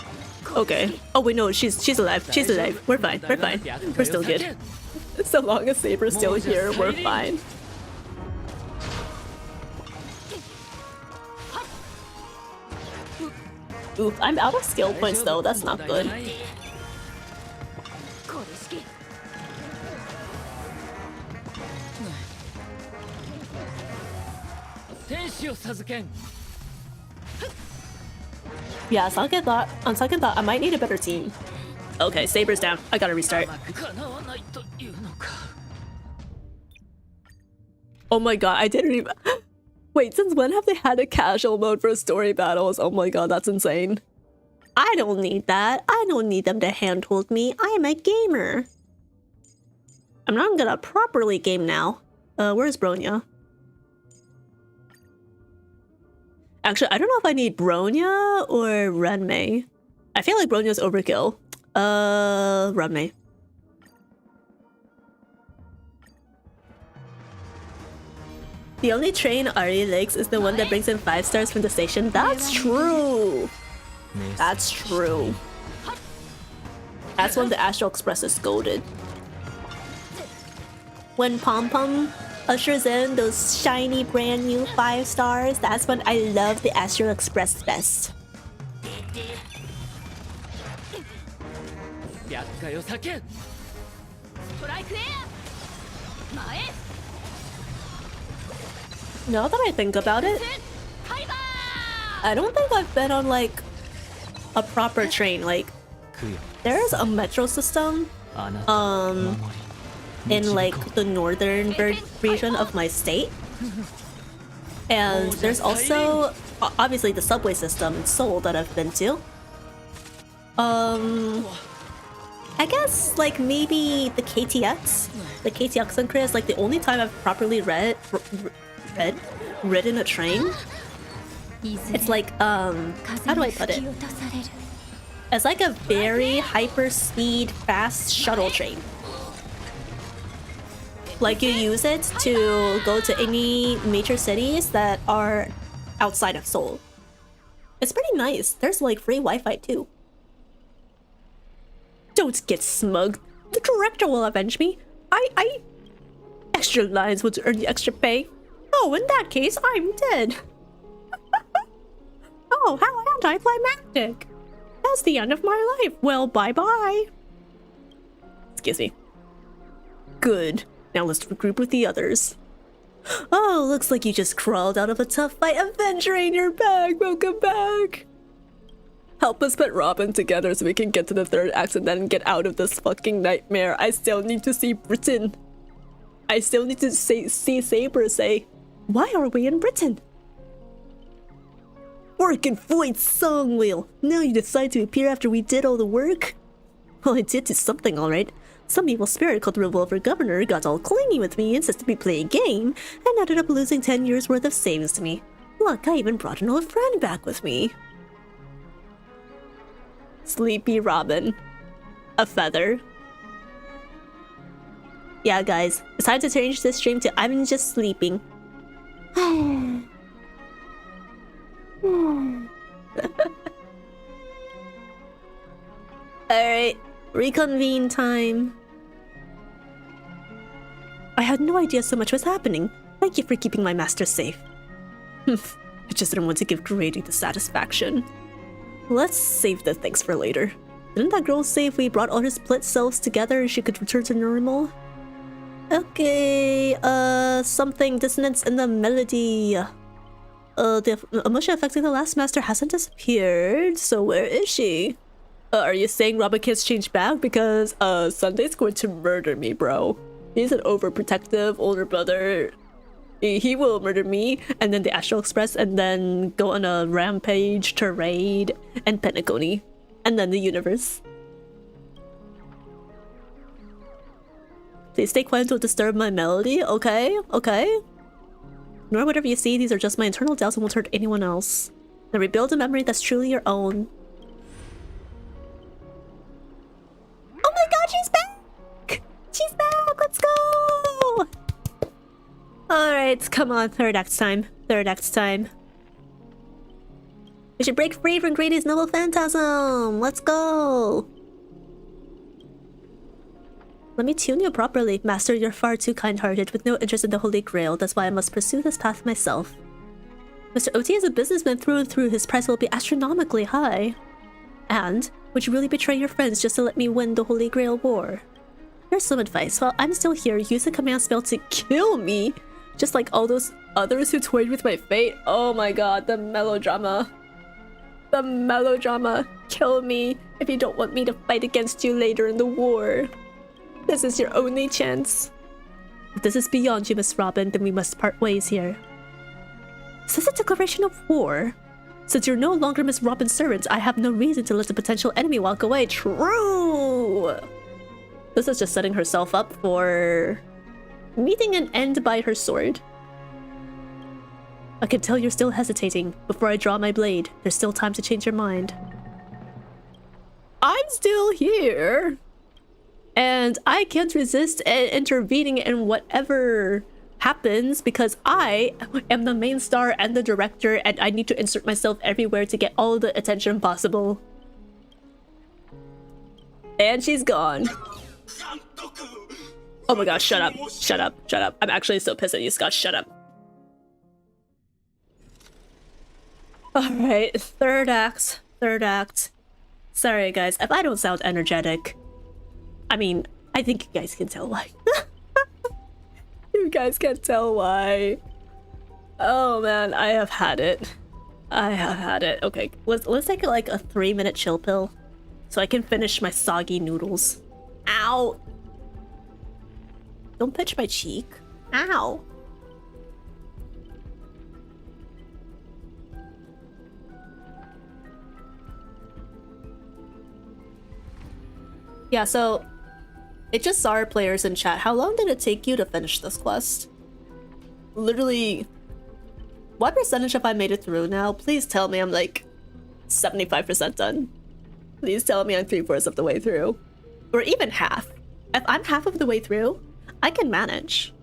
Okay. Oh wait, no, she's alive. She's alive. We're fine. We're fine. We're still good. So long as Saber's still here, we're fine. Oof, I'm out of skill points though. That's not good. Yeah, second thought. On second thought, I might need a better team. Okay, Saber's down. I gotta restart. Oh my god, I didn't even... Wait, since when have they had a casual mode for story battles? Oh my god, that's insane. I don't need that. I don't need them to handhold me. I am a gamer. I'm not gonna properly game now. Where's Bronya? Actually, I don't know if I need Bronya or Renmei. I feel like Bronya's overkill. Renmei. The only train Ari likes is the one that brings in 5 stars from the station. That's true. That's true. That's when the Astral Express is goated. When Pom Pom ushers in those shiny brand new 5 stars, that's when I love the Astral Express best. Now that I think about it, I don't think I've been on like a proper train. Like, there's a metro system in like the northern region of my state, and there's also obviously the subway system in Seoul that I've been to. I guess like maybe the KTX in Korea is like the only time I've properly ridden a train. It's like how do I put it? It's like a very hyper speed fast shuttle train. Like you use it to go to any major cities that are outside of Seoul. It's pretty nice. There's like free Wi-Fi too. Don't get smug. The director will avenge me. I extra lines would earn you extra pay. Oh, in that case, I'm dead. Oh, how anticlimactic. That's the end of my life. Well, bye-bye. Excuse me. Good. Now let's regroup with the others. Oh, looks like you just crawled out of a tough fight. Avenger, you're back. Welcome back. Help us put Robin together so we can get to the 3rd act and then get out of this fucking nightmare. I still need to see Britain. I still need to see Saber say, why are we in Britain? Working Void song wheel. Now you decide to appear after we did all the work? Well, I did do something alright. Some evil spirit called the Revolver Governor got all clingy with me, insisted we play a game, and ended up losing 10 years worth of savings to me. Look, I even brought an old friend back with me. Sleepy Robin. A feather. Yeah, guys, it's time to change this stream to I'm just sleeping. Alright, reconvene time. I had no idea so much was happening. Thank you for keeping my master safe. I just didn't want to give Grady the satisfaction. Let's save the things for later. Didn't that girl say if we brought all her split selves together, she could return to normal? Okay, something dissonance in the melody. The emotion affecting the last master hasn't disappeared, so where is she? Are you saying Robin can't change back? Because, Sunday's going to murder me, bro. He's an overprotective older brother. He will murder me, and then the Astral Express, and then go on a rampage to raid, and Pentagony, and then the universe. Please stay quiet, don't disturb my melody, okay? Okay? Ignore whatever you see, these are just my internal doubts and won't hurt anyone else. Now rebuild a memory that's truly your own. Oh my god, she's back! She's back! Let's go! Alright, come on, third act time. Third act time. We should break free from Grady's noble phantasm! Let's go! Let me tune you properly. Master, you're far too kind-hearted, with no interest in the Holy Grail. That's why I must pursue this path myself. Mr. OT is a businessman through and through. His price will be astronomically high. And, would you really betray your friends just to let me win the Holy Grail War? Here's some advice. While I'm still here, use the command spell to kill me! Just like all those others who toyed with my fate. Oh my god, the melodrama. The melodrama. Kill me if you don't want me to fight against you later in the war. This is your only chance. If this is beyond you, Miss Robin, then we must part ways here. Is this a declaration of war? Since you're no longer Miss Robin's servant, I have no reason to let the potential enemy walk away. True! This is just setting herself up for meeting an end by her sword. I can tell you're still hesitating. Before I draw my blade, there's still time to change your mind. I'm still here! And I can't resist intervening in whatever happens because I am the main star and the director and I need to insert myself everywhere to get all the attention possible. And she's gone. Oh my gosh, shut up. Shut up. Shut up. I'm actually so pissed at you, Scott. Shut up. Alright, third act. Third act. Sorry guys, if I don't sound energetic. I mean, I think you guys can tell why. You guys can tell why. Oh man, I have had it. I have had it. Okay, let's take like a 3-minute chill pill so I can finish my soggy noodles. Ow! Don't pinch my cheek. Ow! Yeah, so it just saw our players in chat. How long did it take you to finish this quest? Literally, what percentage have I made it through now? Please tell me I'm like 75% done. Please tell me I'm 3/4 of the way through. Or even half. If I'm half of the way through, I can manage.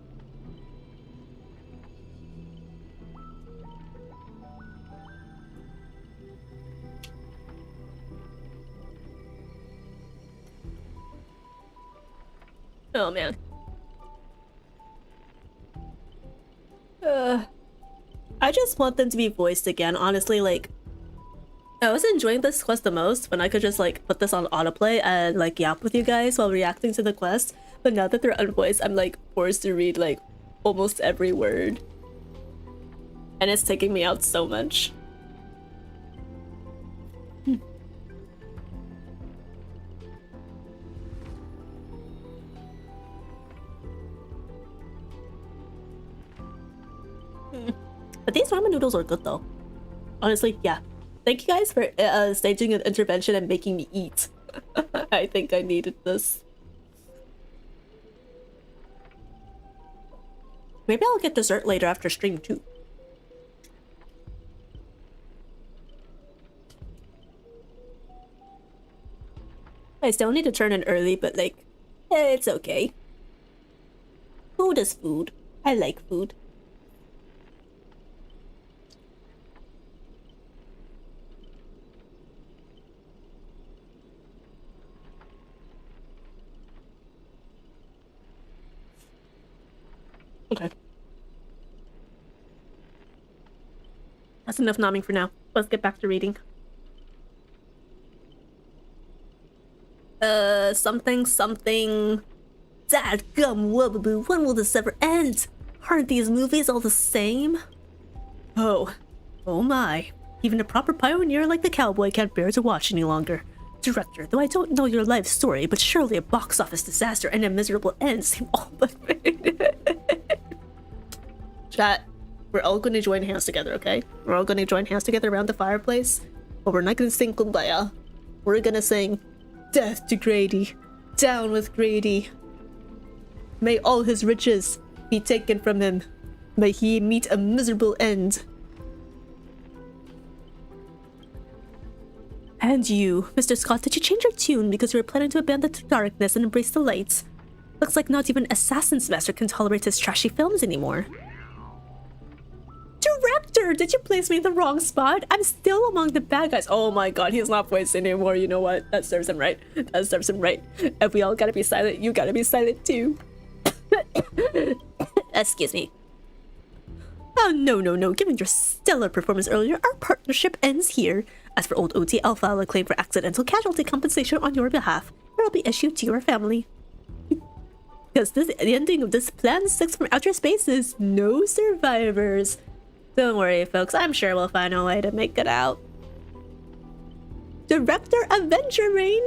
Oh man. I just want them to be voiced again, honestly. Like, I was enjoying this quest the most when I could just like put this on autoplay and like yap with you guys while reacting to the quest. But now that they're unvoiced, I'm like forced to read like almost every word. And it's taking me out so much. But these ramen noodles are good though. Honestly, yeah. Thank you guys for staging an intervention and making me eat. I think I needed this. Maybe I'll get dessert later after stream too. I still need to turn in early, but like, it's okay. Food is food. I like food. Okay. That's enough nomming for now. Let's get back to reading. Something. Dadgum wubbaboo, when will this ever end? Aren't these movies all the same? Oh my. Even a proper pioneer like the cowboy can't bear to watch any longer. Director, though I don't know your life story, but surely a box office disaster and a miserable end seem all but fate. Chat, we're all gonna join hands together, okay? We're all gonna join hands together around the fireplace, but we're not gonna sing Kumbaya. We're gonna sing Death to Grady, down with Grady. May all his riches be taken from him. May he meet a miserable end. And you, Mr. Scott, did you change your tune because you were planning to abandon the darkness and embrace the light? Looks like not even Assassin's Master can tolerate his trashy films anymore. Director, did you place me in the wrong spot? I'm still among the bad guys. Oh my god, he's not voiced anymore. You know what? That serves him right. That serves him right. If we all gotta be silent, you gotta be silent too. Excuse me. Oh, no. Given your stellar performance earlier, our partnership ends here. As for old OT, I'll file a claim for accidental casualty compensation on your behalf. It will be issued to your family. Because the ending of this Plan 6 from outer space is no survivors. Don't worry, folks. I'm sure we'll find a way to make it out. Director Avenger Rain!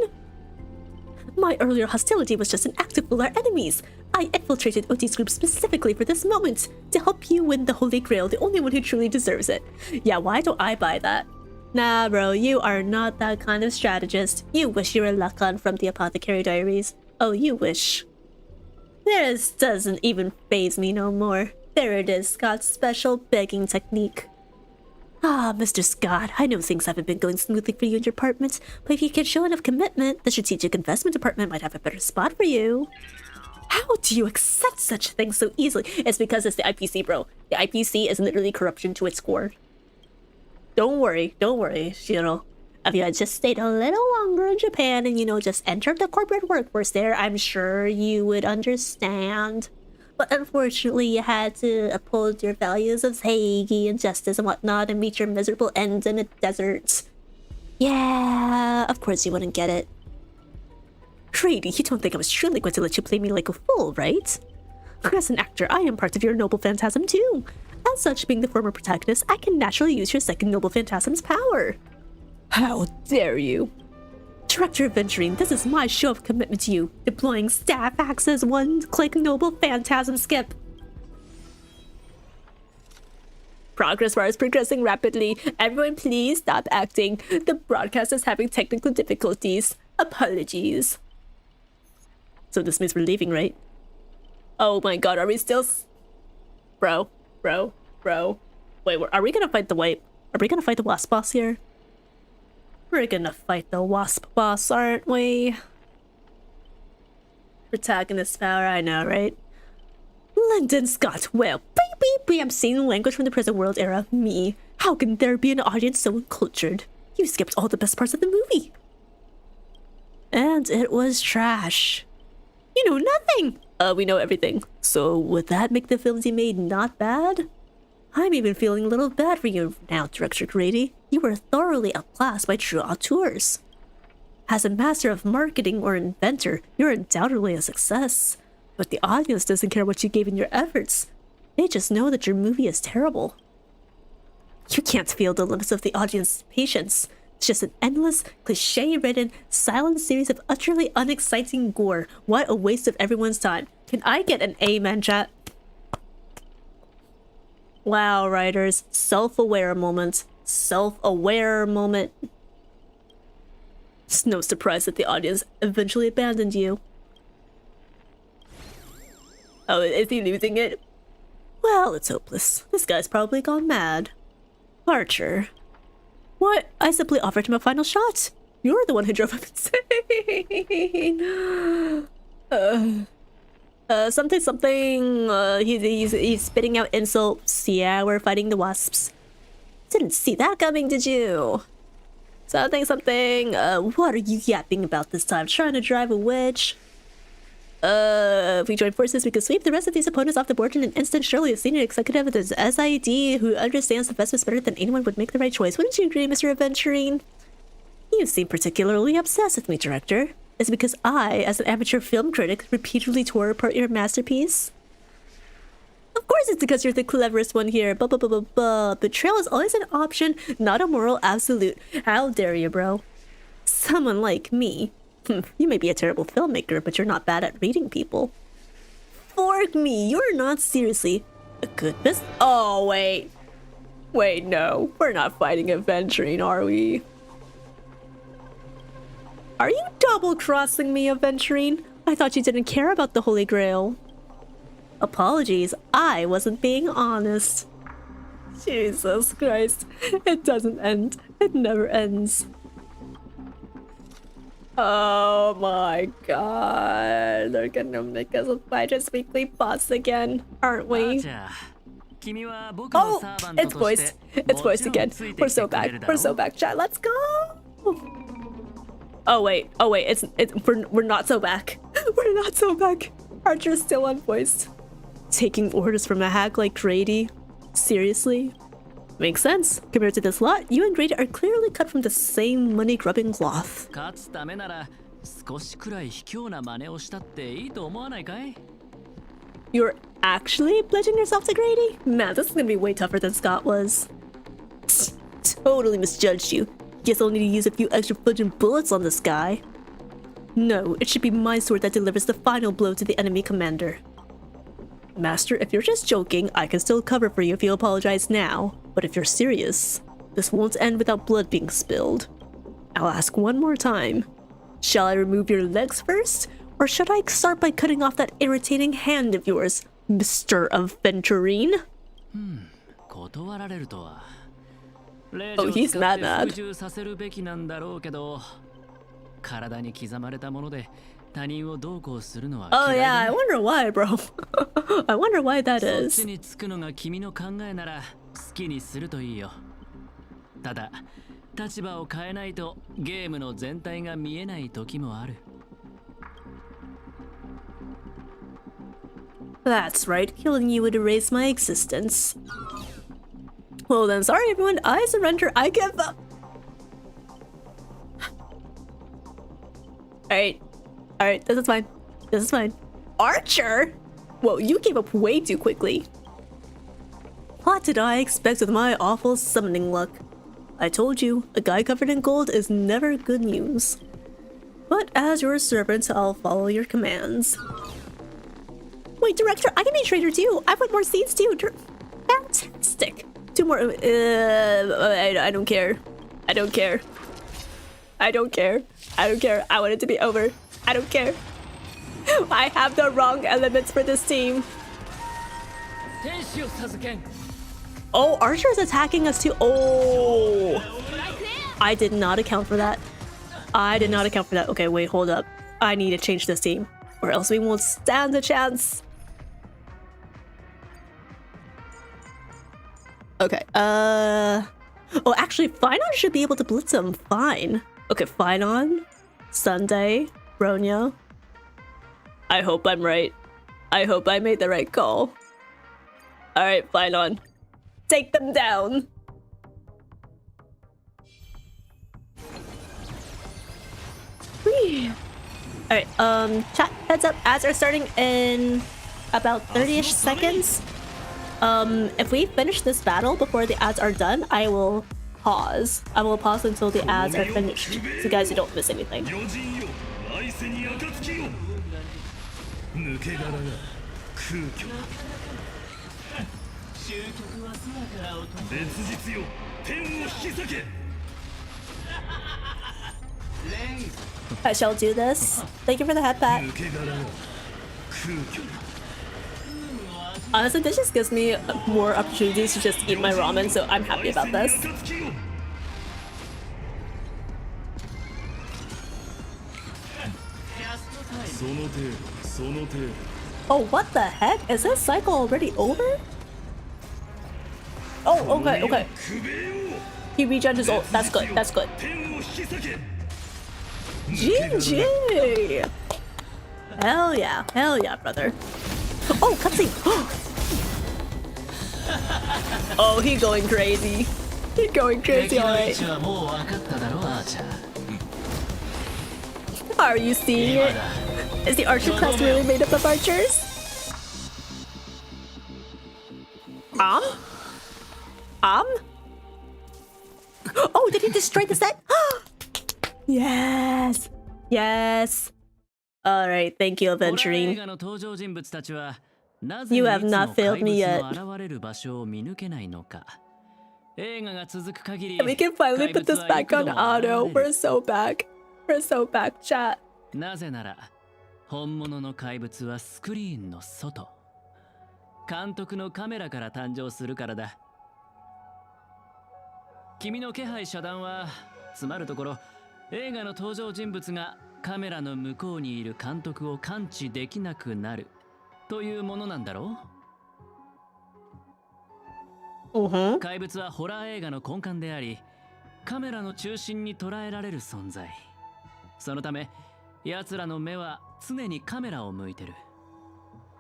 My earlier hostility was just an act to fool our enemies. I infiltrated OT's group specifically for this moment, to help you win the Holy Grail, the only one who truly deserves it. Yeah, why don't I buy that? Nah, bro, you are not that kind of strategist. You wish you were Lacan from the Apothecary Diaries. Oh, you wish. This doesn't even faze me no more. There it is, Scott's special begging technique. Ah, Mr. Scott, I know things haven't been going smoothly for you in your apartment, but if you can show enough commitment, the Strategic Investment Department might have a better spot for you. How do you accept such things so easily? It's because it's the IPC, bro. The IPC is literally corruption to its core. Don't worry, you know. If you had just stayed a little longer in Japan and, you know, just entered the corporate workforce there, I'm sure you would understand. But unfortunately, you had to uphold your values of Heigi and justice and whatnot and meet your miserable end in a desert. Yeah, of course you wouldn't get it. Grady, you don't think I was truly going to let you play me like a fool, right? As an actor, I am part of your noble phantasm too. As such, being the former protagonist, I can naturally use your second noble phantasm's power. How dare you? Director Adventuring, this is my show of commitment to you. Deploying staff access one-click noble phantasm skip. Progress bar is progressing rapidly. Everyone please stop acting. The broadcast is having technical difficulties. Apologies. So this means we're leaving, right? Oh my god, are we still... Bro. Wait, are we gonna fight the wipe? Are we gonna fight the wasp boss here? We're gonna fight the wasp boss, aren't we? Protagonist power, I know, right? Lyndon Scott, well, beep, I'm seeing language from the present world era. Me. How can there be an audience so uncultured? You skipped all the best parts of the movie. And it was trash. You know nothing! We know everything. So would that make the films you made not bad? I'm even feeling a little bad for you now, Director Grady. You were thoroughly outclassed by true auteurs. As a master of marketing or inventor, you're undoubtedly a success. But the audience doesn't care what you gave in your efforts. They just know that your movie is terrible. You can't feel the limits of the audience's patience. It's just an endless, cliche-ridden, silent series of utterly unexciting gore. What a waste of everyone's time. Can I get an amen, chat? Wow, writers. Self-aware moment. Self-aware moment. It's no surprise that the audience eventually abandoned you. Oh, is he losing it? Well, it's hopeless. This guy's probably gone mad. Archer. What? I simply offered him a final shot. You're the one who drove him insane. Something. He's spitting out insults. Yeah, we're fighting the wasps. Didn't see that coming, did you? Something. What are you yapping about this time? Trying to drive a wedge? If we join forces, we could sweep the rest of these opponents off the board in an instant. Surely a senior executive of the SID who understands the business better than anyone would make the right choice. Wouldn't you agree, Mr. Aventurine? You seem particularly obsessed with me, Director. Is it because I, as an amateur film critic, repeatedly tore apart your masterpiece? Of course it's because you're the cleverest one here. Betrayal is always an option, not a moral absolute. How dare you, bro? Someone like me. You may be a terrible filmmaker, but you're not bad at reading people. Fork me, you're not seriously a good business. Oh, wait. Wait, no. We're not fighting Aventurine, are we? Are you double-crossing me, Aventurine? I thought you didn't care about the Holy Grail. Apologies, I wasn't being honest. Jesus Christ. It doesn't end. It never ends. Oh my god. They're gonna make us fight this weekly boss again, aren't we? Oh, it's voiced. It's voiced again. We're so back. We're so back, chat. Let's go. Oh wait. Oh wait. We're not so back. We're not so back. Archer's still unvoiced. Taking orders from a hack like Grady? Seriously? Makes sense. Compared to this lot, you and Grady are clearly cut from the same money-grubbing cloth. You're actually pledging yourself to Grady? Man, this is gonna be way tougher than Scott was. Totally misjudged you. Guess I'll need to use a few extra fudging bullets on this guy. No, it should be my sword that delivers the final blow to the enemy commander. Master, if you're just joking, I can still cover for you if you apologize now. But if you're serious, this won't end without blood being spilled. I'll ask one more time. Shall I remove your legs first? Or should I start by cutting off that irritating hand of yours, Mr. Aventurine? Oh, he's mad. Oh yeah, I wonder why, bro. I wonder why that is. That's right, killing you would erase my existence. Well then, sorry everyone, I surrender, I give up. Alright, this is fine. This is fine. Archer? Whoa, you gave up way too quickly. What did I expect with my awful summoning luck? I told you, a guy covered in gold is never good news. But as your servant, I'll follow your commands. Wait, Director, I can be traitor too! I want more scenes too! Fantastic! 2 more. I don't care. I don't care. I don't care. I don't care. I want it to be over. I don't care. I have the wrong elements for this team. Oh, Archer's attacking us too. Oh, I did not account for that. I did not account for that. Okay, wait, hold up. I need to change this team, or else we won't stand a chance. Okay, oh, actually, Finon should be able to blitz him. Fine. Okay, Finon, Sunday, Bronya. I hope I'm right. I hope I made the right call. Alright, Finon. Take them down! Alright, chat, heads up, ads are starting in about 30-ish seconds. If we finish this battle before the ads are done, I will pause. I will pause until the ads are finished, so guys, you don't miss anything. I shall do this. Thank you for the head pat. Honestly, this just gives me more opportunities to just eat my ramen, so I'm happy about this. Oh, what the heck? Is this cycle already over? Oh, okay, okay. He regens his ult. That's good, that's good. GG! Hell yeah, brother. Oh, cutscene. Oh, he going crazy. He going crazy, alright. Are you seeing it? Is the archer class really made up of archers? Oh, did he destroy the set? Yes. Yes. Alright, thank you, Aventurine. You have not failed me yet. And we can finally put this back on auto. We're so back. We're so back, chat. なぜなら本物の怪物はスクリーンの外、監督のカメラから誕生するからだ。君の気配遮断はつまるところ、映画の登場人物がカメラの向こうにいる監督を感知できなくなるというものなんだろう。怪物はホラー映画の根幹であり、カメラの中心に捉えられる存在。そのため奴らの目は常にカメラを向いてる。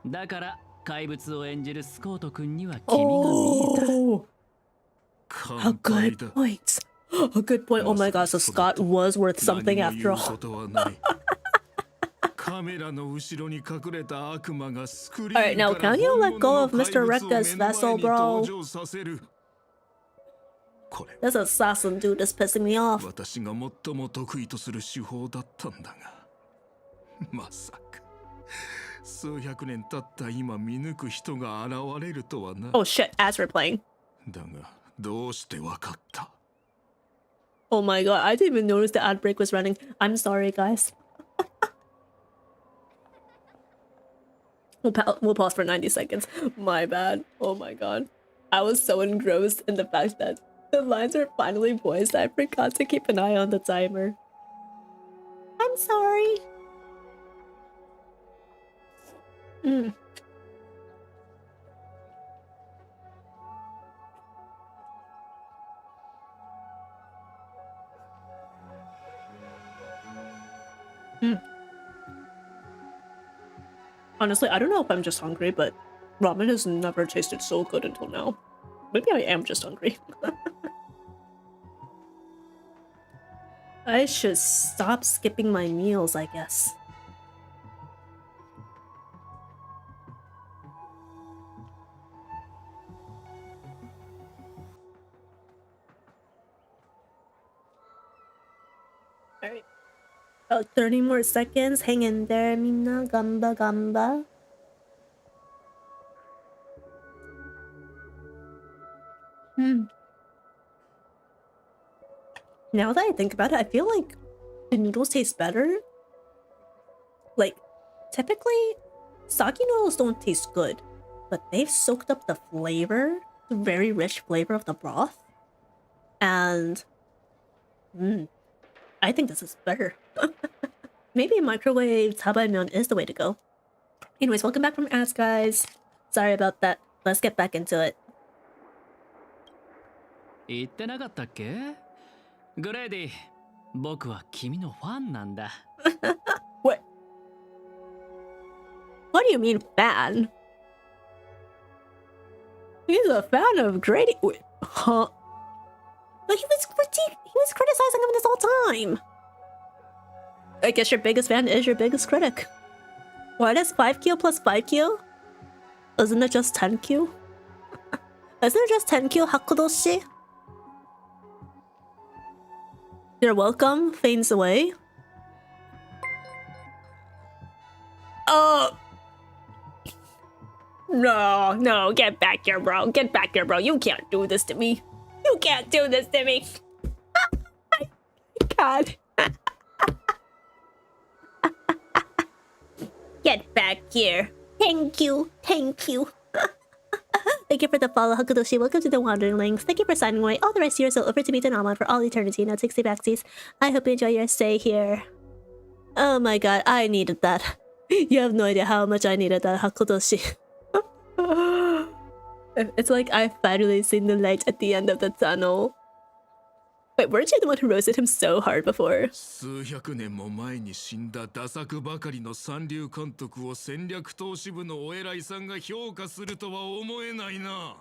だから怪物を演じるスコート君には君が見えた。A good point. A good point. Oh my gosh, so Scott was worth something after all. Alright, now can you let go of Mr. Rekka's vessel, bro? This assassin dude is pissing me off. 私が最も得意とする手法だったんだが、まさか数百年経った今見抜く人が現れるとはな。Oh shit, as we're playing. だがどうしてわかった？ Oh my god, I didn't even notice the ad break was running. I'm sorry, guys. We'll pause for 90 seconds. My bad. Oh my god. I was so engrossed in the fact that the lines are finally voiced. I forgot to keep an eye on the timer. I'm sorry. Honestly, I don't know if I'm just hungry, but ramen has never tasted so good until now. Maybe I am just hungry. I should stop skipping my meals, I guess. Alright. About 30 more seconds. Hang in there, minna. Gamba gamba. Now that I think about it, I feel like the noodles taste better. Like, typically, sake noodles don't taste good, but they've soaked up the flavor, the very rich flavor of the broth. And, I think this is better. Maybe microwave tabaimyeon is the way to go. Anyways, welcome back from ads, guys. Sorry about that. Let's get back into it. 言ってなかったっけ？グレイディ、僕は君のファンなんだ。What? What do you mean fan? He's a fan of Grady. Wait, huh? But he was criticizing him this whole time. I guess your biggest fan is your biggest critic. What is 5Q plus 5Q? Isn't it just 10Q? Isn't it just 10Q Hakudoshi? You're welcome faints away. Oh. No, get back here, bro. Get back here, bro. You can't do this to me. You can't do this to me. God. Get back here. Thank you. Thank you. Thank you for the follow, Hakudoshi. Welcome to the Wandering Links. Thank you for signing away all the rest of your soul over to me to Naman for all eternity. Now take backsies. I hope you enjoy your stay here. Oh my god, I needed that. You have no idea how much I needed that, Hakudoshi. It's like I've finally seen the light at the end of the tunnel. Wait, weren't you the one who roasted him so hard before? 数百年も前に死んだダ作ばかりの三流監督を戦略投資部のお偉いさんが評価するとは思えないな。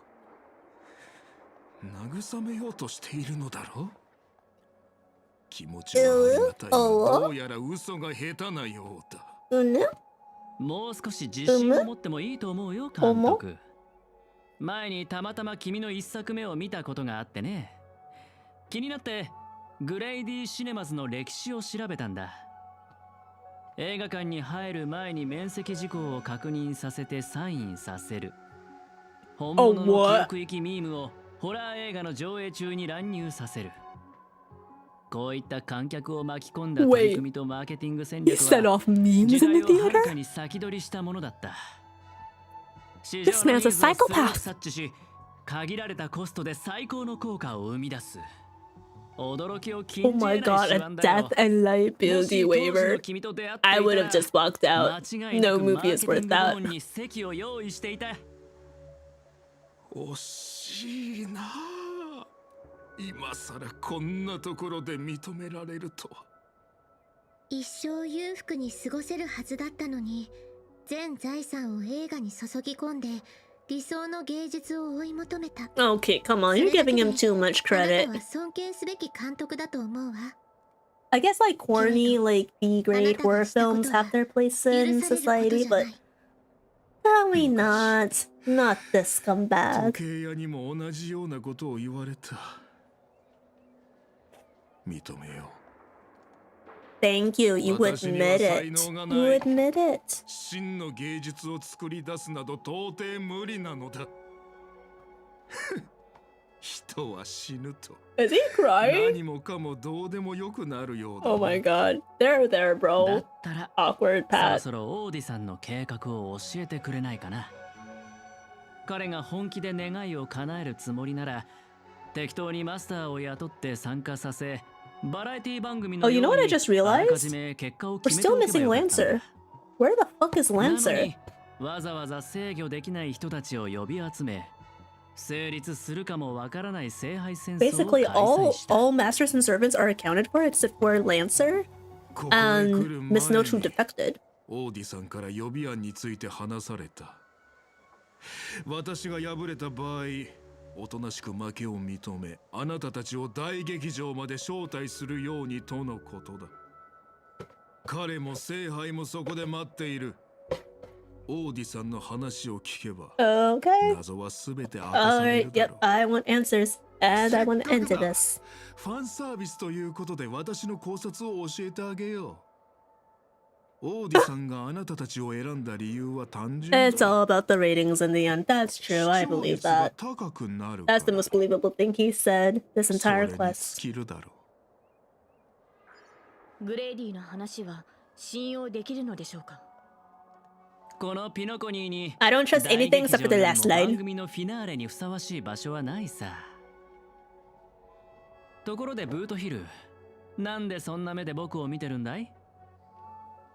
慰めようとしているのだろう。気持ちはありがたいが、どうやら嘘が下手なようだ。もう少し自信を持ってもいいと思うよ、監督。前にたまたま君の一作目を見たことがあってね。気になってグレイディシネマズの歴史を調べたんだ。映画館に入る前に面積事項を確認させてサインさせる。本物の記憶域ミームをホラー映画の上映中に乱入させる。こういった観客を巻き込んだ取り組みとマーケティング戦略は時代をはるかに先取りしたものだった。This man's a psychopath. 察知し、限られたコストで最高の効果を生み出す。驚きを禁じ Oh my god, a death and liability waiver. I would have just walked out. No movie is worth that. 惜しいな。今さらこんなところで認められるとは。一生裕福に過ごせるはずだったのに、全財産を映画に注ぎ込んで理想の芸術を追い求めた。Okay, come on, you're giving him too much credit. あなたは尊敬すべき監督だと思うわ。I guess like corny, like B-grade horror films have their place in society, but probably not. Not this 時 scumbag. 計屋にも同じようなことを言われた。認めよう。Thank you, you admit it. You admit it. 真の芸術を作り出すなど到底無理なのだ。人は死ぬと。Is he crying? 何もかもどうでもよくなるようだ。Oh my god. There, だ bro. ったら Awkward そろ Pat. そろオーディさんの計画を教えてくれないかな。彼が本気で願いを叶えるつもりなら、適当にマスターを雇って参加させ、バラエティ番組の Oh, you know よう what I に just あらか realized? じめ結果を We're 決めて still おけば missing よかったんだ。 Lancer. Where the fuck is なの Lancer? にわざわざ制御できない人たちを呼び集め、成立するかもわからない聖杯戦争を Basically, 開 all 催した。 all masters and servants are accounted for except for Lancer ここへ来る and Miss Note who 前に defected. オーディさんから予備案について話された。私が敗れた場合、おとなしく負けを認め、あなたたちを大劇場まで招待するようにとのことだ。彼も聖杯もそこで待っている。オーディさんの話を聞けば、 Okay. 謎はすべて明かされ Alright, るだ yep, ろう。 I want answers. And I want to end this. ファンサービスということで私の考察を教えてあげよう。オーディさんがあなたたちを選んだ理由は単純だ。 It's all about the ratings in the end. That's true. I believe that. 高くなるから That's the most believable thing he said this それ entire に quest. 尽きるだろう。グレイディの話は信用できるのでしょうか。このピノコニーに I don't trust anything except for the last 番 line. 組のフィナーレにふさわしい場所はないさ。ところでブートヒル、なんでそんな目で僕を見てるんだい？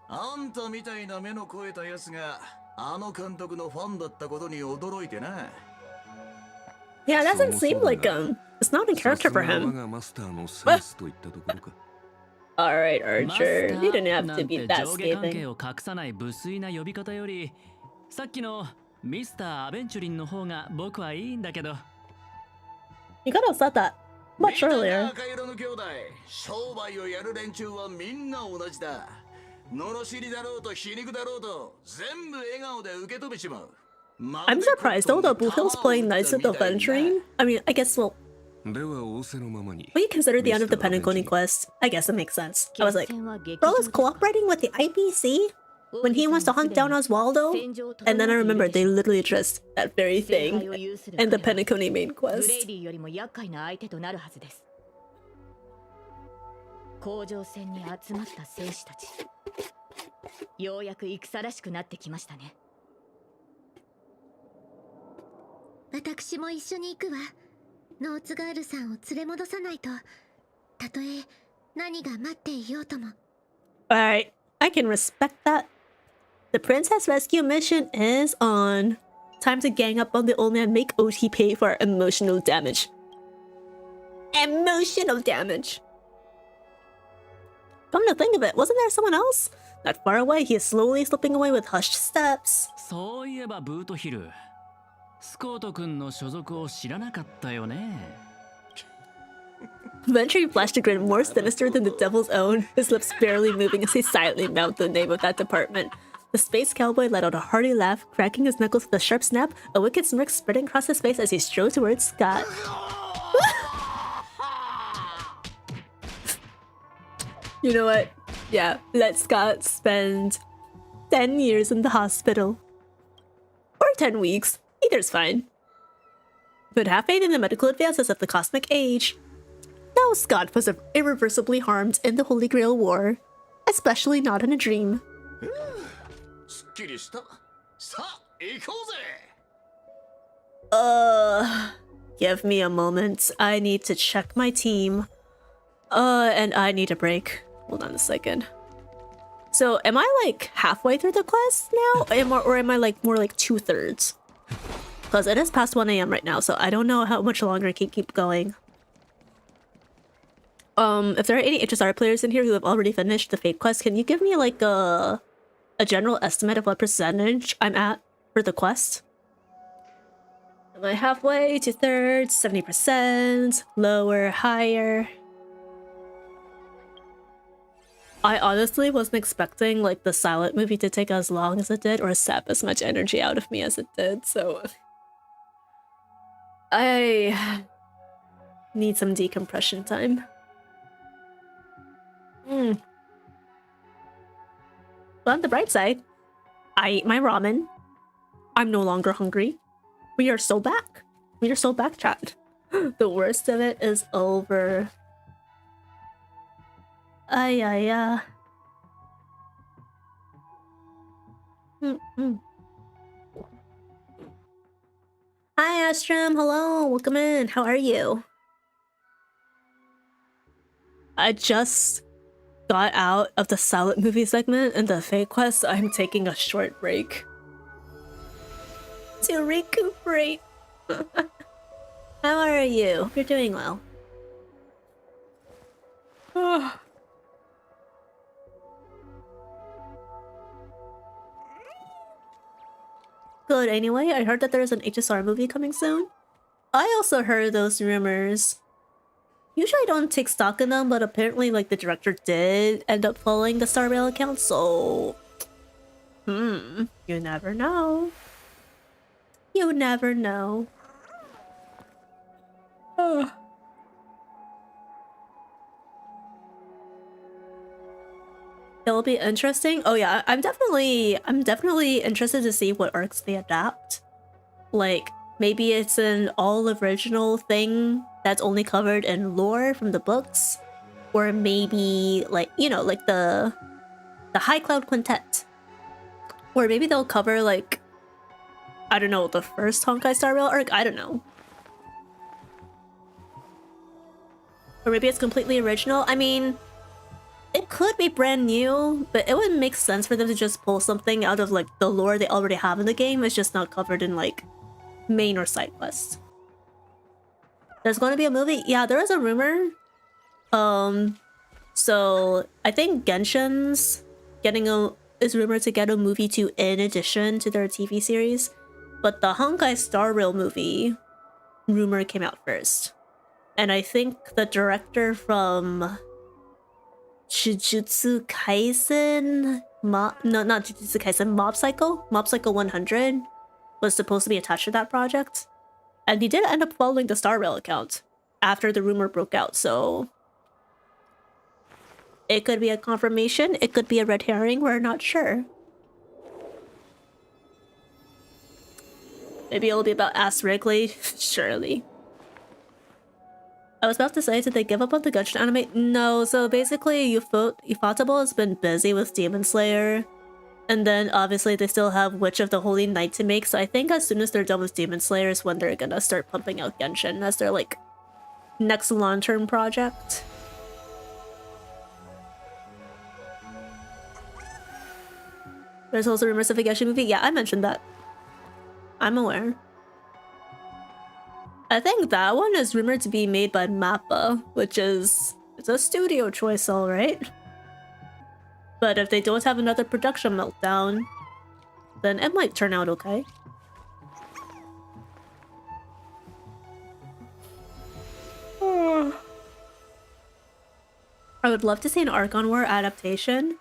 あんたみたいな目の肥えたやつがあの監督のファンだったことに驚いてな。Yeah, it doesn't seem like him. It's not in character for him. Alright, Archer. You didn't have to be that 上下関係 scathing. を隠さない無粋な呼び方より、さっきのミスター・アベンチュリンの方が僕はいいんだけど。You could have said that much earlier. 赤色の兄弟、商売をやる連中はみんな同じだ。罵りだろうと皮肉だろうと全部笑顔で受け止めちまう。I'm surprised though that Bluehill's playing nice with the venturing. I mean, I guess, well, when you consider the end of the Penacony quest, I guess it makes sense. I was like, Bro is cooperating with the IPC when he wants to hunt down Oswaldo? And then I remembered they literally addressed that very thing in the Penacony main グレイ quest. ディよりも厄介な相手となるはずです。甲状腺に集まった戦士たち。ようやく戦らしくなってきましたね。私も一緒に行くわ。ノーツガールさんを連れ戻さないと。たとえ何が待っていようとも。Alright, I can respect that. The princess rescue mission is on. Time to gang up on the old man, make OT pay for our emotional damage. Emotional damage. Come to think of it, wasn't there someone else? Not far away, he is slowly slipping away with hushed steps. そういえばブートヒル、スコート君の所属を知らなかったよね。Venturing flashed a grin more sinister than the devil's own, his lips barely moving as he silently mouthed the name of that department. The space cowboy let out a hearty laugh, cracking his knuckles with a sharp snap, a wicked smirk spreading across his face as he strode towards Scott. You know what? Yeah, let Scott spend 10 years in the hospital. Or 10 weeks. Either's fine. But have faith in the medical advances of the cosmic age. No, Scott was irreversibly harmed in the Holy Grail War. Especially not in a dream. Give me a moment. I need to check my team. And I need a break. Hold on a second. So, am I like halfway through the quest now? Or am I like more like 2/3? Because it is past 1 AM right now, so I don't know how much longer I can keep going. If there are any HSR players in here who have already finished the Fate quest, can you give me like a general estimate of what percentage I'm at for the quest? Am I halfway, 2/3, 70%, lower, higher? I honestly wasn't expecting like the silent movie to take as long as it did or sap as much energy out of me as it did, so I need some decompression time. But on the bright side, I ate my ramen. I'm no longer hungry. We are so back. We are so back, chat. The worst of it is over. Hi, Astram. Hello. Welcome in. How are you? I just got out of the silent movie segment and the Fate quest. I'm taking a short break to recuperate. How are you? You're doing well. Good, anyway, I heard that there's an HSR movie coming soon. I also heard those rumors. Usually I don't take stock in them, but apparently like the director did end up following the Star Rail account, so... you never know. You never know. It'll be interesting. Oh yeah, I'm definitely interested to see what arcs they adapt. Like, maybe it's an all original thing that's only covered in lore from the books, or maybe like, you know, like the High Cloud Quintet, or maybe they'll cover like, I don't know, the first Honkai Star Rail arc. I don't know. Or maybe it's completely original. I mean, it could be brand new, but it would make sense for them to just pull something out of like the lore they already have in the game. It's just not covered in like main or side quests. There's going to be a movie. Yeah, there is a rumor. So I think Genshin's is rumored to get a movie too in addition to their TV series, but the Honkai Star Rail movie rumor came out first, and I think the director from Jujutsu Kaisen, not Jujutsu Kaisen, Mob Psycho 100 was supposed to be attached to that project, and he did end up following the Star Rail account after the rumor broke out, so it could be a confirmation, it could be a red herring, we're not sure. Maybe it'll be about Ass Wrigley, surely. I was about to say, did they give up on the Genshin anime? No, so basically Ufotable has been busy with Demon Slayer, and then obviously they still have Witch of the Holy Night to make, so I think as soon as they're done with Demon Slayer is when they're gonna start pumping out Genshin as their like next long-term project. There's also rumors of a Genshin movie. Yeah, I mentioned that. I'm aware. I think that one is rumored to be made by Mappa, which is it's a studio choice, all right. But if they don't have another production meltdown, then it might turn out okay. I would love to see an Archon War adaptation.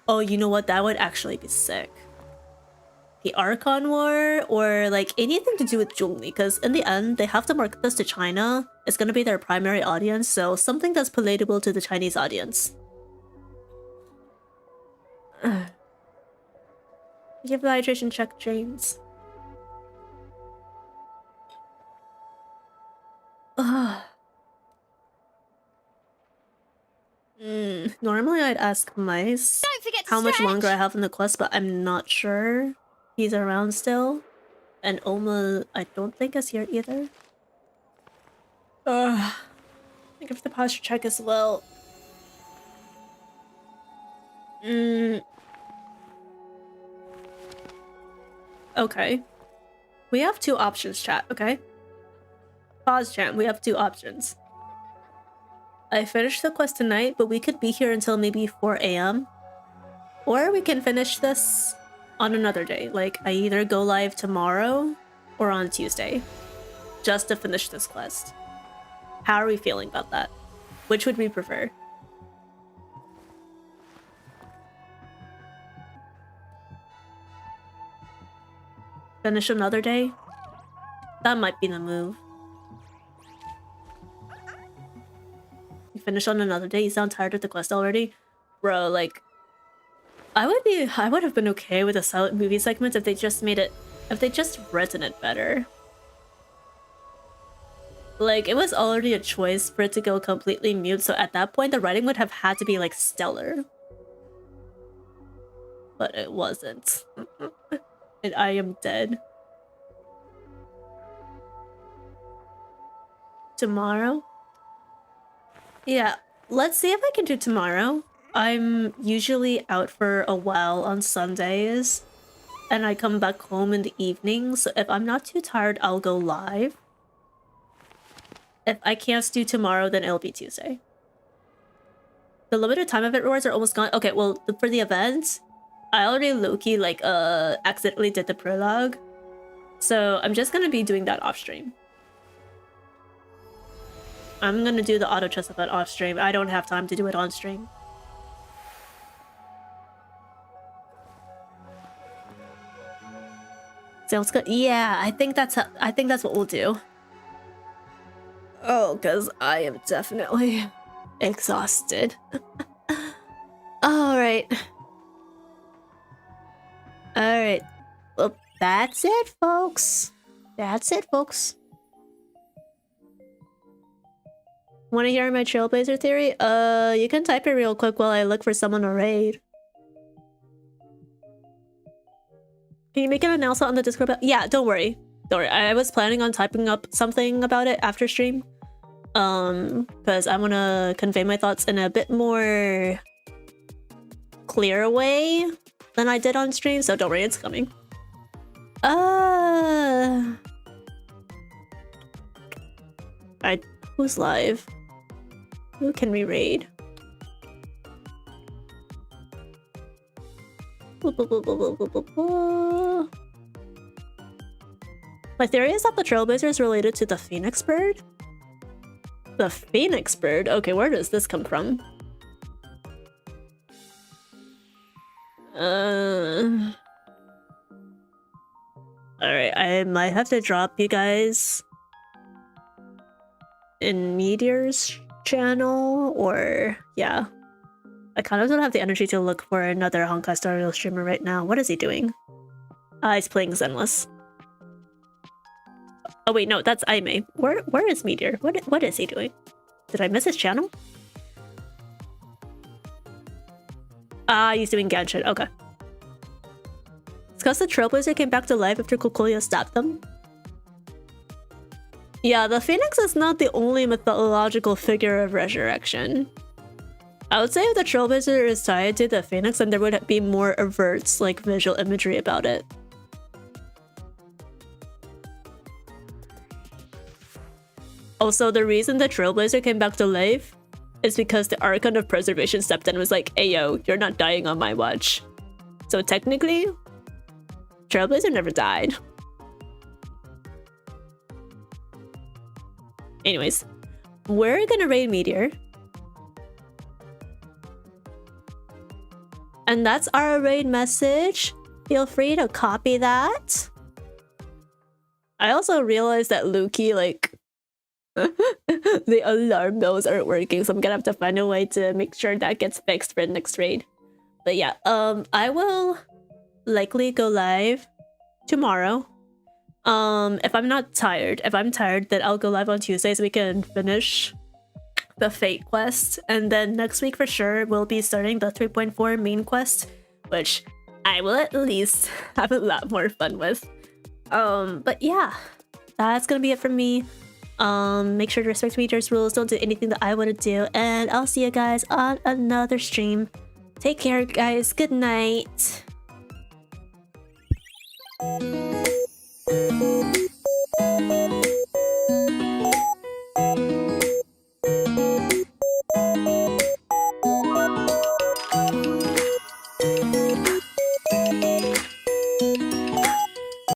Oh, you know what? That would actually be sick. The Archon War, or like anything to do with Zhongli, because in the end, they have to market this to China. It's gonna be their primary audience, so something that's palatable to the Chinese audience. Give the hydration check, James. Normally I'd ask Mice how much longer I have in the quest, but I'm not sure. He's around still. And Oma, I don't think is here either. I think of the posture check as well. Okay. We have two options, chat, okay? Pause, chat. We have two options. I finished the quest tonight, but we could be here until maybe 4 AM. Or we can finish this on another day. Like, I either go live tomorrow or on Tuesday. Just to finish this quest. How are we feeling about that? Which would we prefer? Finish another day? That might be the move. You finish on another day? You sound tired of the quest already? Bro, like... I would have been okay with a silent movie segment if they just made it... If they just written it better. Like, it was already a choice for it to go completely mute, so at that point the writing would have had to be, like, stellar. But it wasn't. And I am dead. Tomorrow? Yeah, let's see if I can do tomorrow. I'm usually out for a while on Sundays, and I come back home in the evening, so if I'm not too tired, I'll go live. If I can't do tomorrow, then it'll be Tuesday. The limited time event rewards are almost gone. Okay, well, for the event, I already low-key, like, accidentally did the prologue. So I'm just gonna be doing that off-stream. I'm gonna do the auto chess event off-stream. I don't have time to do it on-stream. Sounds good. Yeah, I think that's what we'll do. Oh, because I am definitely exhausted. Alright. Alright. Well, that's it, folks. That's it, folks. Want to hear my Trailblazer theory? You can type it real quick while I look for someone to raid. Can you make an announcement on the Discord? Yeah, don't worry. Don't worry. I was planning on typing up something about it after stream. Because I want to convey my thoughts in a bit more clear way than I did on stream, so don't worry, it's coming. Alright, who's live? Who can we raid? My theory is that the Trailblazer is related to the Phoenix Bird. The Phoenix Bird? Okay, where does this come from? Alright, I might have to drop you guys in Meteor's channel, or yeah. I kind of don't have the energy to look for another Honkai Star Rail streamer right now. What is he doing? He's playing Zenless. Oh wait, no, that's Aime. Where is Meteor? What is he doing? Did I miss his channel? He's doing Genshin. Okay. It's because the Trailblazer came back to life after Kokoya stabbed them. Yeah, the Phoenix is not the only mythological figure of resurrection. I would say if the Trailblazer is tied to the Phoenix, then there would be more averts, like visual imagery about it. Also, the reason the Trailblazer came back to life is because the Archon of Preservation stepped in and was like, hey yo, you're not dying on my watch. So technically, Trailblazer never died. Anyways, we're gonna raid Meteor. And that's our raid message. Feel free to copy that. I also realized that Luki, like, the alarm bells aren't working, so I'm gonna have to find a way to make sure that gets fixed for the next raid. But yeah, I will likely go live tomorrow. If I'm not tired, if I'm tired, then I'll go live on Tuesday so we can finish the Fate quest. And then next week for sure, we'll be starting the 3.4 main quest, which I will at least have a lot more fun with. But yeah, that's gonna be it from me. Make sure to respect Meteor's rules, don't do anything that I want to do, and I'll see you guys on another stream. Take care, guys. Good night.